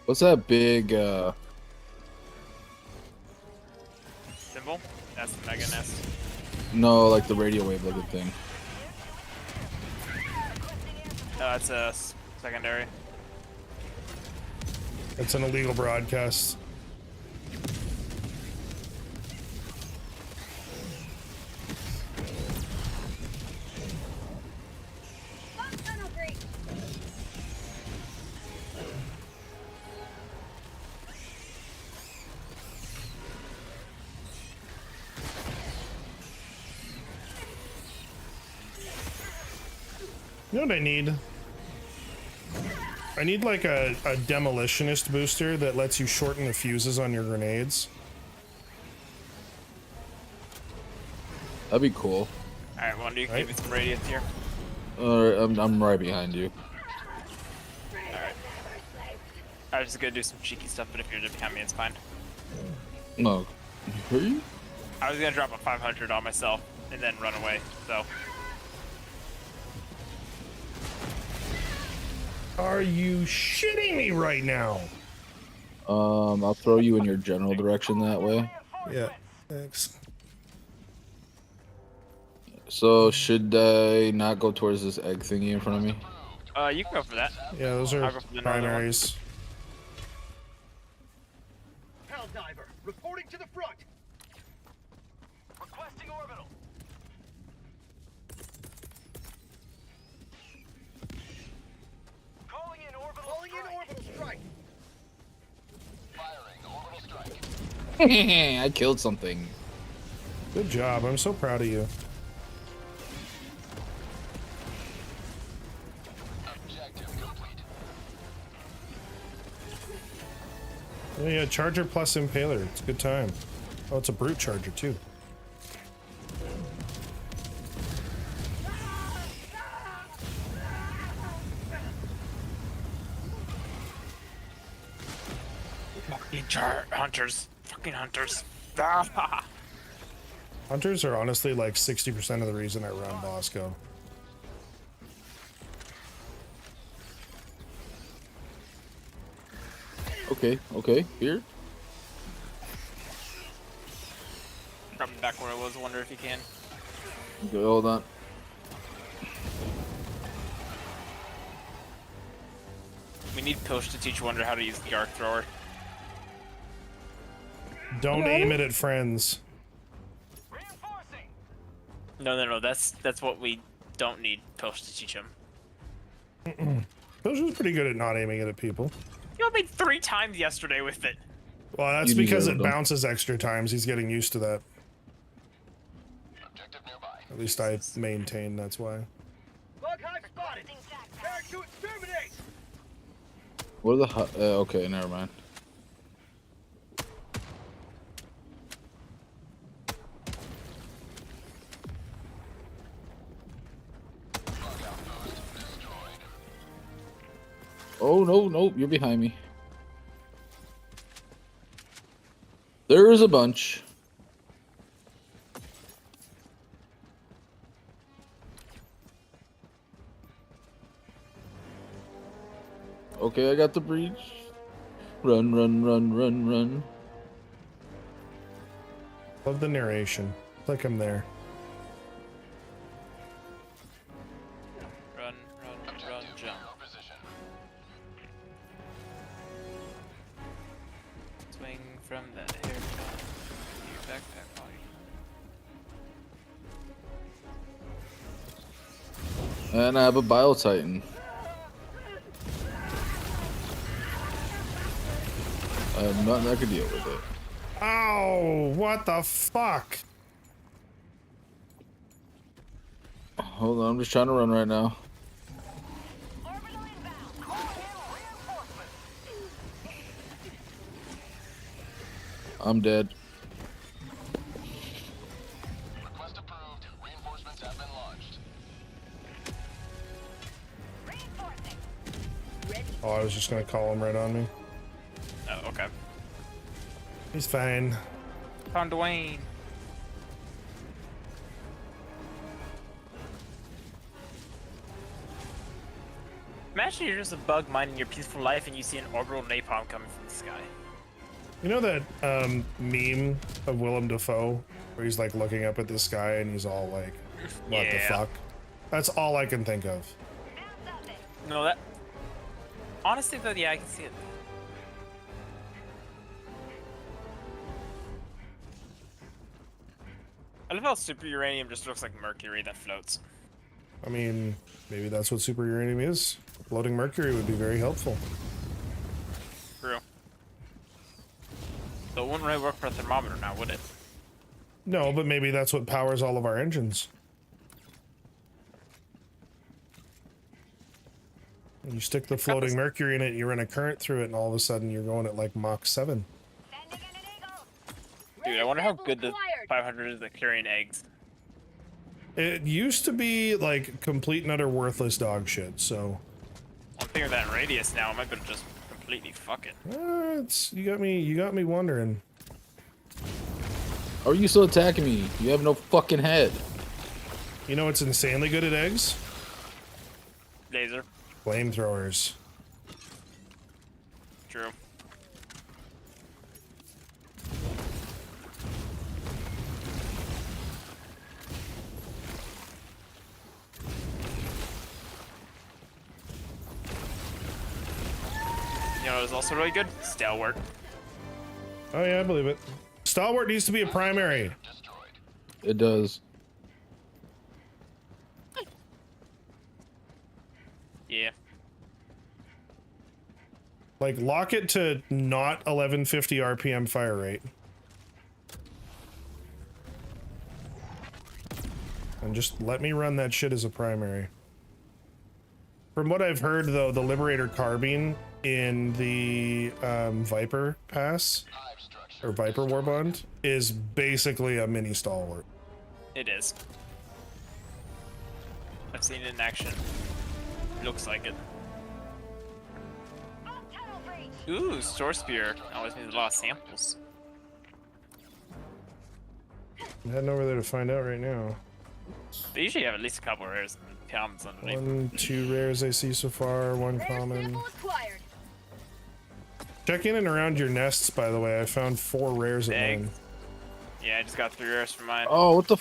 What's that big, Symbol? That's the mega nest. No, like the radio wave looking thing. No, it's a secondary. It's an illegal broadcast. Tunnel breach. You know what I need? I need like a demolitionist booster that lets you shorten the fuses on your grenades. That'd be cool. Alright, well, you give me some radius here. I'm right behind you. Alright. I was just gonna do some cheeky stuff, but if you're just behind me, it's fine. No. Are you? I was gonna drop a 500 on myself and then run away, so. Are you shitting me right now? I'll throw you in your general direction that way. Yeah, thanks. So should I not go towards this egg thingy in front of me? You can go for that. Yeah, those are primaries. Helldiver, reporting to the front. Requesting I killed something. Good job. I'm so proud of you. Oh yeah, Charger plus Impaler. It's a good time. Oh, it's a Brute Charger too. Fucking hunters. Fucking hunters. Hunters are honestly like 60% of the reason I run Bosco. Okay, here. Drop me back where I was. Wonder if you can. Okay, hold on. We need Pilch to teach Wonder how to use the arc thrower. Don't aim it at friends. No. That's what we don't need Pilch to teach him. Pilch was pretty good at not aiming it at people. You got me 3 times yesterday with it. Well, that's because it bounces extra times. He's getting used to that. At least I maintain, that's why. Bug hive spotted. Prepare to exterminate. What are the okay, never mind. Oh no, you're behind me. There's a bunch. Okay, I got the breach. Run. Love the narration. Like I'm there. Run, jump. Swing from that haircut to your backpack pocket. And I have a Bile Titan. I have nothing I can deal with it. Oh, what the fuck? Hold on, I'm just trying to run right now. I'm dead. Request approved. Reinforcements have been launched. Oh, I was just gonna call him right on me. Oh, okay. He's fine. Found Dwayne. Imagine you're just a bug minding your peaceful life and you see an orbital napalm coming from the sky. You know that meme of Willem Dafoe where he's like looking up at the sky and he's all like, what the fuck? That's all I can think of. No, that... Honestly though, yeah, I can see it. I love how super uranium just looks like mercury that floats. I mean, maybe that's what super uranium is. Floating mercury would be very helpful. True. So it wouldn't really work for a thermometer now, would it? No, but maybe that's what powers all of our engines. You stick the floating mercury in it, you run a current through it, and all of a sudden you're going at like Mach 7. Dude, I wonder how good the 500 is at clearing eggs. It used to be like complete and utter worthless dog shit, so... I'm thinking that radius now, I might be able to just completely fuck it. You got me wondering. How are you still attacking me? You have no fucking head. You know what's insanely good at eggs? Laser. Flamethrowers. True. You know, it was also really good. Stalwart. Oh yeah, I believe it. Stalwart needs to be a primary. It does. Yeah. Like, lock it to not 1150 RPM fire rate. And just let me run that shit as a primary. From what I've heard, though, the Liberator Carbine in the Viper Pass, or Viper Warbond, is basically a mini stalwart. It is. I've seen it in action. Looks like it. Ooh, Store Spear. Always needs a lot of samples. I'm heading over there to find out right now. They usually have at least a couple of rares and commons underneath. 1, 2 rares I see so far, 1 common. Check in and around your nests, by the way. I found 4 rares at mine. Yeah, I just got 3 rares from mine. Oh, what the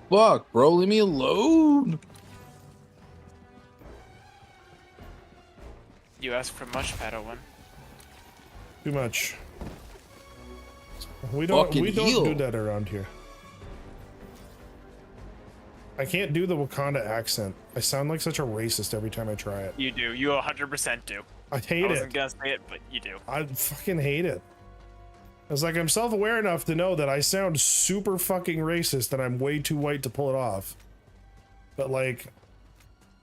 fuck, bro? Leave me alone. You asked for much, Padawan. Too much. We don't heal. do that around here. I can't do the Wakanda accent. I sound like such a racist every time I try it. You do. You 100% do. I hate it. I wasn't gonna say it, but you do. I fucking hate it. It's like I'm self-aware enough to know that I sound super fucking racist and I'm way too white to pull it off. But like,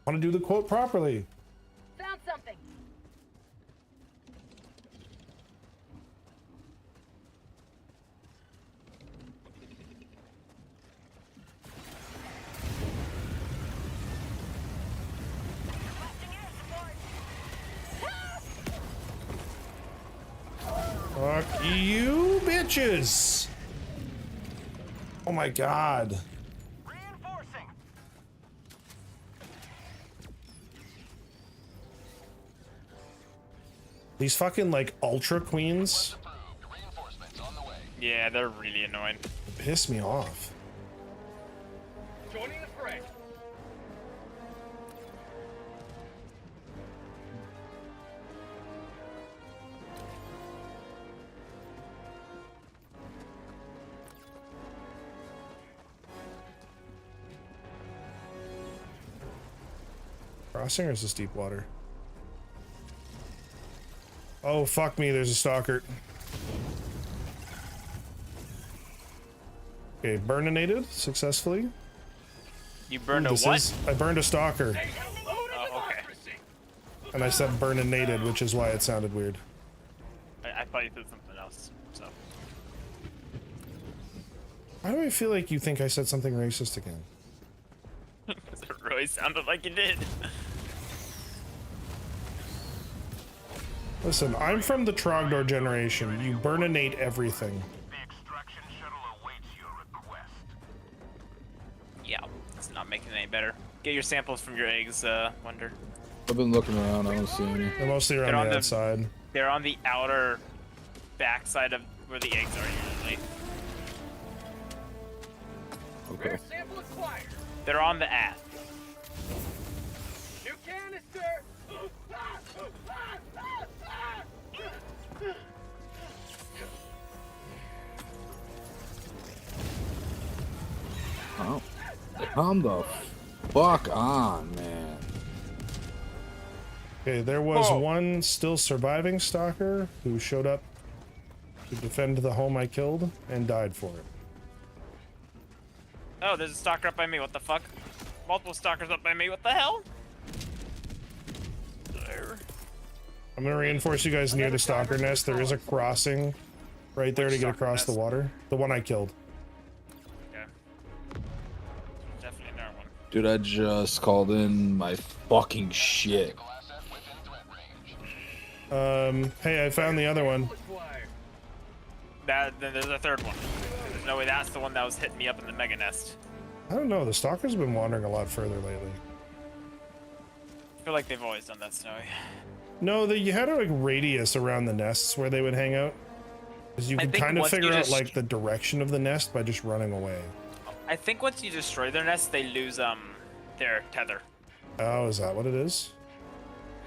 I want to do the quote properly. Found something. Fuck you, bitches! Oh my god. These fucking like ultra queens Yeah, they're really annoying. piss me off. Joining the fray. Crossing or is this deep water? Oh fuck me, there's a stalker. Okay, burninated successfully. You burned a This what? I burned a stalker. Oh, okay. And I said burninated, which is why it sounded weird. I thought you said something else, so. Why do I feel like you think I said something racist again? Because it really sounded like you did. Listen, I'm from the Trogdor generation. You burninate everything. Yeah, it's not making it any better. Get your samples from your eggs, Wonder. I've been looking around. I don't see any. They're mostly around the outside. They're on the outer backside of where the eggs are usually. Okay. Sample acquired. They're on the ass. New canister. Oh, come the fuck on, man. Okay, there was one still surviving stalker who showed up to defend the home I killed and died for it. Oh, there's a stalker up by me. What the fuck? Multiple stalkers up by me. What the hell? There. I'm gonna reinforce you guys near the stalker nest. There is a crossing right there to get across the water. The one I killed. Okay. Definitely another one. Dude, I just called in my fucking shit. Hey, I found the other one. Then there's a third one. There's no way that's the one that was hitting me up in the mega nest. I don't know, the stalker's been wandering a lot further lately. I feel like they've always done that, Snowy. No, you had a like radius around the nests where they would hang out. Because you could kind of figure out like the direction of the nest by just running away. I think once you destroy their nest, they lose their tether. Oh, is that what it is?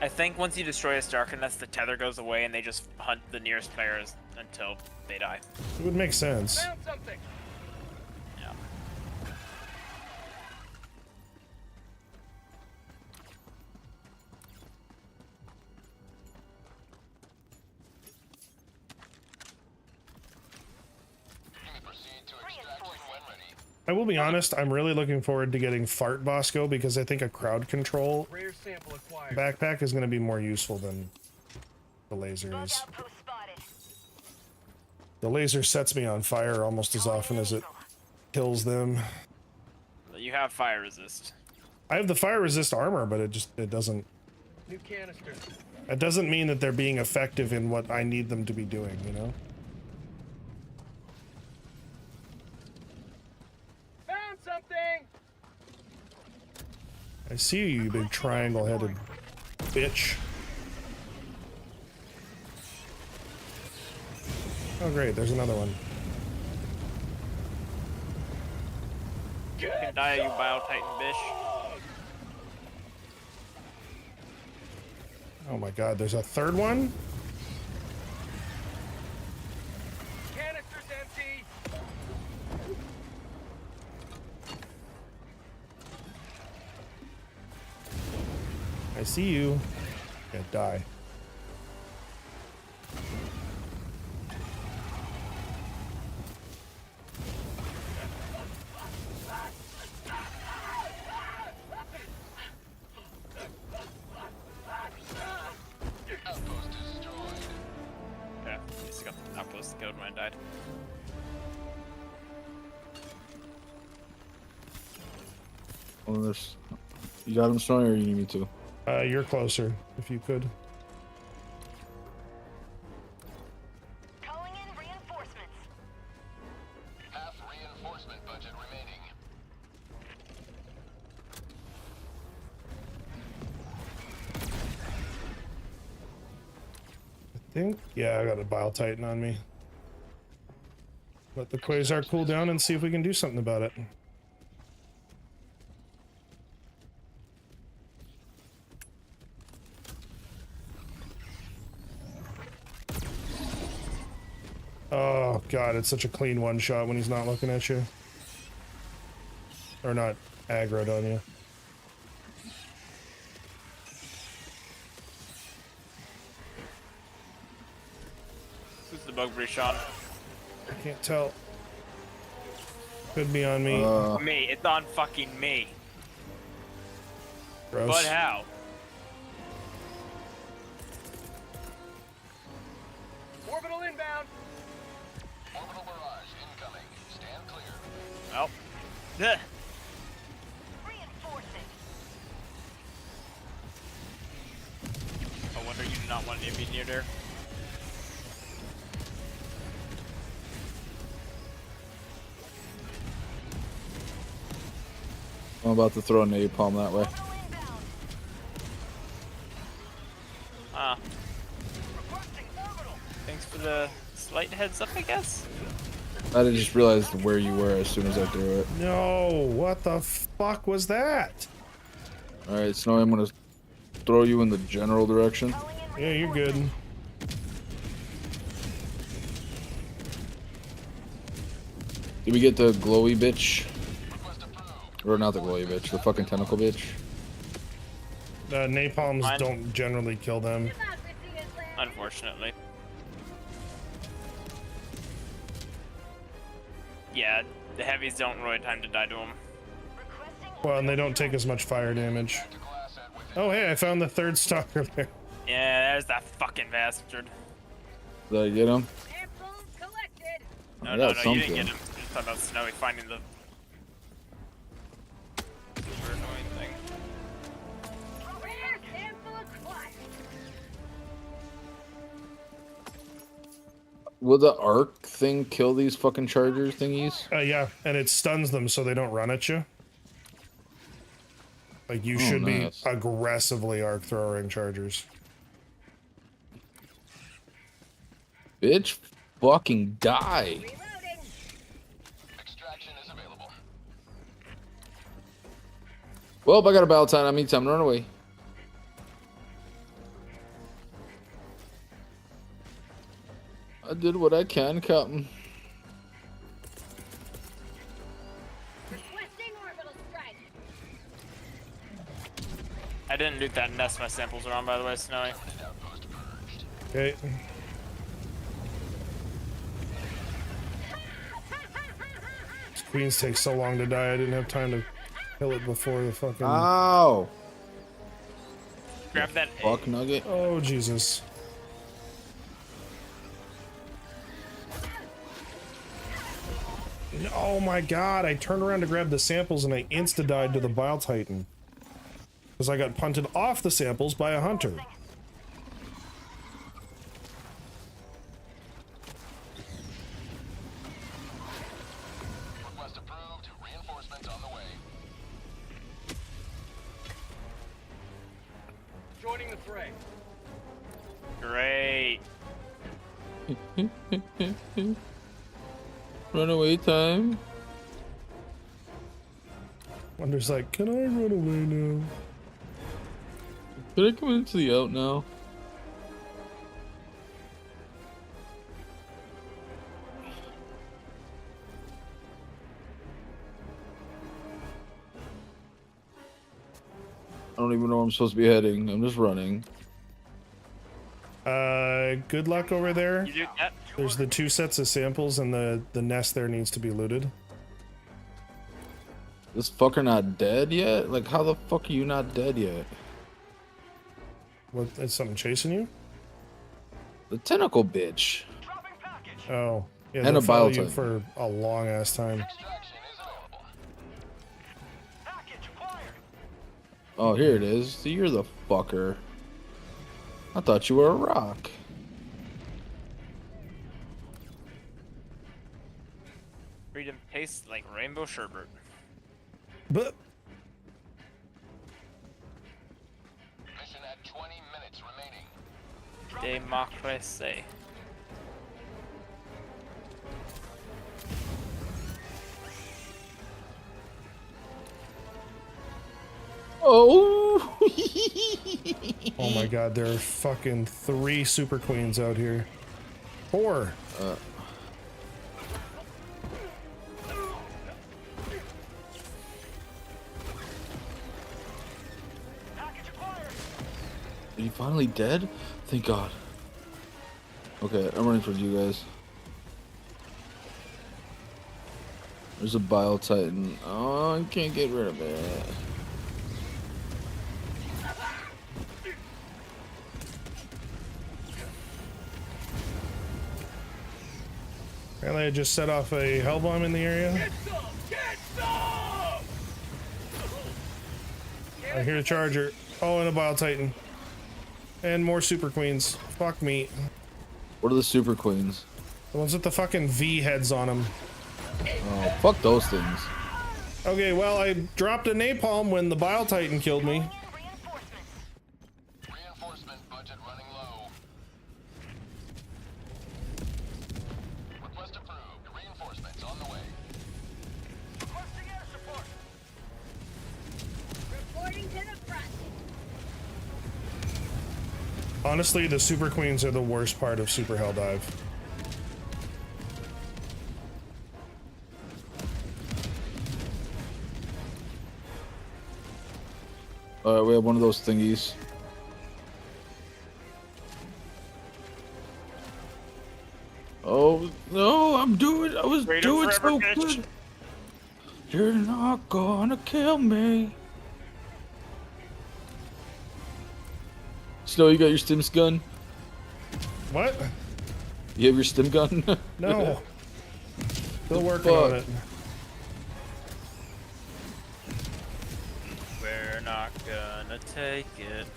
I think once you destroy a stalker nest, the tether goes away and they just hunt the nearest players until they die. It would make sense. Found something. Yeah. Proceed to extraction when ready. I will be honest, I'm really looking forward to getting Fart Bosco because I think a crowd control backpack is going to be more useful than the lasers. The laser sets me on fire almost as often as it kills them. You have fire resist. I have the fire resist armor, but it doesn't. New canister. It doesn't mean that they're being effective in what I need them to be doing, you know? Found something. I see you, you big triangle-headed bitch. Oh great, there's another one. You can die, you Bio-Titan bitch. Oh my god, there's a third one? Canister's empty. I see you. Yeah, die. Yeah, just got the outpost killed when I died. Oh, there's. You got him, Snowy, or you need me to? You're closer, if you could. Calling in reinforcements. Half reinforcement budget remaining. I think, yeah, I got a Bile Titan on me. Let the Quasar cool down and see if we can do something about it. Oh god, it's such a clean one shot when he's not looking at you. Or not aggroed on you. Who's the bug breach on? I can't tell. Could be on me. Me, it's on fucking me. Gross. But how? Orbital inbound. Orbital barrage incoming. Stand clear. Well. Ugh. Reinforcing. I wonder you do not want to be near there. I'm about to throw a napalm that way. Ah. Thanks for the slight heads up, I guess. I just realized where you were as soon as I threw it. No, what the fuck was that? Alright, Snowy, I'm gonna throw you in the general direction. Yeah, you're good. Did we get the glowy bitch? Or not the glowy bitch, the fucking tentacle bitch? Napalms don't generally kill them. Unfortunately. Yeah, the heavies don't really have time to die to them. Well, and they don't take as much fire damage. Oh, hey, I found the third stalker there. Yeah, there's that fucking bastard. Did I get him? No, I no, got no, you didn't something. get him. You just talking about Snowy finding the super annoying thing. Will the arc thing kill these fucking charger thingies? Yeah, and it stuns them so they don't run at you. Like, you should nice. be aggressively arc throwing chargers. Bitch, fucking die. Extraction is available. Well, I got a battle time. I mean, time to run away. I did what I can, Captain. I didn't loot that nest my samples are on, by the way, Snowy. Okay. queens take so long to die. I didn't have time to kill it before the fucking. Ow! Grab that. Fuck nugget. Oh Jesus! Oh my god! I turned around to grab the samples and I insta-died to the Bile Titan because I got punted off the samples by a hunter. Request approved. Reinforcements on the way. Joining the fray. Great. Runaway time. Wonder's like, can I run away now? Could I come into the out now? I don't even know where I'm supposed to be heading. I'm just running. Good luck over there. You do that. There's the 2 sets of samples and the nest there needs to be looted. This fucker not dead yet? Like, how the fuck are you not dead yet? What, is something chasing you? The tentacle bitch. Oh. Yeah, And they'll a follow Bile you Titan. for a long ass time. Oh, here it is. So you're the fucker. I thought you were a rock. Freedom tastes like rainbow sherbet. But Mission at 20 minutes remaining. Democracy. Oh! oh my god, there are fucking 3 super queens out here. 4. Are you finally dead? Thank God. Okay, I'm running towards you guys. There's a Bile Titan. Oh, I can't get rid of it. Apparently I just set off a hell bomb in the area. I hear a charger. Oh, and a Bile Titan. And more super queens. Fuck me. What are the super queens? The ones with the fucking V heads on them. Oh, fuck those things. Okay, well, I dropped a napalm when the Bile Titan killed me. Reinforcement budget running low. Request approved. Reinforcements on the way. Requesting air support. Reporting to the front. Honestly, the super queens are the worst part of Super Hell Dive. Alright, we have one of those thingies. Oh, no, I was doing so good. You're not gonna kill me. Snow, you got your stims gun? What? You have your stim gun? No. Still working on it. We're not gonna take it.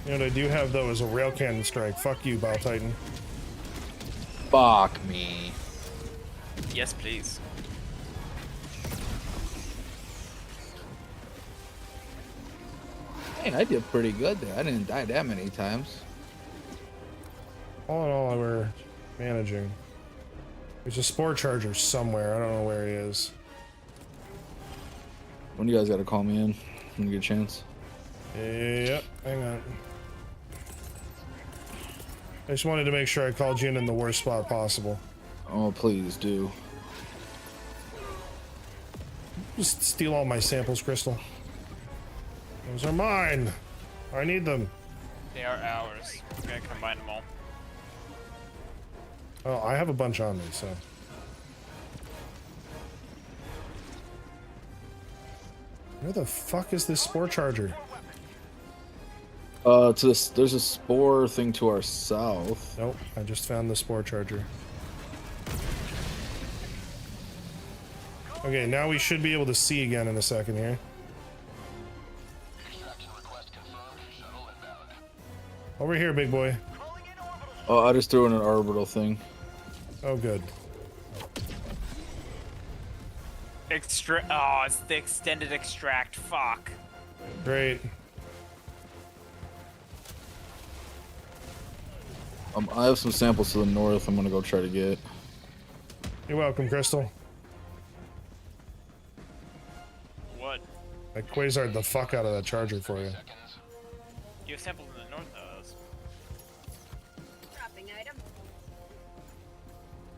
You know what I do have though is a rail cannon strike. Fuck you, Bile Titan. Fuck me. Yes, please. Hey, I did pretty good there. I didn't die that many times. All in all, we're managing. There's a spore charger somewhere. I don't know where he is. When you guys gotta call me in when you get a chance. Yep, hang on. I just wanted to make sure I called you in the worst spot possible. Oh, please do. Just steal all my samples, Crystal. Those are mine. I need them. They are ours. We're gonna combine them all. Oh, I have a bunch on me, so. Where the fuck is this spore charger? To this, there's a spore thing to our south. Nope, I just found the spore charger. Okay, now we should be able to see again in a second here. Over here, big boy. Oh, I just threw in an orbital thing. Oh, good. Oh, it's the extended extract. Fuck. Great. I have some samples to the north I'm gonna go try to get. You're welcome, Crystal. What? I quasar'd the fuck out of that charger for you. You have samples in the north of those. Dropping item.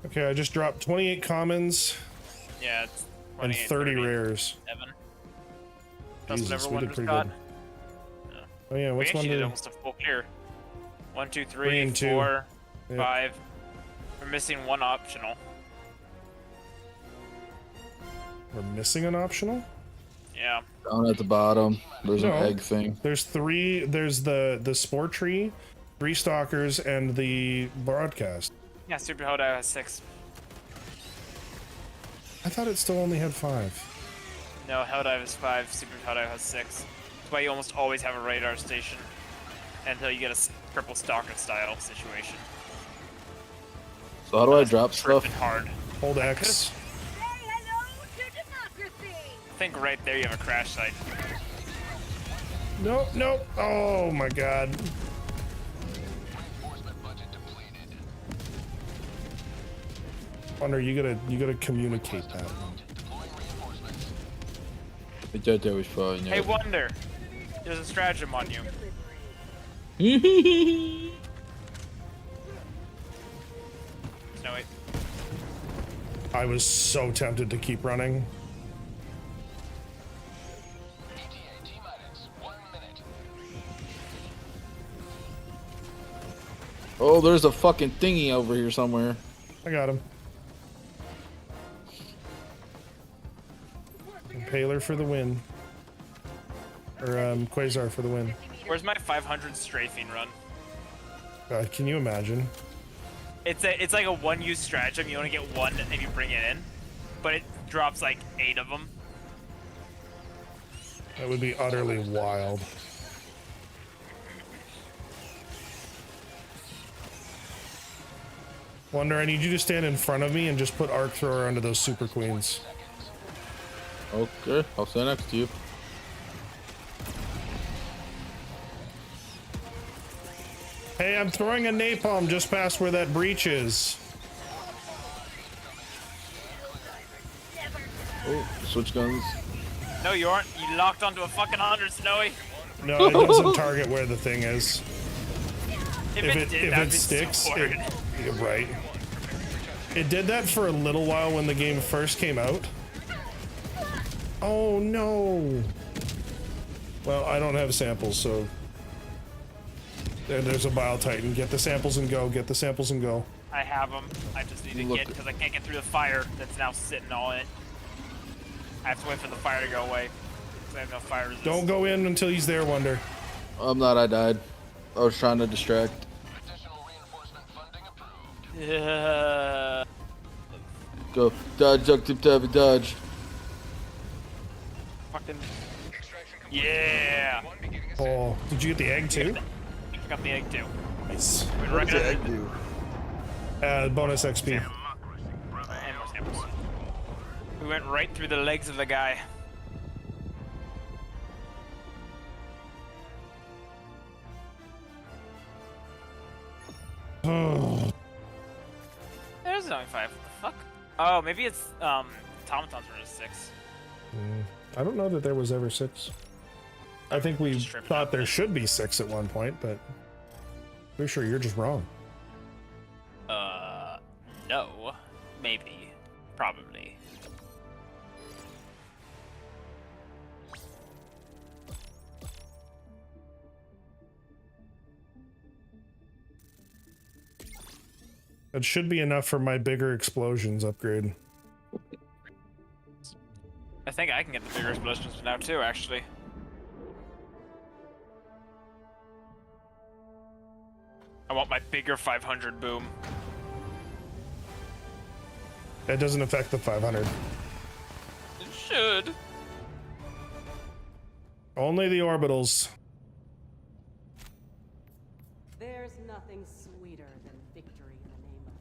Okay, I just dropped 28 commons. Yeah, it's and 30 rares. 7. Jesus, we did pretty got. good. Oh yeah, what's we actually did Wonder? almost a full clear. 1, 2, 3, 3 and 2. 4, Yep. 5. We're missing one optional. We're missing an optional? Yeah. Down at the bottom, there's No. an egg thing. There's 3. There's the spore tree, 3 stalkers, and the broadcast. Yeah, Super Hodo has 6. I thought it still only had 5. No, Helldive is 5, Super Helldive has 6. That's why you almost always have a radar station until you get a purple stalker style situation. So how do I drop stuff? Hard. Hold X. Say hello to democracy. I think right there you have a crash site. Nope, nope. Oh my god. Wonder, you gotta communicate that. That was fun. Yeah. Hey, Wonder, there's a stratagem on you. Snowy. I was so tempted to keep running. Oh, there's a fucking thingy over here somewhere. I got him. Impaler for the win. Or Quasar for the win. Where's my 500 strafing run? God, can you imagine? It's like a one-use stratagem. You only get one if you bring it in, but it drops like 8 of them. That would be utterly wild. Wonder, I need you to stand in front of me and just put Arc Thrower under those Super Queens. Okay, I'll stand next to you. Hey, I'm throwing a napalm just past where that breach is. Oh, switch guns. No, you aren't. You locked onto a fucking 100, Snowy. No, it doesn't target where the thing is. If If it sticks, you're right. It did that for a little while when the game first came out. Oh no. Well, I don't have samples, so there's a Bile Titan. Get the samples and go. Get the samples and go. I have them. I just need to get because I can't get through the fire that's now sitting all in. I have to wait for the fire to go away. I have no fire resist. Don't go in until he's there, Wonder. I'm not. I died. I was trying to distract. Yeah. Go dodge, duck, tip, tab, dodge. Fucking. Yeah. Oh, did you get the egg too? Got the egg too. Nice. What does the egg do? Bonus XP. And more samples. We went right through the legs of the guy. There's only 5. What the fuck? Oh, maybe it's Tomatons were just 6. I don't know that there was ever 6. I think we thought there should be 6 at one point, but pretty sure you're just wrong. No. Maybe. Probably. That should be enough for my bigger explosions upgrade. I think I can get the bigger explosions now too, actually. I want my bigger 500 boom. That doesn't affect the 500. It should. Only the orbitals. There's nothing sweeter than victory in the name of...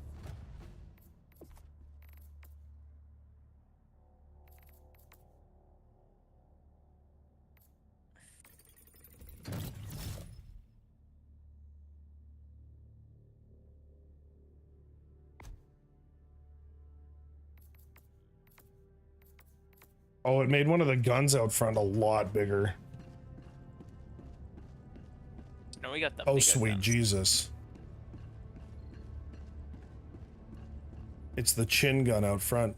Oh, it made one of the guns out front a lot bigger. No, we got the Oh, bigger sweet guns. Jesus. It's the chin gun out front.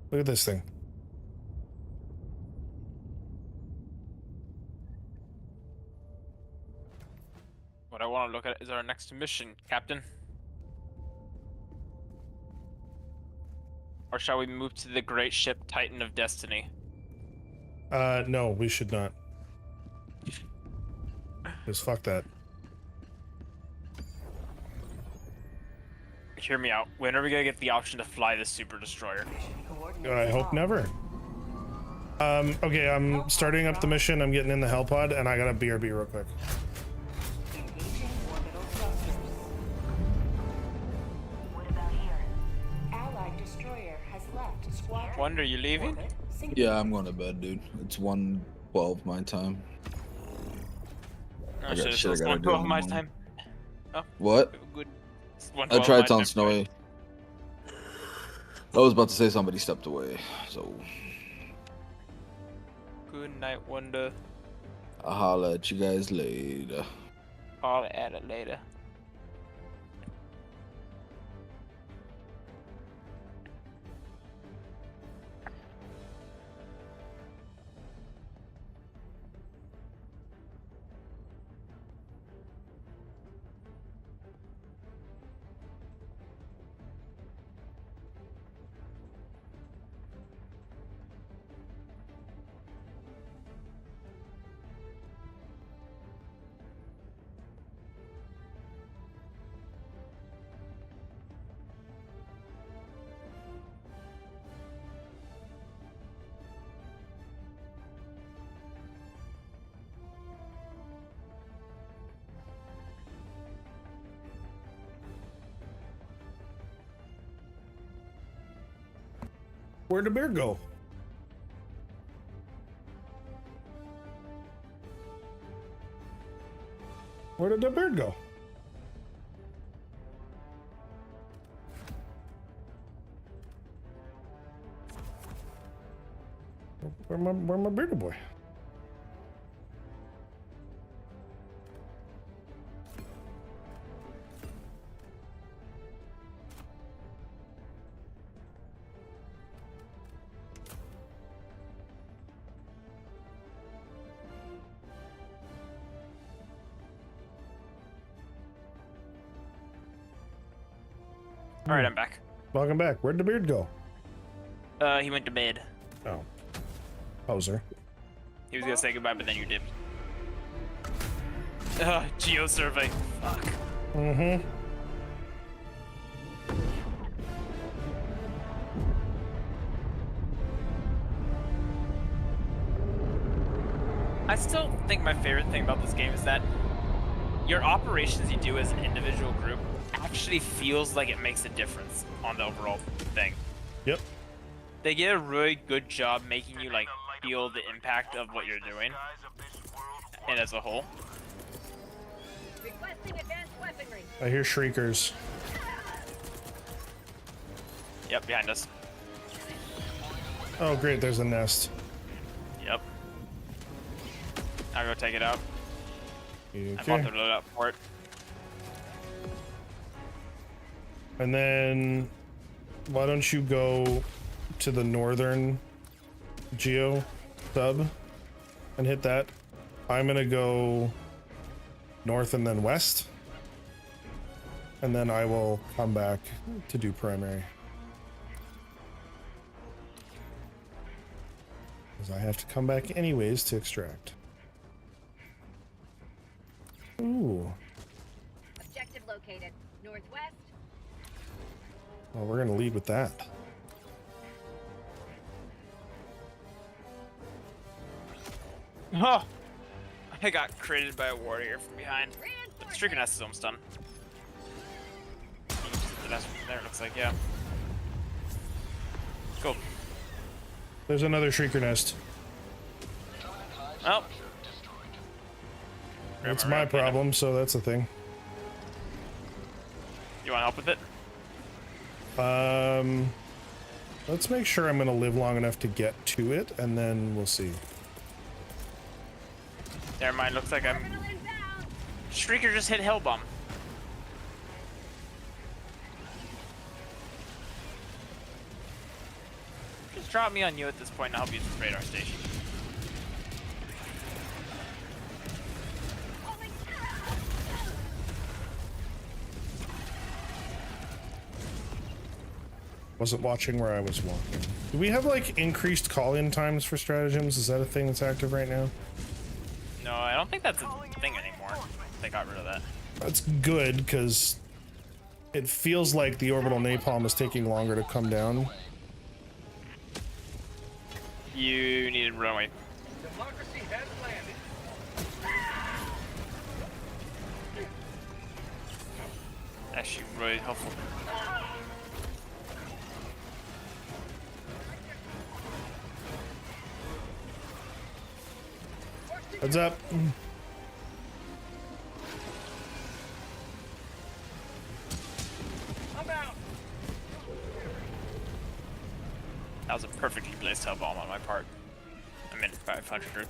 Look at this thing. What I want to look at is our next mission, Captain. Or shall we move to the great ship Titan of Destiny? No, we should not. Just fuck that. Hear me out. When are we gonna get the option to fly this super destroyer? I hope never. Okay, I'm starting up the mission. I'm getting in the hell pod, and I got a BRB real quick. Engaging orbital thrusters. What about here? Allied destroyer has left squadron. Wonder, you leaving? Orbit sync. Yeah, I'm going to bed, dude. It's 1:12 my time. Oh, got shit, shit I it's gotta do in 1:12 the my morning. time. Oh, What? good. It's I 1:12 tried my telling time. Snowy. I was about to say somebody stepped away, so Good night, Wonder. I'll holla at you guys later. I'll add it later. Where'd the bear go? Where did the bird go? Where my bearded boy? All right, I'm back. Welcome back. Where'd the beard go? He went to bed. Oh. Poser. He was gonna say goodbye, but then you did. Geo survey. Fuck. Mm-hmm. I still think my favorite thing about this game is that your operations you do as an individual group actually feels like it makes a difference on the overall thing. Yep. They get a really good job making you like feel the impact of what you're doing, and as a whole. Requesting advanced weaponry. I hear shriekers. Yep, behind us. Oh, great. There's a nest. Yep. I'll go take it out. Okay. I bought the loadout for it. And then, why don't you go to the northern Geo sub and hit that? I'm gonna go north and then west. And then I will come back to do primary. Because I have to come back anyways to extract. Ooh. Objective located. Northwest. Well, we're gonna lead with that. Oh! I got critted by a warrior from behind. But the Streaker Nest is almost done. The nest from there looks like, yeah. Cool. There's another Shrieker Nest. Oh. It's my problem, so that's a thing. You want help with it? Let's make sure I'm gonna live long enough to get to it, and then we'll see. Never mind, looks like I'm... Streaker just hit Hellbomb. Just drop me on you at this point and I'll help use this radar station. Wasn't watching where I was walking. Do we have like increased call-in times for stratagems? Is that a thing that's active right now? No, I don't think that's a thing anymore. They got rid of that. That's good, because it feels like the orbital napalm is taking longer to come down. You need to run away. Democracy has landed. Actually, really helpful. Heads up. I'm out. That was a perfectly placed hell bomb on my part. I mean, 500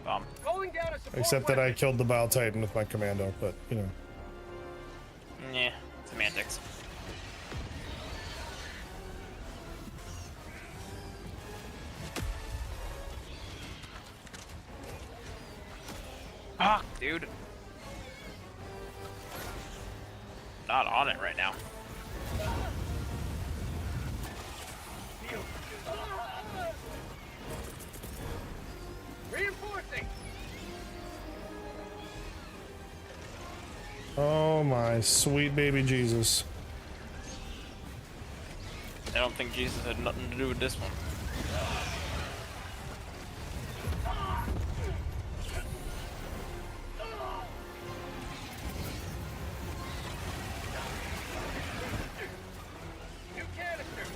bomb. Calling down a support Except that I killed the Bile Titan with my commando, but, you know. Yeah, semantics. Fuck, dude. Not on it right now. Reinforcing. Oh my sweet baby Jesus. I don't think Jesus had nothing to do with this one. New canister.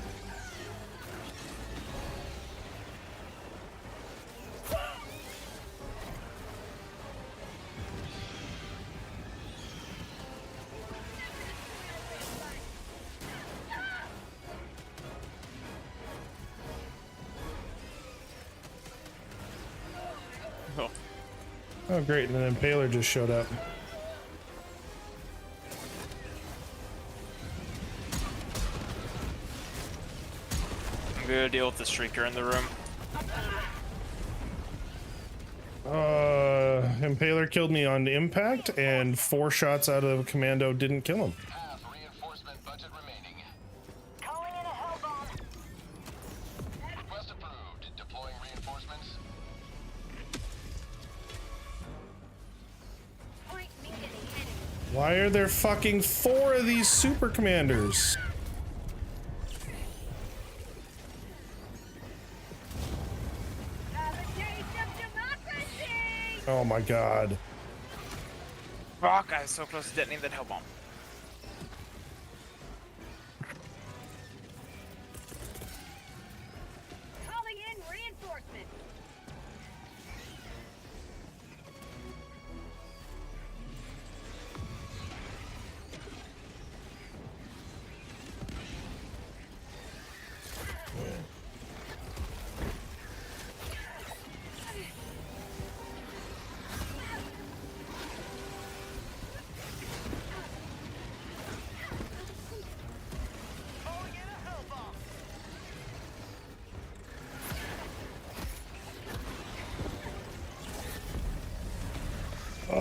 Oh. Oh great, and an Impaler just showed up. I'm gonna deal with the Streaker in the room. Impaler killed me on impact, and 4 shots out of commando didn't kill him. Half reinforcement budget remaining. Calling in a hell bomb. Request approved. Deploying reinforcements. Point me to the enemy. Why are there fucking 4 of these super commanders? Have a taste of democracy. Oh my god. Fuck, I was so close to detonating that hell bomb. Calling in reinforcements.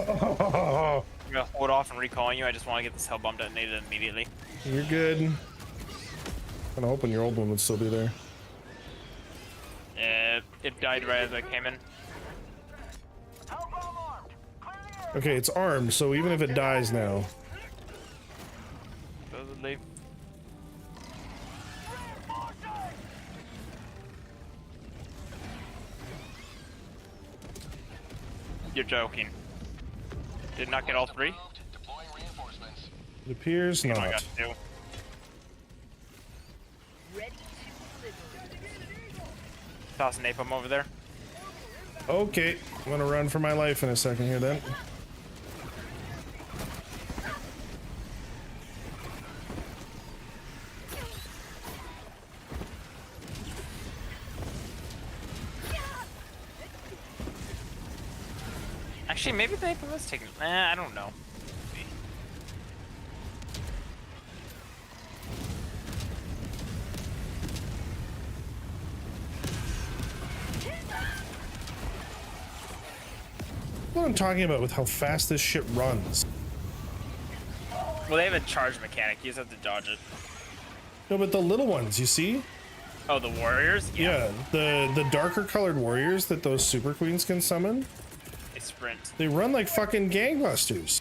Oh, I'm gonna hold off and recalling you. I just want to get this hell bomb detonated immediately. you're good. Kind of hoping your old one would still be there. It died right as I came in. Okay, it's armed, so even if it dies now. Supposedly. You're joking. Did not get all three? It appears I not. got two. Toss an napalm over there. Okay, I'm gonna run for my life in a second here then. Actually, maybe the napalm was taken. I don't know. What I'm talking about with how fast this shit runs. Well, they have a charge mechanic. You just have to dodge it. No, but the little ones, you see? Oh, the warriors? Yeah, the darker colored warriors that those super queens can summon. They sprint. They run like fucking gangbusters.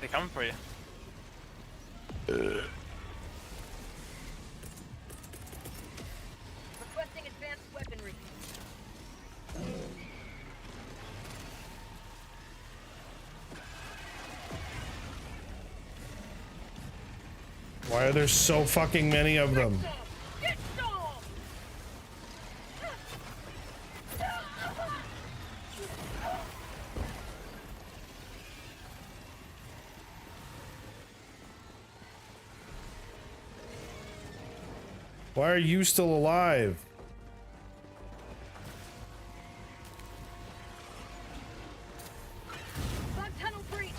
They coming for you. Requesting advanced weaponry. Why are there so fucking many of them? Why are you still alive? Bug tunnel breach.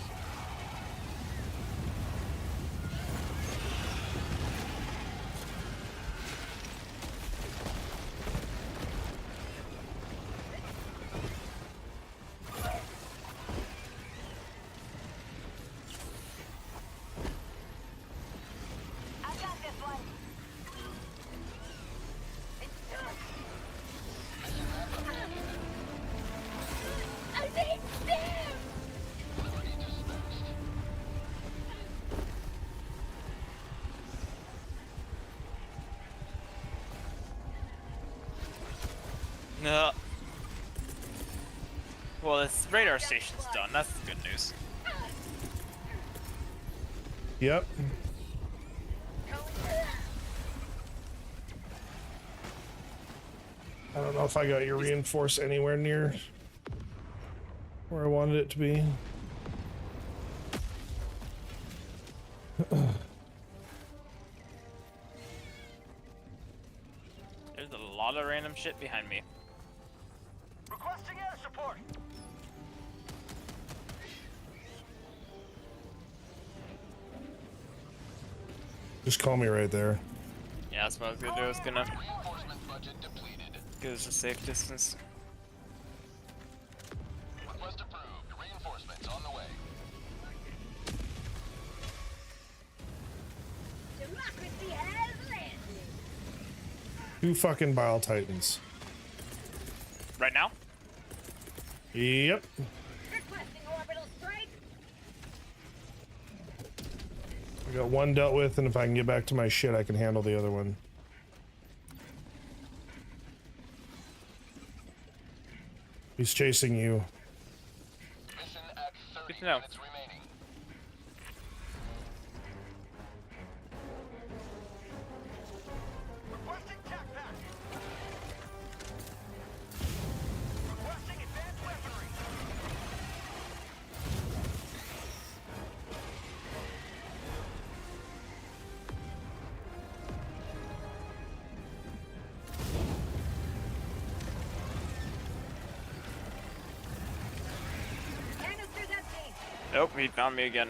I got this one. I need them. No. Well, this radar station's done. That's the good news. Yep. I don't know if I got your reinforce anywhere near where I wanted it to be. There's a lot of random shit behind me. Requesting air support. Just call me right there. Yeah, that's what I was gonna do. I was gonna get us a safe distance. Request approved. Reinforcements on the way. Democracy has landed. 2 fucking Bile Titans. Right now? Yep. Requesting orbital strike. I got 1 dealt with, and if I can get back to my shit, I can handle the other one. He's chasing you. Mission at 30 Good to know. minutes remaining. Requesting tac pack. Requesting advanced weaponry. Canister's empty. Nope, he found me again.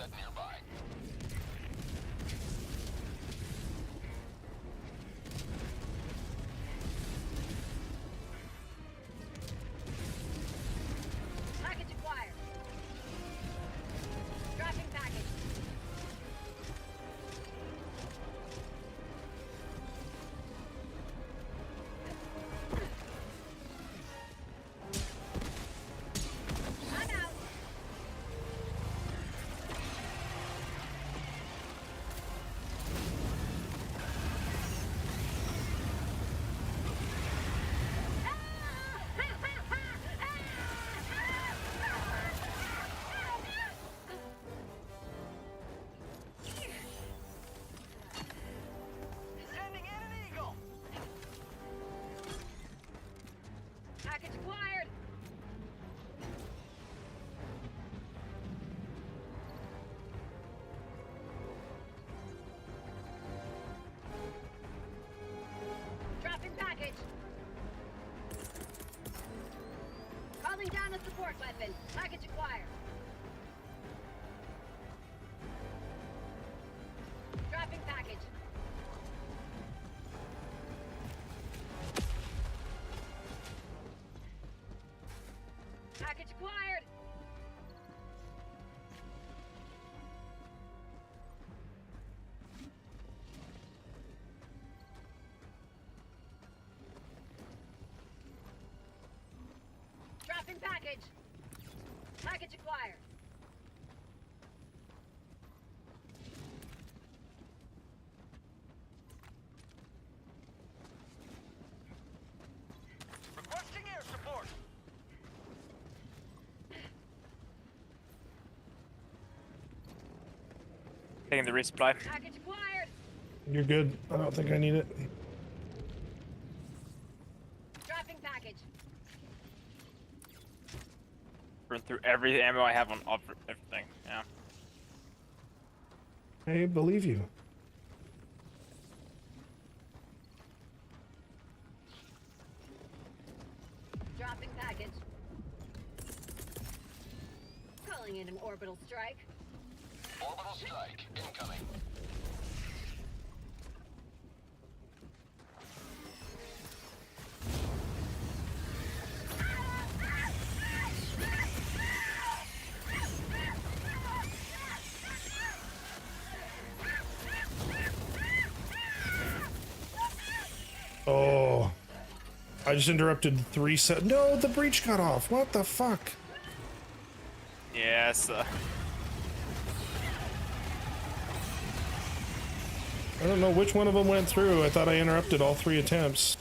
set nearby. Package acquired. Dropping package. I'm out. Sending in an eagle. Package acquired. Dropping package. Calling down a support weapon. Package acquired. Dropping package. Package acquired. Dropping package. Package acquired. Requesting air support. Taking the resupply. Package acquired. You're good. I don't think I need it. Dropping package. Run through every ammo I have on everything. Yeah. I believe you. Dropping package. Calling in an orbital strike. Orbital strike incoming. Oh. I just interrupted 3 set. No, the breach got off. What the fuck? Yes. I don't know which one of them went through. I thought I interrupted all 3 attempts.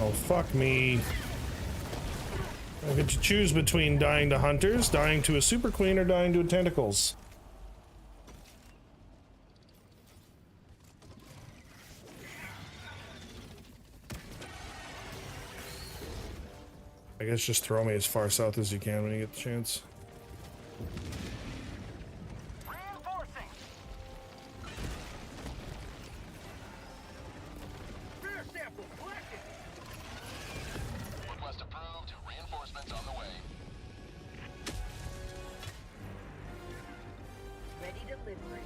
Oh, fuck me. I get to choose between dying to hunters, dying to a super queen, or dying to tentacles. I guess just throw me as far south as you can when you get the chance. Reinforcing. Rear sample collected. Request approved. Reinforcements on the way. Ready delivery.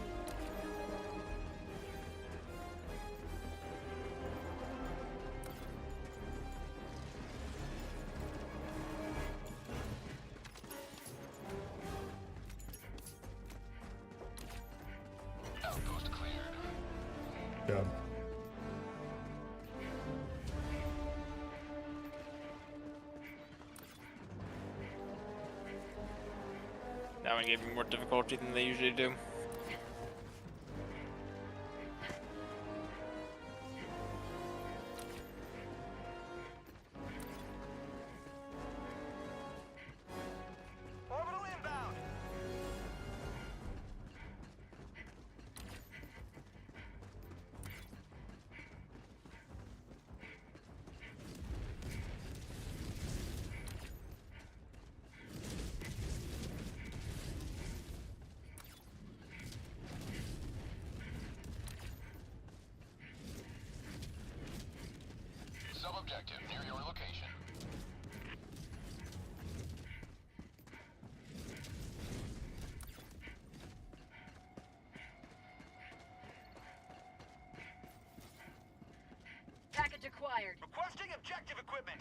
Outpost cleared. Yeah. That one gave me more difficulty than they usually do. Orbital inbound. objective near your location. Package acquired. Requesting objective equipment.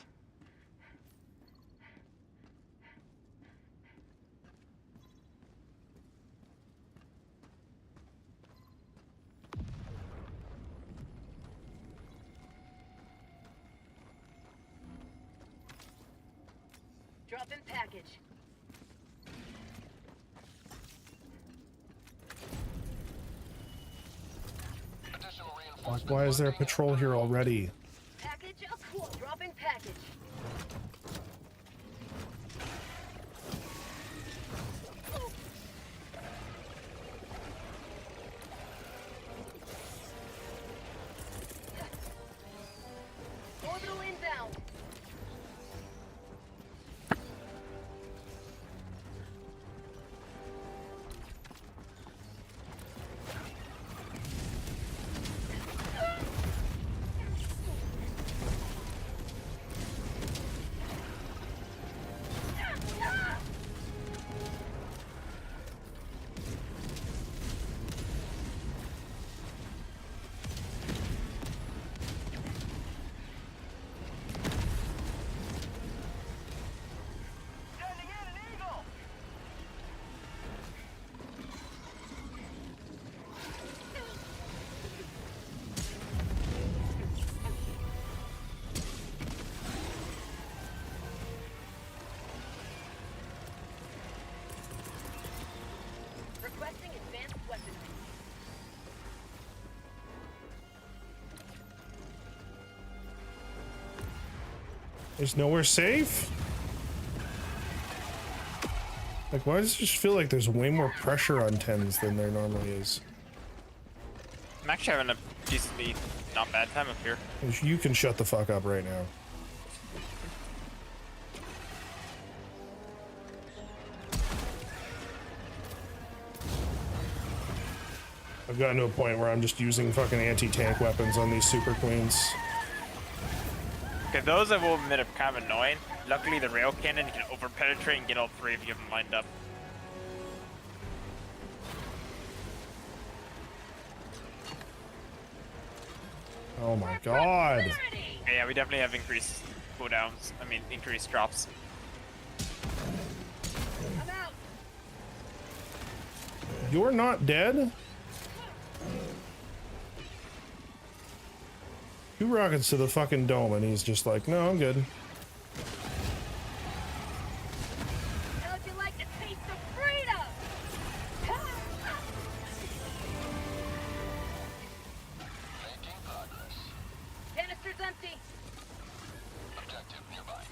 Drop in package. Additional Like, reinforcements. why is there a patrol here already? Package acquired. Drop in package. Orbital inbound. Sending in an eagle. Requesting advanced weaponry. There's nowhere safe? Like, why does it just feel like there's way more pressure on 10s than there normally is? I'm actually having a decently not bad time up here. You can shut the fuck up right now. I've gotten to a point where I'm just using fucking anti-tank weapons on these super queens. Okay, those I will admit are kind of annoying. Luckily, the rail cannon can over-penetrate and get all three of you lined up. Oh my god. Okay, yeah, we definitely have increased cooldowns. I mean, increased drops. I'm out. You're not dead? 2 rockets to the fucking dome and he's just like, no, I'm good. How'd you like the taste of freedom? Making progress. Canister's empty. Objective nearby.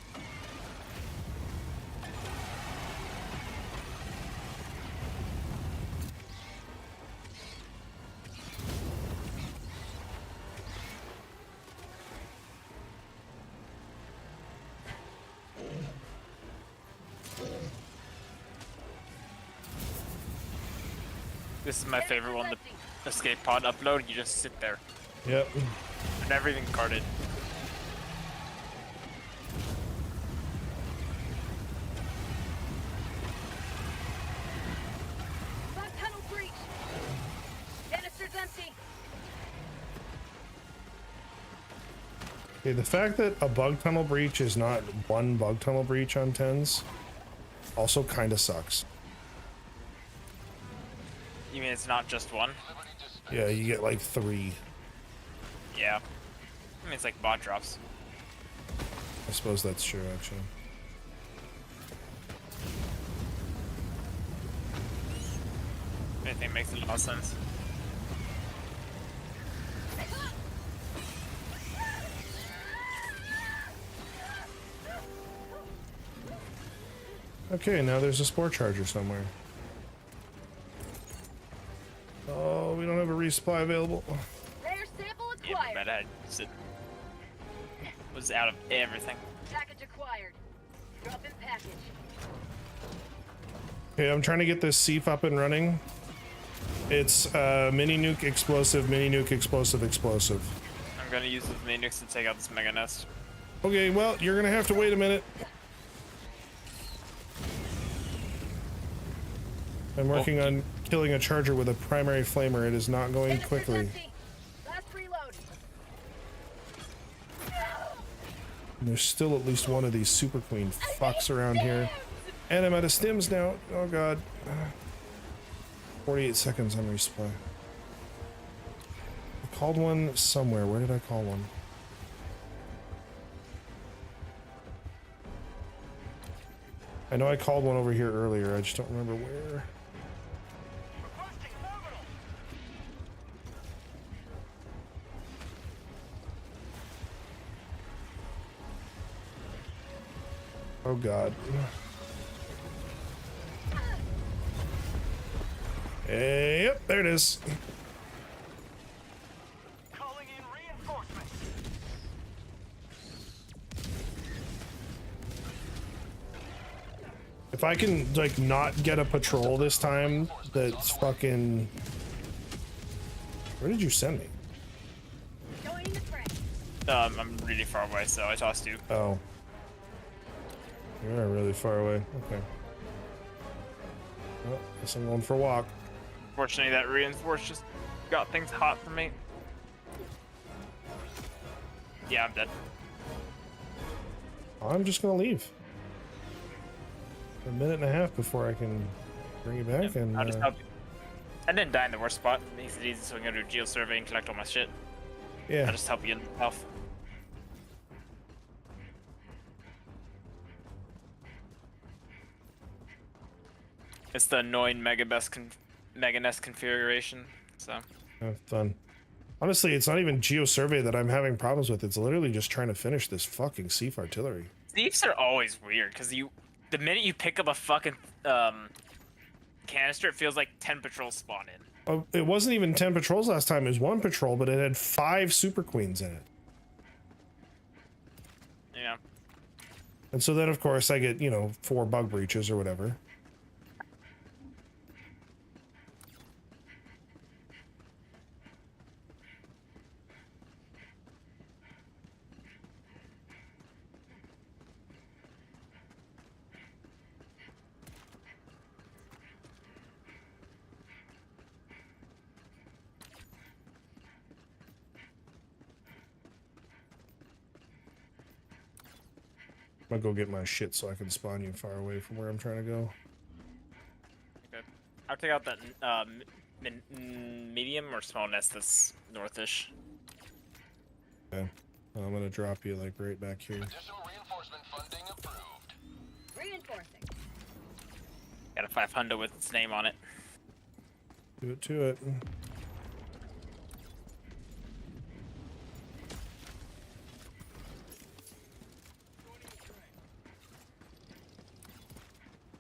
This is my favorite one, the escape pod upload. You just sit there. Yep. They're never even guarded. Bug tunnel breach. Canister's empty. Okay, the fact that a bug tunnel breach is not one bug tunnel breach on 10s also kind of sucks. You mean it's not just one? Yeah, you get like 3. Yeah. I mean, it's like bot drops. I suppose that's true, actually. I think it makes a lot of sense. Okay, now there's a spore charger somewhere. Oh, we don't have a resupply available. Rare sample Yeah, acquired. but I was out of everything. Package acquired. Drop in package. Okay, I'm trying to get this SEEF up and running. It's mini nuke, explosive, mini nuke, explosive, explosive. I'm gonna use the mini nukes to take out this mega nest. Okay, well, you're gonna have to wait a minute. I'm working on killing a charger with a primary flamer. It is not going quickly. Last reload. And there's still at least one of these Super Queen fucks around here. And I'm out of stims now. Oh god. 48 seconds on resupply. I called one somewhere. Where did I call one? I know I called one over here earlier. I just don't remember where. Oh god. Hey, yep, there it is. Calling in reinforcements. If I can, like, not get a patrol this time, that's fucking... Where did you send me? I'm really far away, so I tossed you. Oh. You are really far away. Okay. Well, guess I'm going for a walk. Fortunately, that reinforce just got things hot for me. Yeah, I'm dead. I'm just gonna leave. A minute and a half before I can bring you back, Yeah, and I'll just help you. I didn't die in the worst spot. It makes it easy, so I'm gonna do a geo survey and collect all my shit. yeah. I'll just help you in health. It's the annoying Mega Nest configuration, so. Have fun. Honestly, it's not even geo survey that I'm having problems with. It's literally just trying to finish this fucking Sief artillery. Thieves are always weird, because the minute you pick up a fucking canister, it feels like 10 patrols spawn in. It wasn't even 10 patrols last time. It was 1 patrol, but it had 5 Super Queens in it. Yeah. And so then, of course, I get, you know, 4 bug breaches or whatever. I'm gonna go get my shit so I can spawn you far away from where I'm trying to go. Okay. I'll take out that medium or small nest that's northish. Okay. I'm gonna drop you like right back here. Additional reinforcement funding approved. Reinforcing. Got a 500 with its name on it. Do it to it.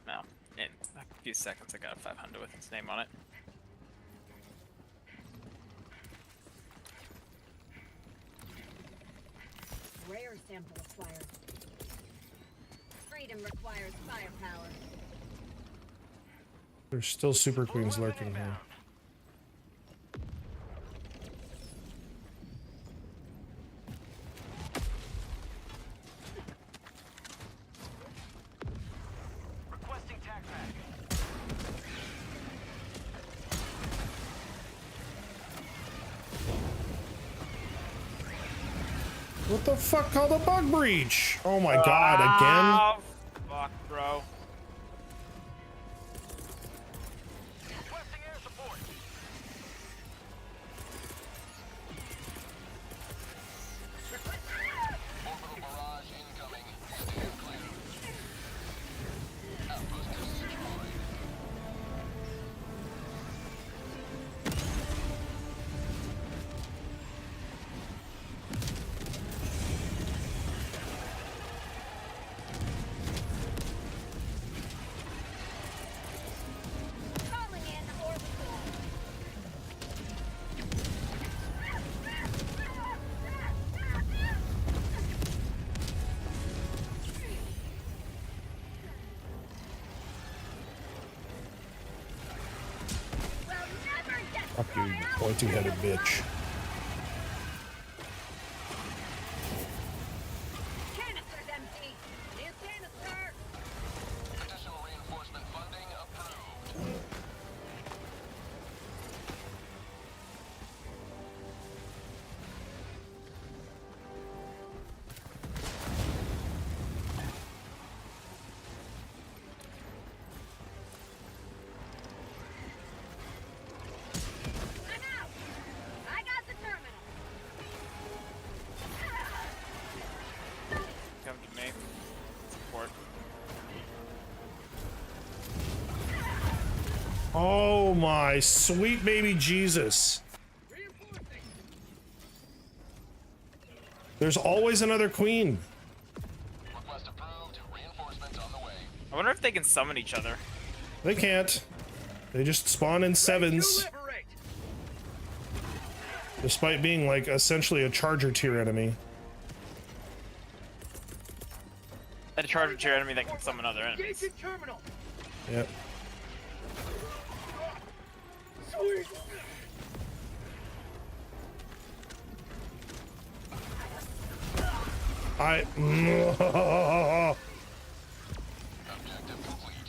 No, in a few seconds I got a 500 with its name on it. Rare sample acquired. Freedom requires firepower. There's still Super Queens lurking here. Requesting tac pack. What the fuck called a bug breach? Oh my god, again? Oh, fuck, bro. Requesting air support. Orbital barrage incoming. Stand clear. Outpost destroyed. Calling in orbital. Fuck you, you pointy-headed bitch. Oh my sweet baby Jesus. There's always another queen. Request approved. Reinforcements on the way. I wonder if they can summon each other. They can't. They just spawn in sevens. Despite being like essentially a charger tier enemy. A charger tier enemy that can summon other enemies. Yep. Objective complete.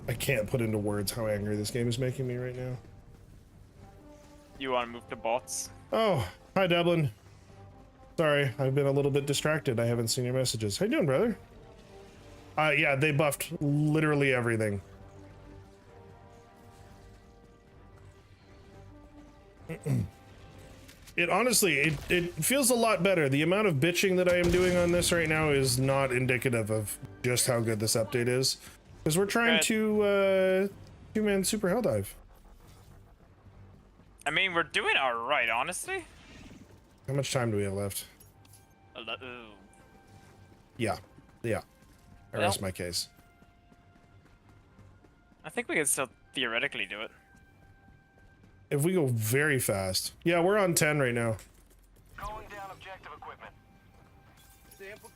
I can't put into words how angry this game is making me right now. You want to move to bots? Oh, hi Dublin. Sorry, I've been a little bit distracted. I haven't seen your messages. How you doing, brother? Yeah, they buffed literally everything. It honestly, it feels a lot better. The amount of bitching that I am doing on this right now is not indicative of just how good this update is. Because we're trying to two-man super hell dive. I mean, we're doing alright, honestly. How much time do we have left? Yeah. I rest my case. I think we can still theoretically do it. If we go very fast. Yeah, we're on 10 right now. Calling down objective equipment. Sample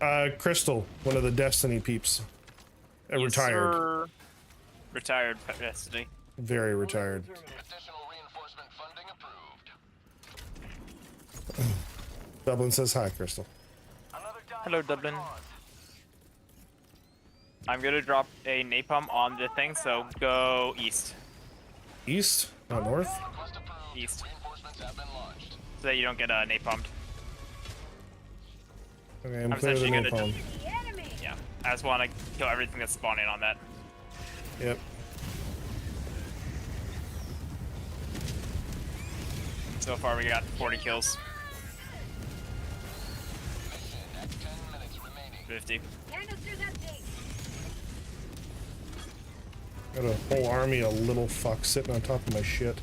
collected. Crystal, one of the Destiny peeps. Retired. Sir. Retired Destiny. Very retired. Additional reinforcement funding approved. Dublin says hi, Crystal. Hello, Dublin. I'm gonna drop a napalm on the thing, so go east. East? Not north? East. So that you don't get napalmed. Okay, I'm clear of the napalm. Yeah, I just want to kill everything that's spawning on that. Yep. So far, we got 40 kills. 50. Got a whole army of little fucks sitting on top of my shit.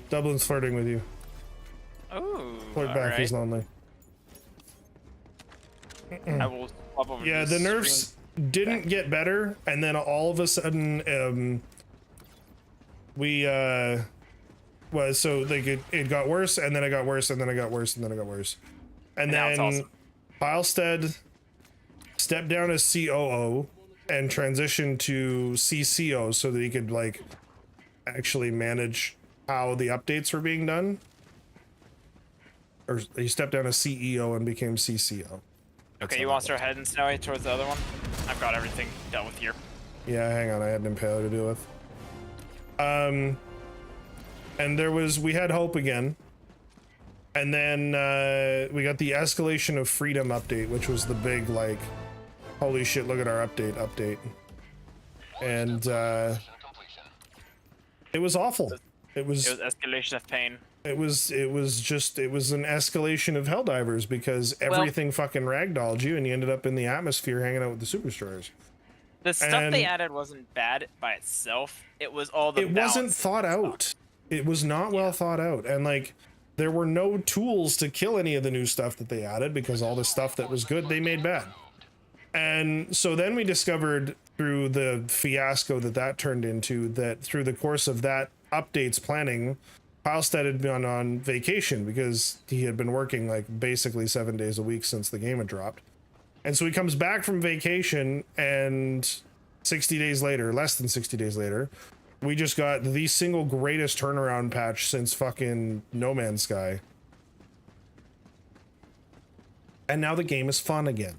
Dublin's flirting with you. Oh, Flirt back, he's lonely. I will pop over. Yeah, the nerfs didn't get better, and then all of a sudden, was so like it got worse, and then it got worse, and then it got worse, and then it got worse, and then awesome. Bilestead stepped down as COO and transitioned to CCO so that he could like actually manage how the updates were being done. Or he stepped down as CEO and became CCO. Okay, you want to start heading Snowy towards the other one? I've got everything dealt with here. Yeah, hang on, I had an impaler to deal with. And we had hope again. And then we got the Escalation of Freedom update, which was the big, like, holy shit, look at our update. And it was awful. It was escalation of pain. It was an escalation of Helldivers because everything fucking ragdolled you and you ended up in the atmosphere hanging out with the Superstars. The stuff they added wasn't bad by itself. It was all the It wasn't thought out. It was not well thought out. And like there were no tools to kill any of the new stuff that they added because all the stuff that was good they made bad. And so then we discovered through the fiasco that turned into that through the course of that updates planning, Pilestead had been on vacation because he had been working like basically 7 days a week since the game had dropped. And so he comes back from vacation and 60 days later, less than 60 days later, we just got the single greatest turnaround patch since fucking No Man's Sky. And now the game is fun again.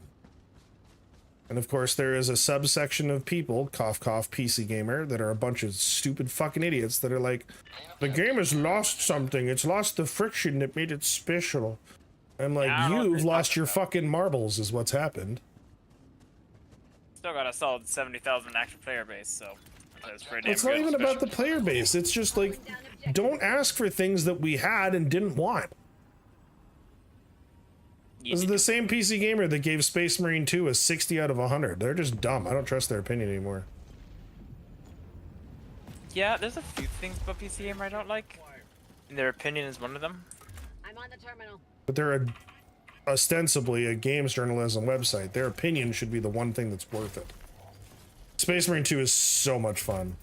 And of course there is a subsection of people, cough cough PC gamer, that are a bunch of stupid fucking idiots that are like, the game has lost something. It's lost the friction that made it special. I'm like, you've lost your fucking marbles, is what's happened. Still got a solid 70,000 active player base, so that's pretty damn It's not good, even about the player base. It's just like, don't ask for things that we had and didn't want. This is the same PC gamer that gave Space Marine 2 a 60 out of 100. They're just dumb. I don't trust their opinion anymore. Yeah, there's a few things about PC Gamer I don't like. And their opinion is one of them. I'm on the terminal. But they're ostensibly a games journalism website. Their opinion should be the one thing that's worth it. Space Marine 2 is so much fun.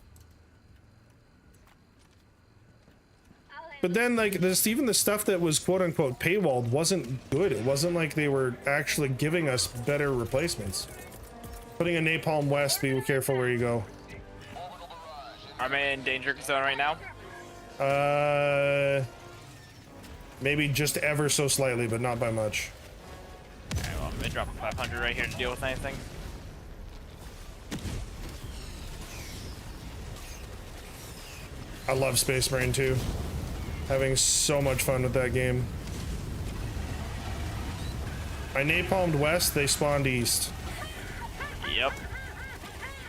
But then, like, even the stuff that was quote-unquote paywalled wasn't good. It wasn't like they were actually giving us better replacements. Putting a Napalm West, be careful where you go. I'm in danger zone right now. Maybe just ever so slightly, but not by much. Alright, well, I'm gonna drop a 500 right here to deal with anything. I love Space Marine 2. Having so much fun with that game. I napalmed west, they spawned east. Yep.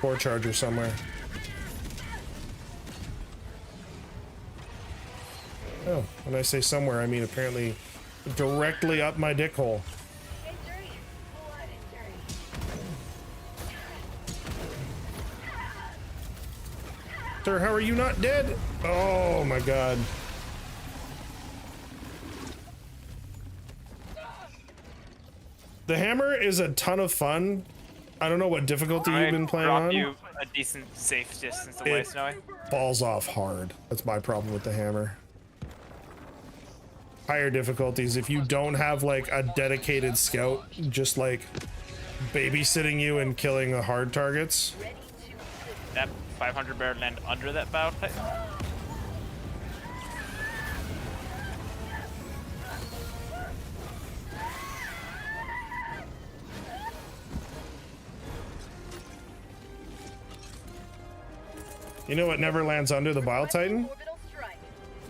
Core charger somewhere. Oh, when I say somewhere, I mean apparently directly up my dick hole. Sir, how are you not dead? Oh my god. The hammer is a ton of fun. I don't know what difficulty you've been playing on. You a decent safe distance away, Snowy. Falls off hard. That's my problem with the hammer. Higher difficulties, if you don't have like a dedicated scout just like babysitting you and killing the hard targets. That 500 bear land under that battle pit. You know what never lands under the Bile Titan?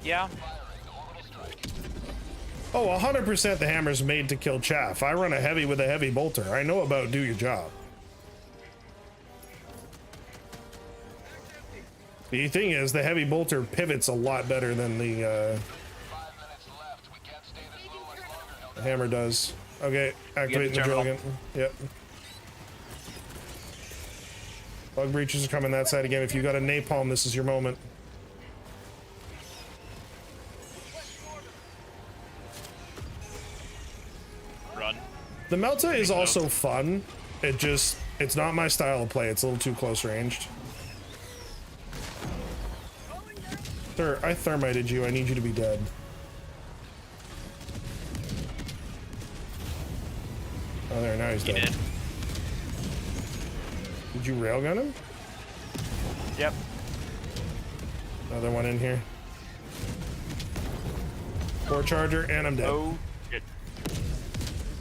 Yeah. Oh, 100% the hammer's made to kill chaff. I run a heavy with a heavy bolter. I know about do your job. The thing is, the heavy bolter pivots a lot better than the hammer does. Okay, activating the drill again. Yep. Bug breaches are coming that side again. If you got a napalm, this is your moment. Run. The Melta is also fun. It's not my style of play. It's a little too close ranged. Sir, I thermited you. I need you to be dead. Oh, there, now he's dead. Did you railgun him? Yep. Another one in here. Core charger, and I'm dead. Oh, shit.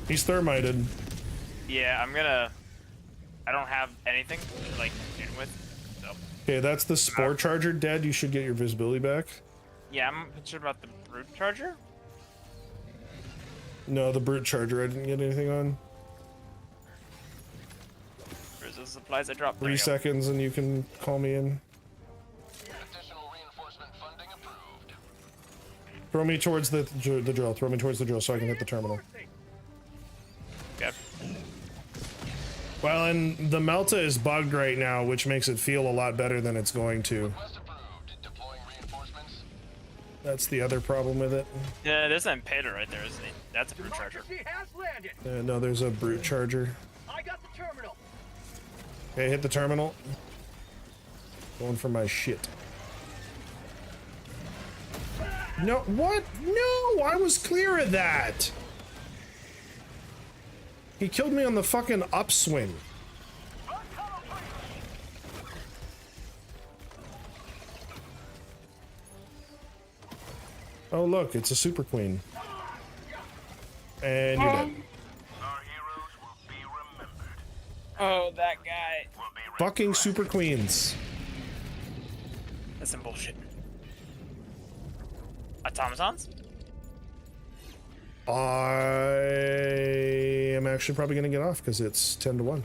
He's thermited. Yeah, I don't have anything to, like, shoot with, so. Okay, that's the spore charger dead. You should get your visibility back. Yeah, I'm concerned about the brute charger. No, the brute charger I didn't get anything on. Where's the supplies I dropped? 3 seconds and you can call me in. Throw me towards the drill. Throw me towards the drill so I can hit the terminal. Yep. Well, and the Melta is bugged right now, which makes it feel a lot better than it's going to. That's the other problem with it. Yeah, there's an Impaler right there, isn't he? That's a brute charger. No, there's a brute charger. I got the terminal. Okay, hit the terminal. Going for my shit. No, what? No, I was clear of that. He killed me on the fucking upswing. Oh, look, it's a super queen. And you're dead. Oh, that guy. Fucking super queens. That's some bullshit. Automatons? I am actually probably going to get off because it's 10 to 1.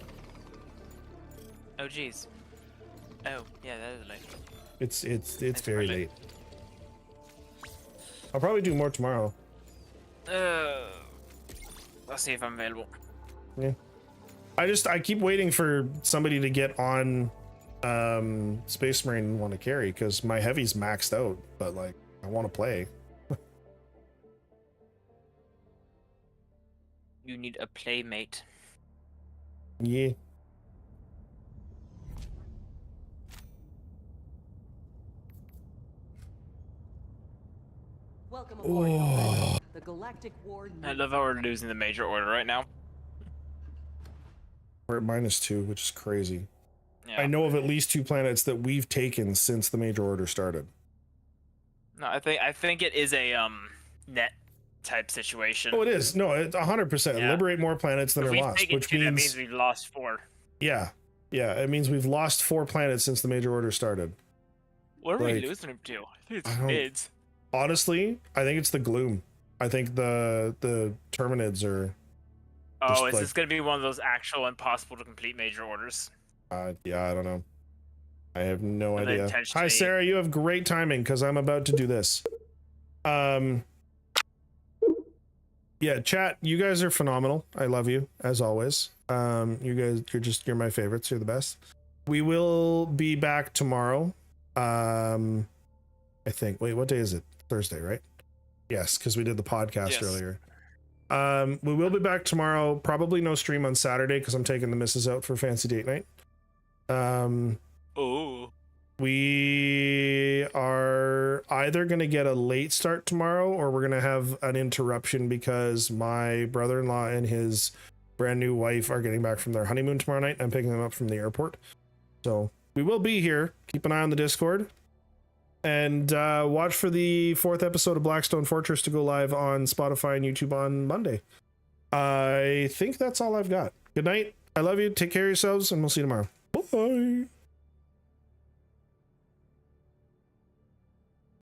Oh, jeez. Oh, yeah, that is late. It's very late. I'll probably do more tomorrow. I'll see if I'm available. Yeah. I keep waiting for somebody to get on Space Marine and want to carry because my heavy's maxed out, but like I want to play. You need a playmate. Yeah. Welcome aboard. Oh. The Galactic War. I love how we're losing the major order right now. We're at -2, which is crazy. Yeah. I know of at least 2 planets that we've taken since the major order started. No, I think it is a net type situation. Oh, it is. No, it's 100%. Yeah. Liberate more planets than If are we've lost, taken which 2, means that means we've lost 4. yeah, it means we've lost 4 planets since the major order started. What are Like, we losing them to? I think I it's don't- mids. Honestly, I think it's the Gloom. I think the Terminids are. Oh, is like, this going to be one of those actual impossible to complete major orders? Yeah, I don't know. I have no Are they idea. intentionally- Hi, Sarah. You have great timing because I'm about to do this. Yeah, chat. You guys are phenomenal. I love you as always. You guys, you're my favorites. You're the best. We will be back tomorrow. I think. Wait, what day is it? Thursday, right? Yes, because we did the podcast earlier. We will be back tomorrow. Probably no stream on Saturday because I'm taking the missus out for fancy date night. Oh. We are either going to get a late start tomorrow or we're going to have an interruption because my brother-in-law and his brand new wife are getting back from their honeymoon tomorrow night. I'm picking them up from the airport. So we will be here. Keep an eye on the Discord. And watch for the 4th episode of Blackstone Fortress to go live on Spotify and YouTube on Monday. I think that's all I've got. Good night. I love you. Take care of yourselves, and we'll see you tomorrow. Bye.